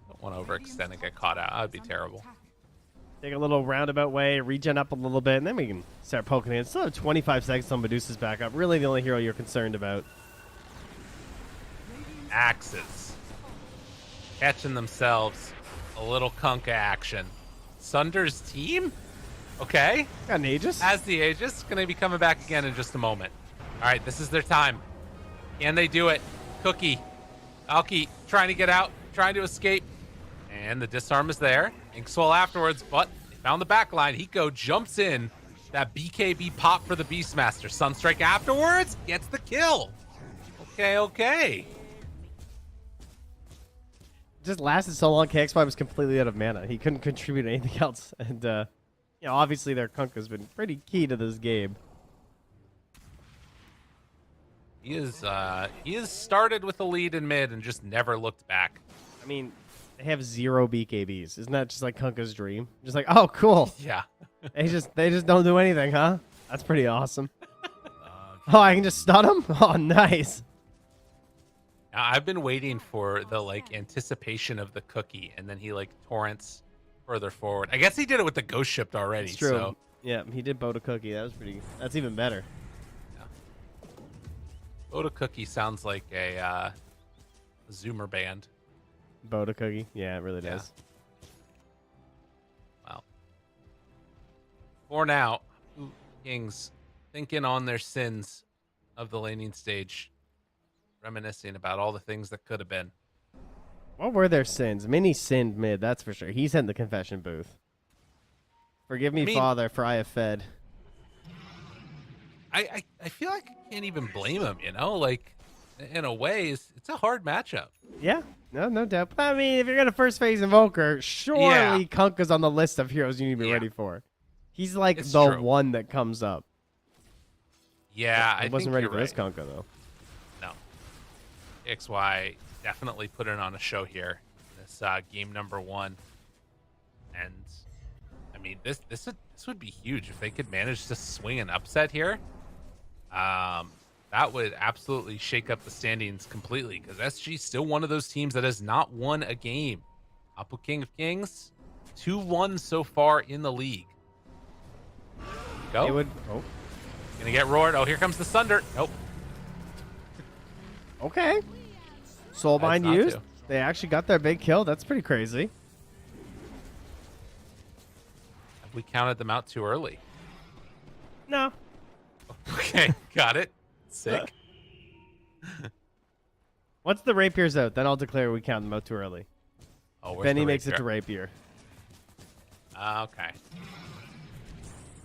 Don't want to overextend and get caught out. That would be terrible. Take a little roundabout way, regen up a little bit, and then we can start poking in. Still have 25 seconds on Medusa's backup. Really the only hero you're concerned about. Axes. Catching themselves. A little Kunkka action. Sunder's team? Okay. Got an Aegis? As the Aegis, going to be coming back again in just a moment. All right, this is their time. Can they do it? Cookie. Alki trying to get out, trying to escape. And the disarm is there. Inkswell afterwards, but they found the back line. Hiko jumps in. That BKB pop for the Beastmaster. Sunstrike afterwards gets the kill. Okay. Just lasted so long, KXY was completely out of mana. He couldn't contribute anything else. And, obviously their Kunkka's been pretty key to this game. He is started with the lead in mid and just never looked back. I mean, they have 0 BKBs. Isn't that just like Kunkka's dream? Just like, oh, cool. Yeah. They just don't do anything, huh? That's pretty awesome. Oh, I can just stun him? Oh, nice. Now, I've been waiting for the anticipation of the cookie, and then he torrents further forward. I guess he did it with the ghost ship already. It's true. So Yeah, he did boat a cookie. That's even better. Oda Cookie sounds like a Zoomer band. Boat a cookie. Yeah, it really does. Wow. For now, Kings thinking on their sins of the laning stage, reminiscing about all the things that could have been. What were their sins? Mini sinned mid, that's for sure. He's in the confession booth. Forgive me, I mean- Father, for I have fed. I feel like I can't even blame him, in a way, it's a hard matchup. Yeah, no doubt. But I mean, if you're gonna first phase Invoker, surely Yeah. Kunkka's on the list of heroes you need to be Yeah. ready for. He's like It's the true. one that comes up. Yeah, I I wasn't think ready you're for right. this Kunkka though. No. XY definitely put it on a show here. This game number 1. And I mean, this would be huge if they could manage to swing an upset here. That would absolutely shake up the standings completely because SG is still one of those teams that has not won a game. Apu King of Kings, 2-1 so far in the league. Go. It would. Oh, Gonna get roared. Oh, here comes the Sunder. Nope. okay. Soulbind not used. to. They actually got their big kill. That's pretty crazy. Have we counted them out too early? No. Okay, got it. Sick. Once the rapier's out, then I'll declare we count them out too early. Oh, where's Benny the makes it rapier? to rapier. Okay.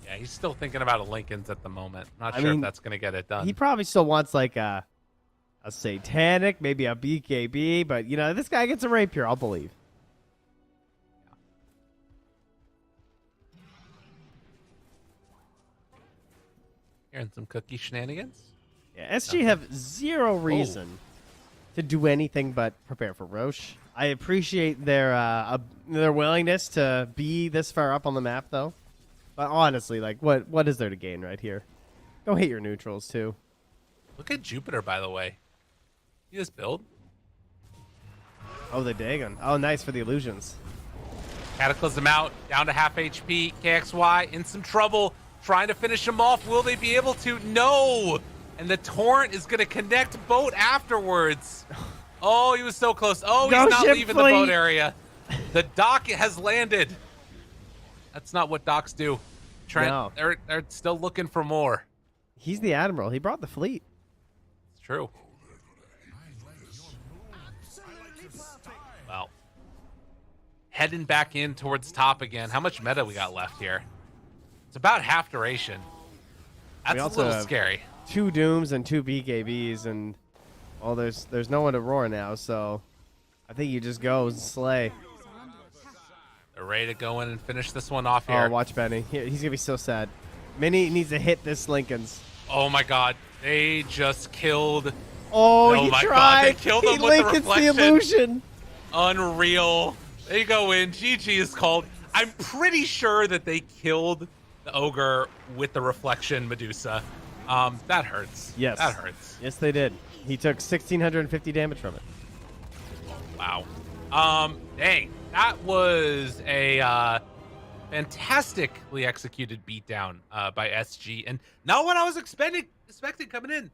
Yeah, he's still thinking about a Lincoln's at the moment. Not I sure mean, if that's going to get it done. He probably still wants like a satanic, maybe a BKB, but you know, this guy gets a rapier, I'll believe. Hearing some cookie shenanigans. Yeah, SG have zero reason to do anything but prepare for Roche. I appreciate their willingness to be this far up on the map, though. But honestly, like, what is there to gain right here? Go hit your neutrals too. Look at Jupiter, by the way. See this build? Oh, the Dagon. Oh, nice for the illusions. Cataclysm out, down to half HP. KXY in some trouble, trying to finish him off. Will they be able to? No! And the Torrent is going to connect boat afterwards. Oh, he was so close. Oh, Go he's not ship leaving the boat fleet. area. The dock has landed. That's not what docks do. Trent, No. they're still looking for more. He's the admiral. He brought the fleet. It's true. Well, heading back in towards top again. How much meta we got left here? It's about half duration. That's a also little have- scary. 2 Dooms and 2 BKBs, and well, there's no one to roar now, so I think you just go and slay. They're ready to go in and finish this one off Oh, here. watch Benny. He's gonna be so sad. Mini needs to hit this Lincoln's. Oh my god, they just killed. Oh, Oh he my God, tried. they killed he him with the Lincoln's reflection. illusion. Unreal. They go in. GG is called. I'm pretty sure that they killed the ogre with the reflection Medusa. That hurts. Yes. That hurts. Yes, they did. He took 1,650 damage from it. Wow. Dang. That was a fantastically executed beatdown by SG, and not what I was expecting coming in.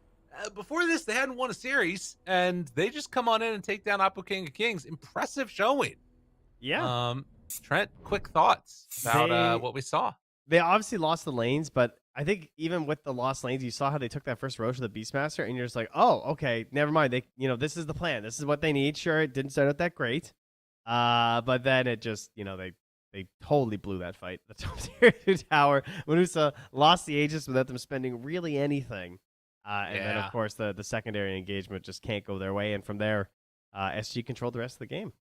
Before this, they hadn't won a series, and they just come on in and take down Apu King of Kings. Impressive showing. Yeah. Trent, quick thoughts about They- what we saw. They obviously lost the lanes, but I think even with the lost lanes, you saw how they took that first Roche of the Beastmaster, and you're just like, oh, okay, never mind. They, this is the plan. This is what they need. Sure, it didn't start out that great, but then it just, they totally blew that fight. The top tier 2 tower. Medusa lost the Aegis without them spending really anything, and then Yeah. of course the secondary engagement just can't go their way, and from there, SG controlled the rest of the game.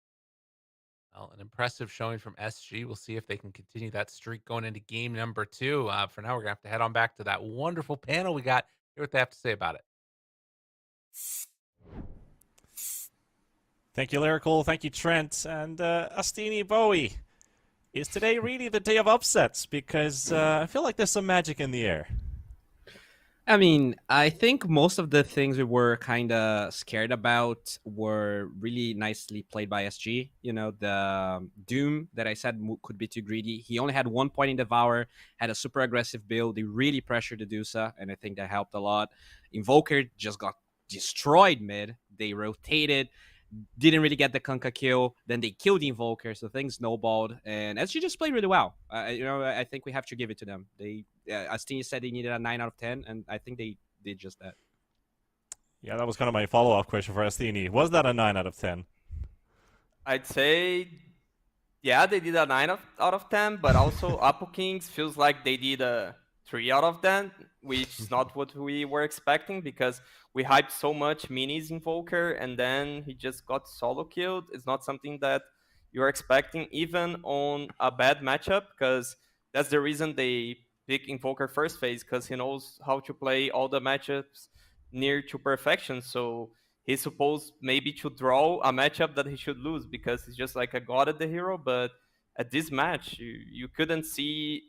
Well, an impressive showing from SG. We'll see if they can continue that streak going into game number 2. For now, we're going to have to head on back to that wonderful panel we got. Hear what they have to say about it. Thank you, Lyrical. Thank you, Trent. And Astini Bowie. Is today really the day of upsets? Because I feel like there's some magic in the air. I mean, I think most of the things we were kind of scared about were really nicely played by SG. The Doom that I said could be too greedy. He only had 1 point in Devour, had a super aggressive build. They really pressured Medusa, and I think that helped a lot. Invoker just got destroyed mid. They rotated, didn't really get the Kunkka kill. Then they killed the Invoker, so things snowballed. And SG just played really well. I think we have to give it to them. As Tina said, they needed a 9 out of 10, and I think they did just that. Yeah, that was kind of my follow-up question for Astini. Was that a 9 out of 10? I'd say, yeah, they did a 9 out of 10, but also Apu Kings feels like they did a 3 out of 10, which is not what we were expecting because we hyped so much Minis Invoker and then he just got solo killed. It's not something that you're expecting even on a bad matchup because that's the reason they pick Invoker first phase because he knows how to play all the matchups near to perfection. So he's supposed maybe to draw a matchup that he should lose because he's just like a god at the hero. But at this match, you couldn't see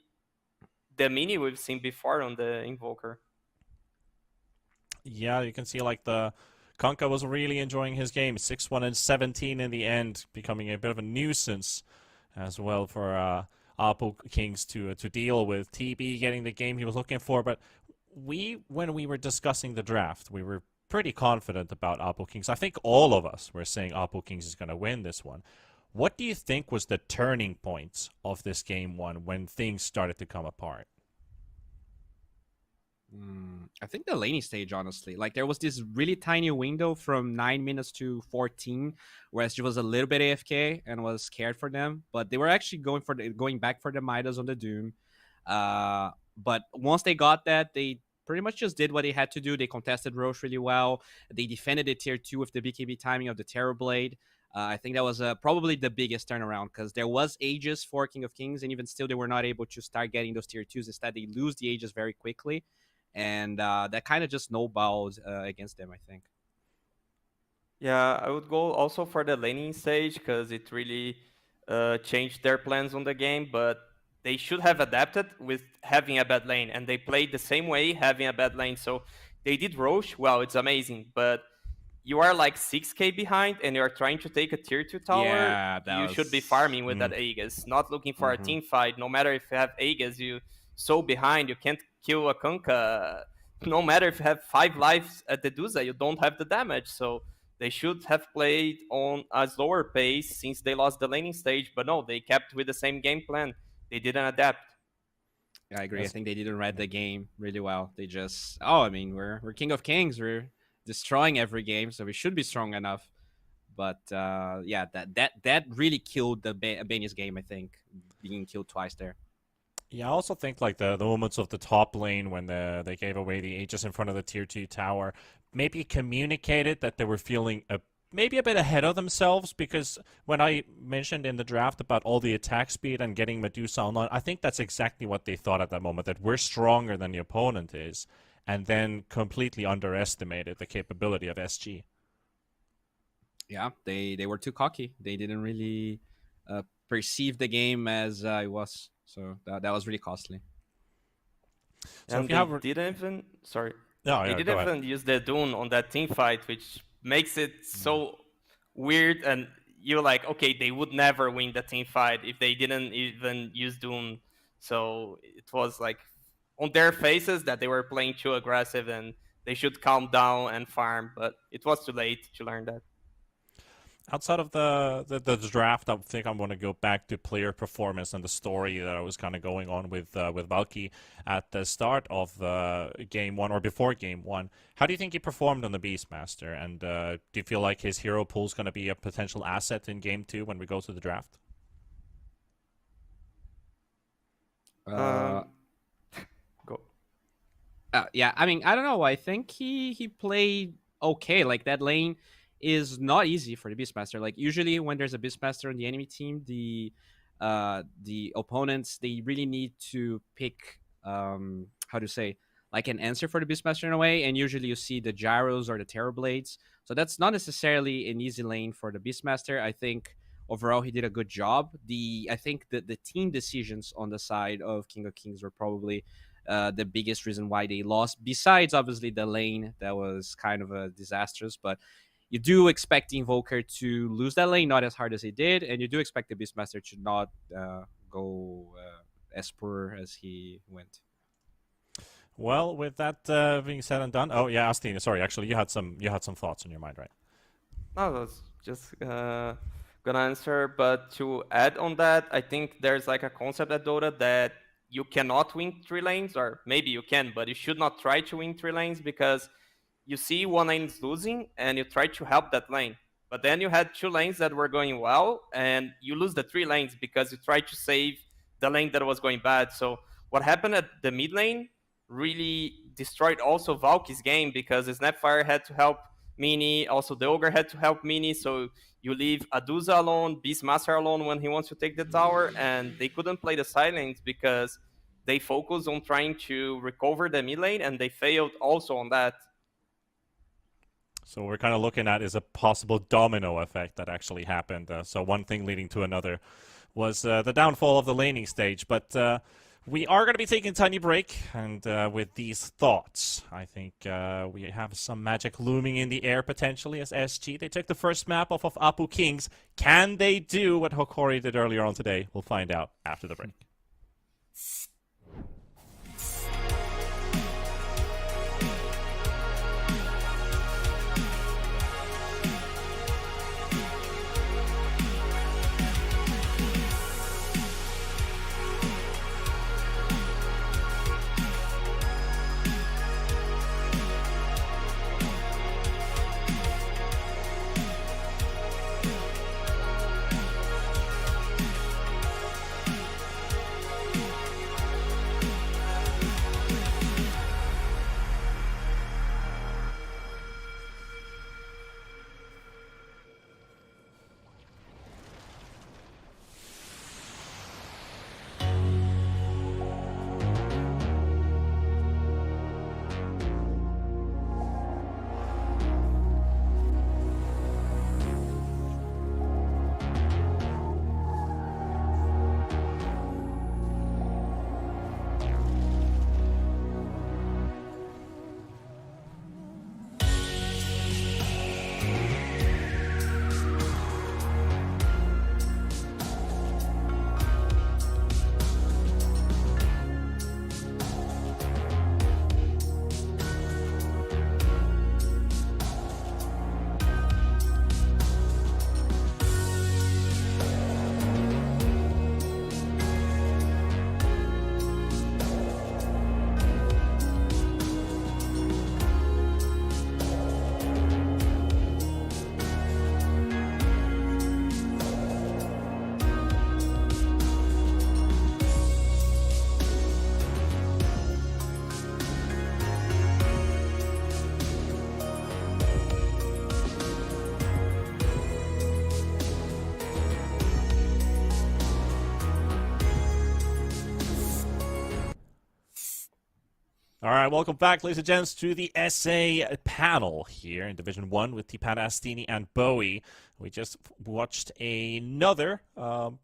the mini we've seen before on the Invoker. Yeah, you can see like the Konka was really enjoying his game. 6-1 and 17 in the end, becoming a bit of a nuisance as well for Apu Kings to deal with. TB getting the game he was looking for, but when we were discussing the draft, we were pretty confident about Apu Kings. I think all of us were saying Apu Kings is going to win this one. What do you think was the turning point of this game one when things started to come apart? I think the laning stage, honestly. Like, there was this really tiny window from 9 minutes to 14, where SG was a little bit AFK and was scared for them, but they were actually going back for the Midas on the Doom. But once they got that, they pretty much just did what they had to do. They contested Roche really well. They defended the tier 2 with the BKB timing of the Terrorblade. I think that was probably the biggest turnaround, because there was Aegis for King of Kings, and even still they were not able to start getting those tier 2s. Instead, they lose the Aegis very quickly. And that kind of just snowballed against them, I think. Yeah, I would go also for the laning stage because it really changed their plans on the game, but they should have adapted with having a bad lane, and they played the same way having a bad lane. So they did Roche, well, it's amazing, but you are like 6k behind and you're trying to take a tier 2 tower, Yeah, you should be farming with that Aegis, not looking for a team fight. No matter if you have Aegis, you so behind, you can't kill a Kunkka. No matter if you have 5 lives at the Duza, you don't have the damage. So they should have played on a slower pace since they lost the laning stage. But no, they kept with the same game plan. They didn't adapt. Yeah, I agree. I think they didn't read the game really well. They just, I mean, we're King of Kings. We're destroying every game, so we should be strong enough. But yeah, that really killed the Albania's game, I think, being killed twice there. Yeah, I also think like the moments of the top lane when they gave away the Aegis in front of the tier 2 tower maybe communicated that they were feeling maybe a bit ahead of themselves, because when I mentioned in the draft about all the attack speed and getting Medusa online, I think that's exactly what they thought at that moment, that we're stronger than the opponent is, and then completely underestimated the capability of SG. Yeah, they were too cocky. They didn't really perceive the game as it was. So that was really costly. So and they didn't even they didn't even use the Dune on that team fight, which makes it so weird. And you're like, okay, they would never win the team fight if they didn't even use Dune. So it was like on their faces that they were playing too aggressive and they should calm down and farm. But it was too late to learn that. Outside of the draft, I think I'm going to go back to player performance and the story that I was kind of going on with Valky at the start of game one or before game one. How do you think he performed on the Beastmaster? And do you feel like his hero pool is going to be a potential asset in game two when we go to the draft? Go. Yeah, I mean, I don't know. I think he played okay. Like, that lane is not easy for the Beastmaster. Like, usually when there's a Beastmaster on the enemy team, the opponents, they really need to pick how to say, like, an answer for the Beastmaster in a way, and usually you see the gyros or the Terrorblades. So that's not necessarily an easy lane for the Beastmaster. I think overall he did a good job. I think that the team decisions on the side of King of Kings were probably the biggest reason why they lost, besides obviously the lane that was kind of a disastrous. But you do expect the Invoker to lose that lane, not as hard as he did, and you do expect the Beastmaster to not go as poor as he went. Well, with that being said and done, oh yeah, Astine, sorry, actually you had some thoughts on your mind, right? No, I was just gonna answer, but to add on that, I think there's like a concept at Dota that you cannot win 3 lanes, or maybe you can, but you should not try to win 3 lanes, because you see one lane is losing and you try to help that lane. But then you had 2 lanes that were going well and you lose the 3 lanes because you tried to save the lane that was going bad. So what happened at the mid lane really destroyed also Valky's game, because the Snapfire had to help Mini, also the Ogre had to help Mini. So you leave Aduza alone, Beastmaster alone when he wants to take the tower, and they couldn't play the silence because they focused on trying to recover the mid lane and they failed also on that. So we're kind of looking at is a possible domino effect that actually happened. So one thing leading to another. was the downfall of the laning stage. But we are going to be taking a tiny break, and with these thoughts, I think we have some magic looming in the air potentially as SG. They took the first map off of Apu Kings. Can they do what Hokari did earlier on today? We'll find out after the break. All right, welcome back, ladies and gents, to the SA panel here in Division 1 with Tipat Astini and Bowie. We just watched another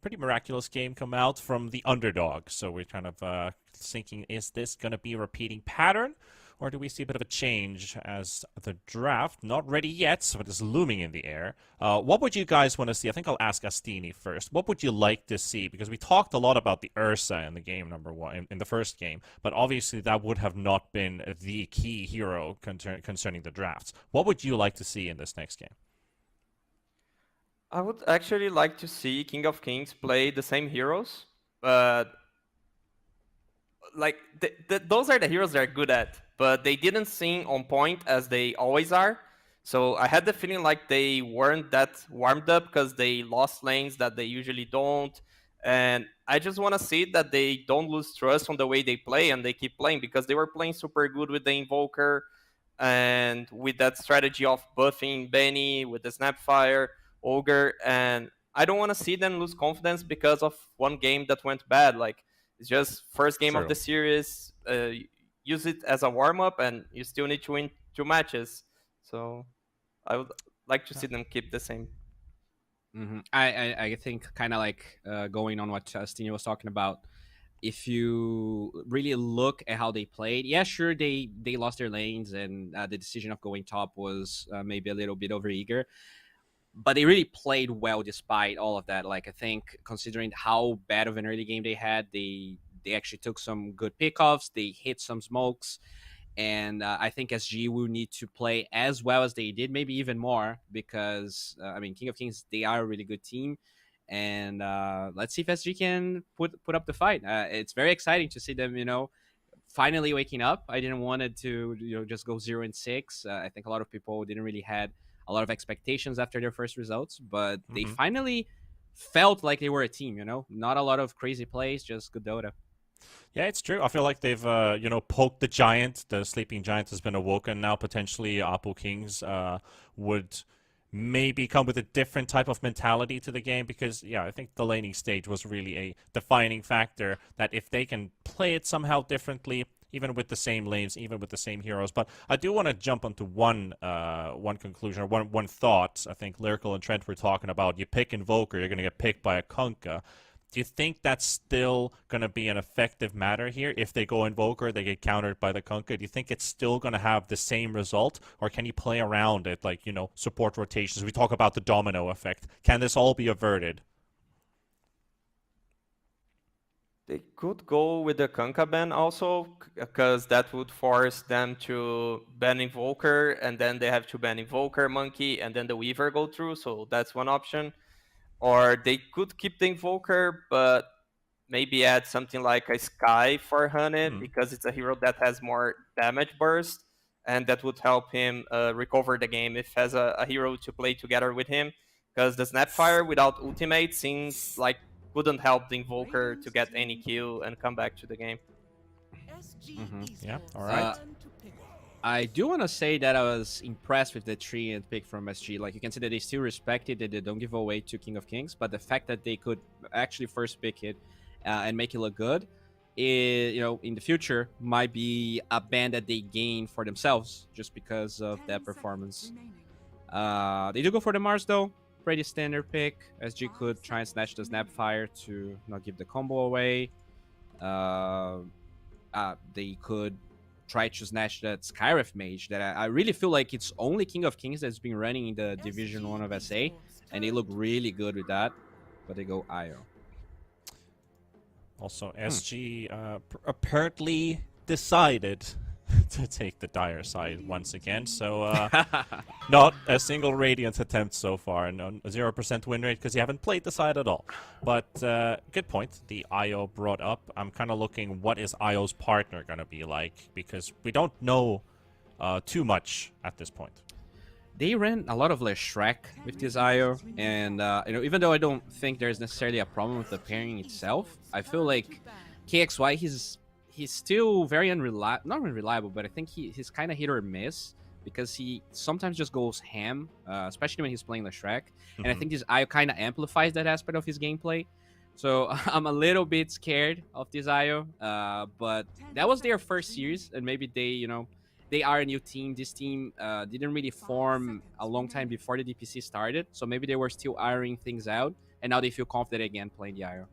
pretty miraculous game come out from the underdog. So we're kind of thinking, is this going to be a repeating pattern? Or do we see a bit of a change as the draft, not ready yet, but is looming in the air? What would you guys want to see? I think I'll ask Astini first. What would you like to see? Because we talked a lot about the Ursa in the game number one, in the first game, but obviously that would have not been the key hero concerning the drafts. What would you like to see in this next game? I would actually like to see King of Kings play the same heroes, but like those are the heroes they're good at, but they didn't seem on point as they always are. So I had the feeling like they weren't that warmed up because they lost lanes that they usually don't. And I just want to see that they don't lose trust on the way they play and they keep playing, because they were playing super good with the Invoker and with that strategy of buffing Benny with the Snapfire, Ogre, and I don't want to see them lose confidence because of one game that went bad. Like, it's just first game of the series. Use it as a warm-up, and you still need to win 2 matches. So I would like to see them keep the same. Mm-hmm. I think kind of like going on what Stino was talking about. If you really look at how they played, yeah, sure, they lost their lanes, and the decision of going top was maybe a little bit overeager. But they really played well despite all of that. Like, I think considering how bad of an early game they had, they actually took some good pickoffs. They hit some smokes. And I think SG will need to play as well as they did, maybe even more, because, I mean, King of Kings, they are a really good team. And let's see if SG can put up the fight. It's very exciting to see them, finally waking up. I didn't want it to, just go 0-6. I think a lot of people didn't really had a lot of expectations after their first results, but they finally felt like they were a team, Not a lot of crazy plays, just good Dota. Yeah, it's true. I feel like they've, poked the giant. The sleeping giant has been awoken now. Potentially, Apu Kings would maybe come with a different type of mentality to the game, because, yeah, I think the laning stage was really a defining factor, that if they can play it somehow differently, even with the same lanes, even with the same heroes. But I do want to jump onto one conclusion, or one thought. I think Lyrical and Trent were talking about, you pick Invoker, you're going to get picked by a Kunkka. Do you think that's still going to be an effective matter here? If they go Invoker, they get countered by the Kunkka. Do you think it's still going to have the same result? Or can you play around it, like, support rotations? We talk about the domino effect. Can this all be averted? They could go with the Kunkka ban also, because that would force them to ban Invoker, and then they have to ban Invoker, Monkey, and then the Weaver go through, so that's one option. Or they could keep the Invoker, but maybe add something like a Sky for Honey, because it's a hero that has more damage burst, and that would help him recover the game if has a hero to play together with him, because the Snapfire without ultimate seems like couldn't help the Invoker to get any kill and come back to the game. Yeah, all right. I do want to say that I was impressed with the Treant pick from SG. Like, you can see that they still respect it, that they don't give away to King of Kings, but the fact that they could actually first pick it and make it look good, in the future, might be a ban that they gain for themselves just because of that performance. They do go for the Mars, though. Pretty standard pick. SG could try and snatch the Snapfire to not give the combo away. They could try to snatch that Skyref Mage that I really feel like it's only King of Kings that's been running in the Division 1 of SA, and they look really good with that, but they go IO. Also, SG apparently decided to take the dire side once again. So not a single Radiant attempt so far, and a 0% win rate because you haven't played the side at all. But good point. The IO brought up. I'm kind of looking, what is IO's partner going to be like? Because we don't know too much at this point. They ran a lot of Shrek with this IO, and even though I don't think there's necessarily a problem with the pairing itself, I feel like KXY, he's still very unreliable, not unreliable, but I think he's kind of hit or miss because he sometimes just goes ham, especially when he's playing the Shrek. And I think this IO kind of amplifies that aspect of his gameplay. So I'm a little bit scared of this IO, but that was their first series, and maybe they are a new team. This team didn't really form a long time before the DPC started, so maybe they were still ironing things out, and now they feel confident again playing the IO.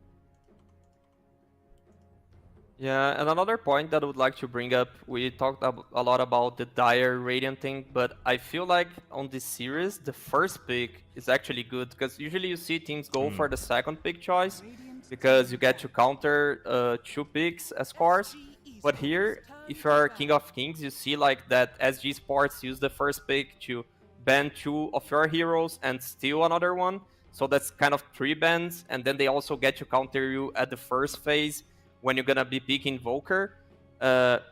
Yeah, and another point that I would like to bring up, we talked a lot about the Dire Radiant thing, but I feel like on this series, the first pick is actually good, because usually you see teams go for the second pick choice, because you get to counter 2 picks as cores. But here, if you're King of Kings, you see like that SG Sports use the first pick to ban 2 of your heroes and steal another one. So that's kind of 3 bans, and then they also get to counter you at the first phase when you're gonna be picking Invoker.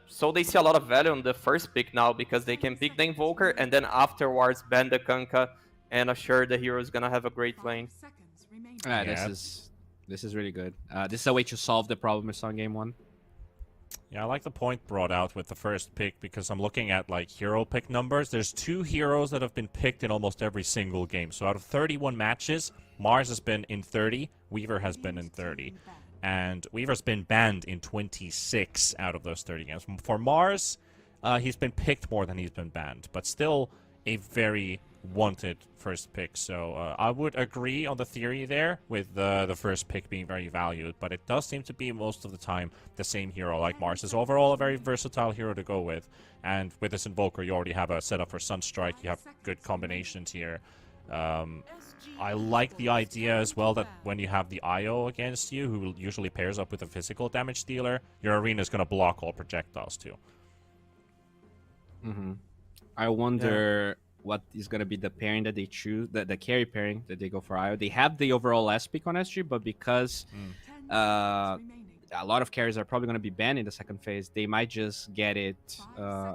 So they see a lot of value on the first pick now, because they can pick the Invoker and then afterwards ban the Kunkka and assure the hero is gonna have a great lane. This is really good. This is a way to solve the problem we saw in game 1. Yeah, I like the point brought out with the first pick, because I'm looking at like hero pick numbers. There's 2 heroes that have been picked in almost every single game. So out of 31 matches, Mars has been in 30, Weaver has been in 30. And Weaver's been banned in 26 out of those 30 games. For Mars, he's been picked more than he's been banned, but still a very wanted first pick. So I would agree on the theory there with the first pick being very valued, but it does seem to be most of the time the same hero. Like Mars is overall a very versatile hero to go with, and with this Invoker you already have a setup for Sunstrike, you have good combinations here. I like the idea as well that when you have the IO against you, who usually pairs up with a physical damage dealer, your arena is going to block all projectiles too. I wonder what is going to be the pairing that they choose, the carry pairing that they go for IO. They have the overall last pick on SG, but because a lot of carries are probably going to be banned in the second phase, they might just get it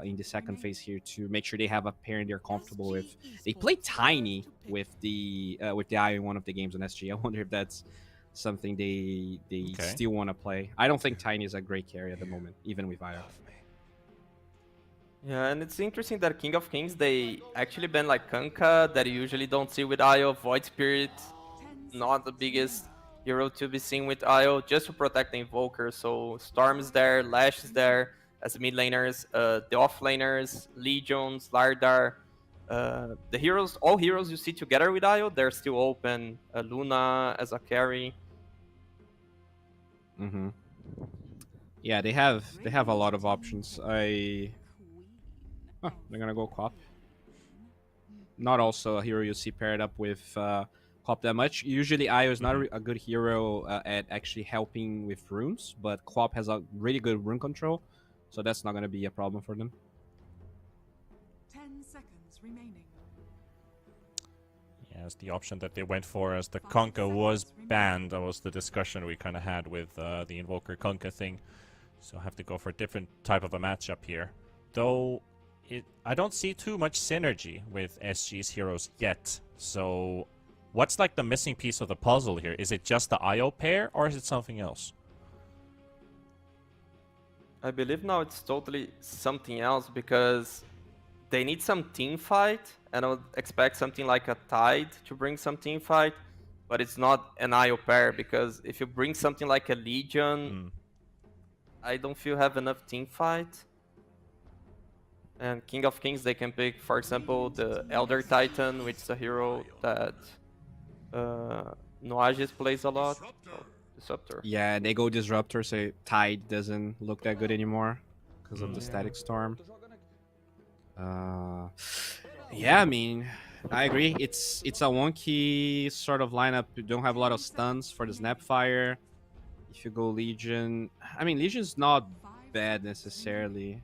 in the second phase here to make sure they have a pairing they're comfortable with. They play Tiny with the IO in one of the games on SG. I wonder if that's something they still want to play. I don't think Tiny is a great carry at the moment, even with IO. Yeah, and it's interesting that King of Kings, they actually ban like Kunkka, that you usually don't see with IO. Void Spirit, not the biggest hero to be seen with IO, just to protect the Invoker. So Storm is there, Lash is there as mid laners, the off laners, Legions, Lardar. The heroes, all heroes you see together with IO, they're still open. Luna as a carry. Mm-hmm. Yeah, they have a lot of options. They're gonna go Quap. Not also a hero you see paired up with Quap that much. Usually, Io is not a good hero at actually helping with runes, but Quap has a really good rune control, so that's not gonna be a problem for them. 10 seconds remaining. Yes, the option that they went for as the Kunkka was banned. That was the discussion we kind of had with the Invoker Kunkka thing. So I have to go for a different type of a matchup here. Though, I don't see too much synergy with SG's heroes yet. So, what's like the missing piece of the puzzle here? Is it just the IO pair, or is it something else? I believe now it's totally something else because they need some team fight, and I would expect something like a Tide to bring some team fight, but it's not an IO pair because if you bring something like a Legion, I don't feel have enough team fight. And King of Kings, they can pick, for example, the Elder Titan, which is a hero that Noages plays a lot. Oh, Disruptor. Yeah, they go Disruptor, so Tide doesn't look that good anymore because of the Static Storm. Yeah, I mean, I agree. It's a wonky sort of lineup. You don't have a lot of stuns for the Snapfire. If you go Legion, I mean, Legion's not bad necessarily.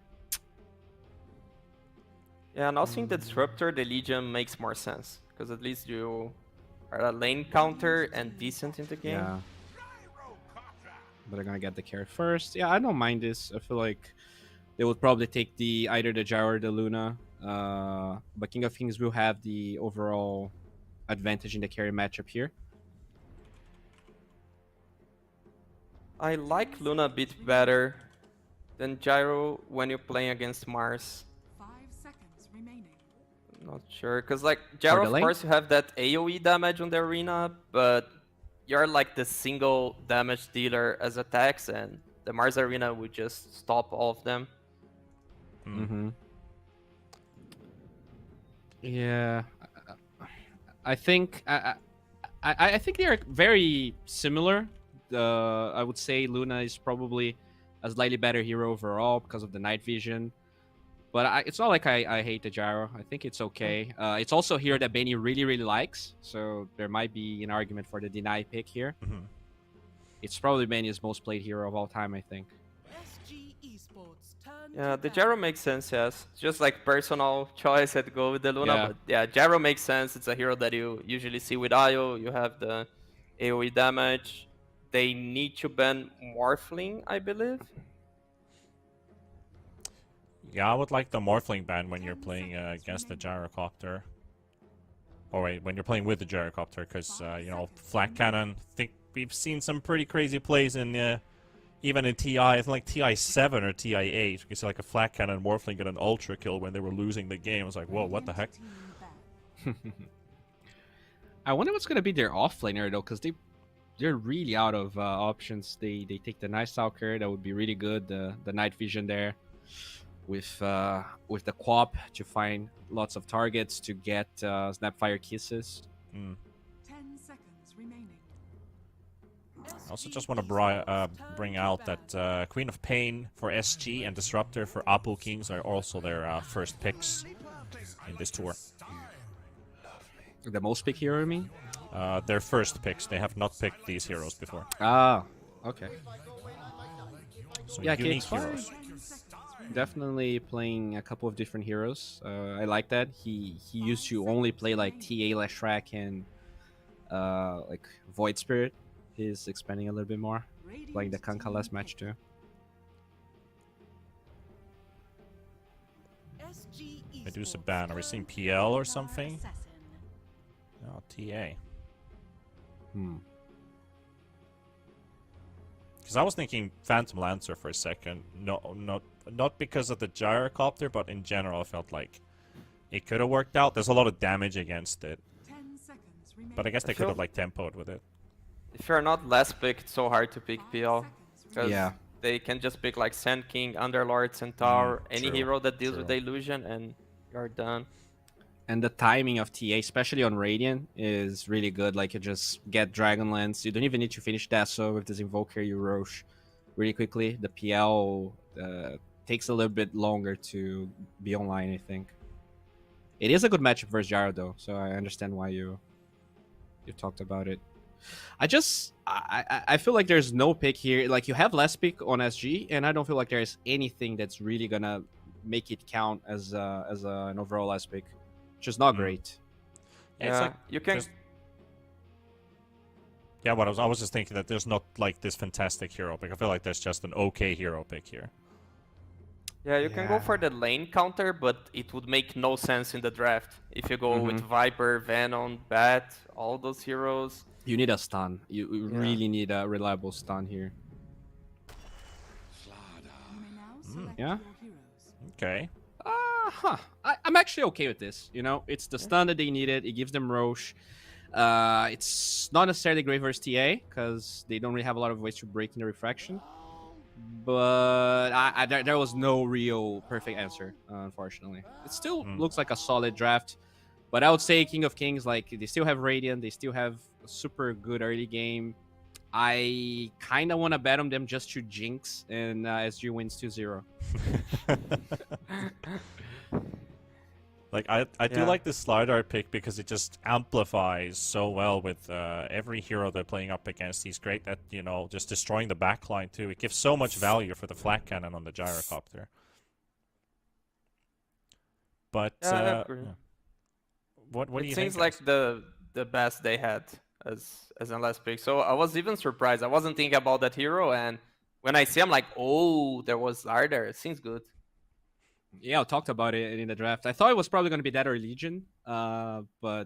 Yeah, and also in the Disruptor, the Legion makes more sense because at least you are a lane counter and decent in the game. Yeah. But they're gonna get the carry first. Yeah, I don't mind this. I feel like they would probably take either the Gyro or the Luna. But King of Kings will have the overall advantage in the carry matchup here. I like Luna a bit better than Gyro when you're playing against Mars. 5 seconds remaining. Not sure, because like Gyro, of lane? course, you have that AoE damage on the arena, but you're like the single damage dealer as attacks, and the Mars arena would just stop all of them. Mm-hmm. Yeah, I think I think they are very similar. I would say Luna is probably a slightly better hero overall because of the night vision. But it's not like I hate the Gyro. I think it's okay. It's also a hero that Benny really, really likes. So there might be an argument for the deny pick here. It's probably Benny's most played hero of all time, I think. SG Esports turn Yeah, to the battle. Gyro makes sense, yes. It's just like personal choice I'd go with the Luna, Yeah. but yeah, Gyro makes sense. It's a hero that you usually see with Io. You have the AoE damage. They need to ban Morphling, I believe. Yeah, I would like the Morphling ban when you're playing against the Gyrocopter. Or wait, when you're playing with the Gyrocopter, because, you know, Flak Cannon, I think we've seen some pretty crazy plays in, even in TI, I think like TI 7 or TI 8. You can see like a Flak Cannon and Morphling get an Ultra Kill when they were losing the game. I was like, whoa, what the heck? I wonder what's gonna be their offlaner though, because they're really out of options. They take the Night Stalker, that would be really good. The night vision there, with the Quap to find lots of targets to get Snapfire kisses. 10 seconds remaining. I also just want to bring out that Queen of Pain for SG and Disruptor for Epulze Kings are also their first picks in this tour. The most pick hero, I mean? Their first picks. They have not picked these heroes before. Ah, okay. So Yeah, unique KX5 heroes. definitely playing a couple of different heroes. I like that. He used to only play like TA Lashrak and like Void Spirit. He's expanding a little bit more, playing the Kunkka last match too. Medusa ban. Are we seeing PL or something? No, TA. Because I was thinking Phantom Lancer for a second. No, not because of the Gyrocopter, but in general, I felt like it could have worked out. There's a lot of damage against it, 10 seconds remaining. but I guess they could have like tempoed with it. If you're not last pick, it's so hard to pick PL. Because Yeah. they can just pick like Sand King, Underlord, Centaur, any true, hero that deals with true. the illusion, and you're done. And the timing of TA, especially on Radiant, is really good. Like, you just get Dragonlance. You don't even need to finish that. So with this Invoker, you Roche really quickly. The PL takes a little bit longer to be online, I think. It is a good matchup versus Gyro, though. So I understand why you talked about it. I feel like there's no pick here. Like, you have less pick on SG, and I don't feel like there's anything that's really gonna make it count as an overall last pick, which is not great. Yeah, it's like you can. Yeah, what I was just thinking that there's not like this fantastic hero pick. I feel like there's just an okay hero pick here. Yeah, you can go for the lane counter, but it would make no sense in the draft if you go with Viper, Venom, Bat, all those heroes. You need a stun. You really need a reliable stun here. Yeah. Okay. I'm actually okay with this. You know, it's the stun that they needed. It gives them Roche. It's not necessarily great versus TA because they don't really have a lot of ways to break in the refraction. But there was no real perfect answer, unfortunately. It still looks like a solid draft. But I would say King of Kings, like, they still have Radiant. They still have a super good early game. I kind of want to bet on them just to jinx, and SG wins 2-0. Like, I do like the Slider pick because it just amplifies so well with every hero they're playing up against. He's great at, you know, just destroying the backline too. It gives so much value for the flak cannon on the gyrocopter. But what do you think? It seems like the best they had as a last pick. So I was even surprised. I wasn't thinking about that hero, and when I see, I'm like, oh, there was Slider. It seems good. Yeah, I talked about it in the draft. I thought it was probably going to be that or Legion, but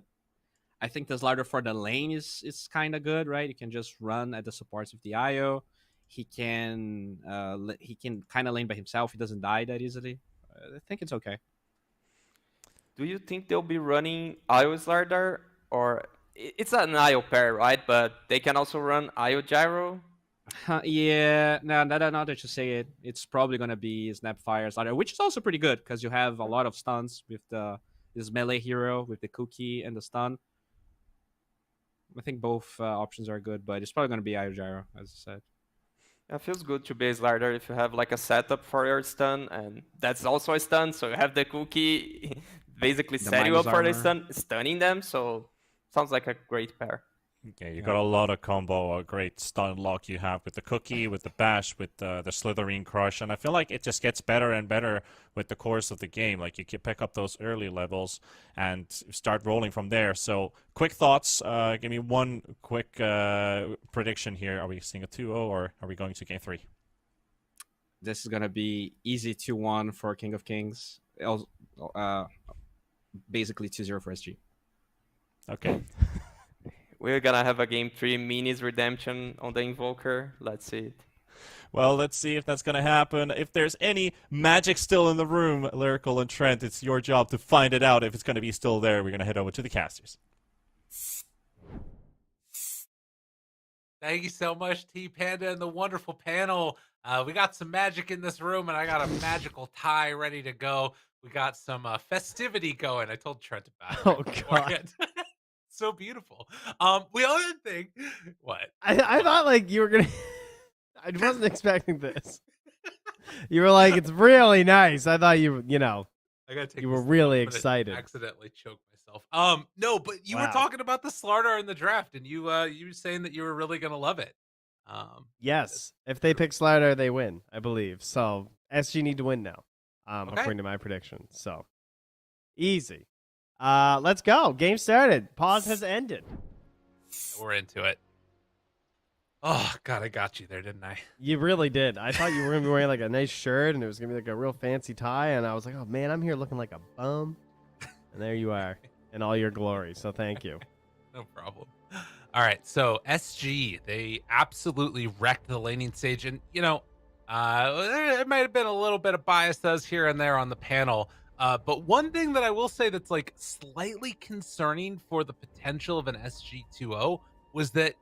I think the slider for the lane is kind of good, right? You can just run at the supports of the IO. He can kind of lane by himself. He doesn't die that easily. I think it's okay. Do you think they'll be running IO slider, or it's an IO pair, right? But they can also run IO gyro. Yeah, now that you say it, it's probably gonna be Snapfire Slider, which is also pretty good because you have a lot of stuns with this melee hero with the cookie and the stun. I think both options are good, but it's probably gonna be Io Gyro, as I said. It feels good to be a slider if you have like a setup for your stun, and that's also a stun. So you have the cookie basically set you up for the stun, stunning them. So sounds like a great pair. Yeah, you got a lot of combo, a great stun lock you have with the cookie, with the bash, with the Slitherine crush, and I feel like it just gets better and better with the course of the game. Like, you can pick up those early levels and start rolling from there. So, quick thoughts. Give me one quick prediction here. Are we seeing a 2-0 or are we going to game 3? This is gonna be easy 2-1 for King of Kings. Basically 2-0 for SG. Okay. We're gonna have a game 3 minis redemption on the Invoker. Let's see it. Well, let's see if that's going to happen. If there's any magic still in the room, Lyrical and Trent, it's your job to find it out. If it's going to be still there, we're going to head over to the casters. Thank you so much, T Panda and the wonderful panel. We got some magic in this room, and I got a magical tie ready to go. We got some festivity going. I told Trent about it. Oh, God. So beautiful. We other thing. What? I thought like you were gonna. I wasn't expecting this. You were like, it's really nice. I thought you know. I gotta take. You were really excited. Accidentally choked myself. No, but you were talking about the Slardar in the draft, and you were saying that you were really gonna love it. Yes, if they pick Slider, they win, I believe. So SG need to win now, Okay. according to my prediction. So easy. Let's go. Game started. Pause has ended. We're into it. Oh God, I got you there, didn't I? You really did. I thought you were gonna be wearing like a nice shirt and it was gonna be like a real fancy tie, and I was like, oh man, I'm here looking like a bum. And there you are in all your glory. So thank you. No problem. All right, so SG, they absolutely wrecked the laning stage, and you know, there might have been a little bit of bias to us here and there on the panel. But one thing that I will say that's like slightly concerning for the potential of an SG 2-0 was that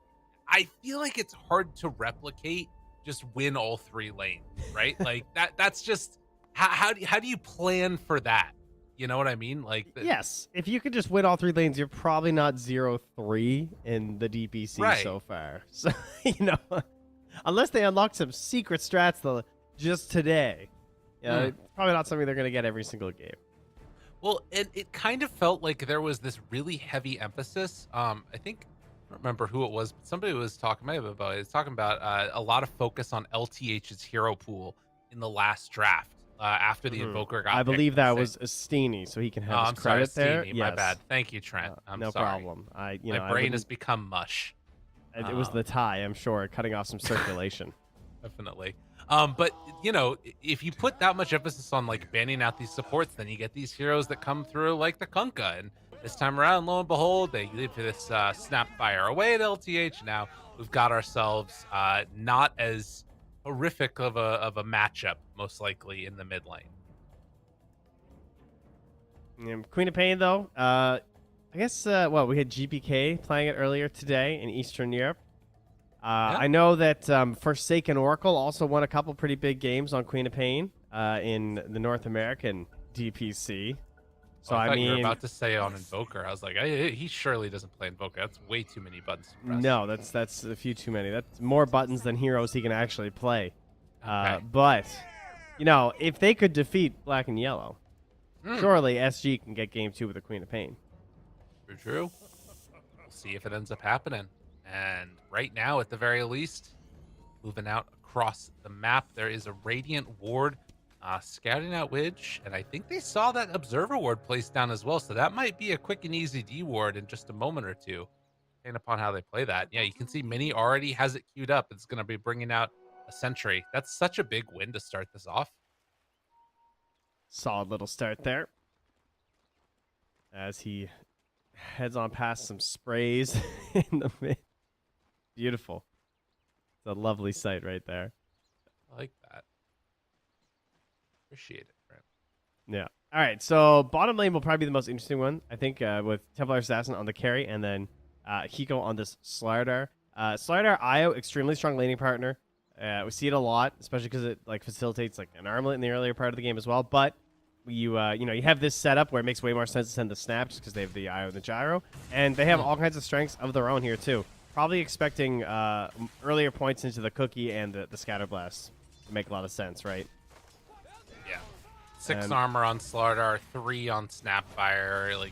I feel like it's hard to replicate just win all 3 lanes, right? Like that's just how do you plan for that? You know what I mean? Like, Yes, if you could just win all 3 lanes, you're probably not 0-3 in the DPC Right. so far. So, unless they unlock some secret strats just today, it's probably not something they're going to get every single game. Well, it kind of felt like there was this really heavy emphasis. I think, I don't remember who it was, but somebody was talking, maybe about it, was talking about a lot of focus on LTH's hero pool in the last draft after the Invoker got I picked. believe that was Astini, so he can have his I'm sorry, credit there. Steamy, my bad. Thank you, Trent. I'm no sorry. problem. My I brain has wouldn't- become mush. It was the tie, I'm sure, cutting off some circulation. Definitely. But if you put that much emphasis on like banning out these supports, then you get these heroes that come through like the Kunkka, and this time around, lo and behold, they leave this Snapfire away at LTH. Now we've got ourselves not as horrific of a matchup, most likely in the mid lane. Queen of Pain, though, I guess, we had GPK playing it earlier today in Eastern Europe. I know that Forsaken Oracle also won a couple pretty big games on Queen of Pain in the North American DPC. So, I thought you were mean, about to say on Invoker. I was like, he surely doesn't play Invoker. That's way too many buttons to press. no, that's a few too many. That's more buttons than heroes he can actually play. Okay. But, if they could defeat Black and Yellow, surely SG can get game 2 with the Queen of Pain. True. We'll see if it ends up happening. And right now, at the very least, moving out across the map, there is a Radiant Ward scouting out Widge, and I think they saw that Observer Ward placed down as well, so that might be a quick and easy D Ward in just a moment or two, depending upon how they play that. Yeah, you can see Mini already has it queued up. It's going to be bringing out a Sentry. That's such a big win to start this off. Solid little start there. As he heads on past some sprays in the mid. Beautiful. It's a lovely sight right there. I like that. Appreciate it, Trent. Yeah. All right. So bottom lane will probably be the most interesting one, I think, with Templar Assassin on the carry and then Hiko on this Slardar. Slardar IO, extremely strong laning partner. We see it a lot, especially because it facilitates an armlet in the earlier part of the game as well. But you have this setup where it makes way more sense to send the snap just because they have the IO and the gyro, and they have all kinds of strengths of their own here too. Probably expecting earlier points into the cookie and the scatter blast to make a lot of sense, right? Yeah. 6 armor on Slardar, 3 on Snapfire.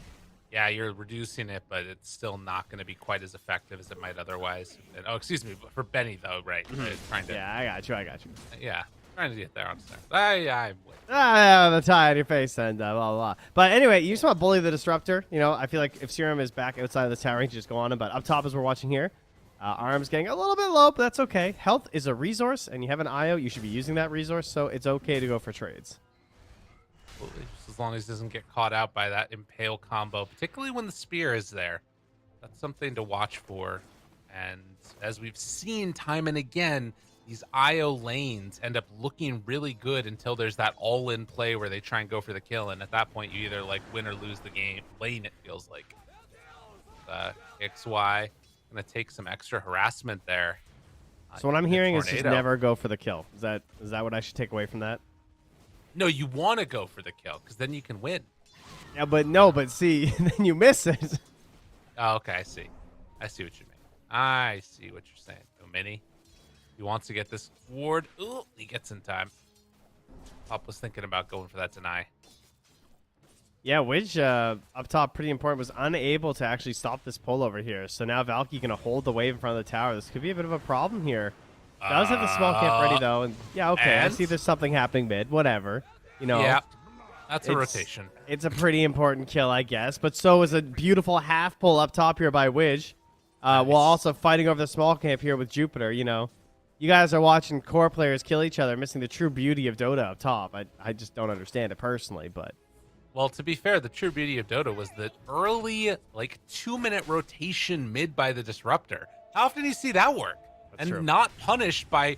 Yeah, you're reducing it, but it's still not going to be quite as effective as it might otherwise. And, excuse me, for Benny though, right? Trying to. Yeah, I got you. Yeah, trying to get there on Star. I'm with. The tie on your face and blah, blah, blah. But anyway, you just want to bully the Disruptor. I feel like if Serum is back outside of the tower, he can just go on him. But up top, as we're watching here, Arm's getting a little bit low, but that's okay. Health is a resource, and you have an IO. You should be using that resource, so it's okay to go for trades. Just as long as he doesn't get caught out by that Impale combo, particularly when the Spear is there. That's something to watch for. And as we've seen time and again, these IO lanes end up looking really good until there's that all-in play where they try and go for the kill, and at that point you either win or lose the game lane, it feels like. XY gonna take some extra harassment there. So what I'm hearing is just Tornado. never go for the kill. Is that what I should take away from that? No, you want to go for the kill because then you can win. Yeah, but see, then you miss it. Oh, okay, I see what you mean. I see what you're saying. No Mini. He wants to get this ward. Ooh, he gets in time. Pop was thinking about going for that deny. Yeah, Widge up top, pretty important, was unable to actually stop this pull over here. So now Valky going to hold the wave in front of the tower. This could be a bit of a problem here. Does have the small camp ready, though. And yeah, okay, I see there's something happening mid. Whatever. Yeah, that's a rotation. It's a pretty important kill, I guess. But so is a beautiful half pull up top here by Widge. Nice. While also fighting over the small camp here with Jupiter, You guys are watching core players kill each other, missing the true beauty of Dota up top. I just don't understand it personally, but... Well, to be fair, the true beauty of Dota was the early, 2-minute rotation mid by the Disruptor. How often do you see that work? That's true. Not punished by,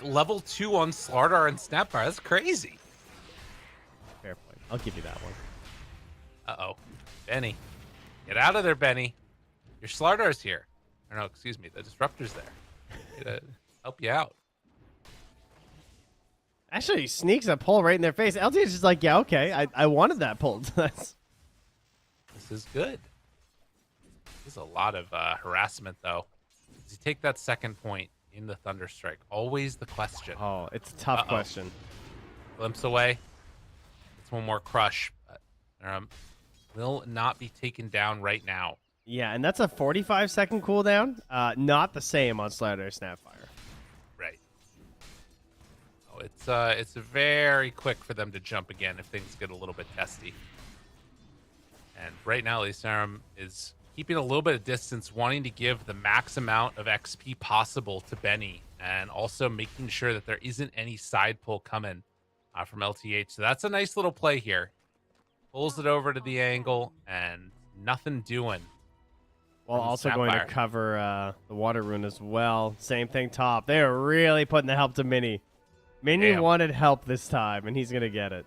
level 2 on Slardar and Snapfire. That's crazy. Fair point. I'll give you that one. Uh-oh. Benny. Get out of there, Benny. Your Slardar's here. Or no, excuse me, the Disruptor's there. Help you out. Actually, he sneaks a pull right in their face. LTH is just like, yeah, okay, I wanted that pulled. That's This is good. This is a lot of harassment, though. Does he take that second point in the Thunderstrike? Always the question. oh, it's a tough question. Glimpse away. It's one more crush. But, will not be taken down right now. Yeah, and that's a 45-second cooldown. Not the same on Slider Snapfire. Right. Oh, it's very quick for them to jump again if things get a little bit testy. And right now, Lysarum is keeping a little bit of distance, wanting to give the max amount of XP possible to Benny, and also making sure that there isn't any side pull coming from LTH. So that's a nice little play here. Pulls it over to the angle, and nothing doing. While from also going to Sapphire. cover the water rune as well. Same thing top. They're really putting the help to Mini. Mini Damn. wanted help this time, and he's going to get it.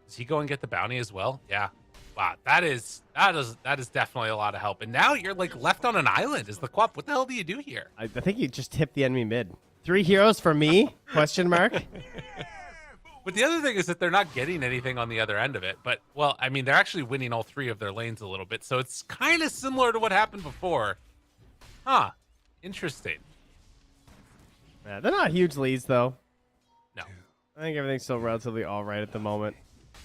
Does he go and get the bounty as well? Yeah. Wow, that is definitely a lot of help. And now you're like left on an island as the Quap. What the hell do you do here? I think he just tipped the enemy mid. 3 heroes for me? Question mark. But the other thing is that they're not getting anything on the other end of it. But, well, I mean, they're actually winning all 3 of their lanes a little bit. So it's kind of similar to what happened before. Huh. Interesting. Yeah, they're not huge leads, though. No. I think everything's still relatively all right at the moment.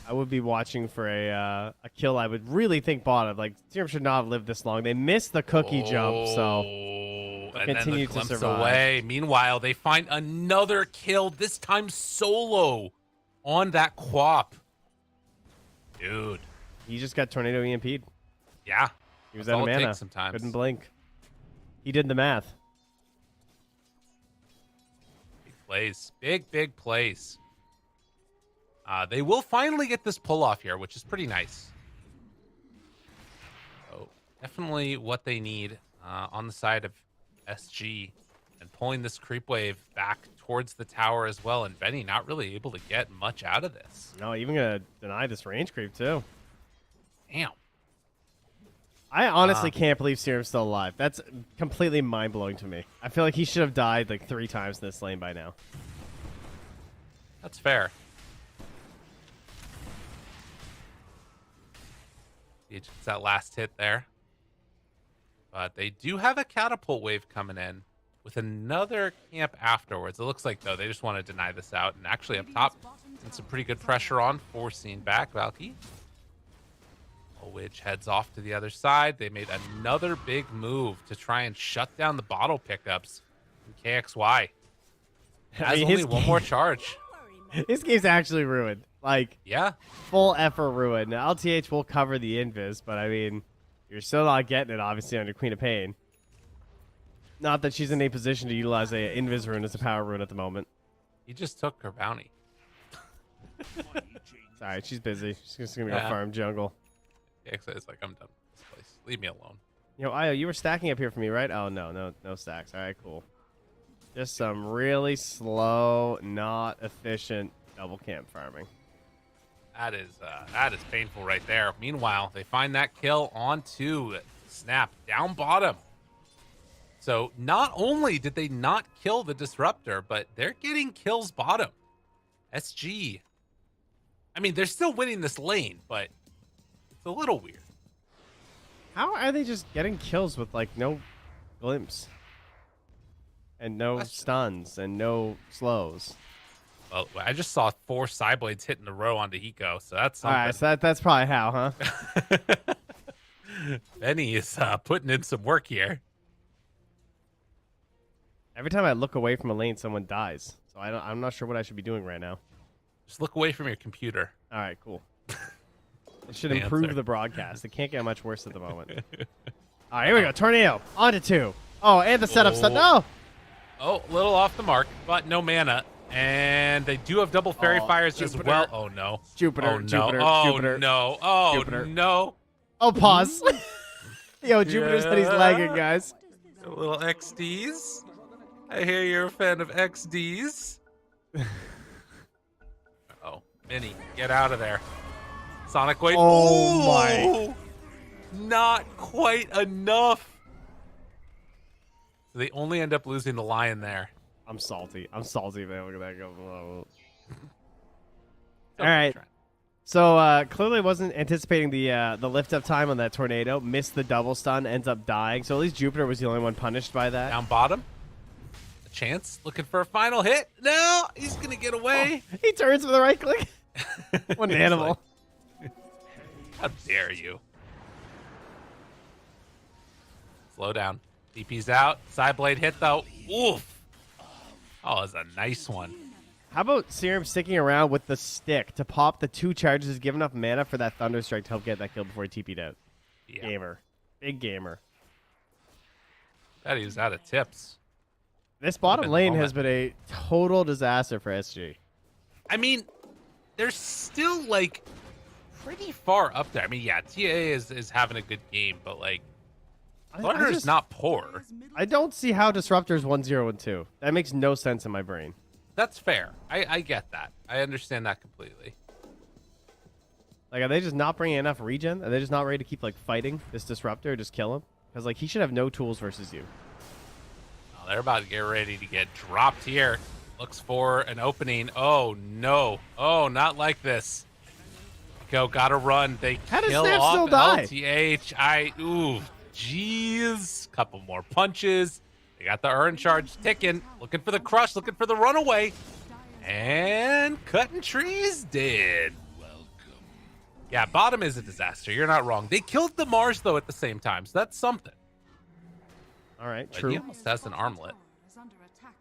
I would be watching for a kill. I would really think bottom. Like, Serum should not have lived this long. They missed the cookie jump, so and continue then the to glimpse survive. away. Meanwhile, they find another kill, this time solo on that Quap. Dude. He just got Tornado EMP'd. Yeah. He was That's out of all it mana. takes sometimes. Couldn't blink. He did the math. Big plays. Big plays. They will finally get this pull off here, which is pretty nice. So definitely what they need on the side of SG, and pulling this creep wave back towards the tower as well. And Benny not really able to get much out of this. No, even gonna deny this range creep too. Damn. I honestly can't believe Serum's still alive. That's completely mind blowing to me. I feel like he should have died like 3 times in this lane by now. That's fair. It's that last hit there. But they do have a catapult wave coming in with another camp afterwards. It looks like, though, they just want to deny this out. And actually up top, and some pretty good pressure on, forcing back Valky. Which heads off to the other side. They made another big move to try and shut down the bottle pickups from KXY. Has only one more charge. His game's actually ruined. Like, Yeah. full effort ruined. Now, LTH will cover the invis, but I mean, you're still not getting it, obviously, under Queen of Pain. Not that she's in a position to utilize a invis rune as a power rune at the moment. He just took her bounty. Sorry, she's busy. She's just gonna go Yeah. farm jungle. KXY is like, I'm done with this place. Leave me alone. You know, Io, you were stacking up here for me, right? Oh, no stacks. All right, cool. Just some really slow, not efficient double camp farming. That is painful right there. Meanwhile, they find that kill onto Snap down bottom. So not only did they not kill the Disruptor, but they're getting kills bottom. SG. I mean, they're still winning this lane, but it's a little weird. How are they just getting kills with, like, no glimpse? And no Question. stuns and no slows? Well, I just saw 4 Cyblades hitting the row onto Hiko, so that's All something. right, so that's probably how, huh? Benny is putting in some work here. Every time I look away from a lane, someone dies. So I'm not sure what I should be doing right now. Just look away from your computer. All right, cool. It should The improve answer. the broadcast. It can't get much worse at the moment. All right, here we go. Tornado. On to 2. Oh, and the setup stun. No! Oh, a little off the mark, but no mana. And they do have double fairy Oh, fires as Jupiter. well. Oh, no. Jupiter, Oh, no. Jupiter, Oh, Jupiter. no. Oh, Jupiter. no. Oh, pause. Yo, Jupiter said he's Yeah. lagging, guys. A little XDs. I hear you're a fan of XDs. Oh, Minnie, get out of there. Sonic Wave. Oh, my. Ooh, not quite enough. So they only end up losing the lion there. I'm salty. I'm salty, man. Look at that go. All right. So clearly wasn't anticipating the lift up time on that tornado. Missed the double stun, ends up dying. So at least Jupiter was the only one punished by that. Down bottom. A chance. Looking for a final hit. No, he's going to get away. Oh, he turns with the right click. What an He's animal. like, how dare you? Slow down. DP's out. Side blade hit, though. Oof. Oh, that's a nice one. How about Serum sticking around with the stick to pop the 2 charges, give enough mana for that Thunder Strike to help get that kill before he TP'd out? Yeah. Gamer. Big gamer. Bet he was out of tips. This bottom been the lane moment. has been a total disaster for SG. I mean, they're still, like, pretty far up there. I mean, yeah, TA is having a good game, but, like, Thunder is not poor. I don't see how Disruptor's 1-0 and 2. That makes no sense in my brain. That's fair. I get that. I understand that completely. Like, are they just not bringing enough regen? Are they just not ready to keep, like, fighting this Disruptor or just kill him? Because, like, he should have no tools versus you. Oh, they're about to get ready to get dropped here. Looks for an opening. Oh, no. Oh, not like this. Go, gotta run. They How does kill Snap off still die? LTH. Ooh, jeez. Couple more punches. They got the urn charge ticking. Looking for the crush. Looking for the runaway. And cutting trees dead. Yeah, bottom is a disaster. You're not wrong. They killed the Mars, though, at the same time, so that's something. All right, But true. he almost has an armlet. Is under attack.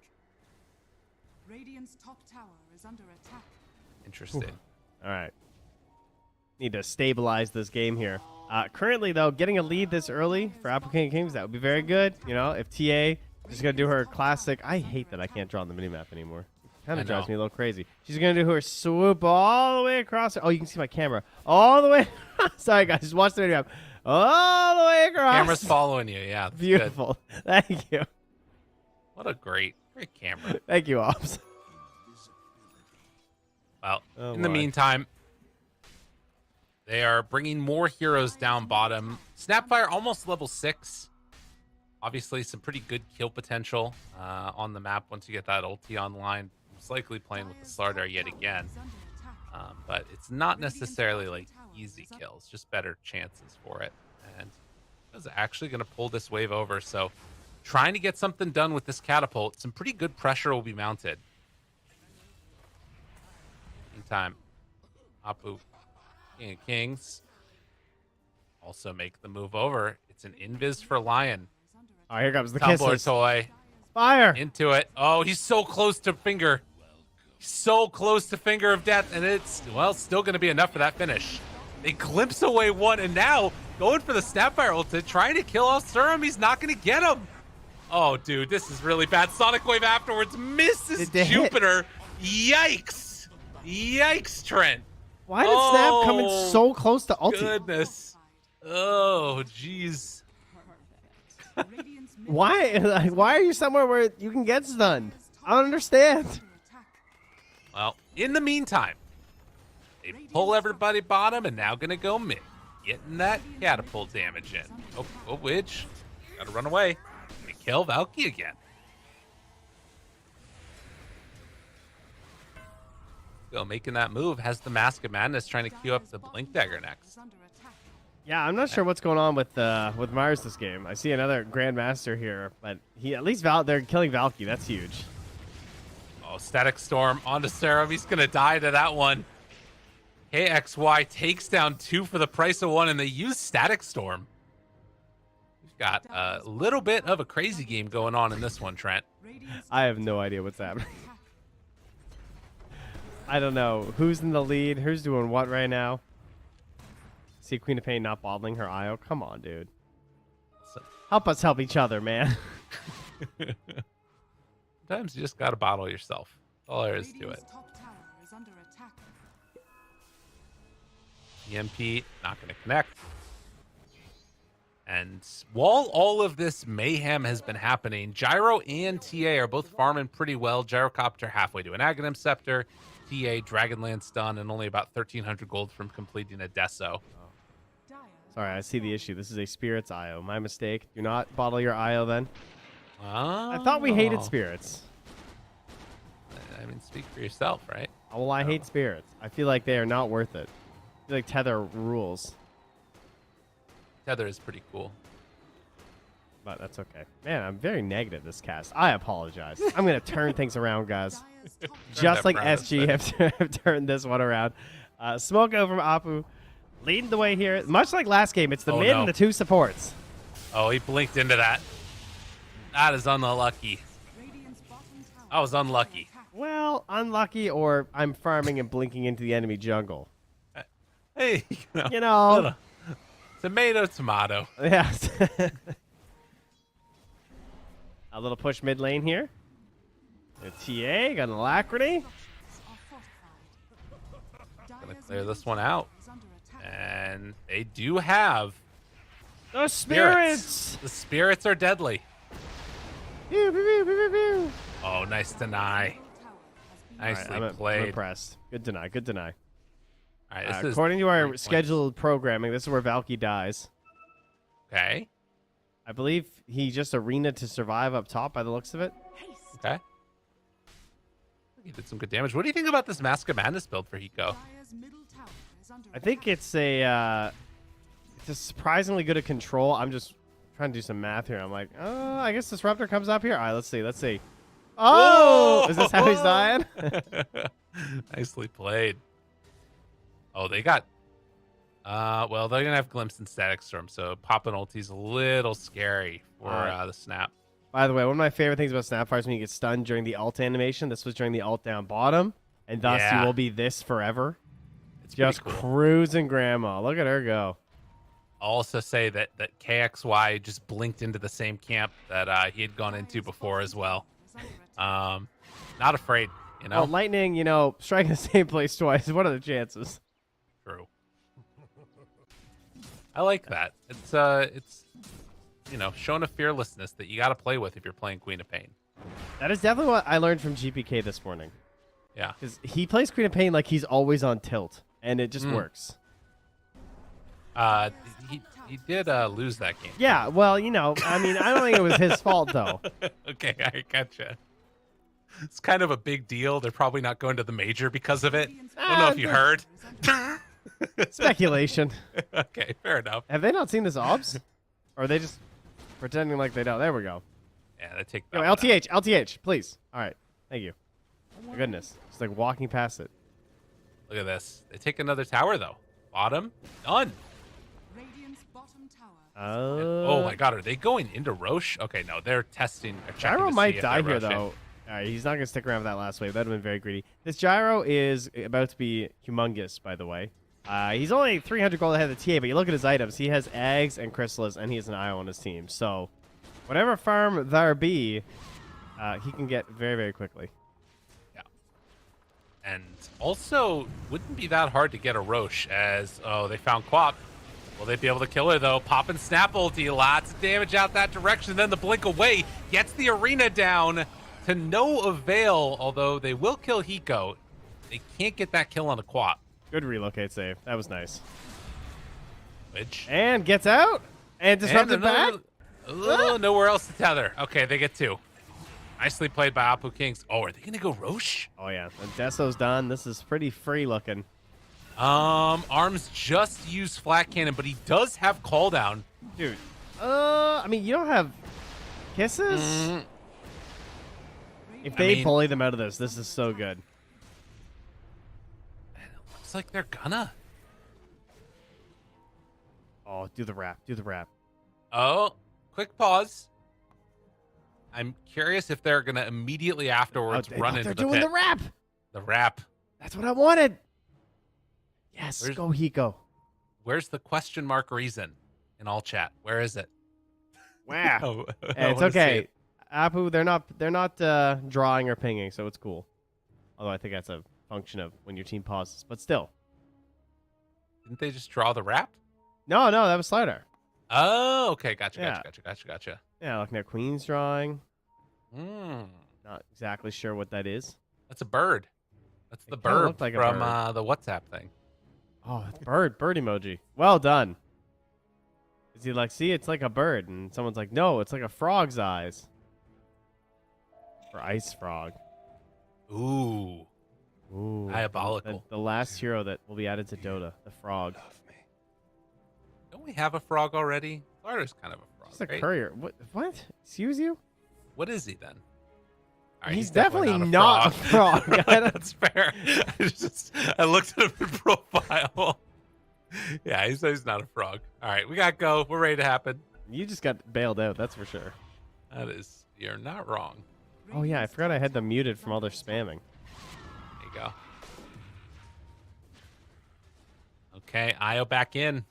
Radiant's top tower is under attack. Interesting. All right. Need to stabilize this game here. Currently, though, getting a lead this early for Apple King Kings, that would be very good. You know, if TA is going to do her classic... I hate that I can't draw on the minimap anymore. Kind I of drives know. me a little crazy. She's going to do her swoop all the way across. Oh, you can see my camera. All the way... Sorry, guys. Just watch the minimap. All the way across. Camera's following you, yeah. That's Beautiful. Thank you. good. What a great camera. Thank you, Ops. Well, Oh, in the my. meantime, they are bringing more heroes down bottom. Snapfire almost level 6. Obviously, some pretty good kill potential on the map once you get that ulti online. Most likely playing with the Slardar yet again. But it's not necessarily like easy kills, just better chances for it. And I was actually going to pull this wave over, so trying to get something done with this catapult. Some pretty good pressure will be mounted. Meantime, Apu, King of Kings, also make the move over. It's an invis for Lion. Oh, here comes the Tumbler kisses. toy Fire. into it. Oh, he's so close to finger. So close to finger of death, and it's, well, still going to be enough for that finish. They glimpse away one, and now going for the Snapfire ulti, trying to kill off Serum. He's not going to get him. Oh, dude, this is really bad. Sonic Wave afterwards misses Did they hit? Jupiter. Yikes. Yikes, Trent. Why did Snap come in Oh, so close to ulti? Goodness. Oh, jeez. Radiant's middle Why? Like, why are you somewhere where you can get stunned? I don't understand. under attack. Well, in the meantime, they pull everybody bottom and now gonna go mid. Getting that catapult damage in. Oh, Witch. Gotta run away. Gonna kill Valky again. Go making that move. Has the Mask of Madness trying to queue up the Blink Dagger next. Is under attack. Yeah, I'm not sure what's going on with Myers this game. I see another Grandmaster here, but he at least they're killing Valky. That's huge. Oh, Static Storm onto Serum. He's gonna die to that one. KXY takes down 2 for the price of 1, and they use Static Storm. We've got a little bit of a crazy game going on in this one, Trent. Radiant's I have no idea what's happening. attack. I don't know who's in the lead, who's doing what right now. See Queen of Pain not bottling her IO. Come on, dude. So- Help us help each other, man. Sometimes you just gotta bottle yourself. That's all there is to it. Radiant's top tower is under attack. EMP not gonna connect. And while all of this mayhem has been happening, Gyro and TA are both farming pretty well. Gyrocopter halfway to an Aghanim Scepter. TA Dragonlance stun and only about 1,300 gold from completing a Deso. Dire Sorry, I see the issue. This is a Spirits IO. My mistake. Do not bottle your IO then. I thought we hated Spirits. I mean, speak for yourself, right? Oh, well, I hate spirits. I feel like they are not worth it. I feel like Tether rules, Tether is pretty cool. but that's okay. Man, I'm very negative this cast. I apologize. I'm going to turn things around, guys. Dire's top Just that like brown SG have turned this one around. Smoko from Apu leading the way here. Much like last game, it's the Oh, mid no. and the 2 supports. Oh, he blinked into that. That is unlucky. Radiant's bottom tower I was is under unlucky. attack. Well, unlucky, or I'm farming and blinking into the enemy jungle. Hey, You know. little tomato, tomato. Yes. A little push mid lane here. A TA, got an alacrity. Structures are fortified. Gonna Dire's clear this middle one out. tower is under attack. And they do have The spirits. The spirits are deadly. Pew, pew, pew, pew, pew. Oh, nice deny. Middle tower has been Nicely All right, I'm played. impressed. Good deny. Good deny. All right, this is According to our 3 points. scheduled programming, this is where Valky dies. Okay. I believe he just arena to survive up top by the looks of it. Okay. He did some good damage. What do you think about this Mask of Madness build for Hiko? Dire's middle tower is under I think attack. it's a surprisingly good at control. I'm just trying to do some math here. I'm like, I guess Disruptor comes up here. All right, let's see. Let's see. Oh, Whoa! is this how he's dying? Nicely played. Oh, they got. Well, they're gonna have Glimpse and Static Storm, so popping ulti's a little scary for the snap. By the way, one of my favorite things about Snapfire is when you get stunned during the ult animation. This was during the ult down bottom, and thus Yeah. you will be this forever. It's Just pretty cool. cruising grandma. Look at her go. I'll also say that KXY just blinked into the same camp that he had gone into before as well. Not afraid, you know. Oh, lightning, striking the same place twice. What are the chances? True. I like that. It's showing a fearlessness that you got to play with if you're playing Queen of Pain. That is definitely what I learned from GPK this morning. Yeah. Because he plays Queen of Pain like he's always on tilt, and it just works. He did lose that game. Yeah, well, I mean, I don't think it was his fault, though. Okay, I gotcha. It's kind of a big deal. They're probably not going to the major because of it. I don't know if you heard. Speculation. Okay, fair enough. Have they not seen this obs? Or are they just pretending like they don't? There we go. Yeah, they take that. Yo, one out. LTH, please. All right, thank you. My goodness, it's like walking past it. Look at this. They take another tower though. Bottom done. Radiant's bottom tower. Oh my God, are they going into Roche? Okay, no, they're testing. They're checking Gyro to see might if die they're here, rushing. though. All right, he's not going to stick around for that last wave. That would have been very greedy. This Gyro is about to be humongous, by the way. He's only 300 gold ahead of the TA, but you look at his items. He has Eggs and Chrysalis, and he has an IO on his team. So whatever farm there be, he can get very, very quickly. Yeah. And also, wouldn't be that hard to get a Roche as, they found Quap. Will they be able to kill her, though? Pop and snap ulti, lots of damage out that direction. Then the blink away gets the arena down to no avail, although they will kill Hiko. They can't get that kill on a Quap. Good relocate save. That was nice. Which... And gets out. And disrupted back. Nowhere else to tether. Okay, they get 2. Nicely played by Apu Kings. Oh, are they going to go Roche? Oh, yeah. And Deso's done. This is pretty free looking. Arms just used flat cannon, but he does have call down. Dude. I mean, you don't have kisses? If they bully them out of this is so good. And it looks like they're gonna. Oh, do the wrap. Do the wrap. Oh, quick pause. I'm curious if they're gonna immediately afterwards run into they're the doing pit. the wrap. The wrap. That's what I wanted. Yes, Where's- go Hiko. Where's the question mark reason in all chat? Where is it? Wow. Oh, I Hey, it's wanna see okay. it. Apu, they're not drawing or pinging, so it's cool. Although I think that's a function of when your team pauses, but still. Didn't they just draw the wrap? No, that was Slider. Oh, okay. Gotcha. Yeah. Gotcha. Yeah, looking at Queen's drawing. Mm, Not exactly sure what that is. that's a bird. That's the It kinda bird looked like a from bird. the WhatsApp thing. Oh, it's bird emoji. Well done. Is he like, see, it's like a bird, and someone's like, no, it's like a frog's eyes. Or ice frog. Ooh. Ooh, Diabolical. The last hero that will be added to Dota, the frog. Don't we have a frog already? Slardar's kind of a frog, He's a right? courier. What? Excuse you? What is he then? All right, He's definitely not a frog. That's fair. I looked at him in profile. Yeah, he's not a frog. All right, we got to go. We're ready to happen. You just got bailed out, that's for sure. You're not wrong. Oh yeah, I forgot I had them muted from all their spamming. There you go. Okay, Io back in.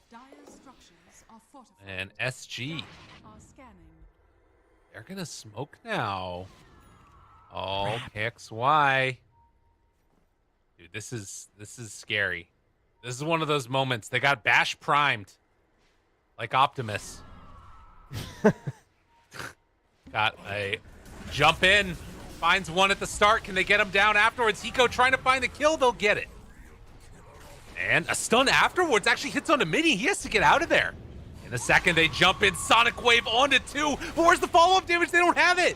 Dire structures are fortified. And SG. Are scanning. They're going to smoke now. Oh, KXY. Dude, this is scary. This is one of those moments. They got Bash primed. Like Optimus. Got a jump in. Finds one at the start. Can they get him down afterwards? Hiko trying to find the kill. They'll get it. And a stun afterwards actually hits on a mini. He has to get out of there. In a second, they jump in. Sonic Wave onto 2. But where's the follow-up damage? They don't have it.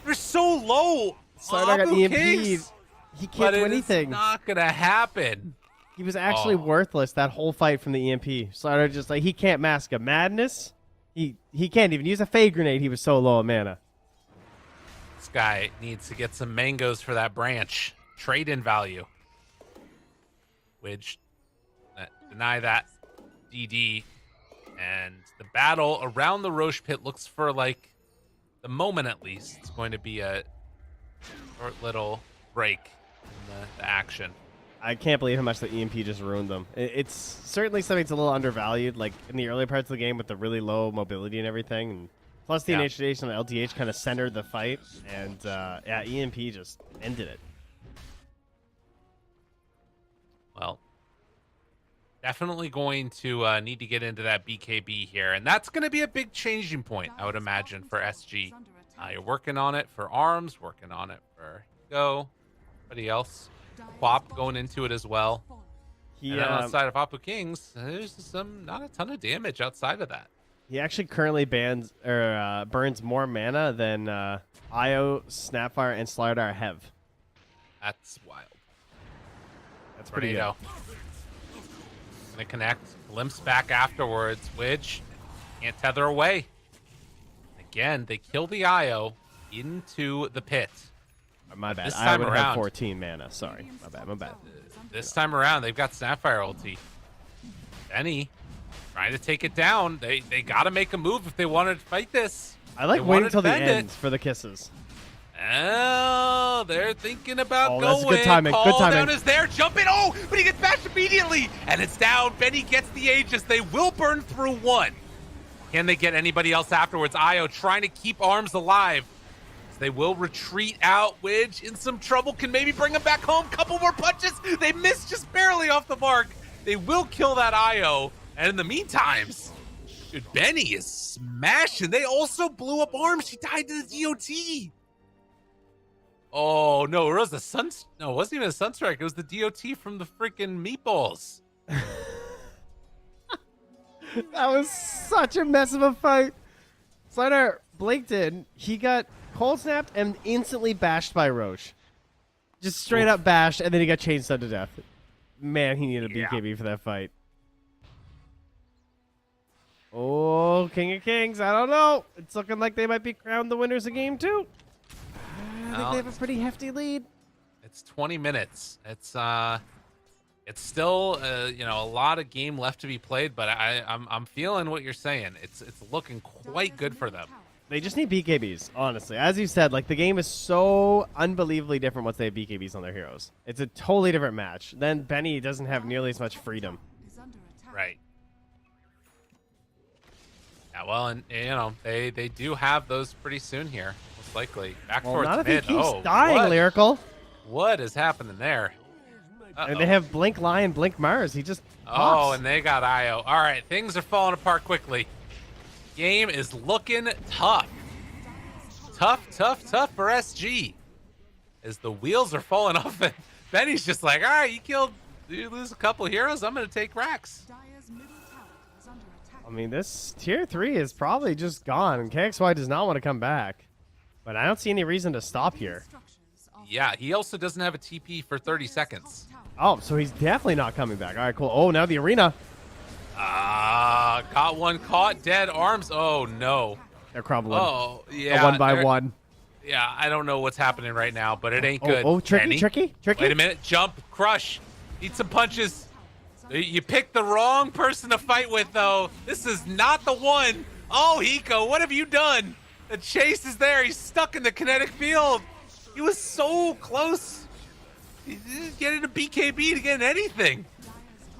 They're so low. Slardar got Abu EMP'd. Kings. He can't But do it's anything. not going to happen. He was actually worthless that whole fight from the EMP. Slardar just like, he can't mask a madness. He can't even use a Fade Grenade. He was so low on mana. This guy needs to get some mangoes for that branch. Trade-in value. Which, deny that DD. And the battle around the Roche pit looks for, like, the moment at least, it's going to be a short little break in the action. I can't believe how much the EMP just ruined them. It's certainly something that's a little undervalued, like in the early parts of the game with the really low mobility and everything. And plus the initiation on LTH kind of centered the fight. And yeah, EMP just ended it. Well, definitely going to need to get into that BKB here. And that's going to be a big changing point, I would imagine, for SG. You're working on it for ARMS, working on it for Go. Anybody else? Quap going into it as well. And then outside of Apu Kings, there's not a ton of damage outside of that. He actually currently burns more mana than Io, Snapfire, and Slardar have. That's wild. That's pretty good. Gonna connect. Glimpse back afterwards, which can't tether away. Again, they kill the Io into the pit. My bad. This I time would have around, 14 mana. Sorry. My bad. This time around, they've got Snapfire ulti. Benny trying to take it down. They got to make a move if they want to fight this. I like They waiting wanna until the defend end it. for the kisses. Oh, they're thinking about Oh, going. that's good timing. Call Good timing. down is there. Jump in. Oh, but he gets bashed immediately. And it's down. Benny gets the Aegis. They will burn through one. Can they get anybody else afterwards? Io trying to keep ARMS alive. They will retreat out. Widge in some trouble. Can maybe bring him back home. Couple more punches. They missed just barely off the mark. They will kill that Io. And in the meantime, dude, Benny is smashing. They also blew up ARMS. She died to the DOT. Oh, no. It was the sun. No, it wasn't even a Sunstrike. It was the DOT from the freaking meatballs. That was such a mess of a fight. Slardar blinked in. He got cold snapped and instantly bashed by Roche. Just straight up bashed, and then he got chain stunned to death. Man, he needed a BKB for that fight. Oh, King of Kings. I don't know. It's looking like they might be crowned the winners of game 2. I think they have a pretty hefty lead. It's 20 minutes. It's still a lot of game left to be played, but I'm feeling what you're saying. It's looking quite good for them. They just need BKBs, honestly. As you said, like the game is so unbelievably different once they have BKBs on their heroes. It's a totally different match. Then Benny doesn't have nearly as much freedom. Right. Yeah, well, and they do have those pretty soon here, most likely. Back Well, towards not if he mid. keeps Oh, dying, what? Lyrical. What is happening there? And they have Blink Lion, Blink Mars. He just Oh, pops. and they got Io. All right, things are falling apart quickly. Game is looking tough. Tough for SG. As the wheels are falling off, and Benny's just like, all right, you lose a couple heroes, I'm going to take Rax. I mean, this tier 3 is probably just gone. And KXY does not want to come back. But I don't see any reason to stop here. Yeah, he also doesn't have a TP for 30 seconds. Oh, so he's definitely not coming back. All right, cool. Oh, now the arena. Got one caught. Dead arms. Oh, no. They're crumbling. Oh, A yeah. 1-by-1. Yeah, I don't know what's happening right now, but it ain't good. Oh, tricky, Penny. tricky. Wait a minute. Jump. Crush. Eat some punches. You picked the wrong person to fight with, though. This is not the one. Oh, Hiko, what have you done? The chase is there. He's stuck in the kinetic field. He was so close. He didn't get into BKB to get anything.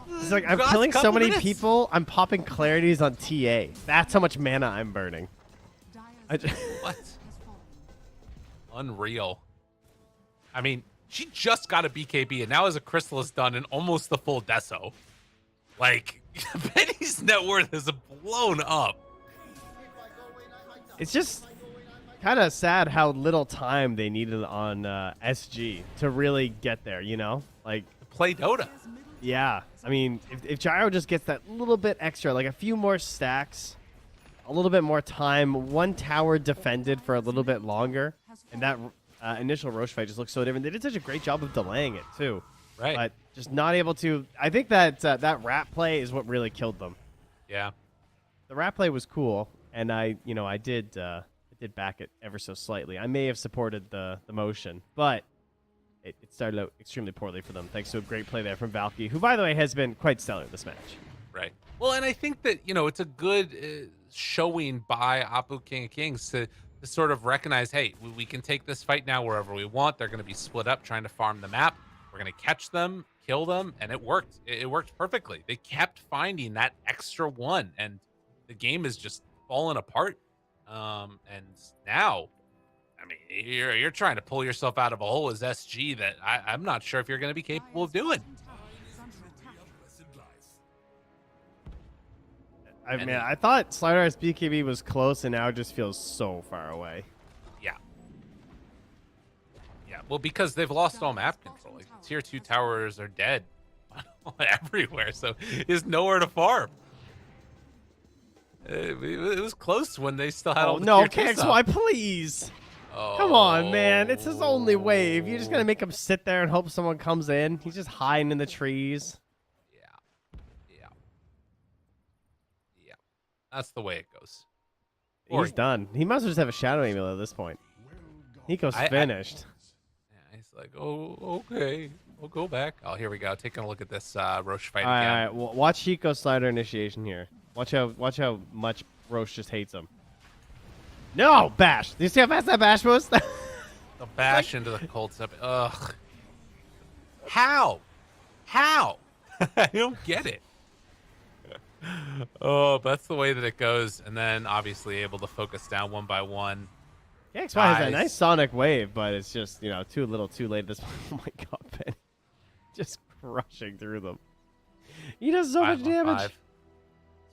It's like I'm Last killing so couple many minutes. people, I'm popping clarities on TA. That's how much mana I'm burning. What? Unreal. I mean, she just got a BKB, and now as a Crystal is done and almost the full Deso. Like, Penny's net worth is blown up. It's just kind of sad how little time they needed on SG to really get there, you know? Like, Play Dota. yeah. I mean, if Gyro just gets that little bit extra, like a few more stacks, a little bit more time, one tower defended for a little bit longer, and that initial Roche fight just looks so different. They did such a great job of delaying it, too. Right. But just not able to. I think that that rat play is what really killed them. Yeah. The rat play was cool, and I did back it ever so slightly. I may have supported the motion, but it started out extremely poorly for them, thanks to a great play there from Valky, who, by the way, has been quite stellar this match. Right. Well, and I think that, it's a good showing by Apu King of Kings to sort of recognize, hey, we can take this fight now wherever we want. They're going to be split up trying to farm the map. We're going to catch them, kill them, and it worked. It worked perfectly. They kept finding that extra one, and the game is just falling apart. And now, I mean, you're trying to pull yourself out of a hole as SG that I'm not sure if you're going to be capable of doing. I mean, I thought Slider's BKB was close, and now it just feels so far away. Yeah. Yeah, well, because they've lost all map control. Like, tier 2 towers are dead everywhere, so there's nowhere to farm. It was close when they still had all Oh, the no, tier 2 KXY, stuff. please! Oh. Come on, man. It's his only wave. You're just going to make him sit there and hope someone comes in? He's just hiding in the trees. Yeah. That's the way it goes. He's done. He must just have a shadow amulet at this point. Nico's finished. Yeah, he's like, oh, okay. We'll go back. Oh, here we go. Taking a look at this Roche fight All again. right. Well, watch Hiko Slider initiation here. Watch how much Roche just hates him. No, Bash. Do you see how fast that Bash was? The bash into the cold step. Ugh. How? I don't get it. Oh, but that's the way that it goes. And then obviously able to focus down one by one. KXY has that nice Sonic wave, but it's just, too little too late at this point. Oh my god, Penny. Just crushing through them. He does so much 5 on damage. 5.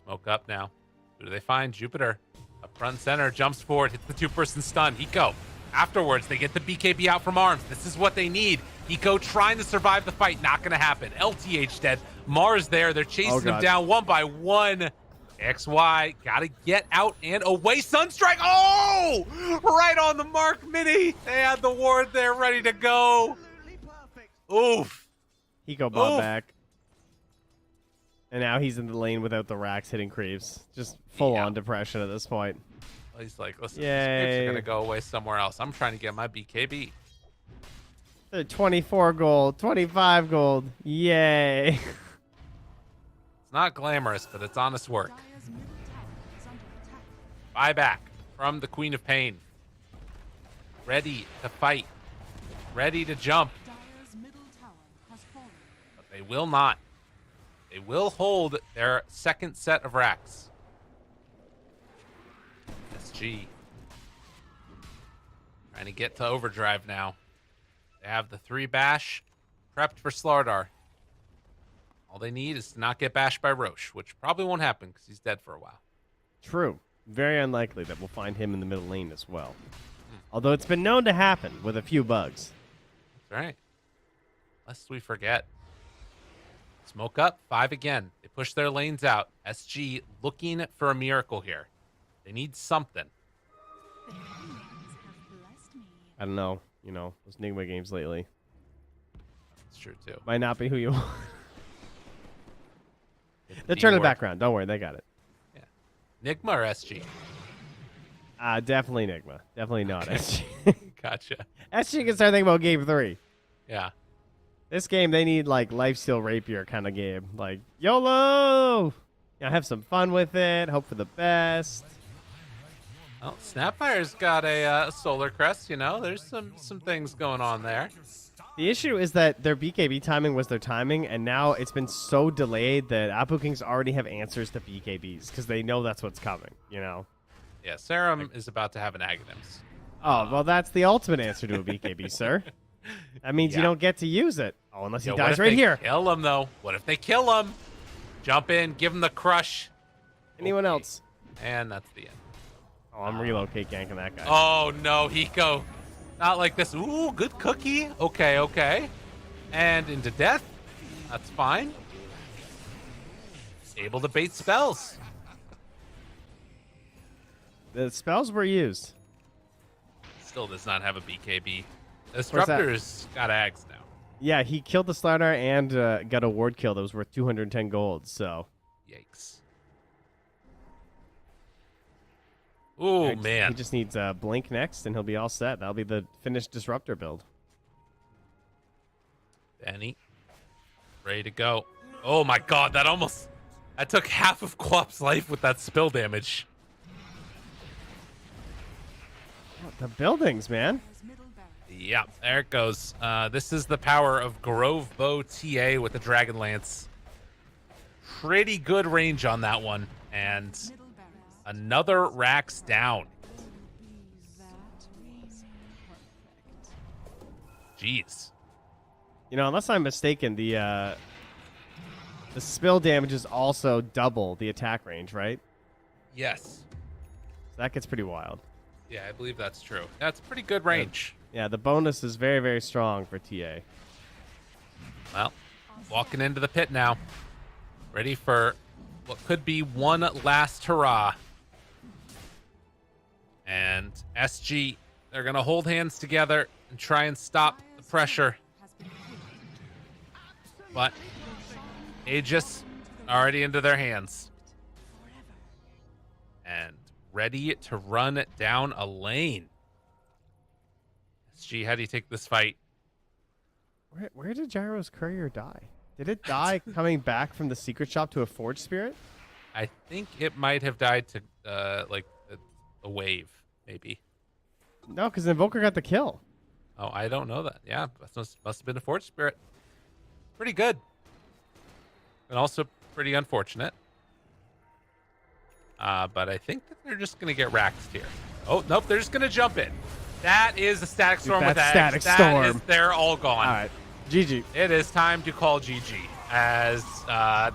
Smoke up now. Who do they find? Jupiter. Up front center. Jumps forward. Hits the 2-person stun. Hiko. Afterwards, they get the BKB out from arms. This is what they need. Hiko trying to survive the fight. Not going to happen. LTH dead. Mars there. They're chasing him down one by one. XY got to get out and away. Sunstrike. Oh! Right on the mark, Mini. They had the ward there ready to go. Oof. Hiko bought back. And now he's in the lane without the racks hitting creeps. Just full-on depression at this point. He's like, listen, these Yay. creeps are going to go away somewhere else. I'm trying to get my BKB. 24 gold, 25 gold. Yay. It's not glamorous, but it's honest work. Buyback from the Queen of Pain. Ready to fight. Ready to jump. But they will not. They will hold their second set of racks. SG. Trying to get to overdrive now. They have the 3 bash prepped for Slardar. All they need is to not get bashed by Roche, which probably won't happen because he's dead for a while. True. Very unlikely that we'll find him in the middle lane as well. Although it's been known to happen with a few bugs. That's right. Lest we forget. Smoke up, 5 again. They push their lanes out. SG looking for a miracle here. They need something. I don't know. those Nigma games lately. It's true too. Might not be who you are. Get They'll D turn in the word. background. Don't worry, they got it. Nigma or SG? Definitely Nigma. Definitely not SG. Gotcha. SG can start thinking about game 3. Yeah. This game, they need like lifesteal rapier kind of game. Like YOLO! Have some fun with it. Hope for the best. Well, Snapfire's got a solar crest. There's some things going on there. The issue is that their BKB timing was their timing, and now it's been so delayed that Apu Kings already have answers to BKBs because they know that's what's coming. Yeah, Serum is about to have an Aghanim's. Oh, well, that's the ultimate answer to a BKB, sir. That means you don't get to use it. Oh, unless he What dies if right they here. Kill him though. What if they kill him? Jump in, give him the crush. Anyone else? And that's the end. Oh, I'm relocate ganking that guy. Oh no, Hiko. Not like this. Ooh, good cookie. Okay. And into death. That's fine. Able to bait spells. The spells were used. Still does not have a BKB. that? Disruptor's got Ags now. Yeah, he killed the Slardar and got a ward kill that was worth 210 gold, so. Yikes. Oh, He man. just needs Blink next, and he'll be all set. That'll be the finished Disruptor build. Benny. Ready to go. Oh, my God. That took half of Quap's life with that spill damage. The buildings, man. Yeah, there it goes. This is the power of Grove Bow TA with the Dragon Lance. Pretty good range on that one. And another Rax down. Jeez. Unless I'm mistaken, the spill damage is also double the attack range, right? Yes. That gets pretty wild. Yeah, I believe that's true. That's pretty good range. Yeah, the bonus is very, very strong for TA. Well, walking into the pit now. Ready for what could be one last hurrah. And SG, they're going to hold hands together and try and stop the pressure. But Aegis already into their hands. And ready to run down a lane. SG, how do you take this fight? Where did Gyro's courier die? Did it die coming back from the secret shop to a forge spirit? I think it might have died to like a wave, maybe. No, because Invoker got the kill. Oh, I don't know that. Yeah, must have been a forge spirit. Pretty good. And also pretty unfortunate. But I think that they're just going to get racked here. Oh, nope, they're just going to jump in. That is a static storm with Static Ags. Storm. They're all gone. All right. GG. It is time to call GG, as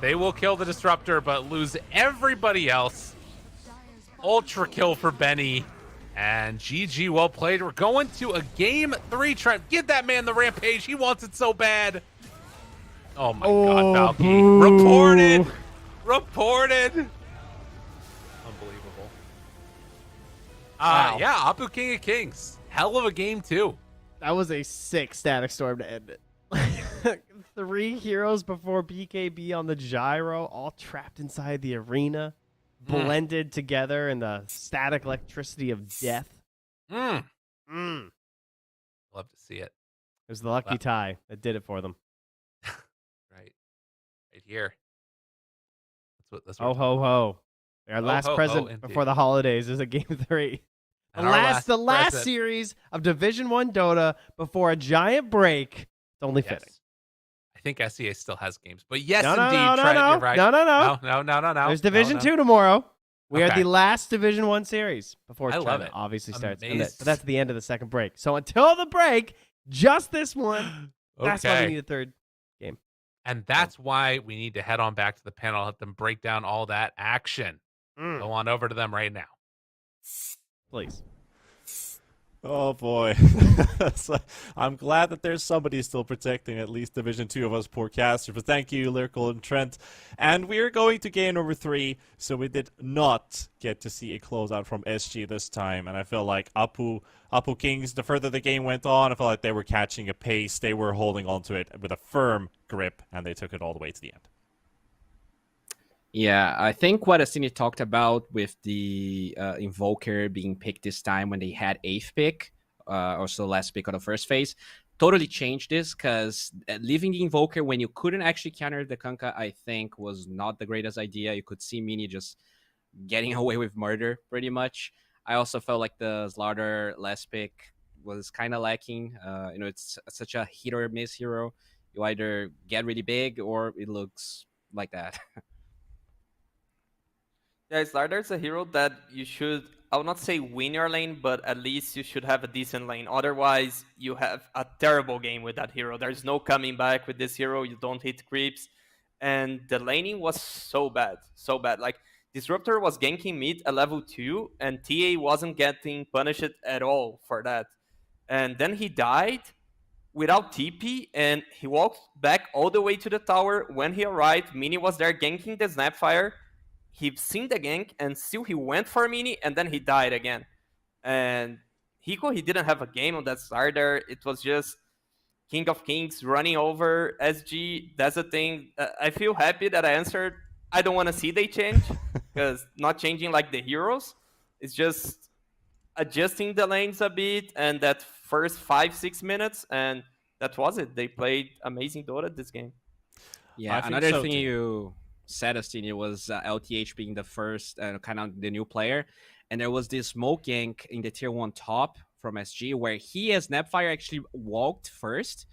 they will kill the Disruptor but lose everybody else. Ultra kill for Benny, and GG, well played. We're going to a game 3. Trent, give that man the rampage. He wants it so bad. Oh my God, Valky. Boo. Reported. Unbelievable. Wow. Yeah, Apu King of Kings. Hell of a game too. That was a sick static storm to end it. 3 heroes before BKB on the gyro, all trapped inside the arena, blended together in the static electricity of death. Love to see it. It was the lucky tie that did it for them. Right here. That's Oh ho ho! Our last ho, present indeed. before the holidays is a game 3. And our last present. Series of Division 1 Dota before a giant break. It's only Yes. fitting. I think SEA still has games, but yes, No, indeed, no, Trent, no, you're right. no. There's Division No. 2 tomorrow. We are Okay. the last Division 1 series before I love Trent it. obviously starts. Amazed. But that's the end of the second break. So until the break, just this one. That's why we Okay. need a third game. And that's why we need to head on back to the panel, let them break down all that action. Mm. Go on over to them right now. Please. Oh boy. So, I'm glad that there's somebody still protecting at least Division 2 of us poor casters. But thank you, Lyrical and Trent. And we're going to game number 3. So we did not get to see a closeout from SG this time. And I feel like Apu Kings, the further the game went on, I felt like they were catching a pace. They were holding onto it with a firm grip, and they took it all the way to the end. Yeah, I think what Astini talked about with the Invoker being picked this time when they had 8th pick, also last pick on the first phase, totally changed this, because leaving the Invoker when you couldn't actually counter the Kunkka, I think, was not the greatest idea. You could see Mini just getting away with murder, pretty much. I also felt like the Slaughter last pick was kind of lacking. It's such a hit or miss hero. You either get really big or it looks like that. Yeah, Slardar's a hero that you should, I would not say win your lane, but at least you should have a decent lane. Otherwise, you have a terrible game with that hero. There's no coming back with this hero. You don't hit creeps. And the laning was so bad, so bad. Like, Disruptor was ganking mid at level 2, and TA wasn't getting punished at all for that. And then he died without TP, and he walked back all the way to the tower. When he arrived, Mini was there ganking the Snapfire. He seen the gank, and still he went for Mini, and then he died again. And Hiko, he didn't have a game on that starter. It was just King of Kings running over SG. That's the thing. I feel happy that I answered. I don't want to see they change, because not changing like the heroes. It's just adjusting the lanes a bit, and that first 5-6 minutes, and that was it. They played amazing Dota this game. Yeah, another thing you said, Astini, was LTH being the first kind of the new player, and there was this smoke gank in the tier 1 top from SG where he as Snapfire actually walked first,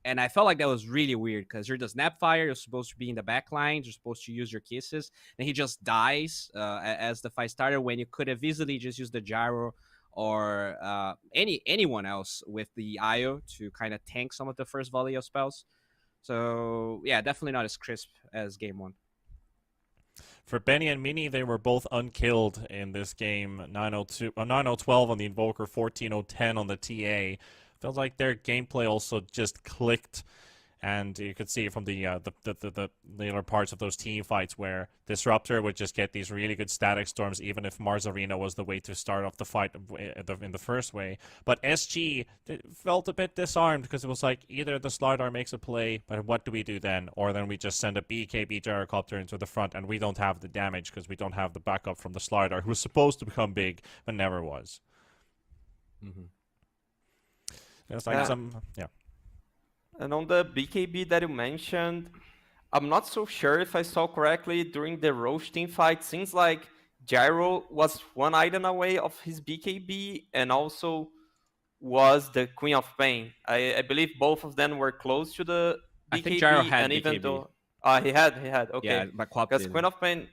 and I felt like that was really weird, because you're the Snapfire, you're supposed to be in the back lines, you're supposed to use your kisses, and he just dies as the fight started, when you could have easily just used the gyro or anyone else with the IO to kind of tank some of the first volley of spells. So yeah, definitely not as crisp as game 1. For Benny and Mini, they were both unkilled in this game. 9-0-12 on the Invoker, 14-0-10 on the TA. Feels like their gameplay also just clicked, and you could see from the later parts of those team fights where Disruptor would just get these really good static storms, even if Mars Arena was the way to start off the fight in the first way. But SG felt a bit disarmed, because it was like, either the Slardar makes a play, but what do we do then? Or then we just send a BKB gyrocopter into the front, and we don't have the damage because we don't have the backup from the Slardar, who was supposed to become big, but never was. Mm-hmm. It's like yeah. And on the BKB that you mentioned, I'm not so sure if I saw correctly during the Roche team fight. Seems like Gyro was one item away of his BKB, and also was the Queen of Pain. I believe both of them were close to the BKB. I think Gyro had and BKB. Even though he had, okay. Yeah, but because Queen of Pain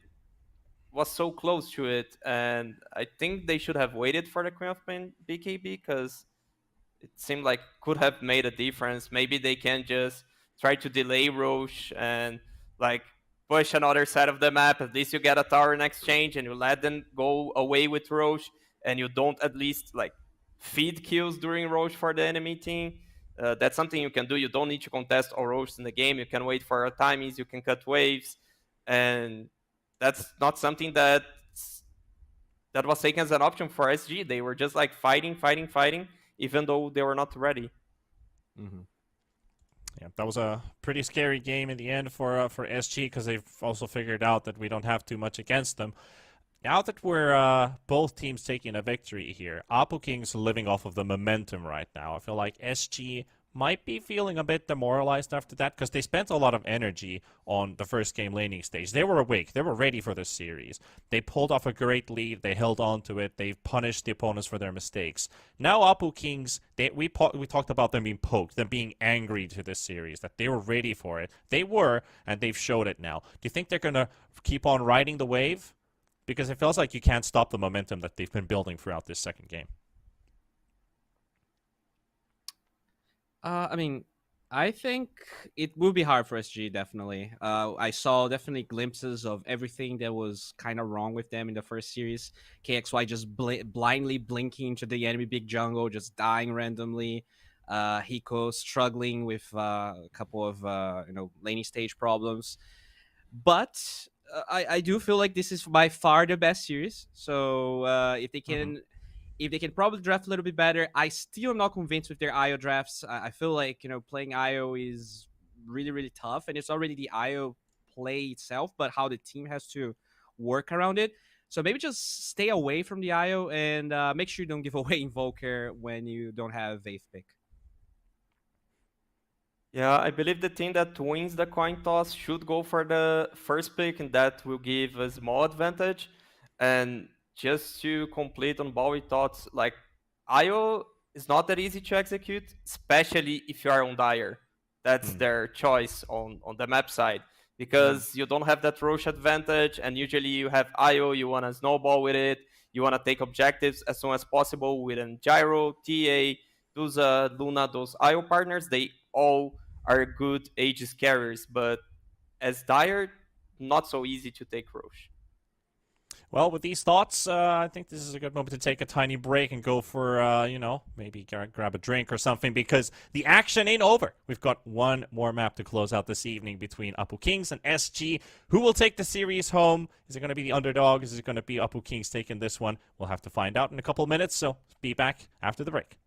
was so close to it, and I think they should have waited for the Queen of Pain BKB, because it seemed like could have made a difference. Maybe they can just try to delay Roche and like push another side of the map. At least you get a tower in exchange, and you let them go away with Roche, and you don't at least like feed kills during Roche for the enemy team. That's something you can do. You don't need to contest all Roche in the game. You can wait for your timings. You can cut waves, and that's not something that was taken as an option for SG. They were just like fighting, even though they were not ready. Mm-hmm. Yeah, that was a pretty scary game in the end for SG, because they've also figured out that we don't have too much against them. Now that we're both teams taking a victory here, Apu King's living off of the momentum right now. I feel like SG might be feeling a bit demoralized after that, because they spent a lot of energy on the first game laning stage. They were awake. They were ready for this series. They pulled off a great lead. They held on to it. They punished the opponents for their mistakes. Now Apu Kings, we talked about them being poked, them being angry to this series, that they were ready for it. They were, and they've showed it now. Do you think they're going to keep on riding the wave? Because it feels like you can't stop the momentum that they've been building throughout this second game. I mean, I think it will be hard for SG, definitely. I saw definitely glimpses of everything that was kind of wrong with them in the first series. KXY just blindly blinking to the enemy big jungle, just dying randomly. Hiko struggling with a couple of laning stage problems. But I do feel like this is by far the best series. So if they can probably draft a little bit better. I still am not convinced with their IO drafts. I feel like playing IO is really really tough, and it's already the IO play itself, but how the team has to work around it. So maybe just stay away from the IO and make sure you don't give away Invoker when you don't have Vaith pick. Yeah, I believe the team that wins the coin toss should go for the first pick, and that will give a small advantage. And just to complete on Bowie thoughts, like IO is not that easy to execute, especially if you are on Dire. That's their choice on the map side. Because you don't have that Roche advantage, and usually you have IO, you want to snowball with it, you want to take objectives as soon as possible with an Gyro, TA, those Luna, those IO partners, they all are good Aegis carriers, but as Dire, not so easy to take Roche. Well, with these thoughts, I think this is a good moment to take a tiny break and go for, maybe grab a drink or something, because the action ain't over. We've got one more map to close out this evening between Apu Kings and SG. Who will take the series home? Is it going to be the underdog? Is it going to be Apu Kings taking this one? We'll have to find out in a couple of minutes, so be back after the break.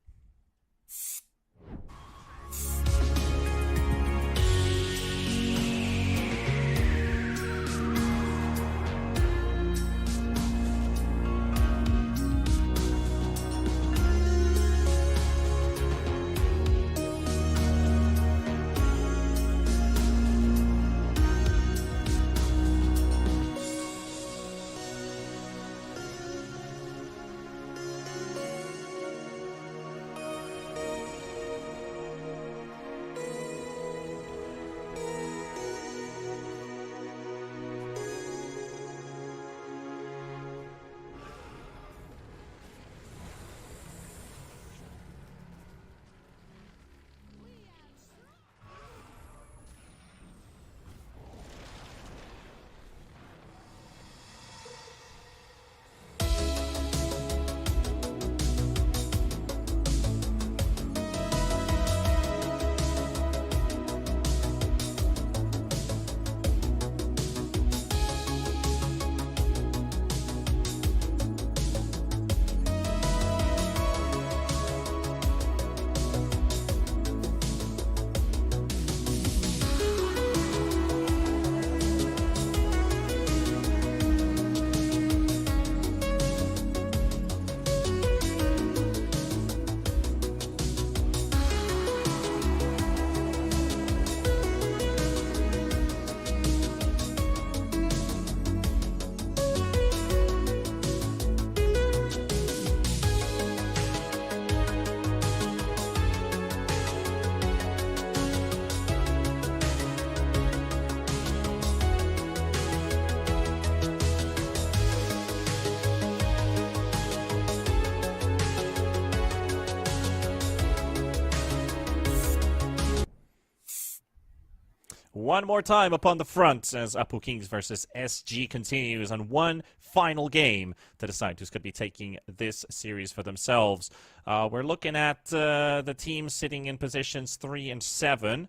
One more time upon the front as Apu Kings versus SG continues on one final game to decide who's going to be taking this series for themselves. We're looking at the teams sitting in positions 3 and 7.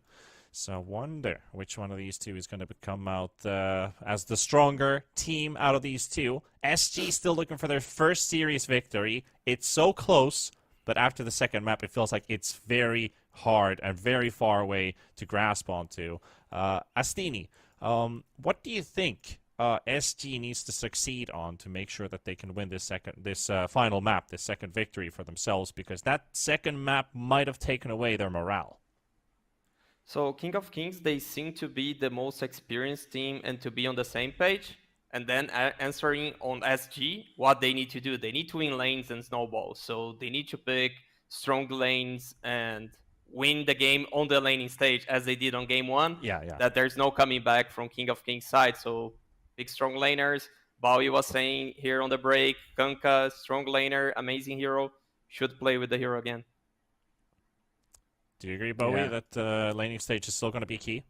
So I wonder which one of these two is going to come out as the stronger team out of these two. SG still looking for their first series victory. It's so close, but after the second map, it feels like it's very hard and very far away to grasp onto. Astini, what do you think SG needs to succeed on to make sure that they can win this final map, this second victory for themselves? Because that second map might have taken away their morale. So King of Kings, they seem to be the most experienced team and to be on the same page. And then answering on SG, what they need to do. They need to win lanes and snowballs. So they need to pick strong lanes and win the game on the laning stage as they did on game 1. Yeah. That there's no coming back from King of Kings side. So big strong laners. Bowie was saying here on the break, Kanka, strong laner, amazing hero, should play with the hero again. Do you agree, Bowie, Yeah. that laning stage is still going to be key?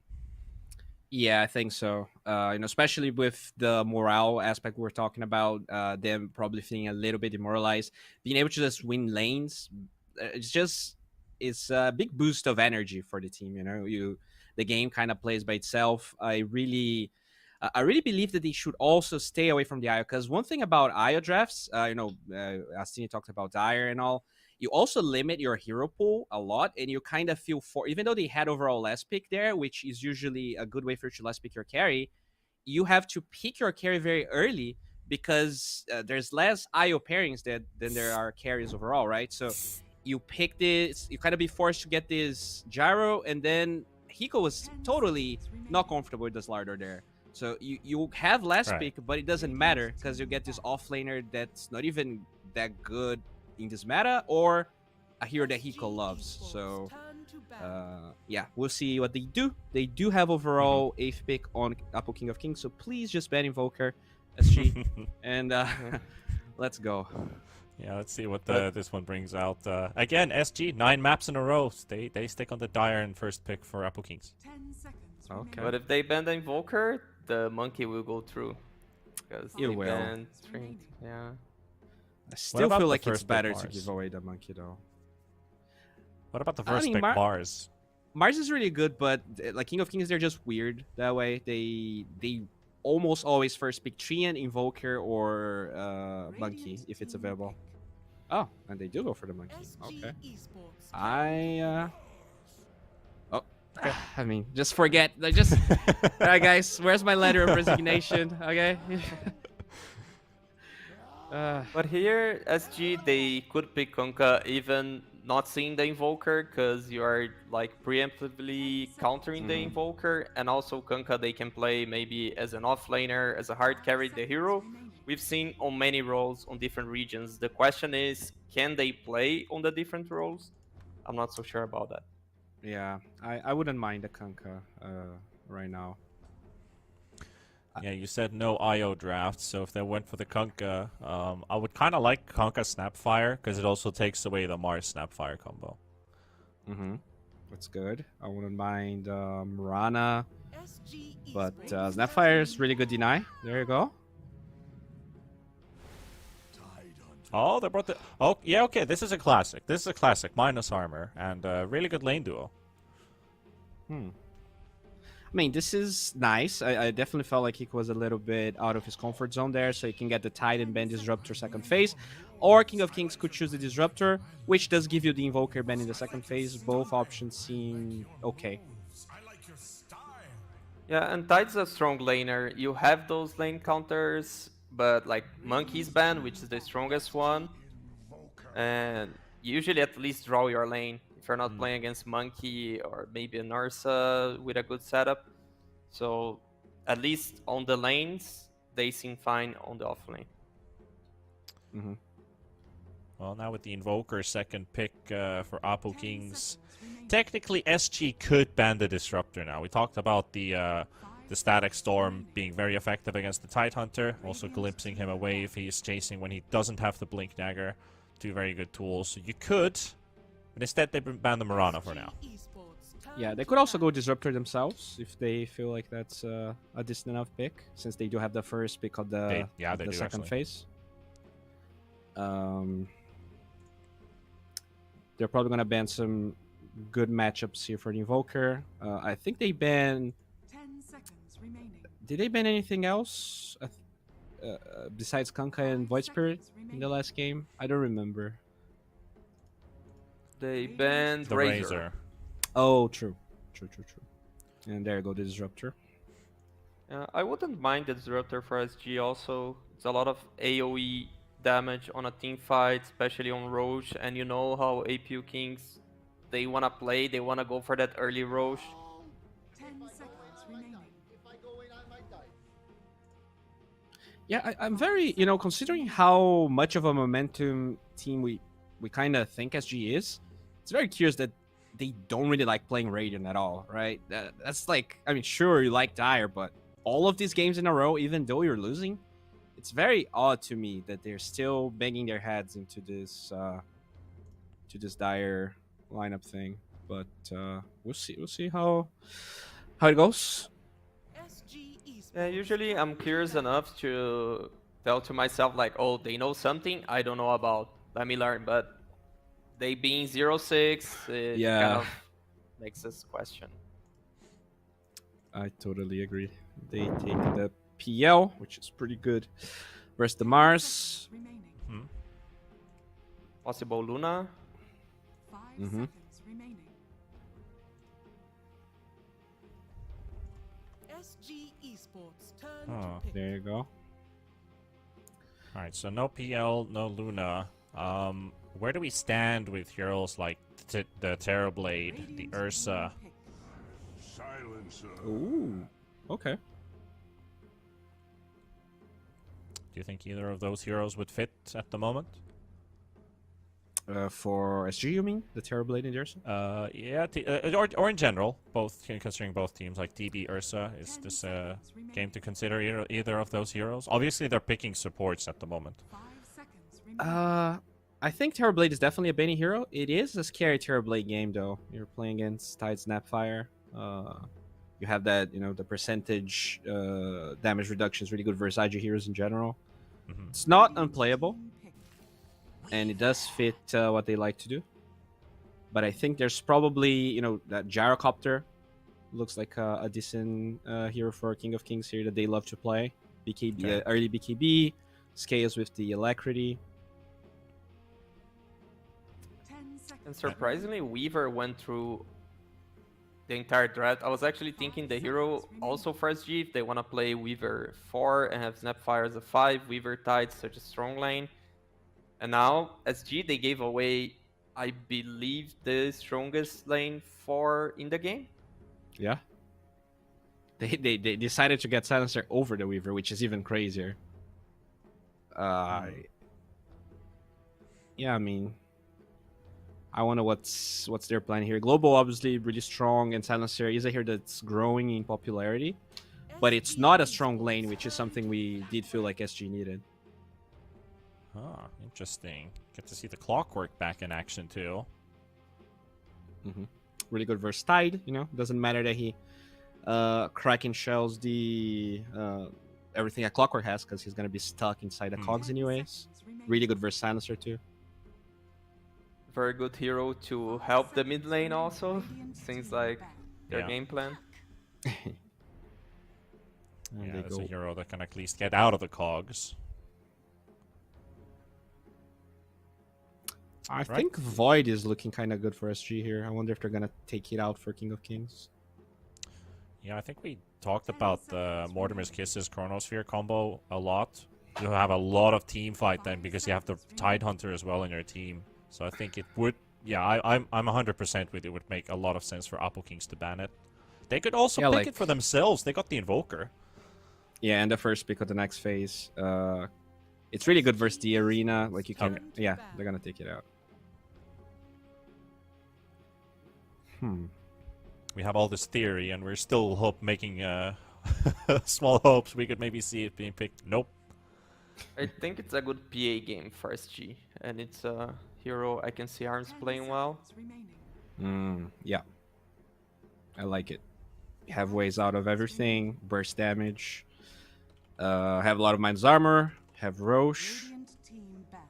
Yeah, I think so. Especially with the morale aspect we're talking about, them probably feeling a little bit demoralized, being able to just win lanes, it's a big boost of energy for the team. The game kind of plays by itself. I really believe that they should also stay away from the IO, because one thing about IO drafts, Astini talked about Dire and all. You also limit your hero pool a lot, and you kind of feel even though they had overall last pick there, which is usually a good way for you to last pick your carry, you have to pick your carry very early because there's less IO pairings than there are carries overall, right? So you pick this, you kind of be forced to get this gyro, and then Hiko was totally not comfortable with this Lardor there. So you have last Right. pick, but it doesn't matter because you get this offlaner that's not even that good in this meta, or a hero that Hiko loves. So yeah, we'll see what they do. They do have overall 8th pick on Apple King of Kings, so please just ban Invoker, SG, and let's go. Yeah, let's see what this one brings out. Again, SG, 9 maps in a row. They stick on the Dire in first pick for Apple Kings. 10 seconds Okay. But if they ban the Invoker, the monkey will go through. Because You they will. banned Trent. Yeah. I still about feel the like it's first pick better to Mars? give away the monkey though. What about the I first mean, pick, Mars? Mars is really good, but like King of Kings, they're just weird that way. They almost always first pick Treant, Invoker, or Monkey if it's available. Oh, and they do go for the Monkey. Okay. I mean, just forget. Just all right, guys. Where's my letter of resignation? Okay. But here, SG, they could pick Kunkka even not seeing the Invoker, because you are like preemptively countering the Invoker, and also Kunkka they can play maybe as an offlaner, as a hard carry the hero. We've seen on many roles on different regions. The question is, can they play on the different roles? I'm not so sure about that. Yeah, I wouldn't mind the Kunkka right now. Yeah, you said no IO draft, so if they went for the Kunkka, I would kind of like Kunkka Snapfire, because it also takes away the Mars Snapfire combo. That's good. I wouldn't mind Mirana, but Snapfire is really good deny. There you go. Oh, they brought the... Oh, yeah, okay, this is a classic. This is a classic, minus armor, and really good lane duo. I mean, this is nice. I definitely felt like he was a little bit out of his comfort zone there, so he can get the Titan ban Disruptor second phase. Or King of Kings could choose the Disruptor, which does give you the Invoker ban in the second phase. Both options seem okay. Yeah, and Tide's a strong laner. You have those lane counters, but like Monkey's ban, which is the strongest one, and you usually at least draw your lane if you're not playing against Monkey or maybe an Ursa with a good setup. So at least on the lanes, they seem fine on the off lane. Well, now with the Invoker second pick for Apple Kings, technically SG could ban the Disruptor now. We talked about the Static Storm being very effective against the Tidehunter, also glimpsing him away if he is chasing when he doesn't have the Blink Dagger. Two very good tools. So you could, but instead they ban the Mirana for now. Yeah, they could also go Disruptor themselves if they feel like that's a decent enough pick, since they do have the first pick of the, they do, second actually. phase. They're probably going to ban some good matchups here for the Invoker. I think they ban... 10 seconds remaining. Did they ban anything else besides Kunkka and Void Spirit in the last game? I don't remember. They banned The Razor. Oh, true. True. And there you go, the Disruptor. I wouldn't mind the Disruptor for SG also. It's a lot of AoE damage on a team fight, especially on Roche, and you know how APU Kings, they want to play, they want to go for that early Roche. 10 seconds remaining. Yeah, I'm very, considering how much of a momentum team we kind of think SG is, it's very curious that they don't really like playing Radiant at all, right? That's like, I mean, sure, you like Dire, but all of these games in a row, even though you're losing, it's very odd to me that they're still banging their heads into this Dire lineup thing. but we'll see. We'll see how it goes. Yeah, usually I'm curious enough to tell to myself like, oh, they know something I don't know about. Let me learn. But they being 0-6, it Yeah. kind of makes us question. I totally agree. They take the PL, which is pretty good, versus the Mars. Remaining. Possible Luna. 5 Mhm. seconds remaining. SG Esports turn Oh, to pick. There you go. All right, so no PL, no Luna. Where do we stand with heroes like the Terrorblade, the Ursa? Ooh. Okay. Do you think either of those heroes would fit at the moment? For SG, you mean the Terrorblade and the Ursa? Yeah, or in general, both considering both teams like DB Ursa. Is this a game to consider either of those heroes? Obviously, they're picking supports at the moment. 5 seconds remaining. I think Terrorblade is definitely a Benny hero. It is a scary Terrorblade game, though. You're playing against Tide Snapfire. You have that, the percentage damage reduction is really good versus IG heroes in general. Mhm. It's not unplayable, and it does fit what they like to do. But I think there's probably, that Gyrocopter looks like a decent hero for King of Kings here that they love to play. BKB, Okay. early BKB, scales with the Alacrity. 10 seconds. And surprisingly, Weaver went through the entire draft. I was actually thinking the hero also for SG, if they want to play Weaver 4 and have Snapfire as a 5, Weaver Tide, such a strong lane. And now, SG, they gave away, I believe, the strongest lane 4 in the game. Yeah. They decided to get Silencer over the Weaver, which is even crazier. Yeah, I mean, I wonder what's their plan here. Global obviously really strong, and Silencer is a hero that's growing in popularity, but it's not a strong lane, which is something we did feel like SG needed. Ah, interesting. Get to see the Clockwork back in action too. Really good versus Tide, doesn't matter that he Kraken shells the everything that Clockwork has, because he's gonna be stuck inside the cogs anyways. Really good versus Silencer too. Very good hero to help the mid lane also. Seems like their Yeah. game plan. And Yeah, they that's go a hero that can at least get out of the cogs. I think Void is looking kind of good for SG here. I wonder if they're gonna take it out for King of Kings. Yeah, I think we talked about the Mortimer's Kisses Chronosphere combo a lot. You have a lot of team fight then because you have the Tide Hunter as well in your team. So I think it would, I'm 100% with it. Would make a lot of sense for Apple Kings to ban it. They could also pick it for themselves. They got the Invoker. Yeah, and the first pick of the next phase. It's really good versus the arena. Like you can, yeah, they're gonna take it out. We have all this theory, and we're still making small hopes we could maybe see it being picked. Nope. I think it's a good PA game for SG, and it's a hero I can see Arms playing well. Yeah. I like it. Have ways out of everything, burst damage. Have a lot of Mind's Armor, have Roche. Radiant team ban.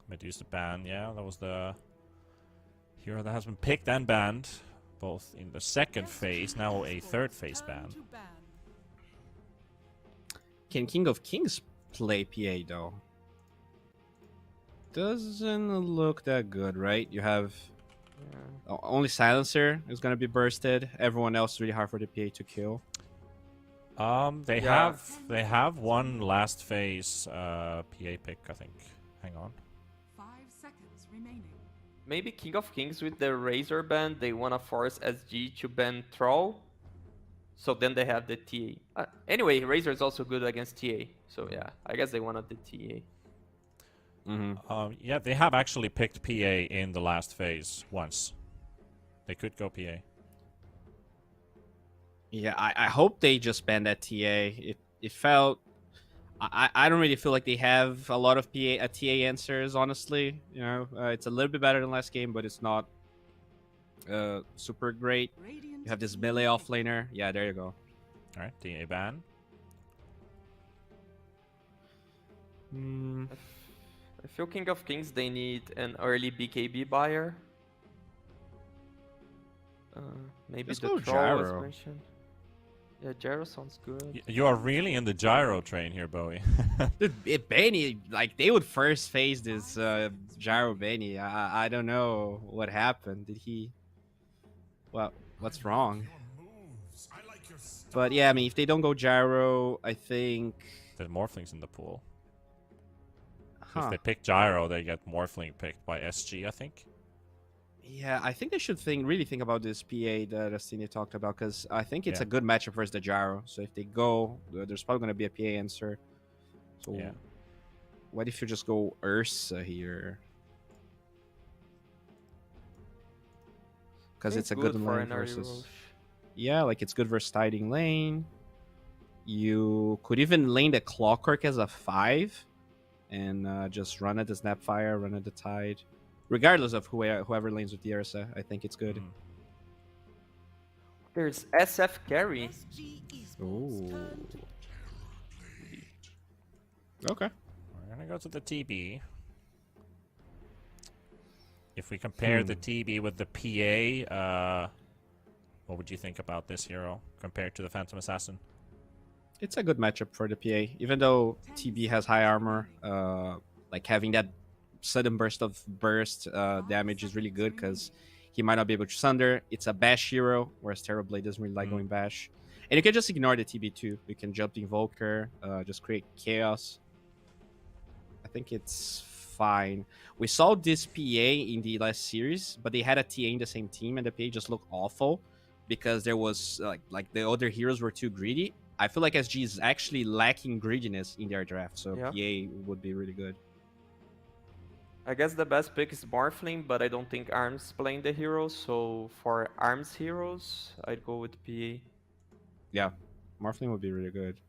Medusa ban, yeah, that was the hero that has been picked and banned, both in the second phase, now a third phase ban. Can King of Kings play PA though? Doesn't look that good, right? You have only Silencer is gonna be bursted. Everyone else is really hard for the PA to kill. They have one last phase PA pick, I think. Hang on. 5 seconds remaining. Maybe King of Kings with the Razor ban, they wanna force SG to ban Troll. So then they have the TA. Anyway, Razor is also good against TA. So yeah, I guess they wanted the TA. Yeah, they have actually picked PA in the last phase once. They could go PA. Yeah, I hope they just ban that TA. It felt I don't really feel like they have a lot of TA answers, honestly. You know, it's a little bit better than last game, but it's not super great. You have this melee offlaner. Yeah, there you go. All right, DA ban. I feel King of Kings, they need an early BKB buyer. Maybe Let's the go troll was Gyro. mentioned. Yeah, Gyro sounds good. You are really in the gyro train here, Bowie. Dude, Benny, like they would first face this Gyro Benny. I don't know what happened. Did he? Well, what's wrong? But yeah, I mean, if they don't go Gyro, I think. There's Morphlings in the pool. So if Huh. they pick gyro, they get Morphling picked by SG, I think. Yeah, I think they should really think about this PA that Astini talked about, because I think it's Yeah. a good matchup versus the Gyro. So if they go, there's probably going to be a PA answer. So Yeah. what if you just go Ursa here? Because it's a good for lane an early versus. Roche. Yeah, like it's good versus tiding lane. You could even lane the Clockwork as a 5 and just run at the Snapfire, run at the Tide. Regardless of whoever lanes with the Ursa, I think it's good. There's SF carry. SG Esports Ooh. turn to Okay. We're gonna go to the TB. If we compare the TB with the PA, what would you think about this hero compared to the Phantom Assassin? It's a good matchup for the PA. Even though TB has high armor, like having that sudden burst damage is really good because he might not be able to sunder. It's a bash hero, whereas Terrorblade doesn't really like going bash. And you can just ignore the TB too. You can jump the Invoker, just create chaos. I think it's fine. We saw this PA in the last series, but they had a TA in the same team, and the PA just looked awful because there was like the other heroes were too greedy. I feel like SG is actually lacking greediness in their draft, so Yeah. PA would be really good. I guess the best pick is Morphling, but I don't think Arms playing the heroes. So for Arms heroes, I'd go with PA. Yeah, Morphling would be really good.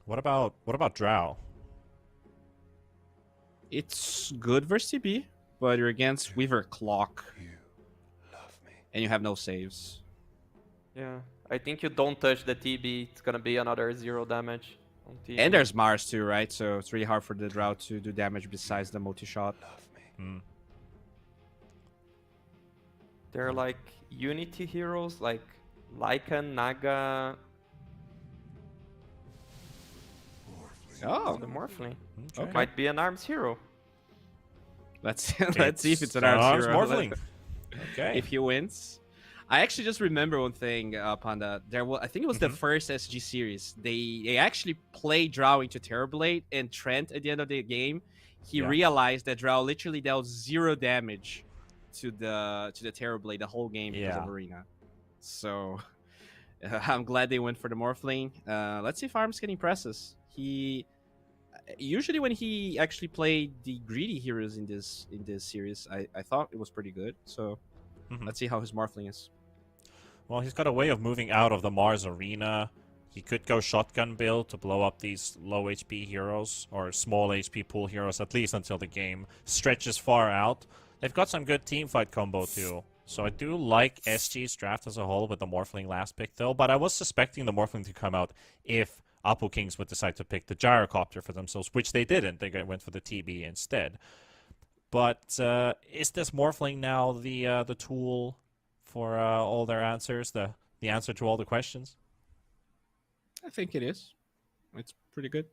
What about Drow? It's good versus TB, but you're against Weaver Clock, and you have no saves. Yeah, I think you don't touch the TB. It's gonna be another 0 damage on TB. And there's Mars too, right? So it's really hard for the Drow to do damage besides the multi-shot. They're like Unity heroes, like Lycan, Naga. Oh, The Morphling Okay. might be an Arms hero. let's see if it's an Arms Arms hero. Morphling. Okay. If he wins. I actually just remember one thing upon that. There was, I think it was the first SG series. They actually played Drow into Terrorblade, and Trent at the end of the game, he realized that Drow literally dealt 0 damage to the Terrorblade the whole game because of Arena. So I'm glad they went for the Morphling. Let's see if Arms can impress us. He usually when he actually played the greedy heroes in this series, I thought it was pretty good. So let's see how his Morphling is. Well, he's got a way of moving out of the Mars arena. He could go shotgun build to blow up these low HP heroes or small HP pool heroes, at least until the game stretches far out. They've got some good teamfight combo too. So I do like SG's draft as a whole with the Morphling last pick though, but I was suspecting the Morphling to come out if Apu Kings would decide to pick the Gyrocopter for themselves, which they didn't. They went for the TB instead. But is this Morphling now the tool for all their answers, the answer to all the questions? I think it is. It's pretty good.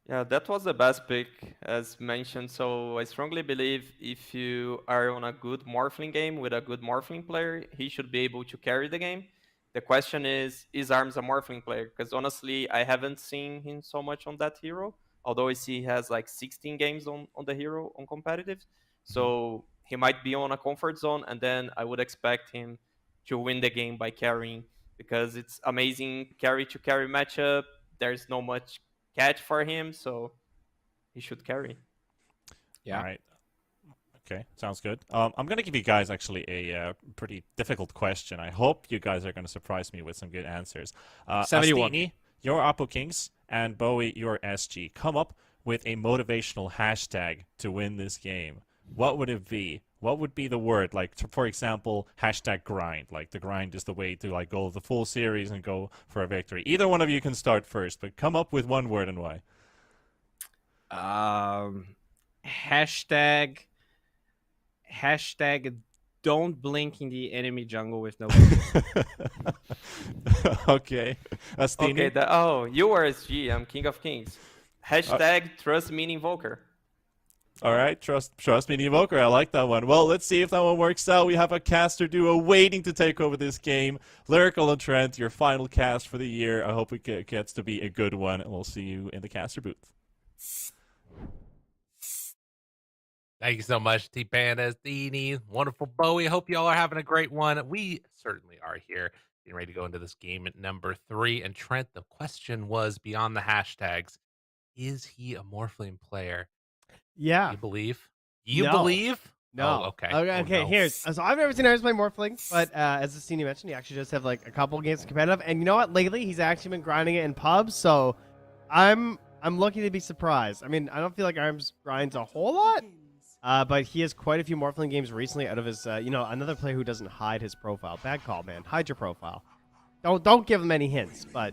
Yeah, that was the best pick, as mentioned. So I strongly believe if you are on a good Morphling game with a good Morphling player, he should be able to carry the game. The question is Arms a Morphling player? Because honestly, I haven't seen him so much on that hero. Although I see he has like 16 games on the hero on competitive. So he might be on a comfort zone, and then I would expect him to win the game by carrying, because it's amazing carry to carry matchup. There's no much catch for him, so he should carry. Yeah. All right. Okay, sounds good. I'm gonna give you guys actually a pretty difficult question. I hope you guys are gonna surprise me with some good answers. 71. Astini, your Apu Kings, and Bowie, your SG. Come up with a motivational hashtag to win this game. What would it be? What would be the word? Like, for example, hashtag grind. Like, the grind is the way to like go the full series and go for a victory. Either one of you can start first, but come up with one word and why. Hashtag don't blink in the enemy jungle with no. Okay. Astini? Okay, you are SG. I'm King of Kings. Hashtag trust me in Invoker. All right, trust me, Evoker. I like that one. Well, let's see if that one works out. We have a caster duo waiting to take over this game. Lyrical and Trent, your final cast for the year. I hope it gets to be a good one, and we'll see you in the caster booth. Thank you so much, T-Panda, Dini, wonderful Bowie. Hope you all are having a great one. We certainly are here, getting ready to go into this game at number 3. And Trent, the question was beyond the hashtags: is he a Morphling player? Yeah. You believe? You No. believe? No. Oh, okay. Okay. Oh, no. Here's so I've never seen Iris play Morphling, but as the senior mentioned, he actually does have like a couple games competitive. And you know what? Lately, he's actually been grinding it in pubs. So I'm looking to be surprised. I mean, I don't feel like Arms grinds a whole lot, but he has quite a few Morphling games recently out of his. Another player who doesn't hide his profile. Bad call, man. Hide your profile. Don't give him any hints. But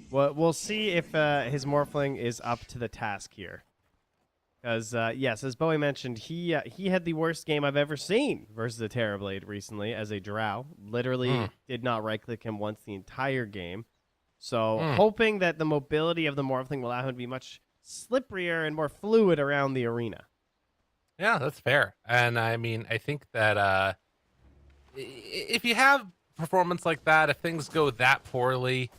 we'll see if his Morphling is up to the task here. Because, yes, as Bowie mentioned, he had the worst game I've ever seen versus the Terrorblade recently as a drow. Literally did not right-click him once the entire game. So hoping that the mobility of the Morphling will allow him to be much slipperier and more fluid around the arena. Yeah, that's fair. And I mean, I think that if you have performance like that, if things go that poorly,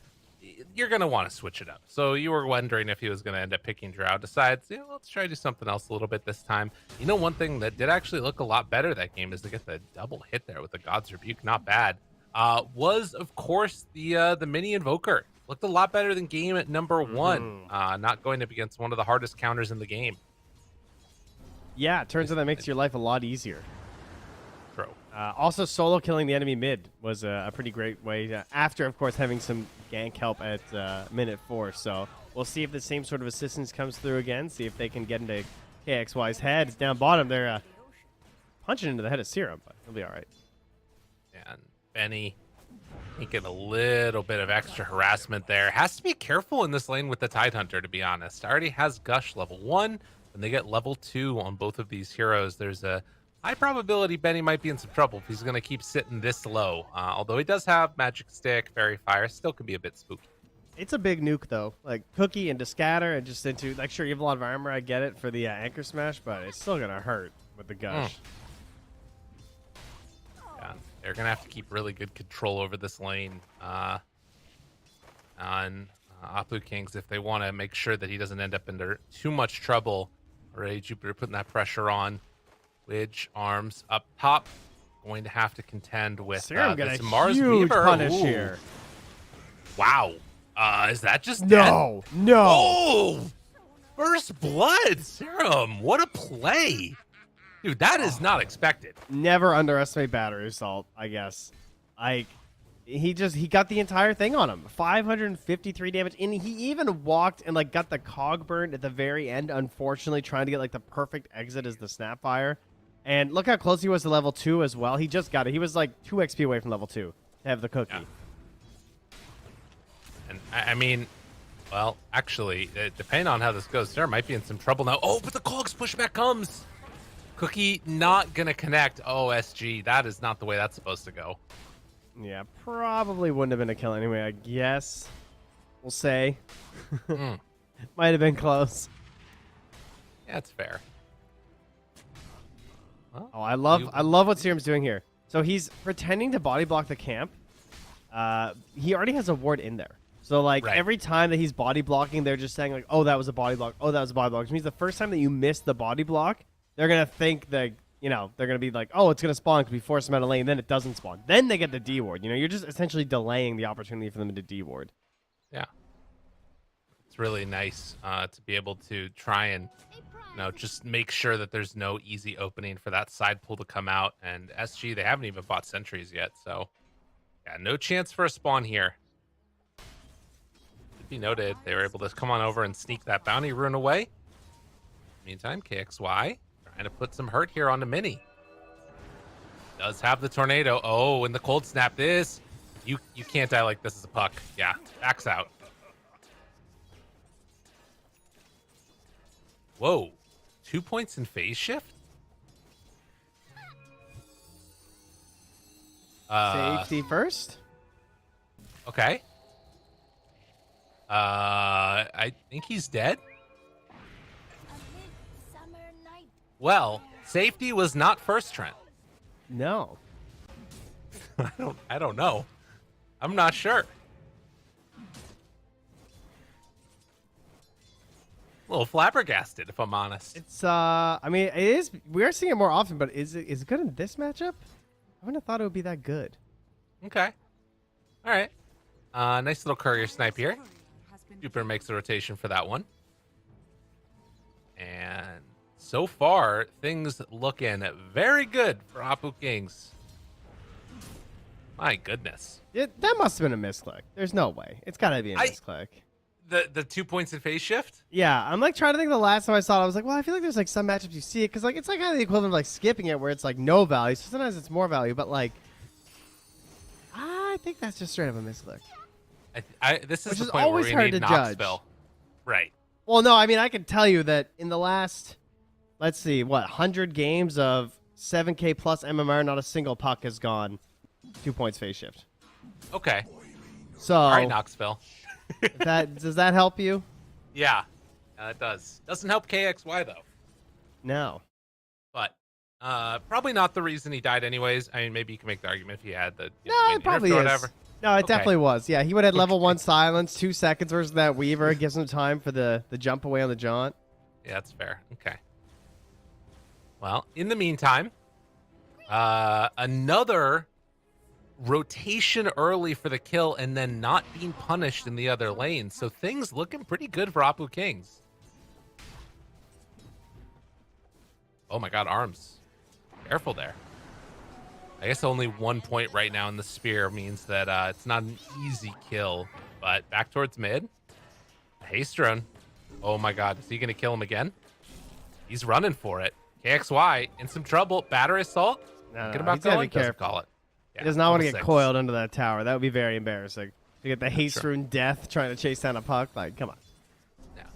you're going to want to switch it up. So you were wondering if he was going to end up picking Drow. Decides, let's try to do something else a little bit this time. One thing that did actually look a lot better that game is to get the double hit there with the God's Rebuke. Not bad. Was, of course, the mini Invoker. Looked a lot better than game at number 1. Not going up against one of the hardest counters in the game. Yeah, it turns out that makes your life a lot easier. True. Also, solo killing the enemy mid was a pretty great way, after, of course, having some gank help at minute 4. So we'll see if the same sort of assistance comes through again, see if they can get into KXY's head. It's down bottom. They're punching into the head of Serum, but he'll be all right. And Benny taking a little bit of extra harassment there. Has to be careful in this lane with the Tidehunter, to be honest. Already has Gush level 1. When they get level 2 on both of these heroes, there's a high probability Benny might be in some trouble if he's going to keep sitting this low. Although he does have Magic Stick, Fairy Fire, still can be a bit spooky. It's a big nuke, though. Like, Cookie into Scatter and just into... Like, sure, you have a lot of armor, I get it, for the Anchor Smash, but it's still going to hurt with the Gush. Yeah, they're going to have to keep really good control over this lane on Apu Kings if they want to make sure that he doesn't end up under too much trouble. Already, Jupiter putting that pressure on. Widge, Arms up top. Going to have to contend with Serum got this a Mars huge Weaver. punish Ooh. here. Wow. Is that just No, dead? no. Oh! First blood, Serum. What a play. Dude, that is not expected. Never underestimate battery assault, I guess. Like, he got the entire thing on him. 553 damage. And he even walked and, like, got the cog burned at the very end, unfortunately, trying to get, like, the perfect exit as the Snapfire. And look how close he was to level 2 as well. He just got it. He was, like, 2 XP away from level 2 to have the cookie. Yeah. And, I mean, well, actually, depending on how this goes, Sarah might be in some trouble now. Oh, but the Cogs pushback comes. Cookie not going to connect. Oh, SG, that is not the way that's supposed to go. Yeah, probably wouldn't have been a kill anyway, I guess. We'll say. Might have been close. Yeah, it's fair. Well, Oh, I love what Serum's doing here. So he's pretending to body block the camp. He already has a ward in there. So, like, Right. every time that he's body blocking, they're just saying, like, oh, that was a body block. Oh, that was a body block. Which means the first time that you miss the body block, they're going to think that, they're going to be like, oh, it's going to spawn because we force them out of lane. Then it doesn't spawn. Then they get the D ward. You're just essentially delaying the opportunity for them to D ward. yeah. It's It's really nice to be able to try and just make sure that there's no easy opening for that side pull to come out. And SG, they haven't even bought sentries yet, so yeah, no chance for a spawn here. To be noted, they were able to come on over and sneak that bounty rune away. Meantime, KXY trying to put some hurt here on the mini. Does have the tornado. Oh, and the cold snap. This you can't die like this as a puck. Yeah, backs out. Whoa, 2 points in phase shift. Safety first. Okay. I think he's dead. Well, safety was not first, Trent. No. I don't know. I'm not sure. A little flabbergasted, if I'm honest. It's I mean, it is. We are seeing it more often, but is it good in this matchup? I wouldn't have thought it would be that good. Okay. All right. Nice little courier snipe here. Jupiter makes the rotation for that one. And so far, things looking very good for Apu Kings. My goodness. That must have been a misclick. There's no way. It's got to be a misclick. The 2 points in phase shift? Yeah, I'm like trying to think of the last time I saw it. I was like, well, I feel like there's like some matchups you see it because like it's like kind of the equivalent of like skipping it where it's like no value. So sometimes it's more value, but like I think that's just straight up a misclick. This is Which the is point always where we hard need to judge. Knoxville. Right. Well, no, I mean I can tell you that in the last, let's see, 100 games of 7K plus MMR, not a single puck has gone 2 points phase shift. Okay. So All right, Knoxville. does that help you? Yeah, it does. Doesn't help KXY though. No. But probably not the reason he died anyways. I mean, maybe you can make the argument if he had the No, it probably is. whatever. No, it Okay. definitely was. Yeah, he would have had level 1 silence, 2 seconds versus that Weaver. Gives him time for the jump away on the jaunt. Yeah, that's fair. Okay. Well, in the meantime, another rotation early for the kill and then not being punished in the other lane. So things looking pretty good for Apu Kings. Oh my god, arms. Careful there. I guess only 1 point right now in the spear means that it's not an easy kill. But back towards mid. Haste drone. Oh my god, is he going to kill him again? He's running for it. KXY in some trouble. Battery assault. No, Get no, about he's gotta going. be Doesn't careful. call it. Yeah, He does not want to almost get 6. coiled under that tower. That would be very embarrassing. To get the haste Sure. rune death trying to chase down a puck. Like, come on.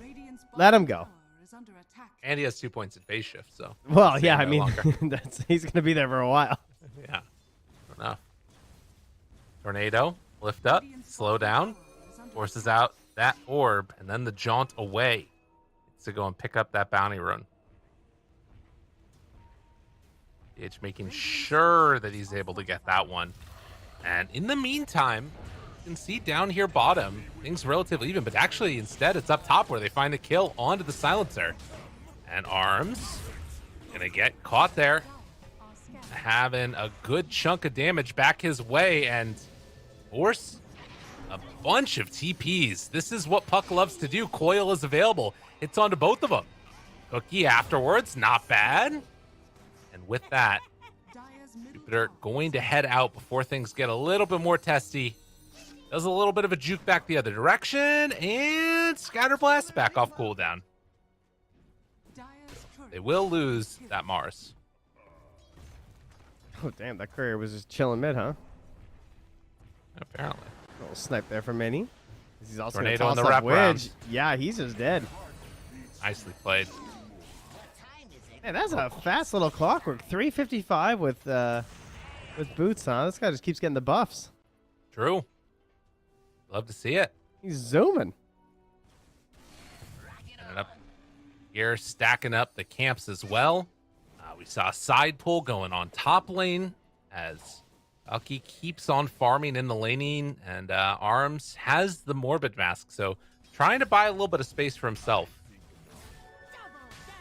Radiant's Let him bottom go. tower is under attack. And he has 2 points in phase shift, so. Well, stay yeah, I there mean, longer. he's going to be there for a while. Yeah. Fair enough. Tornado. Lift up. Slow down. Forces out that orb. And then the jaunt away. Needs to go and pick up that bounty rune. It's making sure that he's able to get that one. And in the meantime, you can see down here bottom, things relatively even, but actually instead it's up top where they find the kill onto the silencer. And Arms gonna get caught there, having a good chunk of damage back his way and force a bunch of TPs. This is what Puck loves to do. Coil is available. It's onto both of them. Cookie afterwards, not bad. And with that, Dire's middle Jupiter tower going to head out before things get a little bit more testy. Does a little bit of a juke back the other direction, and Scatter Blast back off cooldown. Dire's turret They will lose that Mars. Oh, damn. That courier was just chilling mid, huh? Apparently. A little snipe there from Mini. He's also going to Tornado in toss the up wraparound. Wedge. Yeah, he's just dead. Nicely played. Man, that's a fast little clockwork. 355 with boots on. This guy just keeps getting the buffs. True. Love to see it. He's zooming. Ended up here stacking up the camps as well. We saw a side pull going on top lane as Valky keeps on farming in the laning, and Arms has the Morbid Mask, so trying to buy a little bit of space for himself.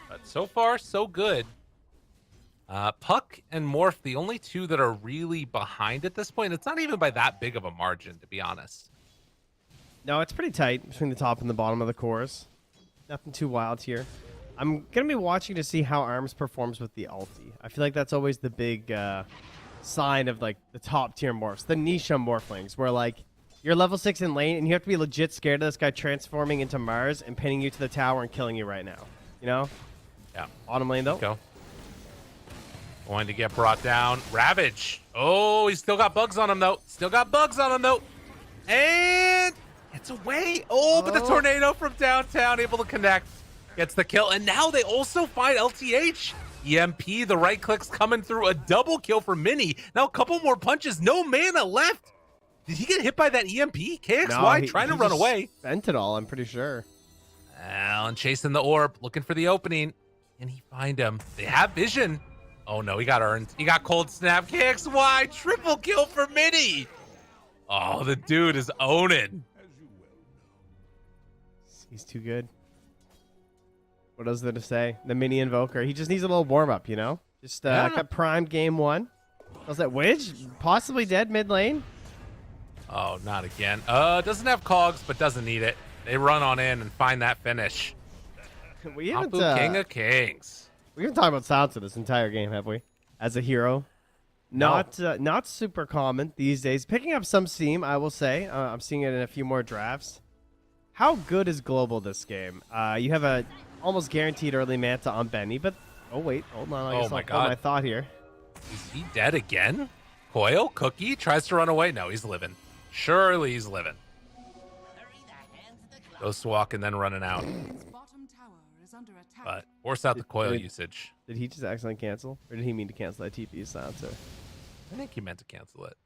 But so far, so good. Puck and Morph, the only two that are really behind at this point. It's not even by that big of a margin, to be honest. No, it's pretty tight between the top and the bottom of the cores. Nothing too wild here. I'm going to be watching to see how ARMS performs with the ulti. I feel like that's always the big sign of like the top tier morphs, the niche morphlings, where like you're level 6 in lane and you have to be legit scared of this guy transforming into Mars and pinning you to the tower and killing you right now. You know? Yeah. Bottom lane though. Go. Going to get brought down. Ravage. Oh, he's still got bugs on him though. And it's away. Oh, but the tornado from downtown able to connect. Gets the kill. And now they also find LTH. EMP, the right click's coming through. A double kill for Mini. Now a couple more punches. No mana left. Did he get hit by that EMP? KXY trying to run away. Spent it all, I'm pretty sure. Alan chasing the orb, looking for the opening. Can he find him? They have vision. Oh no, he got earned. He got cold snap. KXY, triple kill for Mini. Oh, the dude is owning. He's too good. What else is there to say? The Mini Invoker. He just needs a little warm-up, you know? Just got primed game 1. Was that Widge? Possibly dead mid lane? Oh, not again. Doesn't have cogs, but doesn't need it. They run on in and find that finish. We haven't, Apu, King of Kings. We haven't talked about Silencer this entire game, have we? As a hero. Not super common these days. Picking up some steam, I will say. I'm seeing it in a few more drafts. How good is Global this game? You have a almost guaranteed early Manta on Benny, but... Oh, wait. Hold on. I guess I'll hold my thought here. Is he dead again? Coil? Cookie? Tries to run away? No, he's living. Surely he's living. Ghost walk and then running out. Its bottom tower is under attack. But force out the coil usage. Did he just accidentally cancel? Or did he mean to cancel that TP Silencer? I think he meant to cancel it.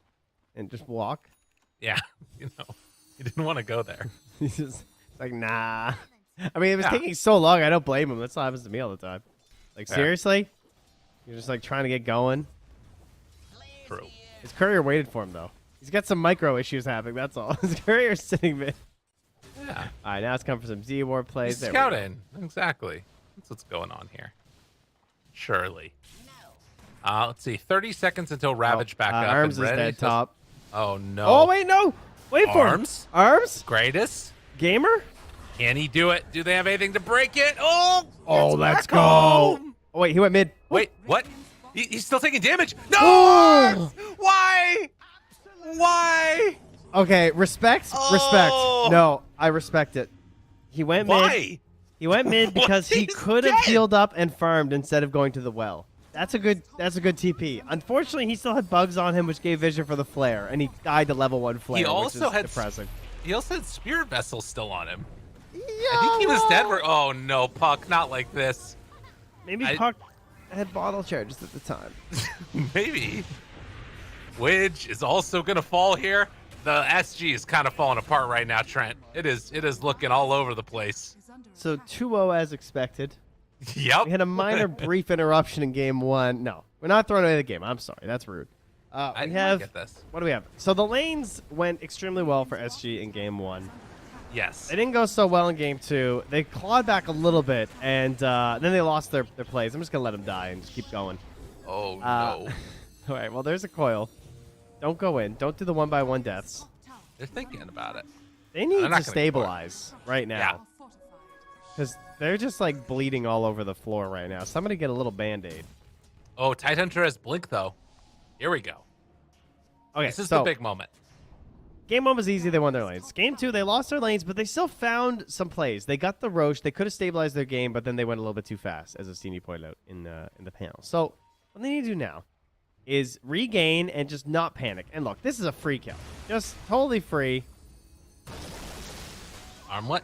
And just walk? Yeah, you know, he didn't want to go there. He's just like, nah. I mean, it was taking so long. I don't blame him. That's what happens to me all the time. Like, seriously? You're just like trying to get going? True. His courier waited for him, though. He's got some micro issues happening, that's all. His courier's sitting mid. Yeah. All right, now it's come for some Z-War plays. He's scouting. Exactly. That's what's going on here. Surely. Let's see. 30 seconds until Ravage back up. Arms and is dead top. Oh, no. Oh, wait, no. Wait for Arms? him. Arms? Greatest. Gamer? Can he do it? Do they have anything to break it? Oh, let's go. home. Oh, wait, he went mid. Wait, what? He's still taking damage. No! Oh. Arms! Why? Why? Okay, respect. Oh. No, I respect it. He went mid. Why? He went mid because he He's could have dead. healed up and farmed instead of going to the well. That's a good TP. Unfortunately, he still had bugs on him, which gave vision for the flare, and he died to level 1 flare, He also which is had depressing. He also had Spirit Vessel still on him. Yeah, I think he was dead. Oh no, Puck, not like this. Maybe Puck had bottle charges at the time. Maybe. Widge is also gonna fall here. The SG is kind of falling apart right now, Trent. It is looking all over the place. So 2-0 as expected. Yep. We had a minor brief interruption in game 1. No, we're not throwing away the game. I'm sorry, that's rude. I we have get this. What do we have? So the lanes went extremely well for SG in game 1. Yes. They didn't go so well in game 2. They clawed back a little bit, and then they lost their plays. I'm just gonna let them die and just keep going. Oh no. All right. Well, there's a coil. Don't go in. Don't do the 1-by-1 deaths. They're thinking about it. They need I'm not to gonna stabilize right now. Yeah. Because they're just like bleeding all over the floor right now. Somebody get a little band-aid. Oh, Tidehunter has Blink though. Here we go. Okay, This is so the big moment. game 1 was easy. They won their lanes. Game 2, they lost their lanes, but they still found some plays. They got the Roche. They could have stabilized their game, but then they went a little bit too fast, as Astini pointed out in the panel. So what they need to do now is regain and just not panic. And look, this is a free kill. Just totally free. Armlet.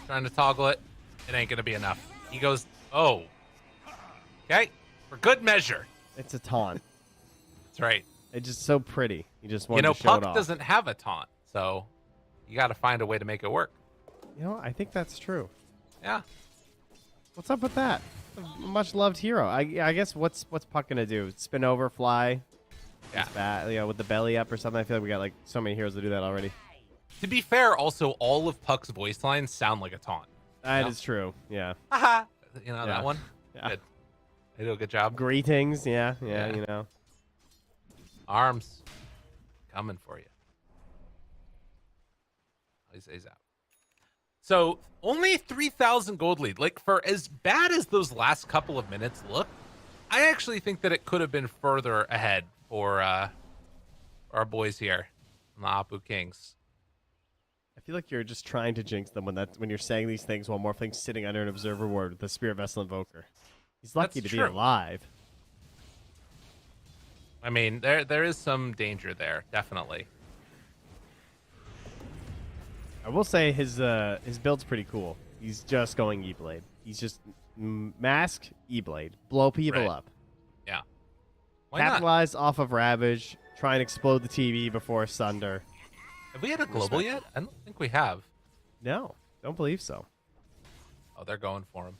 Trying to toggle it. It ain't gonna be enough. He goes, oh. Okay. For good measure. It's a taunt. That's right. It's just so pretty. You just You want know, to show it Puck off. doesn't have a taunt, so you got to find a way to make it work. You know, I think that's true. Yeah. What's up with that? A much loved hero. I guess what's Puck gonna do? Spin over, fly, Yeah. bat, with the belly up or something. I feel like we got like so many heroes that do that already. To be fair, also all of Puck's voice lines sound like a taunt. That is true. Yeah. Haha. You know Yeah. that one? Yeah. Good. They do a good job. Greetings. Yeah. Yeah. You know. Arms coming for you. He's out. So only 3,000 gold lead. Like, for as bad as those last couple of minutes look, I actually think that it could have been further ahead for our boys here on the Apu Kings. I feel like you're just trying to jinx them when you're saying these things while Morphling's sitting under an observer ward with the Spirit Vessel Invoker. He's lucky That's to true. be alive. I mean, there is some danger there, definitely. I will say his build's pretty cool. He's just going E-Blade. He's just mask E-Blade, blow people Right. up, Yeah. Why not? capitalize off of Ravage, try and explode the TV before Sunder. Have we had a global yet? I don't think we have. No, don't believe so. Oh, they're going for him.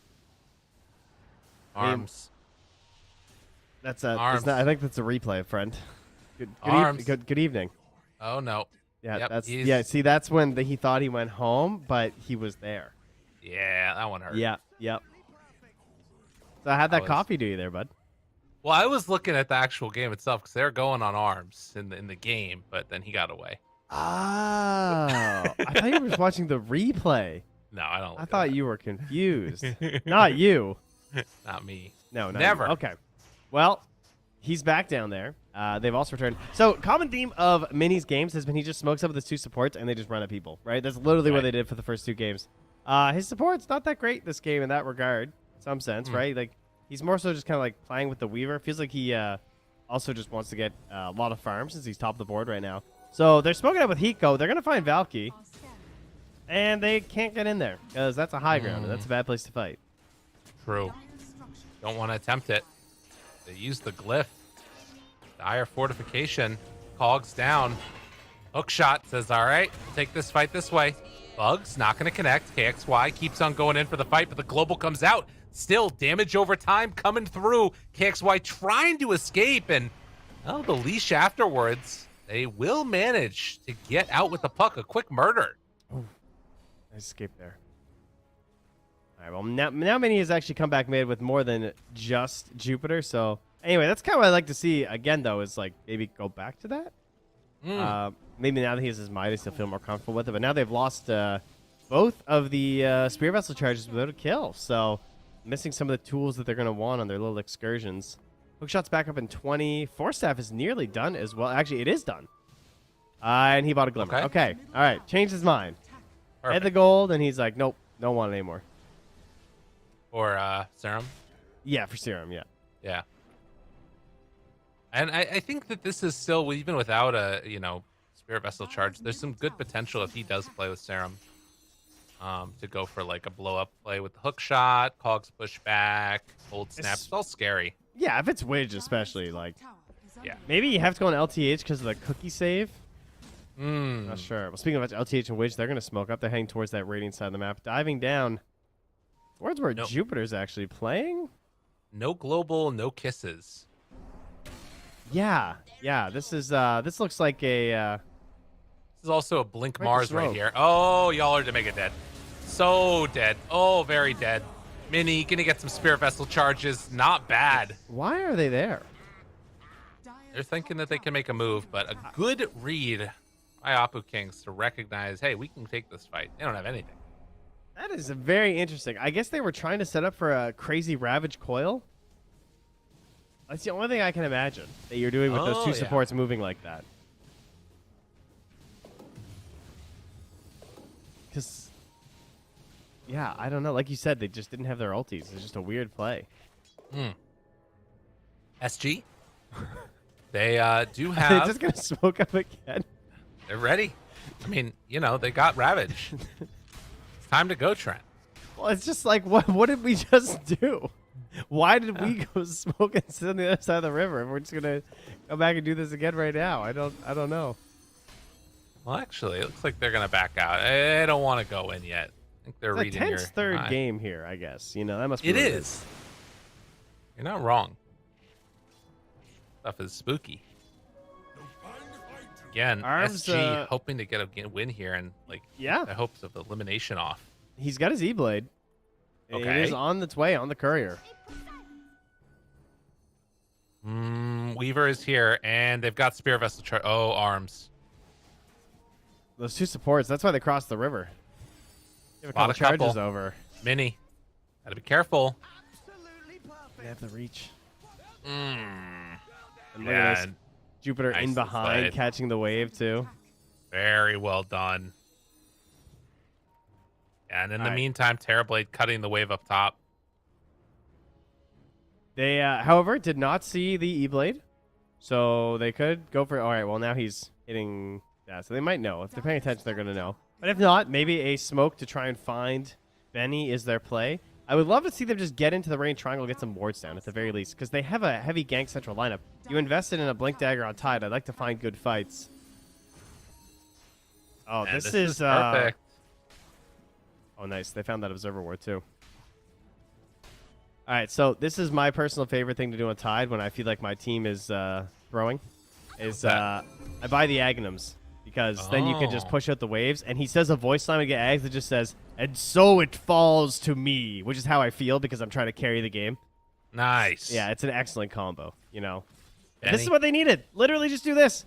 I mean, Arms. That's Arms. I think that's a replay, friend. Good Arms. good evening. Oh no. Yeah, Yep, he's- yeah. See, that's when he thought he went home, but he was there. Yeah, that one hurt. Yeah, yep. So how'd that was- coffee do you there, bud? Well, I was looking at the actual game itself because they're going on arms in the game, but then he got away. Oh, I thought you were just watching the replay. No, I don't. I thought you were confused. Not you. Not me. No, not Never. you. Okay. Well, he's back down there. They've also returned. So, common theme of Mini's games has been he just smokes up with his two supports and they just run at people, right? That's literally what Right. they did for the first two games. His support's not that great this game in that regard, in some sense, right? Like, he's more so just kind of like playing with the Weaver. Feels like he also just wants to get a lot of farms since he's top of the board right now. So, they're smoking up with Hiko. They're going to find Valky, and they can't get in there because that's a high ground, and that's a bad place to fight. True. Don't want to attempt it. They use the glyph. Dire fortification. Cogs down. Hook shot says, all right, take this fight this way. Bugs not going to connect. KXY keeps on going in for the fight, but the global comes out. Still damage over time coming through. KXY trying to escape, and well, the leash afterwards. They will manage to get out with the puck. A quick murder. Nice escape there. All right, well, now Mini has actually come back made with more than just Jupiter. So, anyway, that's kind of what I'd like to see again, though, is like maybe go back to that. Maybe now that he has his Midas, he'll feel more comfortable with it. But now they've lost both of the Spear Vessel charges without a kill. So, missing some of the tools that they're going to want on their little excursions. Hookshot's back up in 20. Force Staff is nearly done as well. Actually, it is done. And he bought a Glimmer. Okay. All right. Changed his mind. Perfect. Had the gold, and he's like, nope, don't want it anymore. Or Serum. Yeah, for Serum, yeah. Yeah. And I think that this is still, even without a, Spirit Vessel charge, there's some good potential if he does play with Serum. To go for like a blow up play with the hook shot, Cogs push back, hold snap. It's all scary. Yeah, if it's Widge especially, like, Yeah. maybe you have to go on LTH because of the cookie save. Mm. Not sure. Well, speaking of LTH and Widge, they're going to smoke up. They're heading towards that radiant side of the map. Diving down towards where Nope. Jupiter's actually playing. No global, no kisses. Yeah. Yeah, this looks like a... This is also a Blink Quite the Mars right smoke. here. Oh, y'all are to make it dead. So dead. Oh, very dead. Mini gonna get some Spirit Vessel charges. Not bad. Why are they there? They're thinking that they can make a move, but a good read by Apu Kings to recognize, hey, we can take this fight. They don't have anything. That is very interesting. I guess they were trying to set up for a crazy Ravage Coil. That's the only thing I can imagine that you're doing with those Oh, two yeah. supports moving like that. Because, yeah, I don't know. Like you said, they just didn't have their ultis. It's just a weird play. SG? They do They're have... just going to smoke up again. They're ready. I mean, they got Ravage. It's time to go, Trent. Well, it's just like, what did we just do? Why did we go smoke and sit on the other side of the river? And we're just going to go back and do this again right now. I don't know. Well, actually, it looks like they're going to back out. I don't want to go in yet. I think they're It's a reading your tense third mind. game here, I guess. That must be It what is. You're not wrong. Stuff is spooky. Again, Arms, SG hoping to get a win here and Yeah. the hopes of elimination off. He's got his E-Blade. It Okay. is on its way on the courier. Weaver is here, and they've got Spear Vessel. Oh, arms. Those 2 supports, that's why they crossed the river. Give a Lot couple of charges couple. over. Mini. Gotta be careful. They have the reach. Mm. And look Yeah, at this. and Jupiter in nicely behind, played. catching the wave too. very well done. And in the Alright. meantime, Terrorblade cutting the wave up top. They, however, did not see the E-Blade. So they could go for... All right, well, now he's hitting... Yeah, so they might know. If they're paying attention, they're going to know. But if not, maybe a smoke to try and find Benny is their play. I would love to see them just get into the range triangle, get some wards down at the very least, because they have a heavy gank central lineup. You invested in a Blink Dagger on Tide. I'd like to find good fights. Oh, And this is perfect. Oh, nice. They found that Observer Ward, too. All right, so this is my personal favorite thing to do on Tide when I feel like my team is throwing. Is I buy the Aghanims, because then you can just Oh. push out the waves. And he says a voice line to get Ags that just says, "And so it falls to me," which is how I feel because I'm trying to carry the game. Nice. Yeah, it's an excellent combo, you know. And Benny. this is what they needed. Literally just do this.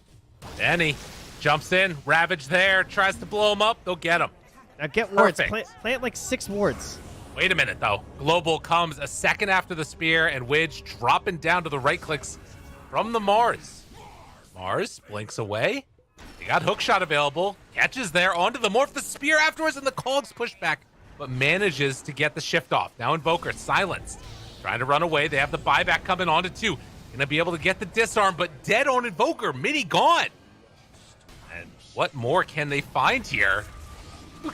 Benny jumps in, Ravage there, tries to blow him up. They'll get him. Now get wards. Perfect. Plant like 6 wards. Wait a minute, though. Global comes a second after the spear, and Widge dropping down to the right clicks from the Mars. Mars blinks away. They got hookshot available. Catches there onto the morph. The spear afterwards, and the cogs push back, but manages to get the shift off. Now Invoker silenced. Trying to run away. They have the buyback coming onto 2. Gonna be able to get the disarm, but dead on Invoker. Mini gone. And what more can they find here?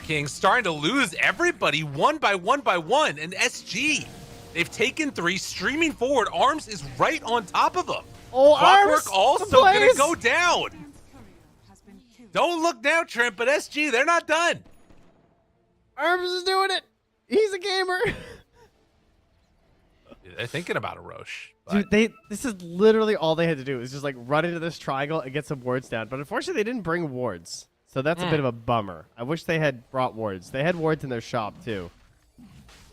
King starting to lose everybody one by one by one. And SG, they've taken 3, streaming forward. Arms is right on top of them. Oh, Clockwork Arms! also the gonna plays! go down. Radiant's courier has been killed. Don't look now, Trent, but SG, they're not done. Arms is doing it. He's a gamer. They're thinking about a Roche. But Dude, this is literally all they had to do is just like run into this triangle and get some wards down. But unfortunately, they didn't bring wards. So that's a bit of a bummer. I wish they had brought wards. They had wards in their shop too.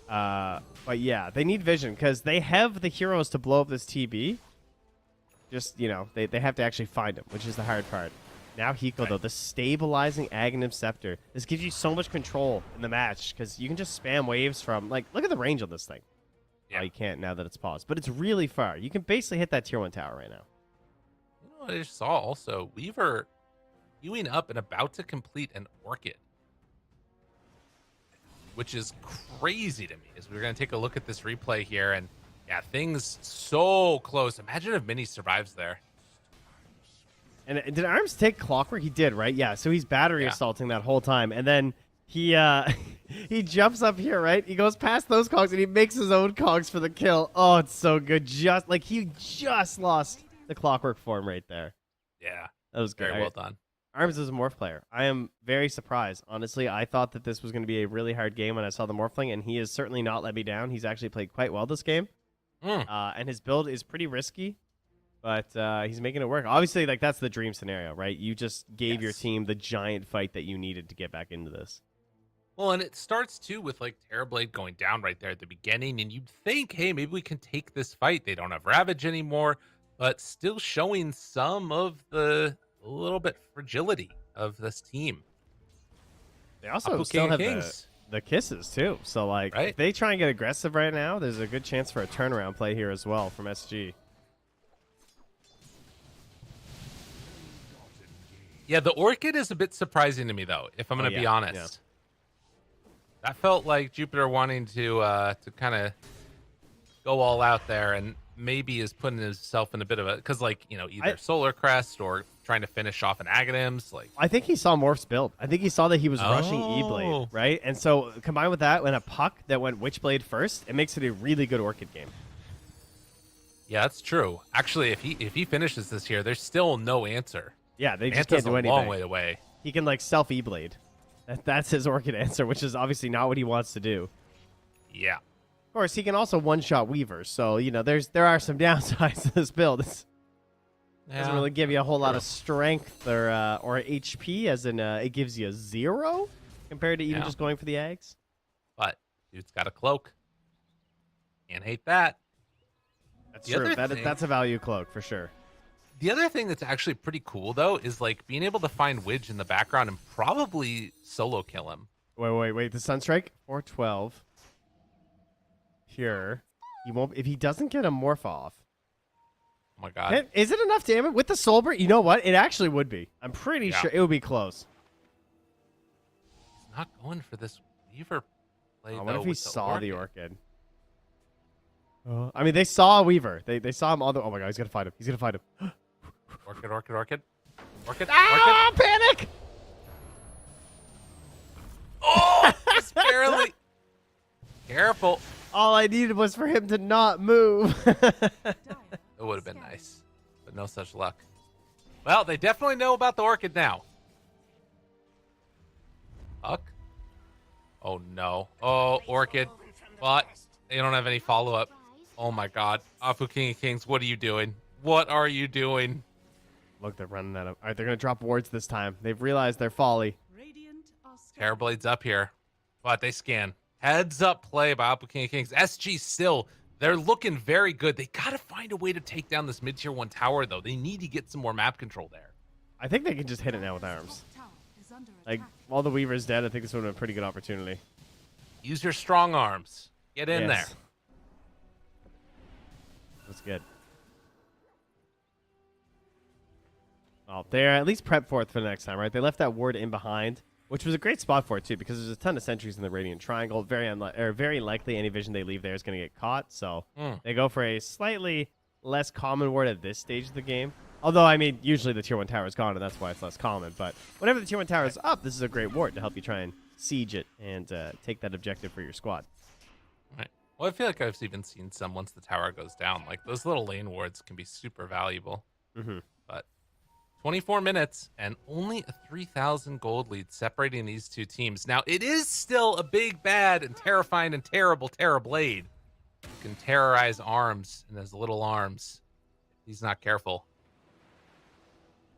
But yeah, they need vision because they have the heroes to blow up this TB. Just, you know, they have to actually find him, which is the hard part. Now Hiko, though, the stabilizing Aghanim Scepter. This gives you so much control in the match because you can just spam waves from, like, look at the range on this thing. Yeah. Oh, you can't now that it's paused. But it's really far. You can basically hit that tier 1 tower right now. you know what I just saw also? Weaver queuing up and about to complete an Orchid, which is crazy to me. As we're going to take a look at this replay here, and yeah, things so close. Imagine if Mini survives there. And did Arms take Clockwork? He did, right? Yeah, so he's battery assaulting that whole time. And then he he jumps up here, right? He goes past those cogs and he makes his own cogs for the kill. Oh, it's so good. Just like he just lost the Clockwork form right there. Yeah, That was good. very well done. Arms is a morph player. I am very surprised. Honestly, I thought that this was going to be a really hard game when I saw the morphling, and he has certainly not let me down. He's actually played quite well this game. And his build is pretty risky, but he's making it work. Obviously, like that's the dream scenario, right? You just gave your team the giant fight that you needed to get back into this. Well, and it starts too with like Terrorblade going down right there at the beginning, and you'd think, hey, maybe we can take this fight. They don't have Ravage anymore, but still showing some of the little bit fragility of this team. They also Apu still King have Kings. the kisses too. So like, Right. if they try and get aggressive right now, there's a good chance for a turnaround play here as well from SG. Yeah, the Orchid is a bit surprising to me, though, if I'm going to be yeah, honest. yeah. That felt like Jupiter wanting to kind of go all out there, and maybe is putting himself in a bit of a... Because, like, you know, either Solar Crest or trying to finish off an Aghanims. Like, I think he saw Morph's build. I think he saw that he was rushing E-Blade, Oh. right? And so combined with that, when a puck that went Witchblade first, it makes it a really good Orchid game. yeah, that's true. Actually, if he finishes this here, there's still no answer. Yeah, they just Manta's can't do a anything. long way away. He can like self E-Blade. That's his Orchid answer, which is obviously not what he wants to do. Yeah. Of course, he can also one-shot Weaver, so you know there are some downsides to this build. It doesn't really give you a whole lot of strength or HP, as in it gives you 0 compared to even Yeah. just going for the Ags. But dude's got a cloak. Can't hate that. That's The true. other thing- That's a value cloak for sure. The other thing that's actually pretty cool though is like being able to find Widge in the background and probably solo kill him. Wait. The Sunstrike 412. Here, he won't if he doesn't get a morph off. Oh my god. Is it enough damage with the Soulbreak? You know what? It actually would be. I'm pretty sure it would be close. He's not going for this Weaver play though. What if he with saw the Orchid? Orchid? I mean, they saw Weaver. They saw him all the. Oh my god, he's gonna fight him. He's gonna fight him. Orchid. Ah, panic! Oh, just barely. Careful. All I needed was for him to not move. It would have been nice, but no such luck. Well, they definitely know about the Orchid now. Huck? Oh, no. Oh, Orchid. But they don't have any follow-up. Oh, my God. Apu King of Kings, what are you doing? What are you doing? Look, they're running out of... All right, they're going to drop wards this time. They've realized their folly. Radiant are scanning. Terrorblade's up here, but they scan. Heads up play by Apu King of Kings. SG still, they're looking very good. They got to find a way to take down this mid-tier 1 tower, though. They need to get some more map control there. I think they can just hit it now with arms. Top tower is under Like, attack. while the Weaver's dead, I think this would have been a pretty good opportunity. Use your strong arms. Get in there. Yes. That's good. Oh, they're at least prepped for it for the next time, right? They left that ward in behind, which was a great spot for it, too, because there's a ton of sentries in the Radiant Triangle. Very likely any vision they leave there is going to get caught, so they go for a slightly less common ward at this stage of the game. Although, I mean, usually the tier 1 tower is gone, and that's why it's less common. But whenever the tier 1 tower is up, this is a great ward to help you try and siege it and take that objective for your squad. Right. Well, I feel like I've even seen some once the tower goes down. Like, those little lane wards can be super valuable. But 24 minutes and only a 3,000 gold lead separating these two teams. Now, it is still a big, bad, and terrifying and terrible Terrorblade. You can terrorize arms and his little arms. He's not careful.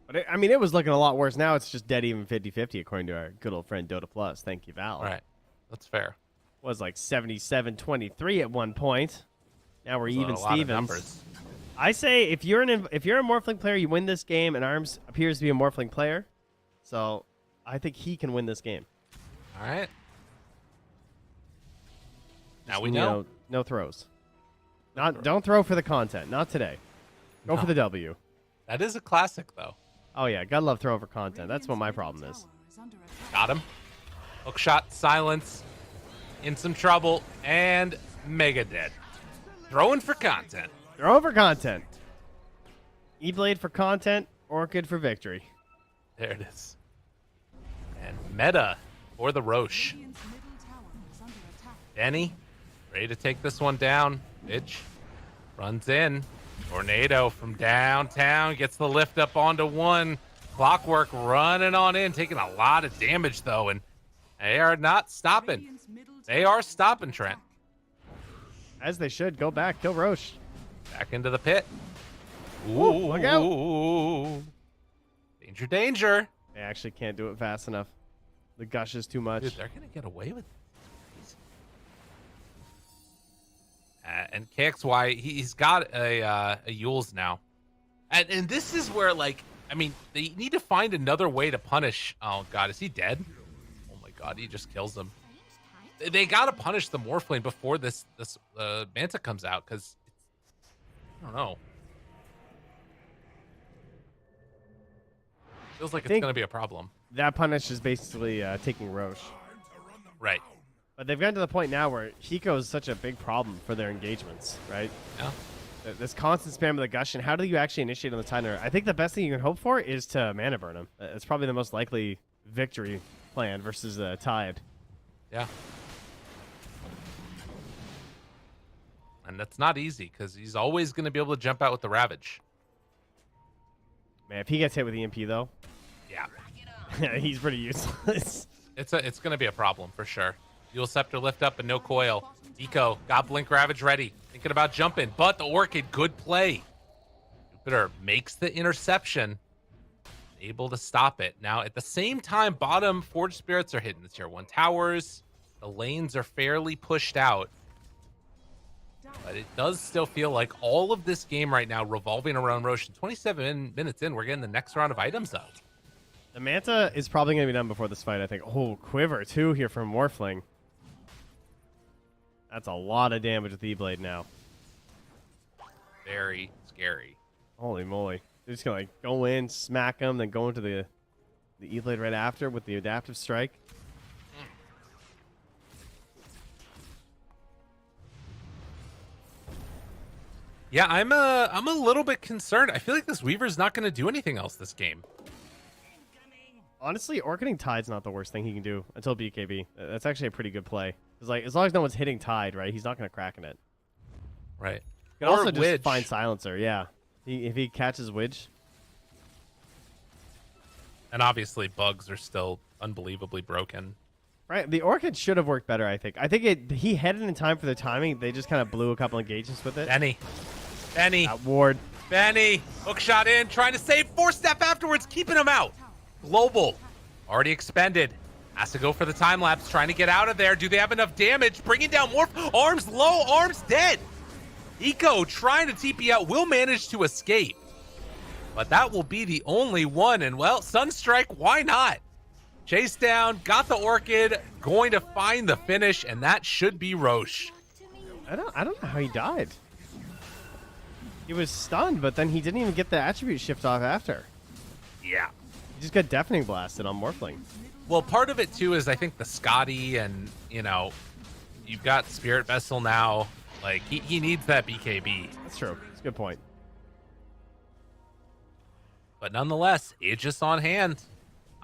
But I mean, it was looking a lot worse. Now it's just dead even 50-50, according to our good old friend Dota Plus. Thank you, Val. All right. That's fair. Was like 77-23 at one point. Now we're even Stevens. I say if you're a Morphling player, you win this game, and Arms appears to be a Morphling player. So I think he can win this game. All right. Now Just, we know. No throws. Don't throw for the content. Not today. Go for the W. That is a classic, though. Oh, yeah. Gotta love throw for content. That's what my problem is. Got him. Hook shot, silence. In some trouble, and mega dead. Throwing for content. Throw for content. E-Blade for content. Orchid for victory. There it is. And meta for the Roche. Radiant's middle tower is under attack. Benny, ready to take this one down. Bitch. Runs in. Tornado from downtown. Gets the lift up onto one. Clockwork running on in. Taking a lot of damage, though. And they are not stopping. Radiant's middle They tower are is stopping, under Trent. attack. As they should. Go back. Kill Roche. Back into the pit. Ooh, look out. Ooh. Danger, danger. They actually can't do it fast enough. The gush is too much. Dude, they're going to get away with it. And KXY, he's got a Eul's now. And this is where, like, I mean, they need to find another way to punish. Oh, God, is he dead? Oh, my God, he just kills him. They got to punish the Morphling before this Manta comes out, because, I don't know. Feels like it's going to be a problem. That punish is basically taking Roche. Right. But they've gotten to the point now where Hiko is such a big problem for their engagements, right? Yeah. This constant spam of the Gush, and how do you actually initiate on the Tidener? I think the best thing you can hope for is to mana burn him. It's probably the most likely victory plan versus Tide. Yeah. And that's not easy, because he's always going to be able to jump out with the Ravage. Man, if he gets hit with EMP, though, Yeah. he's pretty useless. It's going to be a problem, for sure. Dual Scepter lift up and no coil. Eco got Blink Ravage ready. Thinking about jumping, but the Orchid, good play. Jupiter makes the interception. Able to stop it. Now, at the same time, bottom Forge Spirits are hitting the tier 1 towers. The lanes are fairly pushed out. But it does still feel like all of this game right now revolving around Roche. 27 minutes in, we're getting the next round of items out. The Manta is probably going to be done before this fight, I think. Oh, Quiver, too, here from Morphling. That's a lot of damage with E-Blade now. Very scary. Holy moly. They're just going to like go in, smack him, then go into the E-Blade right after with the adaptive strike. Yeah, I'm a little bit concerned. I feel like this Weaver's not going to do anything else this game. Honestly, Orchiding Tide's not the worst thing he can do until BKB. That's actually a pretty good play. Because like, as long as no one's hitting Tide, right, he's not going to crack in it. Right. You can Or also just Widge. find Silencer, yeah. If he catches Widge. And obviously, bugs are still unbelievably broken. Right, the Orchid should have worked better, I think. I think he headed in time for the timing. They just kind of blew a couple engagements with it. Benny. Ward. Benny. Hook shot in, trying to save. 4-step afterwards, keeping him out. Global. Already expended. Has to go for the time lapse, trying to get out of there. Do they have enough damage? Bringing down more. Arms low, arms dead. Eco trying to TP out, will manage to escape. But that will be the only one. And well, Sunstrike, why not? Chase down, got the Orchid, going to find the finish, and that should be Roche. I don't know how he died. He was stunned, but then he didn't even get the attribute shift off after. Yeah. He just got deafening blasted on Morphling. Well, part of it too is I think the Scotty and, you know, you've got Spirit Vessel now. Like, he needs that BKB. That's true. That's a good point. But nonetheless, Aegis on hand.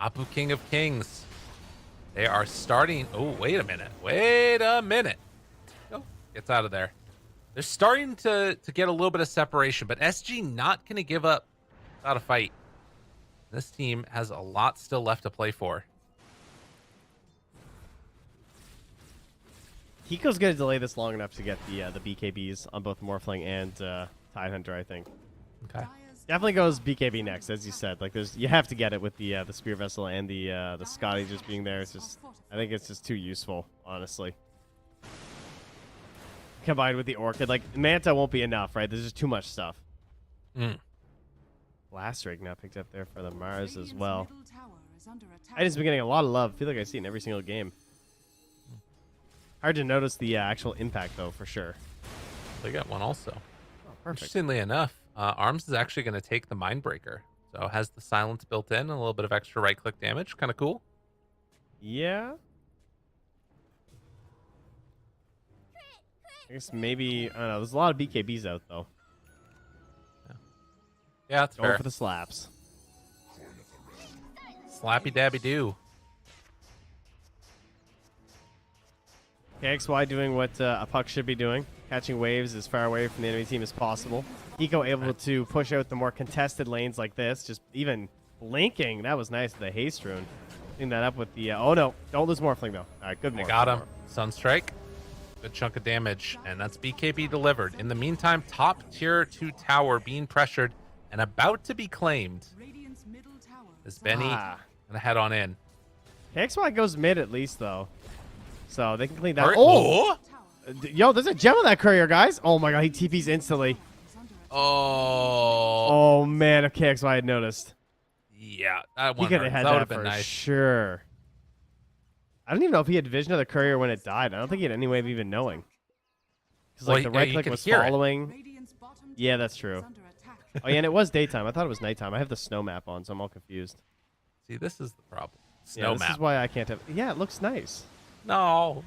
Apu King of Kings. They are starting. Oh, wait a minute. Wait a minute. Oh, gets out of there. They're starting to get a little bit of separation, but SG not going to give up without a fight. This team has a lot still left to play for. Hiko's going to delay this long enough to get the BKBs on both Morphling and Tidehunter, I think. Okay. Definitely goes BKB next, as you said. Like, you have to get it with the Spear Vessel and the Scotty just being there. It's just, I think it's just too useful, honestly. Combined with the Orchid, like Manta won't be enough, right? There's just too much stuff. Blast Rig now picked up there for the Mars as well. I just been getting a lot of love. I feel like I see it in every single game. Hard to notice the actual impact, though, for sure. They got one also. Oh, perfect. Interestingly enough, Arms is actually going to take the Mindbreaker. So it has the silence built in, and a little bit of extra right-click damage. Kind of cool. Yeah. I guess maybe, I don't know. There's a lot of BKBs out, though. Yeah, that's Going fair. for the slaps. Slappy dabby do. KXY doing what a puck should be doing, catching waves as far away from the enemy team as possible. Eco able to push out the more contested lanes like this, just even blinking. That was nice, the haste rune. Clean that up with the, oh no, don't lose Morphling though. All right, good They Morph. got him. Sunstrike. Good chunk of damage, and that's BKB delivered. In the meantime, top tier 2 tower being pressured and about to be claimed. Is Benny gonna head on in? KXY goes mid at least though. So they can clean that. Alright. Oh! Yo, there's a gem on that courier, guys. Oh my god, he TPs instantly. Oh. Oh man, if KXY had noticed. Yeah, that He one could hurts. have had That would that have been for nice. sure. I don't even know if he had vision of the courier when it died. I don't think he had any way of even knowing. Because like Well, the yeah, right you click could was hear it. following. Yeah, that's true. Oh yeah, and it was daytime. I thought it was nighttime. I have the snow map on, so I'm all confused. See, this is the problem. Yeah, Snow this map. is why I can't have. Yeah, it looks nice. No.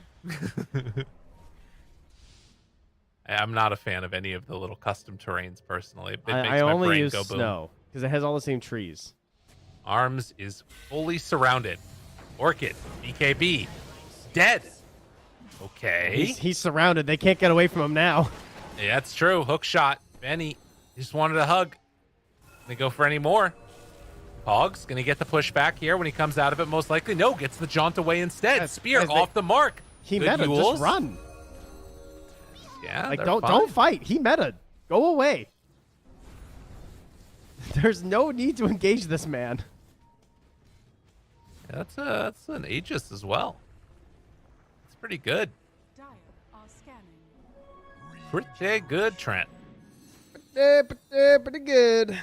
I'm not a fan of any of the little custom terrains personally. It makes I my only brain use go boom. snow because it has all the same trees. Arms is fully surrounded. Orchid, BKB, dead. Okay. He's surrounded. They can't get away from him now. Yeah, that's true. Hook shot. Benny just wanted a hug. Gonna go for any more. Hogs gonna get the push back here when he comes out of it. Most likely, no, gets the jaunt away instead. Guys, Spear guys, off the mark. He Good meta. Yules. Just run. Yeah, Like they're don't fine. fight. He meta. Go away. There's no need to engage this man. Yeah, that's an Aegis as well. It's pretty good. pretty good, Trent. Pretty good.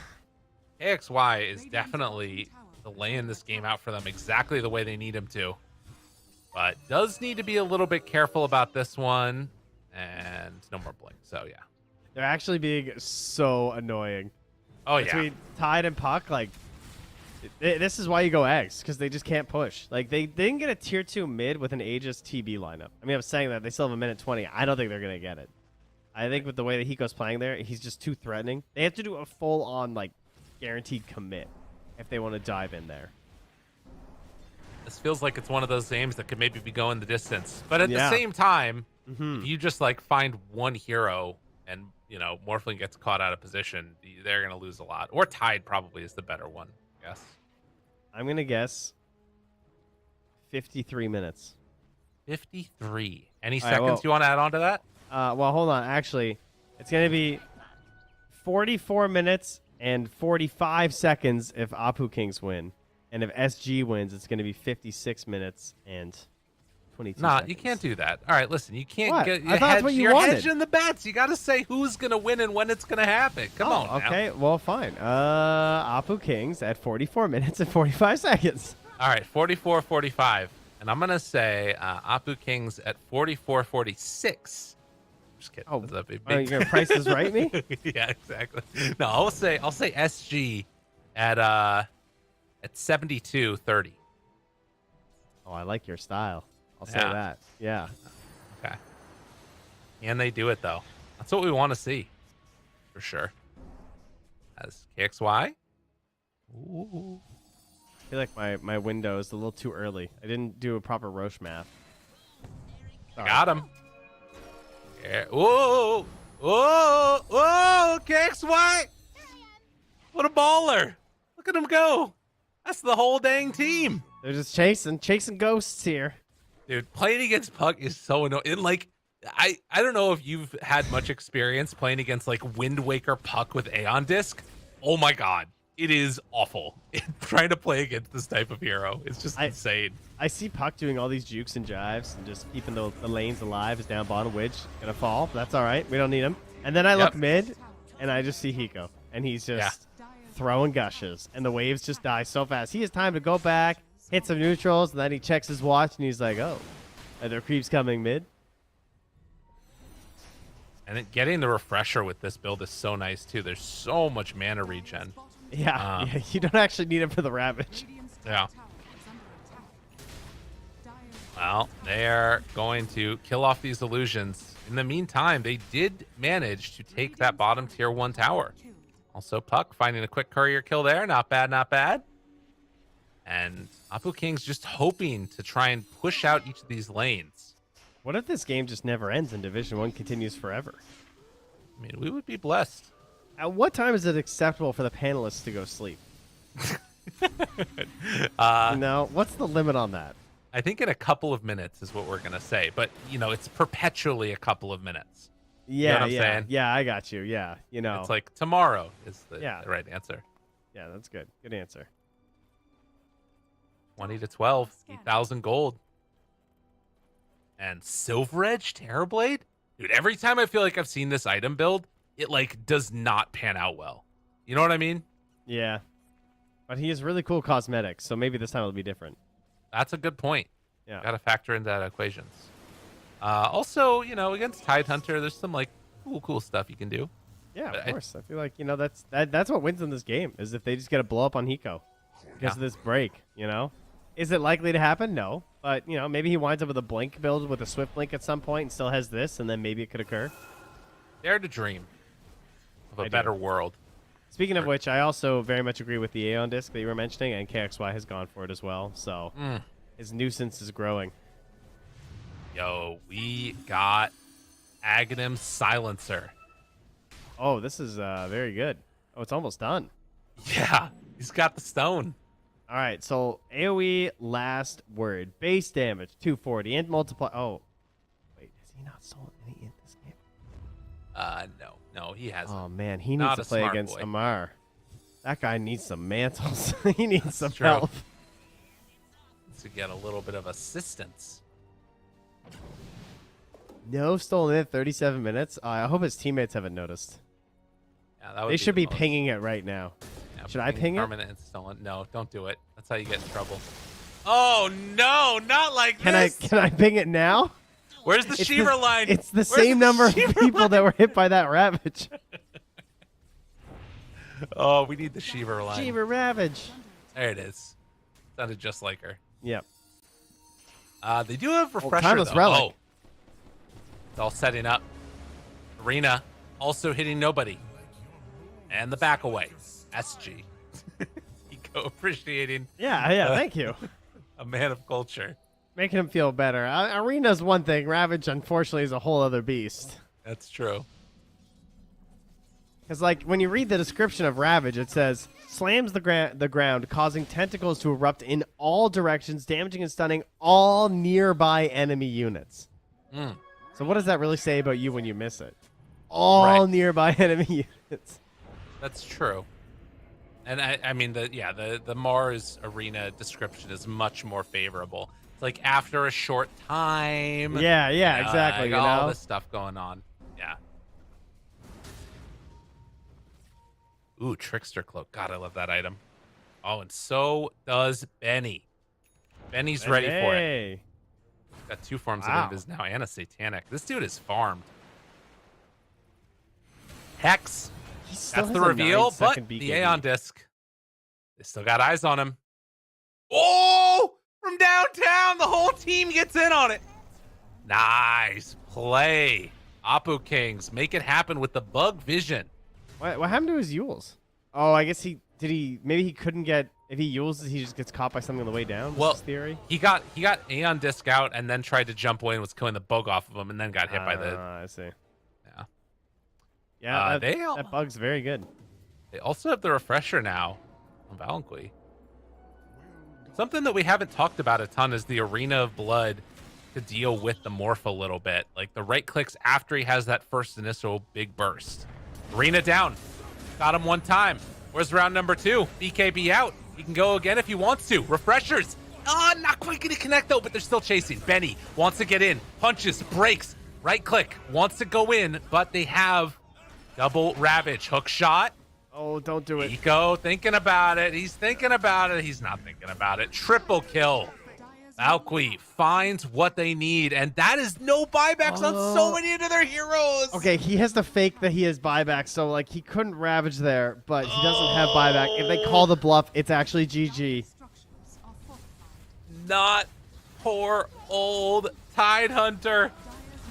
KXY is definitely laying this game out for them exactly the way they need him to. But does need to be a little bit careful about this one. And no more blink. So, yeah. They're actually being so annoying. Oh, yeah. Between Tide and Puck, like, this is why you go Eggs, because they just can't push. Like, they didn't get a tier 2 mid with an Aegis TB lineup. I mean, I'm saying that. They still have a minute 20. I don't think they're going to get it. I think with the way that Hiko's playing there, he's just too threatening. They have to do a full-on, like, guaranteed commit if they want to dive in there. This feels like it's one of those games that could maybe be going the distance. But at Yeah. the same time, if you just, like, find one hero and, you know, Morphling gets caught out of position, they're going to lose a lot. Or Tide probably is the better one, I guess. I'm going to guess 53 minutes. 53. Any All right, seconds well- you want to add on to that? Well, hold on. Actually, it's going to be 44 minutes and 45 seconds if Apu Kings win. And if SG wins, it's going to be 56 minutes and 22 Nah, seconds. you can't do that. All right, listen, you can't What? get I thought that's what you you're wanted. hedging the bets. You got to say who's going to win and when it's going to happen. Come on now. Okay, well, fine. Apu Kings at 44 minutes and 45 seconds. All right, 44-45. And I'm going to say Apu Kings at 44-46. Just kidding. Oh, That's a big, you're going to price this right me? Yeah, exactly. No, I'll say SG at 72-30. Oh, I like your style. I'll say Yeah. that. Yeah. Okay. Can they do it though? That's what we want to see, for sure. As KXY. Ooh. I feel like my window is a little too early. I didn't do a proper Roche math. Sorry. Got him. Yeah. Whoa! Whoa! Whoa! KXY! What a baller! Look at him go! That's the whole dang team! They're just chasing ghosts here. Dude, playing against Puck is so annoying. And like, I don't know if you've had much experience playing against like Wind Waker Puck with Aeon Disc. Oh my god. It is awful. Trying to play against this type of hero. It's just insane. I see Puck doing all these jukes and jives and just keeping the lanes alive. Is down bottom, Widge gonna fall. But that's all right. We don't need him. And then I look mid, and I just see Hiko, and he's just throwing gushes, and the waves just die so fast. He has time to go back, hit some neutrals, and then he checks his watch, and he's like, "Oh, are there creeps coming mid?" And then getting the refresher with this build is so nice too. There's so much mana regen. Yeah, you don't actually need him for the Ravage. Yeah. Well, they're going to kill off these illusions. In the meantime, they did manage to take that bottom tier 1 tower. Also, Puck finding a quick courier kill there. Not bad, not bad. And Apu King's just hoping to try and push out each of these lanes. What if this game just never ends and Division 1 continues forever? I mean, we would be blessed. At what time is it acceptable for the panelists to go sleep? No, what's the limit on that? I think in a couple of minutes is what we're going to say. But, you know, it's perpetually a couple of minutes. Yeah, You know what I'm saying? Yeah, I got you. Yeah, you know. It's like tomorrow is the Yeah. right answer. Yeah, that's good. Good answer. 20 to 12, 8,000 gold. And Silver Edge Terrorblade? Dude, every time I feel like I've seen this item build, it like does not pan out well. You know what I mean? Yeah. But he has really cool cosmetics, so maybe this time it'll be different. That's a good point. Yeah. Got to factor in that equations. Also, you know, against Tide Hunter, there's some like cool stuff you can do. Yeah, But of course. I feel like, you know, that's what wins in this game, is if they just get a blow up on Hiko because of this break, you know? Is it likely to happen? No. But, you know, maybe he winds up with a blink build with a swift blink at some point and still has this, and then maybe it could occur. Dare to dream of a I do. better world. Speaking of which, I also very much agree with the Aeon disc that you were mentioning, and KXY has gone for it as well. So his nuisance is growing. Yo, we got Aghanim Silencer. Oh, this is very good. Oh, it's almost done. Yeah, he's got the stone. All right, so AoE last word. Base damage, 240. Int multiply. Oh, wait, has he not sold any int this game? No, he hasn't. Oh, man, he needs Not to a play smart against boy. Amar. That guy needs some mantles. He needs some true. help. To get a little bit of assistance. No stolen in 37 minutes. I hope his teammates haven't noticed. Yeah, that would They should be the most- pinging it right now. Yeah, Should I ping it? Permanent and stolen. No, don't do it. That's how you get in trouble. Oh no, not like Can this. can I ping it now? Where's the Shiver line? It's the Where's same the number of Shiver people line? that were hit by that Ravage. Oh, we need the Shiver line. Shiver Ravage. There it is. Sounded just like her. Yep. They do have refresher Timeless though. Relic. Oh, it's all setting up. Arena also hitting nobody, and the back away. SG. Eco appreciating. Yeah, thank you. A man of culture. Making him feel better. Arena's one thing. Ravage, unfortunately, is a whole other beast. That's true. Because, like, when you read the description of Ravage, it says, slams the ground, causing tentacles to erupt in all directions, damaging and stunning all nearby enemy units. Mm. So what does that really say about you when you miss it? All Right. nearby enemy units. That's true. And I mean, the Mars Arena description is much more favorable. It's like after a short time. Yeah, exactly. Like you all know? this stuff going on. Yeah. Ooh, Trickster Cloak. God, I love that item. Oh, and so does Benny. Benny's ready for it. Hey. Got 2 forms Wow. of Invis now and a Satanic. This dude is farmed. Hex. He still That's the has a reveal, but 9-second the BKB. Aeon Disc. They still got eyes on him. Oh! From downtown, the whole team gets in on it. Nice play. Apu Kings, make it happen with the bug vision. What happened to his Yules? Oh, I guess maybe he couldn't get, if he Yules, he just gets caught by something on the way down? Well, His theory? He got Aeon Disc out and then tried to jump away and was killing the bug off of him and then got hit by the... I see. Yeah. Yeah, They that bug's very good. They also have the refresher now on Valanqui. Something that we haven't talked about a ton is the Arena of Blood to deal with the morph a little bit. Like the right clicks after he has that first initial big burst. Arena down. Got him one time. Where's round number 2? BKB out. He can go again if he wants to. Refreshers. Not quite going to connect though, but they're still chasing. Benny wants to get in. Punches, breaks. Right click. Wants to go in, but they have double Ravage. Hook shot. Oh, don't do it. Eco thinking about it. He's thinking about it. He's not thinking about it. Triple kill. Valkyrie finds what they need, and that is no buybacks on so many of their heroes. Okay, he has to fake that he has buyback, so like he couldn't Ravage there, but he doesn't have buyback. If they call the bluff, it's actually GG. Not poor old Tide Hunter.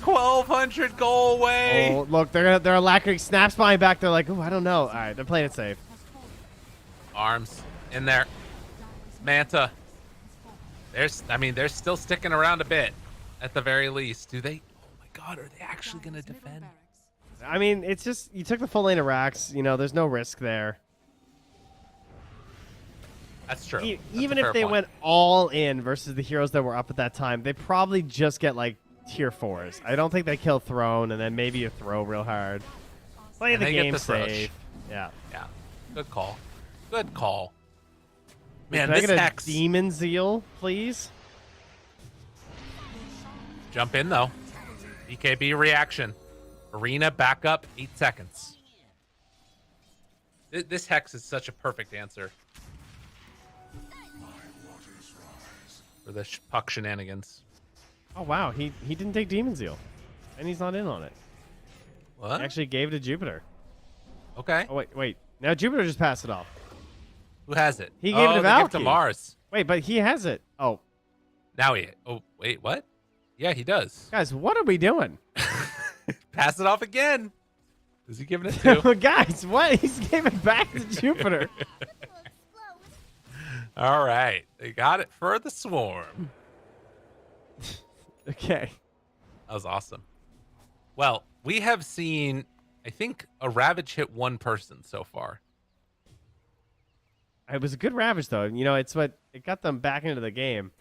1,200 goal away. Oh, look, they're lacquering. Snaps buying back. They're like, oh, I don't know. All right, they're playing it safe. Arms in there. Manta. They're still sticking around a bit, at the very least. Do they? Oh my God, are they actually going to defend? I mean, it's just you took the full lane of Rax. You know, there's no risk there. That's true. That's Even a if fair they point. went all in versus the heroes that were up at that time, they probably just get like tier 4s. I don't think they kill Throne and then maybe you throw real hard. Play And the they get game the Throsh. safe. Yeah. Yeah. Good call. Good call. Man, Can I this get a Hex. Demon Zeal, please? Jump in, though. BKB reaction. Arena back up 8 seconds. This Hex is such a perfect answer for the puck shenanigans. Oh, wow. He didn't take Demon Zeal. And he's not in on it. What? He actually gave it to Jupiter. Okay. Oh, wait. Now Jupiter just passed it off. Who has it? He gave it to they give it to Valky. Mars. Wait, but he has it. Oh, Now he. Oh, wait, what? Yeah, he does. guys, what are we doing? Pass it off again. Is he giving it to? Guys, what? He's giving it back to Jupiter. All right. They got it for the Swarm. Okay. That was awesome. Well, we have seen, I think, a Ravage hit one person so far. It was a good Ravage, though. You know, it got them back into the game.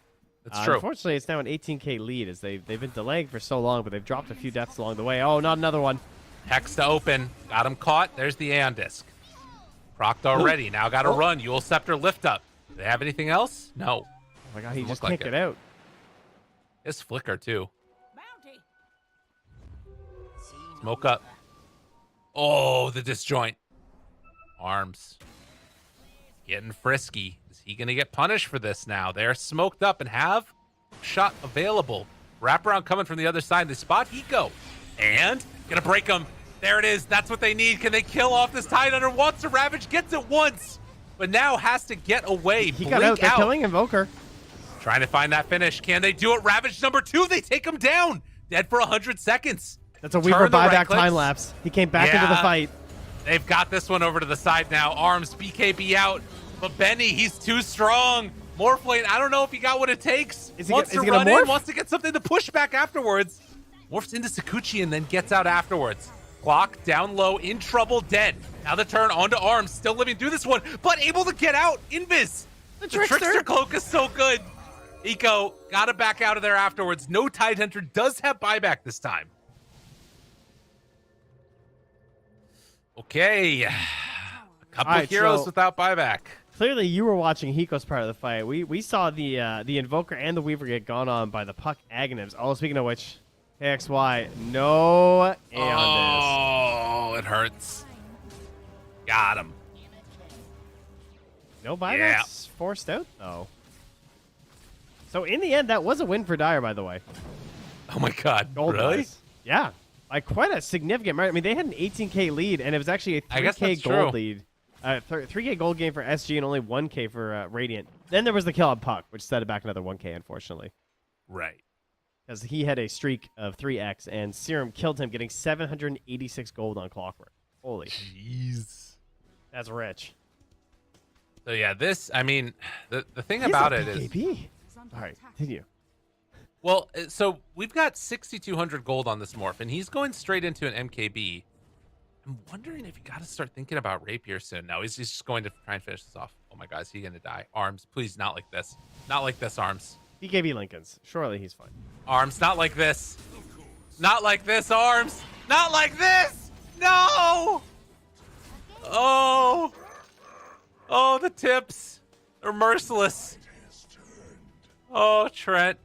That's true. Unfortunately, it's now an 18k lead as they've been delaying for so long, but they've dropped a few deaths along the way. Oh, not another one. Hex to open. Got him caught. There's the Aeon Disc. Procced already. Now got to run. Yule Scepter lift up. Do they have anything else? No. Oh my god, he Doesn't just look can't like get out. His flicker, too. Bounty. Smoke up. Oh, the disjoint. Arms. Getting frisky. Is he going to get punished for this now? They're smoked up and have shot available. Wraparound coming from the other side. They spot Hiko. And going to break him. There it is. That's what they need. Can they kill off this Tidehunter? Wants to Ravage. Gets it once. But now has to get away. He Blink got out. They're out. killing Invoker. Trying to find that finish. Can they do it? Ravage number 2. They take him down. Dead for 100 seconds. That's a Weaver Turn the right buyback clicks. time lapse. He came back into the Yeah. fight. They've got this one over to the side now. Arms, BKB out. But Benny, he's too strong. Morphlane, I don't know if he got what it takes. Is he wants gonna to run morph? in, wants to get something to push back afterwards. Morphs into Sakuchi and then gets out afterwards. Clock down low, in trouble, dead. Now the turn onto Arms, still living through this one, but able to get out. Invis. The Trickster cloak is so good. Eco got to back out of there afterwards. No Tidehunter does have buyback this time. Okay. A couple All right, of heroes so- without buyback. Clearly, you were watching Hiko's part of the fight. We saw the Invoker and the Weaver get gone on by the Puck Aghanims. Oh, speaking of which, KXY, no A on Oh, it hurts. Got him. this. No buybacks Yeah. forced out, though. So in the end, that was a win for Dire, by the way. Oh my God. Gold Really? wise. Yeah. Like quite a significant margin. I mean, they had an 18K lead, and it was actually a I guess 3K that's gold true. lead. 3K gold game for SG and only 1K for Radiant. Then there was the kill on Puck, which set it back another 1K, unfortunately. Right. Because he had a streak of 3x, and Serum killed him, getting 786 gold on Clockwork. Holy. Jeez. That's rich. So yeah, this, I mean, the thing He's about a it is, BKB. All right, continue. well, so we've got 6,200 gold on this morph, and he's going straight into an MKB. I'm wondering if you got to start thinking about Rapier soon. No, he's just going to try and finish this off. Oh my God, is he going to die? Arms, please, not like this. Not like this, Arms. BKB Lincolns. Surely he's fine. Arms, not like this. Not like this, Arms. Not like this. No. Oh. Oh, the tips. They're merciless. Oh, Trent.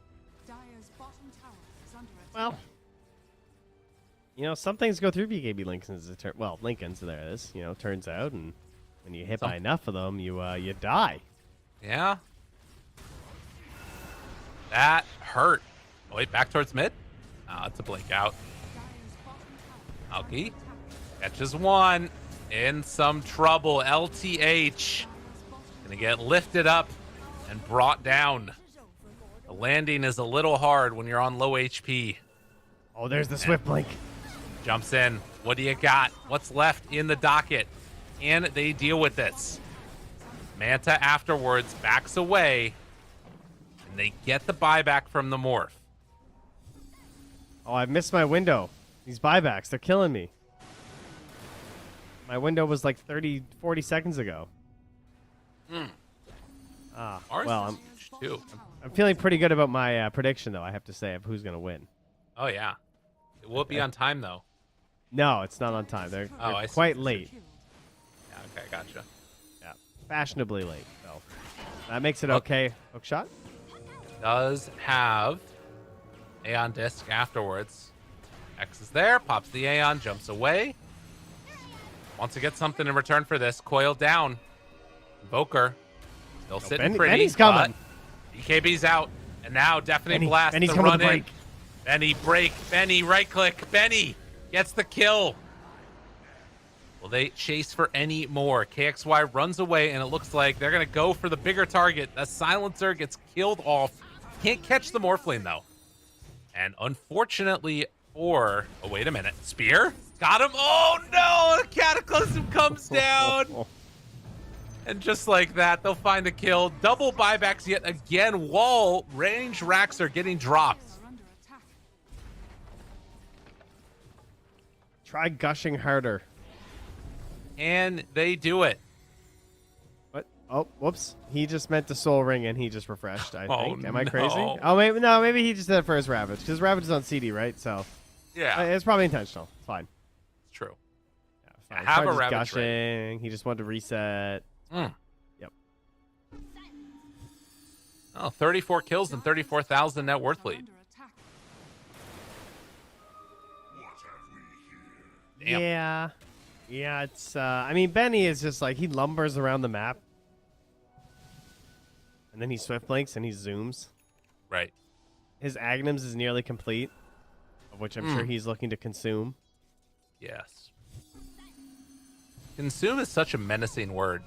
Dire's bottom tower is under attack. Well, you know, some things go through BKB Lincolns. Well, Lincolns, there it is. You know, turns out, and when you hit by enough of them, you die. Yeah. That hurt. Oh, wait, back towards mid. It's a blink out. Dire's bottom tower is Alki catches one. In some trouble. LTH gonna get lifted up and brought down. The landing is a little hard when you're on low HP. Oh, there's the Swift Blink. Jumps in. What do you got? What's left in the docket? Can they deal with this? Manta afterwards backs away, and they get the buyback from the morph. Oh, I've missed my window. These buybacks, they're killing me. My window was like 30, 40 seconds ago. Ours Well, is huge too. I'm feeling pretty good about my prediction, though, I have to say, of who's going to win. Oh yeah, it will be on time though. No, it's not on time. They're I see. quite late. Yeah, okay, gotcha. Yeah, fashionably late. So that makes it Look. okay. Hook shot. Does have Aeon disc afterwards. X is there, pops the Aeon, jumps away. Wants to get something in return for this. Coil down. Invoker. Still sitting pretty. Benny's coming. but BKB's out. And now Deafening Benny- Blast Benny's to coming run to in. break. Benny break. Benny right click. Benny gets the kill. Will they chase for any more? KXY runs away, and it looks like they're going to go for the bigger target. The Silencer gets killed off. Can't catch the Morphling, though. And unfortunately for... Oh, wait a minute. Spear? Got him. Oh, no! The Cataclysm comes down. And just like that, they'll find a kill. Double buybacks yet again. Wall range racks are getting dropped. are under attack. Try gushing harder. And they do it. What? Oh, whoops. He just meant the soul ring and he just refreshed, I Oh, think. Am I crazy? no. Oh, maybe he just did it for his Ravage, because Ravage is on CD, right? So Yeah, it's probably intentional. It's fine. it's true. Yeah, fine. Have Probably a just Ravage gushing. He just wanted to reset. Mm. Yep. Oh, 34 kills and 34,000 net worth Are lead. under attack. Damn. Yeah, it's I mean, Benny is just like he lumbers around the map. And then he swift blinks and he zooms. Right. His Agnums is nearly complete, of which I'm sure he's looking to consume. Yes. Consume is such a menacing word.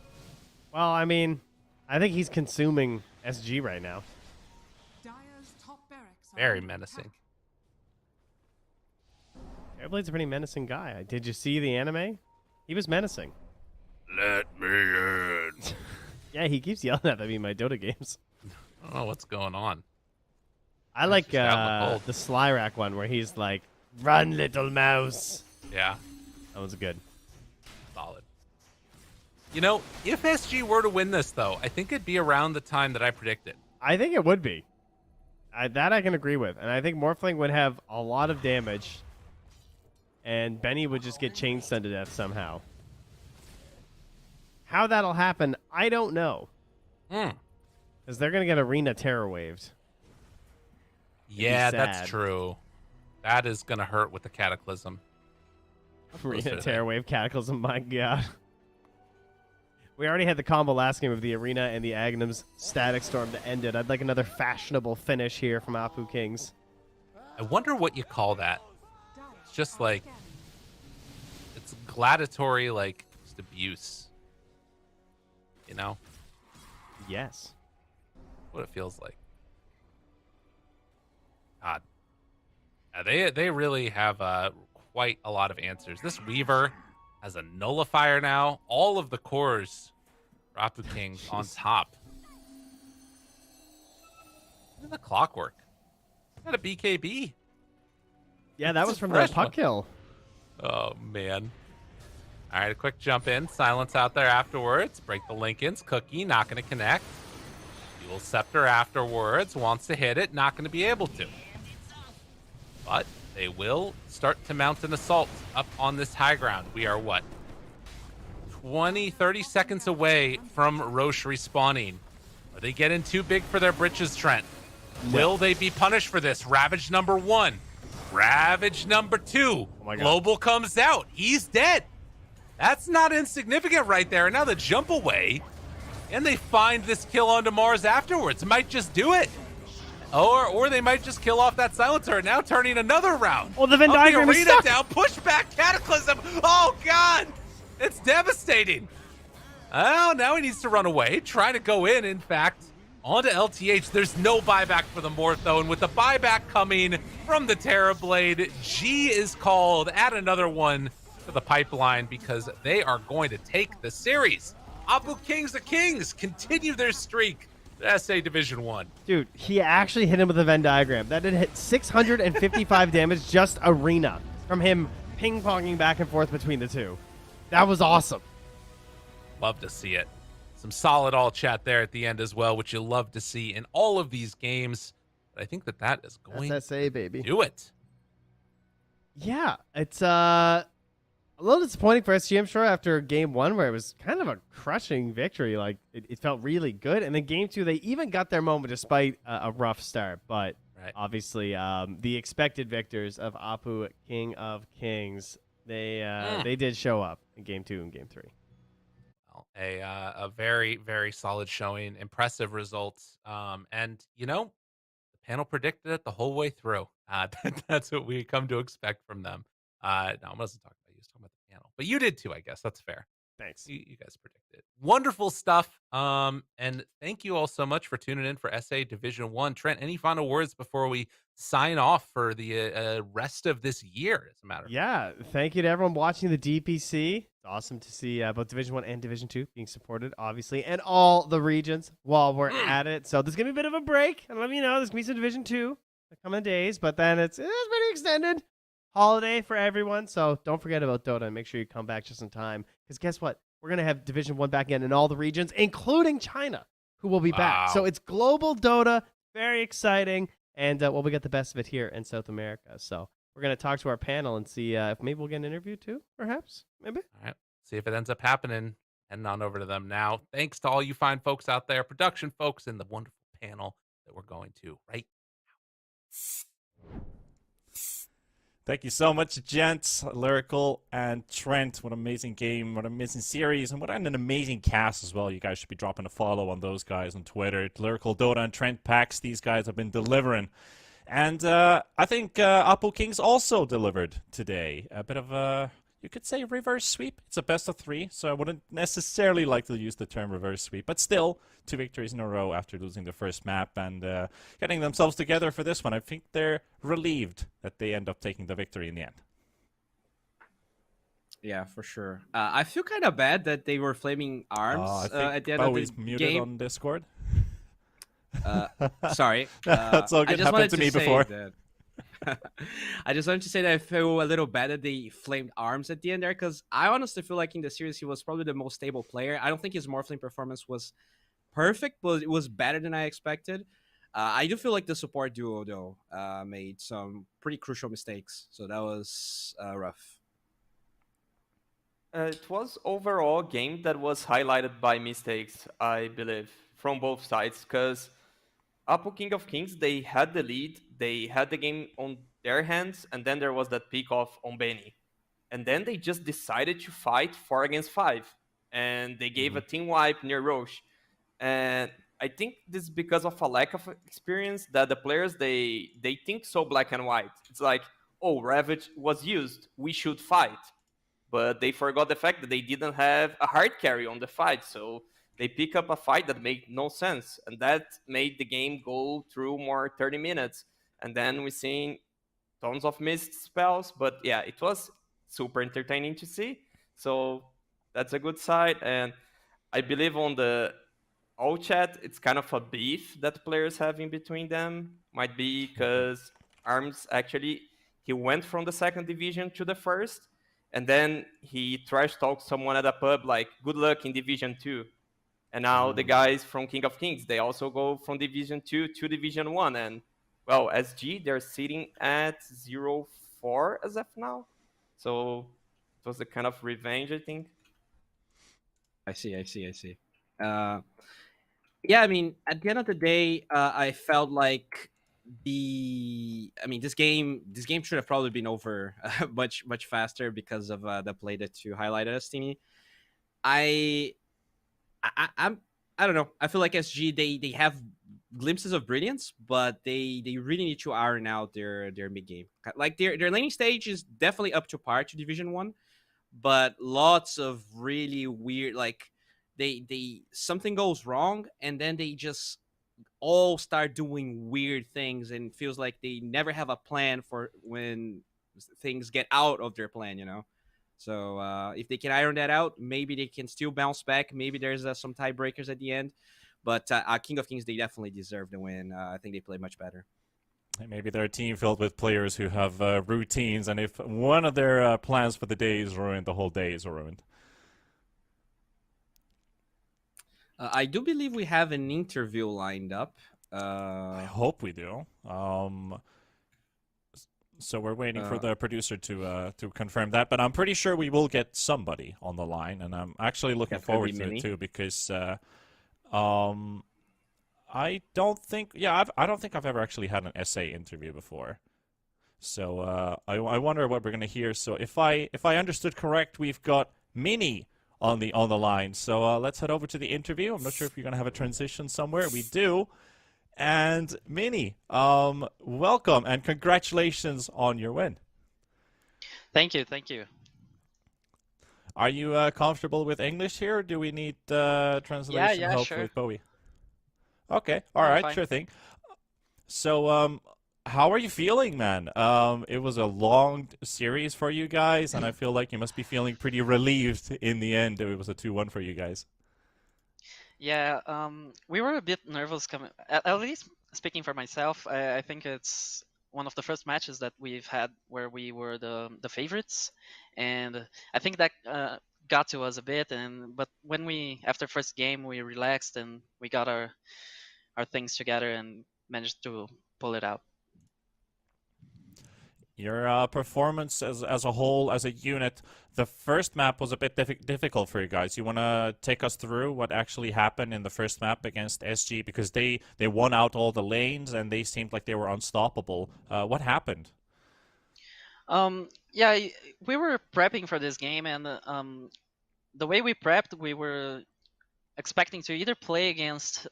Well, I mean, I think he's consuming SG right now. Dire's top barracks are Very under menacing. attack. Airblade's a pretty menacing guy. Did you see the anime? He was menacing. Let me in. Yeah, he keeps yelling at me in my Dota games. I don't know what's going on. I like just out in the cold. the Slyrack one where he's like, "Run, little mouse." Yeah. That was good. Solid. You know, if SG were to win this, though, I think it'd be around the time that I predicted. I think it would be. That I can agree with. And I think Morphling would have a lot of damage. And Benny would just get chain stunned to death somehow. How that'll happen, I don't know. Because they're going to get Arena terror waved. Yeah, sad. that's true. That is going to hurt with the Cataclysm. Arena terror wave Cataclysm, my god. We already had the combo last game of the Arena and the Agnum's Static Storm to end it. I'd like another fashionable finish here from Apu Kings. I wonder what you call that. It's just like, it's gladiatory, like, just abuse. You know? Yes. What it feels like. God. Yeah, they really have quite a lot of answers. This Weaver has a nullifier now. All of the cores for Apu King on top. Look at the clockwork. Got a BKB. Yeah, that It's was a from the fresh puck one. kill. Oh, man. All right, a quick jump in. Silence out there afterwards. Break the Lincolns. Cookie, not going to connect. Dual Scepter afterwards. Wants to hit it. Not going to be able to. But they will start to mount an assault up on this high ground. We are, what, 20, 30 seconds away from Roche respawning. Are they getting too big for their britches, Trent? Will they be punished for this? Ravage number 1. Ravage number 2. Oh my God. Global comes out. He's dead. That's not insignificant right there. And now the jump away. And they find this kill onto Mars afterwards. Might just do it. Or they might just kill off that silencer. Now turning another round. Oh, the Venn Up diagram is arena stuck. down. Pushback Cataclysm. Oh, God. It's devastating. Oh, now he needs to run away. Trying to go in fact, onto LTH. There's no buyback for the Mortho. And with the buyback coming from the Terrorblade, G is called. Add another one to the pipeline because they are going to take the series. Apu Kings the Kings continue their streak to SA Division 1. Dude, he actually hit him with a Venn diagram. That did hit 655 damage just Arena from him ping-ponging back and forth between the two. That was awesome. Love to see it. Some solid all chat there at the end as well, which you love to see in all of these games. But I think that is going That's SA, baby. to do it. Yeah, it's a little disappointing for SG, I'm sure, after game 1 where it was kind of a crushing victory. Like, it felt really good. And then game 2, they even got their moment despite a rough start. But obviously, the expected victors of Apu, King of Kings, they did show up in game 2 and game 3. Well, a very, very solid showing, impressive results. And, you know, the panel predicted it the whole way through. That's what we come to expect from them. No, I wasn't talking about you. I was talking about the panel. But you did too, I guess. That's fair. Thanks. You guys predicted. Wonderful stuff. And thank you all so much for tuning in for SA Division 1. Trent, any final words before we sign off for the rest of this year, as a matter of fact? Yeah, thank you to everyone watching the DPC. It's awesome to see both Division 1 and Division 2 being supported, obviously, and all the regions while we're at it. So there's going to be a bit of a break. And let me know, there's going to be some Division 2 in the coming days, but then it's pretty extended. Holiday for everyone, so don't forget about Dota and make sure you come back just in time. Because guess what? We're going to have Division 1 back in all the regions, including China, who will be back. So it's global Dota, very exciting, and we get the best of it here in South America. So we're going to talk to our panel and see if maybe we'll get an interview too, perhaps, maybe. All right, see if it ends up happening. Heading on over to them now. Thanks to all you fine folks out there, production folks, and the wonderful panel that we're going to right now. Thank you so much, gents, Lyrical and Trent. What an amazing game, what an amazing series, and what an amazing cast as well. You guys should be dropping a follow on those guys on Twitter. Lyrical, Dota, and Trent Pax, these guys have been delivering. And I think Epulze Kings also delivered today. A bit of a, you could say, reverse sweep. It's a best of 3, so I wouldn't necessarily like to use the term reverse sweep. But still, 2 victories in a row after losing the first map and getting themselves together for this one. I think they're relieved that they end up taking the victory in the end. Yeah, for sure. I feel kind of bad that they were flaming arms I think at the end of Bowie's the muted game. on Discord. Sorry. That's all good. I just Happened wanted to me say before. that- I just wanted to say that I feel a little bad that they flamed arms at the end there, because I honestly feel like in the series he was probably the most stable player. I don't think his Morphling performance was perfect, but it was better than I expected. I do feel like the support duo, though, made some pretty crucial mistakes, so that was rough. It was overall a game that was highlighted by mistakes, I believe, from both sides, because Epulze King of Kings, they had the lead, they had the game on their hands, and then there was that pick off on Benny. And then they just decided to fight 4 against 5, and they gave a team wipe near Roche. And I think this is because of a lack of experience that the players, they think so black and white. It's like, oh, Ravage was used, we should fight. But they forgot the fact that they didn't have a hard carry on the fight, so they pick up a fight that made no sense, and that made the game go through more 30 minutes. And then we're seeing tons of missed spells, but yeah, it was super entertaining to see. So that's a good side, and I believe on the all chat, it's kind of a beef that players have in between them. Might be because Arms actually, he went from the 2nd division to the 1st, and then he trash talked someone at a pub like, good luck in Division 2. And now the guys from King of Kings, they also go from Division 2 to Division 1. And, well, SG, they're sitting at 0-4 as of now. So it was a kind of revenge, I think. I see. Yeah, I mean, at the end of the day, I felt like this game should have probably been over much faster because of the play that you highlighted us, Timmy. I don't know. I feel like SG they have glimpses of brilliance, but they really need to iron out their mid game. Like their laning stage is definitely up to par to Division 1, but lots of really weird, like they something goes wrong and then they just all start doing weird things, and feels like they never have a plan for when things get out of their plan, you know. So if they can iron that out, maybe they can still bounce back. Maybe there's some tiebreakers at the end. But King of Kings, they definitely deserve the win. I think they played much better. Maybe they're a team filled with players who have routines, and if one of their plans for the day is ruined, the whole day is ruined. I do believe we have an interview lined up. I hope we do. So we're waiting for the producer to confirm that, but I'm pretty sure we will get somebody on the line, and I'm actually looking forward to it too, because I don't think I've ever actually had an essay interview before. So I wonder what we're gonna hear. So if I understood correct, we've got Mini on the line. So let's head over to the interview. I'm not sure if you're gonna have a transition somewhere. We do. And Mini, welcome and congratulations on your win. Thank you. Are you comfortable with English here, or do we need translation Yeah, help sure. with Bowie? Okay, all I'm right, fine. sure thing. So, how are you feeling, man? It was a long series for you guys, and I feel like you must be feeling pretty relieved in the end that it was a 2-1 for you guys. Yeah, we were a bit nervous coming. At least speaking for myself, I think it's one of the first matches that we've had where we were the favorites, and I think that got to us a bit. But when after first game we relaxed and we got our things together and managed to pull it out. Your performance as a whole, as a unit, the first map was a bit difficult for you guys. You want to take us through what actually happened in the first map against SG? Because they won out all the lanes and they seemed like they were unstoppable. What happened? Yeah, we were prepping for this game, and the way we prepped, we were expecting to either play against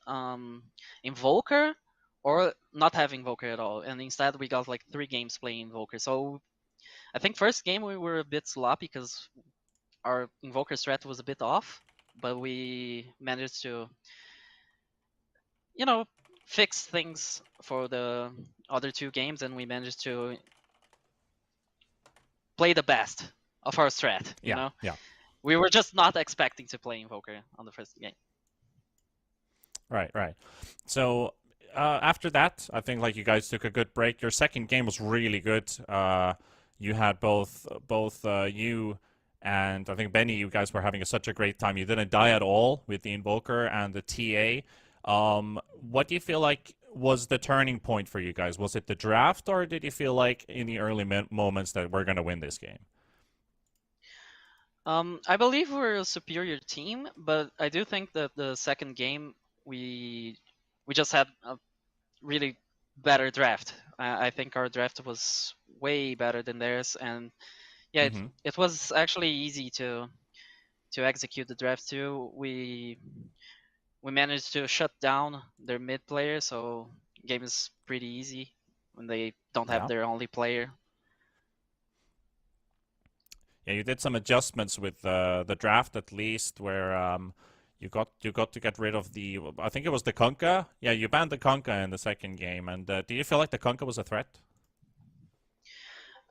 Invoker or not have Invoker at all, and instead we got like 3 games playing Invoker. So I think first game we were a bit sloppy because our Invoker strat was a bit off, but we managed to, you know, fix things for the other 2 games, and we managed to play the best of our strat. You know, Yeah. we were just not expecting to play Invoker on the first game. Right. So after that, I think like you guys took a good break. Your second game was really good. You had both you and I think Benny, you guys were having such a great time. You didn't die at all with the Invoker and the TA. What do you feel like was the turning point for you guys? Was it the draft, or did you feel like in the early moments that we're going to win this game? I believe we're a superior team, but I do think that the second game we just had a really better draft. I think our draft was way better than theirs, and yeah, it was actually easy to execute the draft too. We managed to shut down their mid player, so game is pretty easy when they don't have their only player. Yeah, you did some adjustments with the draft at least, where you got to get rid of the, I think it was the Kunkka. Yeah, you banned the Kunkka in the second game, and do you feel like the Kunkka was a threat?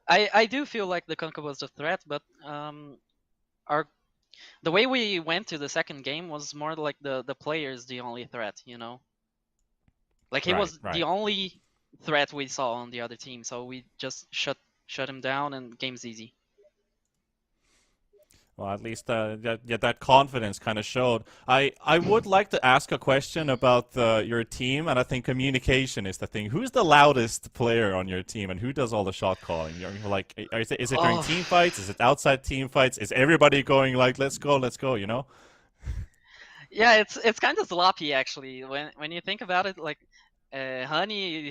I do feel like the Kunkka was a threat, but the way we went to the second game was more like the player is the only threat, you know? Like he was the only threat we saw on the other team, so we just shut him down and game's easy. Well, at least that confidence kind of showed. I would like to ask a question about your team, and I think communication is the thing. Who's the loudest player on your team, and who does all the shot calling? You're like, is it during team fights? Is it outside team fights? Is everybody going like, let's go, you know? Yeah, it's kind of sloppy actually. When you think about it, like Honey,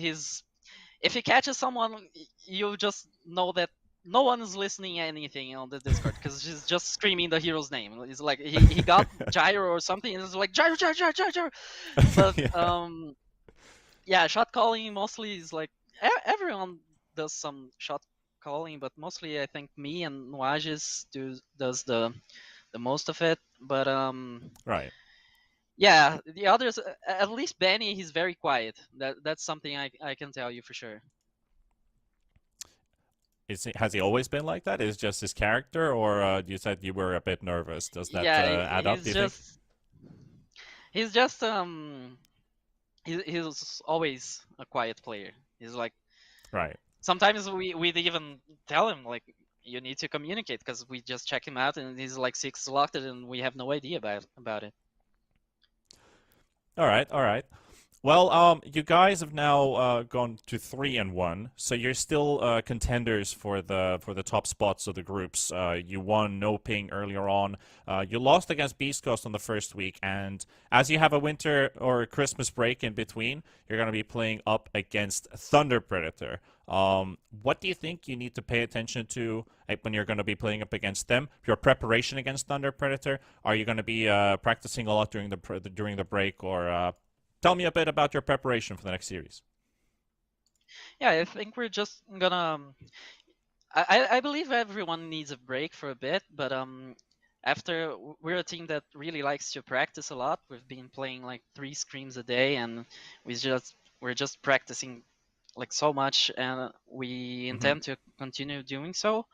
if he catches someone, you just know that no one is listening anything on the Discord because she's just screaming the hero's name. It's like he got gyro or something, and it's like gyro. But yeah, shot calling mostly is like everyone does some shot calling, but mostly I think me and Nuages does the most of it. But right. Yeah, the others, at least Benny, he's very quiet. That's something I can tell you for sure. Has he always been like that? Is just his character, or you said you were a bit nervous? Does that add up? Do you think? He's just he's always a quiet player. He's like right. Sometimes we'd even tell him like you need to communicate because we just check him out and he's like 6 locked and we have no idea about it. All right. Well, you guys have now gone to 3-1, so you're still contenders for the top spots of the groups. You won no ping earlier on. You lost against Beast Coast on the first week, and as you have a winter or a Christmas break in between, you're going to be playing up against Thunder Predator. What do you think you need to pay attention to when you're going to be playing up against them? Your preparation against Thunder Predator. Are you going to be practicing a lot during the break, or tell me a bit about your preparation for the next series? Yeah, I think we're just gonna. I believe everyone needs a break for a bit, but after we're a team that really likes to practice a lot. We've been playing like 3 scrims a day, and we're just practicing like so much, and we intend to continue doing so.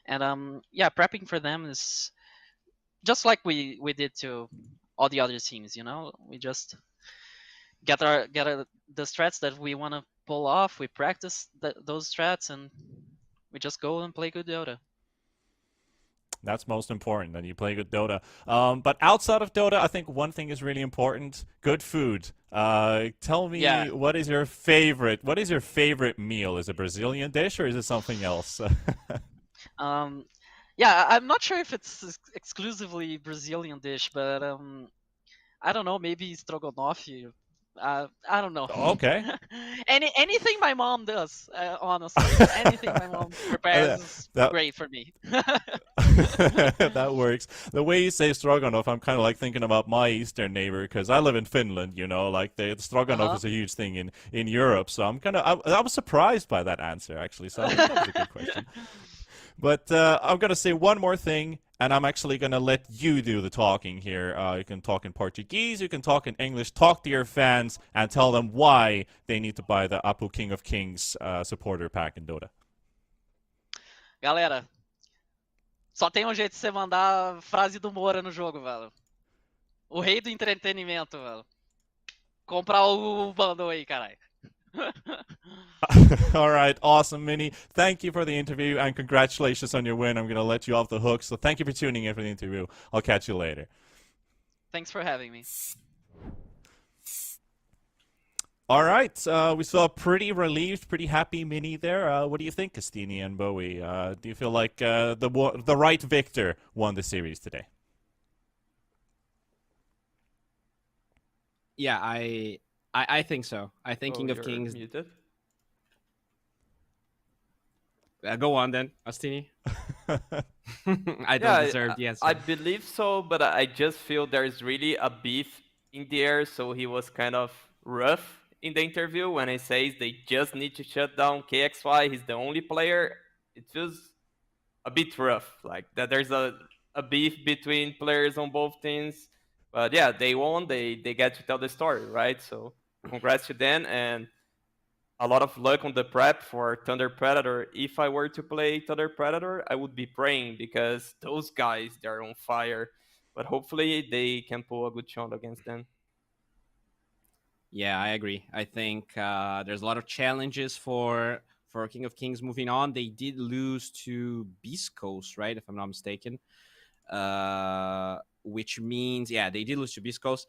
And yeah, prepping for them is just like we did to all the other teams. You know, we just get the strats that we want to pull off. We practice those strats, and we just go and play good Dota. That's most important, that you play good Dota. But outside of Dota, I think one thing is really important: good food. Tell me, what is your favorite meal? Is it a Brazilian dish or is it something else? Yeah, I'm not sure if it's exclusively Brazilian dish, but I don't know, maybe stroganoff. I don't know. Okay. Anything my mom does, honestly, anything my mom prepares is that- great for me. That works. The way you say stroganoff, I'm kind of like thinking about my eastern neighbor because I live in Finland. You know, like the stroganoff is a huge thing in Europe. So I was surprised by that answer actually. So I think that was a good question. But I'm gonna say one more thing, and I'm actually gonna let you do the talking here. You can talk in Portuguese, you can talk in English. Talk to your fans and tell them why they need to buy the Apu King of Kings supporter pack in Dota. Galera, só tem um jeito de você mandar a frase do Moura no jogo, velho. O rei do entretenimento, velho. Comprar o bundle aí, caralho. All right, awesome, Mini. Thank you for the interview and congratulations on your win. I'm gonna let you off the hook. So thank you for tuning in for the interview. I'll catch you later. Thanks for having me. All right, we saw a pretty relieved, pretty happy Mini there. What do you think, Castini and Bowie? Do you feel like the right victor won the series today? Yeah, I think so. I think King of you're Kings. muted. Go on then, Astini. I don't Yeah, deserve the answer. I believe so, but I just feel there's really a beef in the air, so he was kind of rough in the interview when he says they just need to shut down KXY. He's the only player. It feels a bit rough, like that there's a beef between players on both teams. But yeah, they won. They get to tell the story, right? So congrats to them, and a lot of luck on the prep for Thunder Predator. If I were to play Thunder Predator, I would be praying because those guys, they're on fire. But hopefully they can pull a good shot against them. Yeah, I agree. I think there's a lot of challenges for King of Kings moving on. They did lose to Beast Coast, right? If I'm not mistaken. Which means, yeah, they did lose to Beast Coast.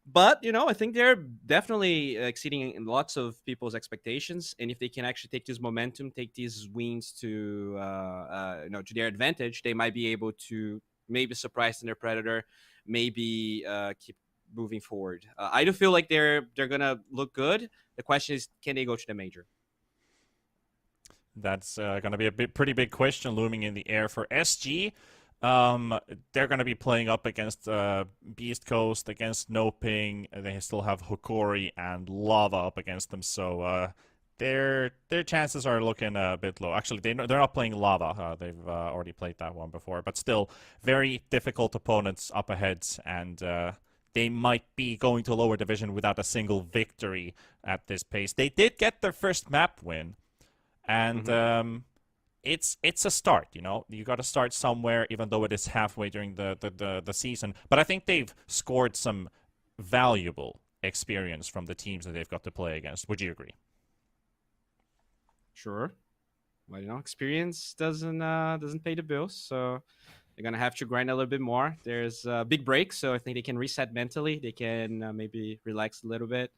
But, you know, I think they're definitely exceeding lots of people's expectations. And if they can actually take this momentum, take these wins to, to their advantage, they might be able to maybe surprise their Predator, maybe keep moving forward. I do feel like they're gonna look good. The question is, can they go to the major? That's going to be a pretty big question looming in the air for SG. They're going to be playing up against Beast Coast, against No Ping. They still have Hokari and Lava up against them, so their chances are looking a bit low. Actually, they're not playing Lava. They've already played that one before, but still very difficult opponents up ahead, and they might be going to lower division without a single victory at this pace. They did get their first map win, and it's a start, you know. You got to start somewhere, even though it is halfway during the season. But I think they've scored some valuable experience from the teams that they've got to play against. Would you agree? Sure. Well, you know, experience doesn't pay the bills, so they're gonna have to grind a little bit more. There's a big break, so I think they can reset mentally. They can maybe relax a little bit,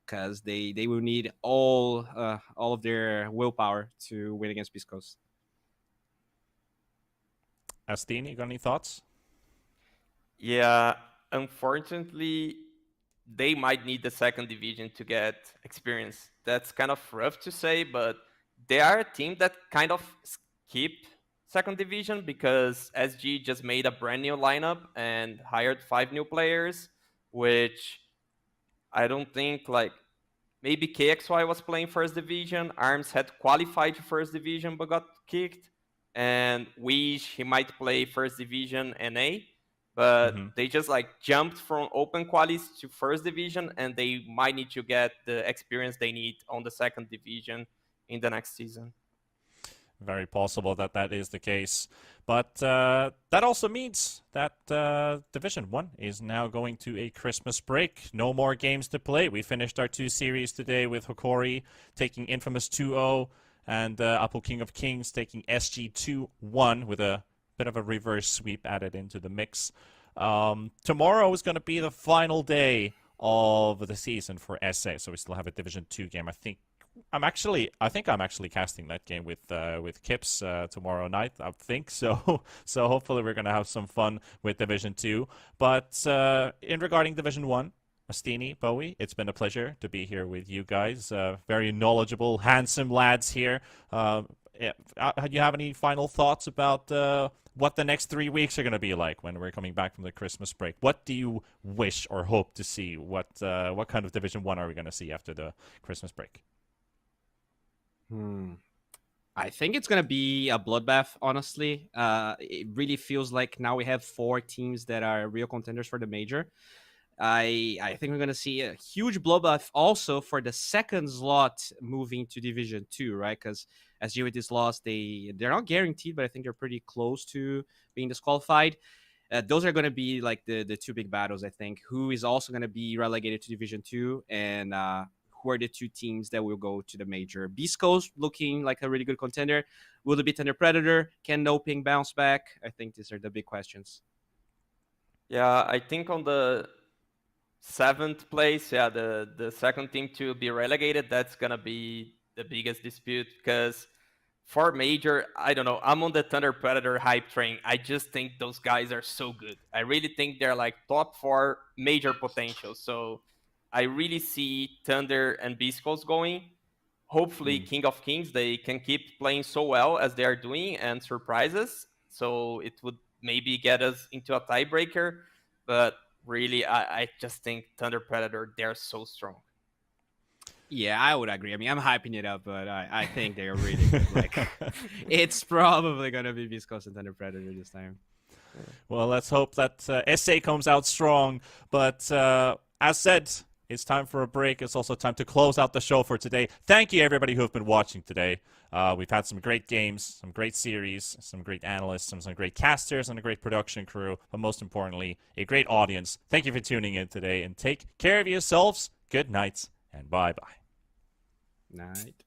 because they will need all of their willpower to win against Beast Coast. Astini, you got any thoughts? Yeah, unfortunately, they might need the second division to get experience. That's kind of rough to say, but they are a team that kind of skip second division because SG just made a brand new lineup and hired 5 new players, which I don't think, like, maybe KXY was playing first division, Arms had qualified to first division but got kicked, and Wish, he might play first division NA, but they just like jumped from open qualies to first division, and they might need to get the experience they need on the second division in the next season. Very possible that that is the case. But that also means that Division 1 is now going to a Christmas break. No more games to play. We finished our 2 series today with Hokari taking Infamous 2-0 and Apu King of Kings taking SG 2-1 with a bit of a reverse sweep added into the mix. Tomorrow is going to be the final day of the season for SA, so we still have a Division 2 game. I think I'm actually casting that game with Kips tomorrow night. I think so. So hopefully we're gonna have some fun with Division 2. But in regarding Division 1, Mastini, Bowie, it's been a pleasure to be here with you guys. Very knowledgeable, handsome lads here. Do you have any final thoughts about what the next 3 weeks are going to be like when we're coming back from the Christmas break? What do you wish or hope to see? What kind of Division 1 are we going to see after the Christmas break? I think it's gonna be a bloodbath. Honestly, it really feels like now we have 4 teams that are real contenders for the major. I think we're gonna see a huge bloodbath also for the second slot moving to Division 2, right? Because as GWT's lost, they're not guaranteed, but I think they're pretty close to being disqualified. Those are going to be like the 2 big battles, I think. Who is also going to be relegated to Division 2, and who are the 2 teams that will go to the major? Beast Coast looking like a really good contender. Will it be Thunder Predator? Can No Ping bounce back? I think these are the big questions. Yeah, I think on the 7th place, the second team to be relegated, that's gonna be the biggest dispute, because for major, I don't know, I'm on the Thunder Predator hype train. I just think those guys are so good. I really think they're like top 4 major potential. So I really see Thunder and Beast Coast going. Hopefully King of Kings, they can keep playing so well as they are doing and surprise us. So it would maybe get us into a tiebreaker, but really, I just think Thunder Predator, they're so strong. Yeah, I would agree. I mean, I'm hyping it up, but I think they're really good. Like, it's probably going to be Beast Coast and Thunder Predator this time. Well, let's hope that SA comes out strong. But as said, it's time for a break. It's also time to close out the show for today. Thank you, everybody who have been watching today. We've had some great games, some great series, some great analysts, some great casters, and a great production crew. But most importantly, a great audience. Thank you for tuning in today, and take care of yourselves. Good night, and bye-bye. Night.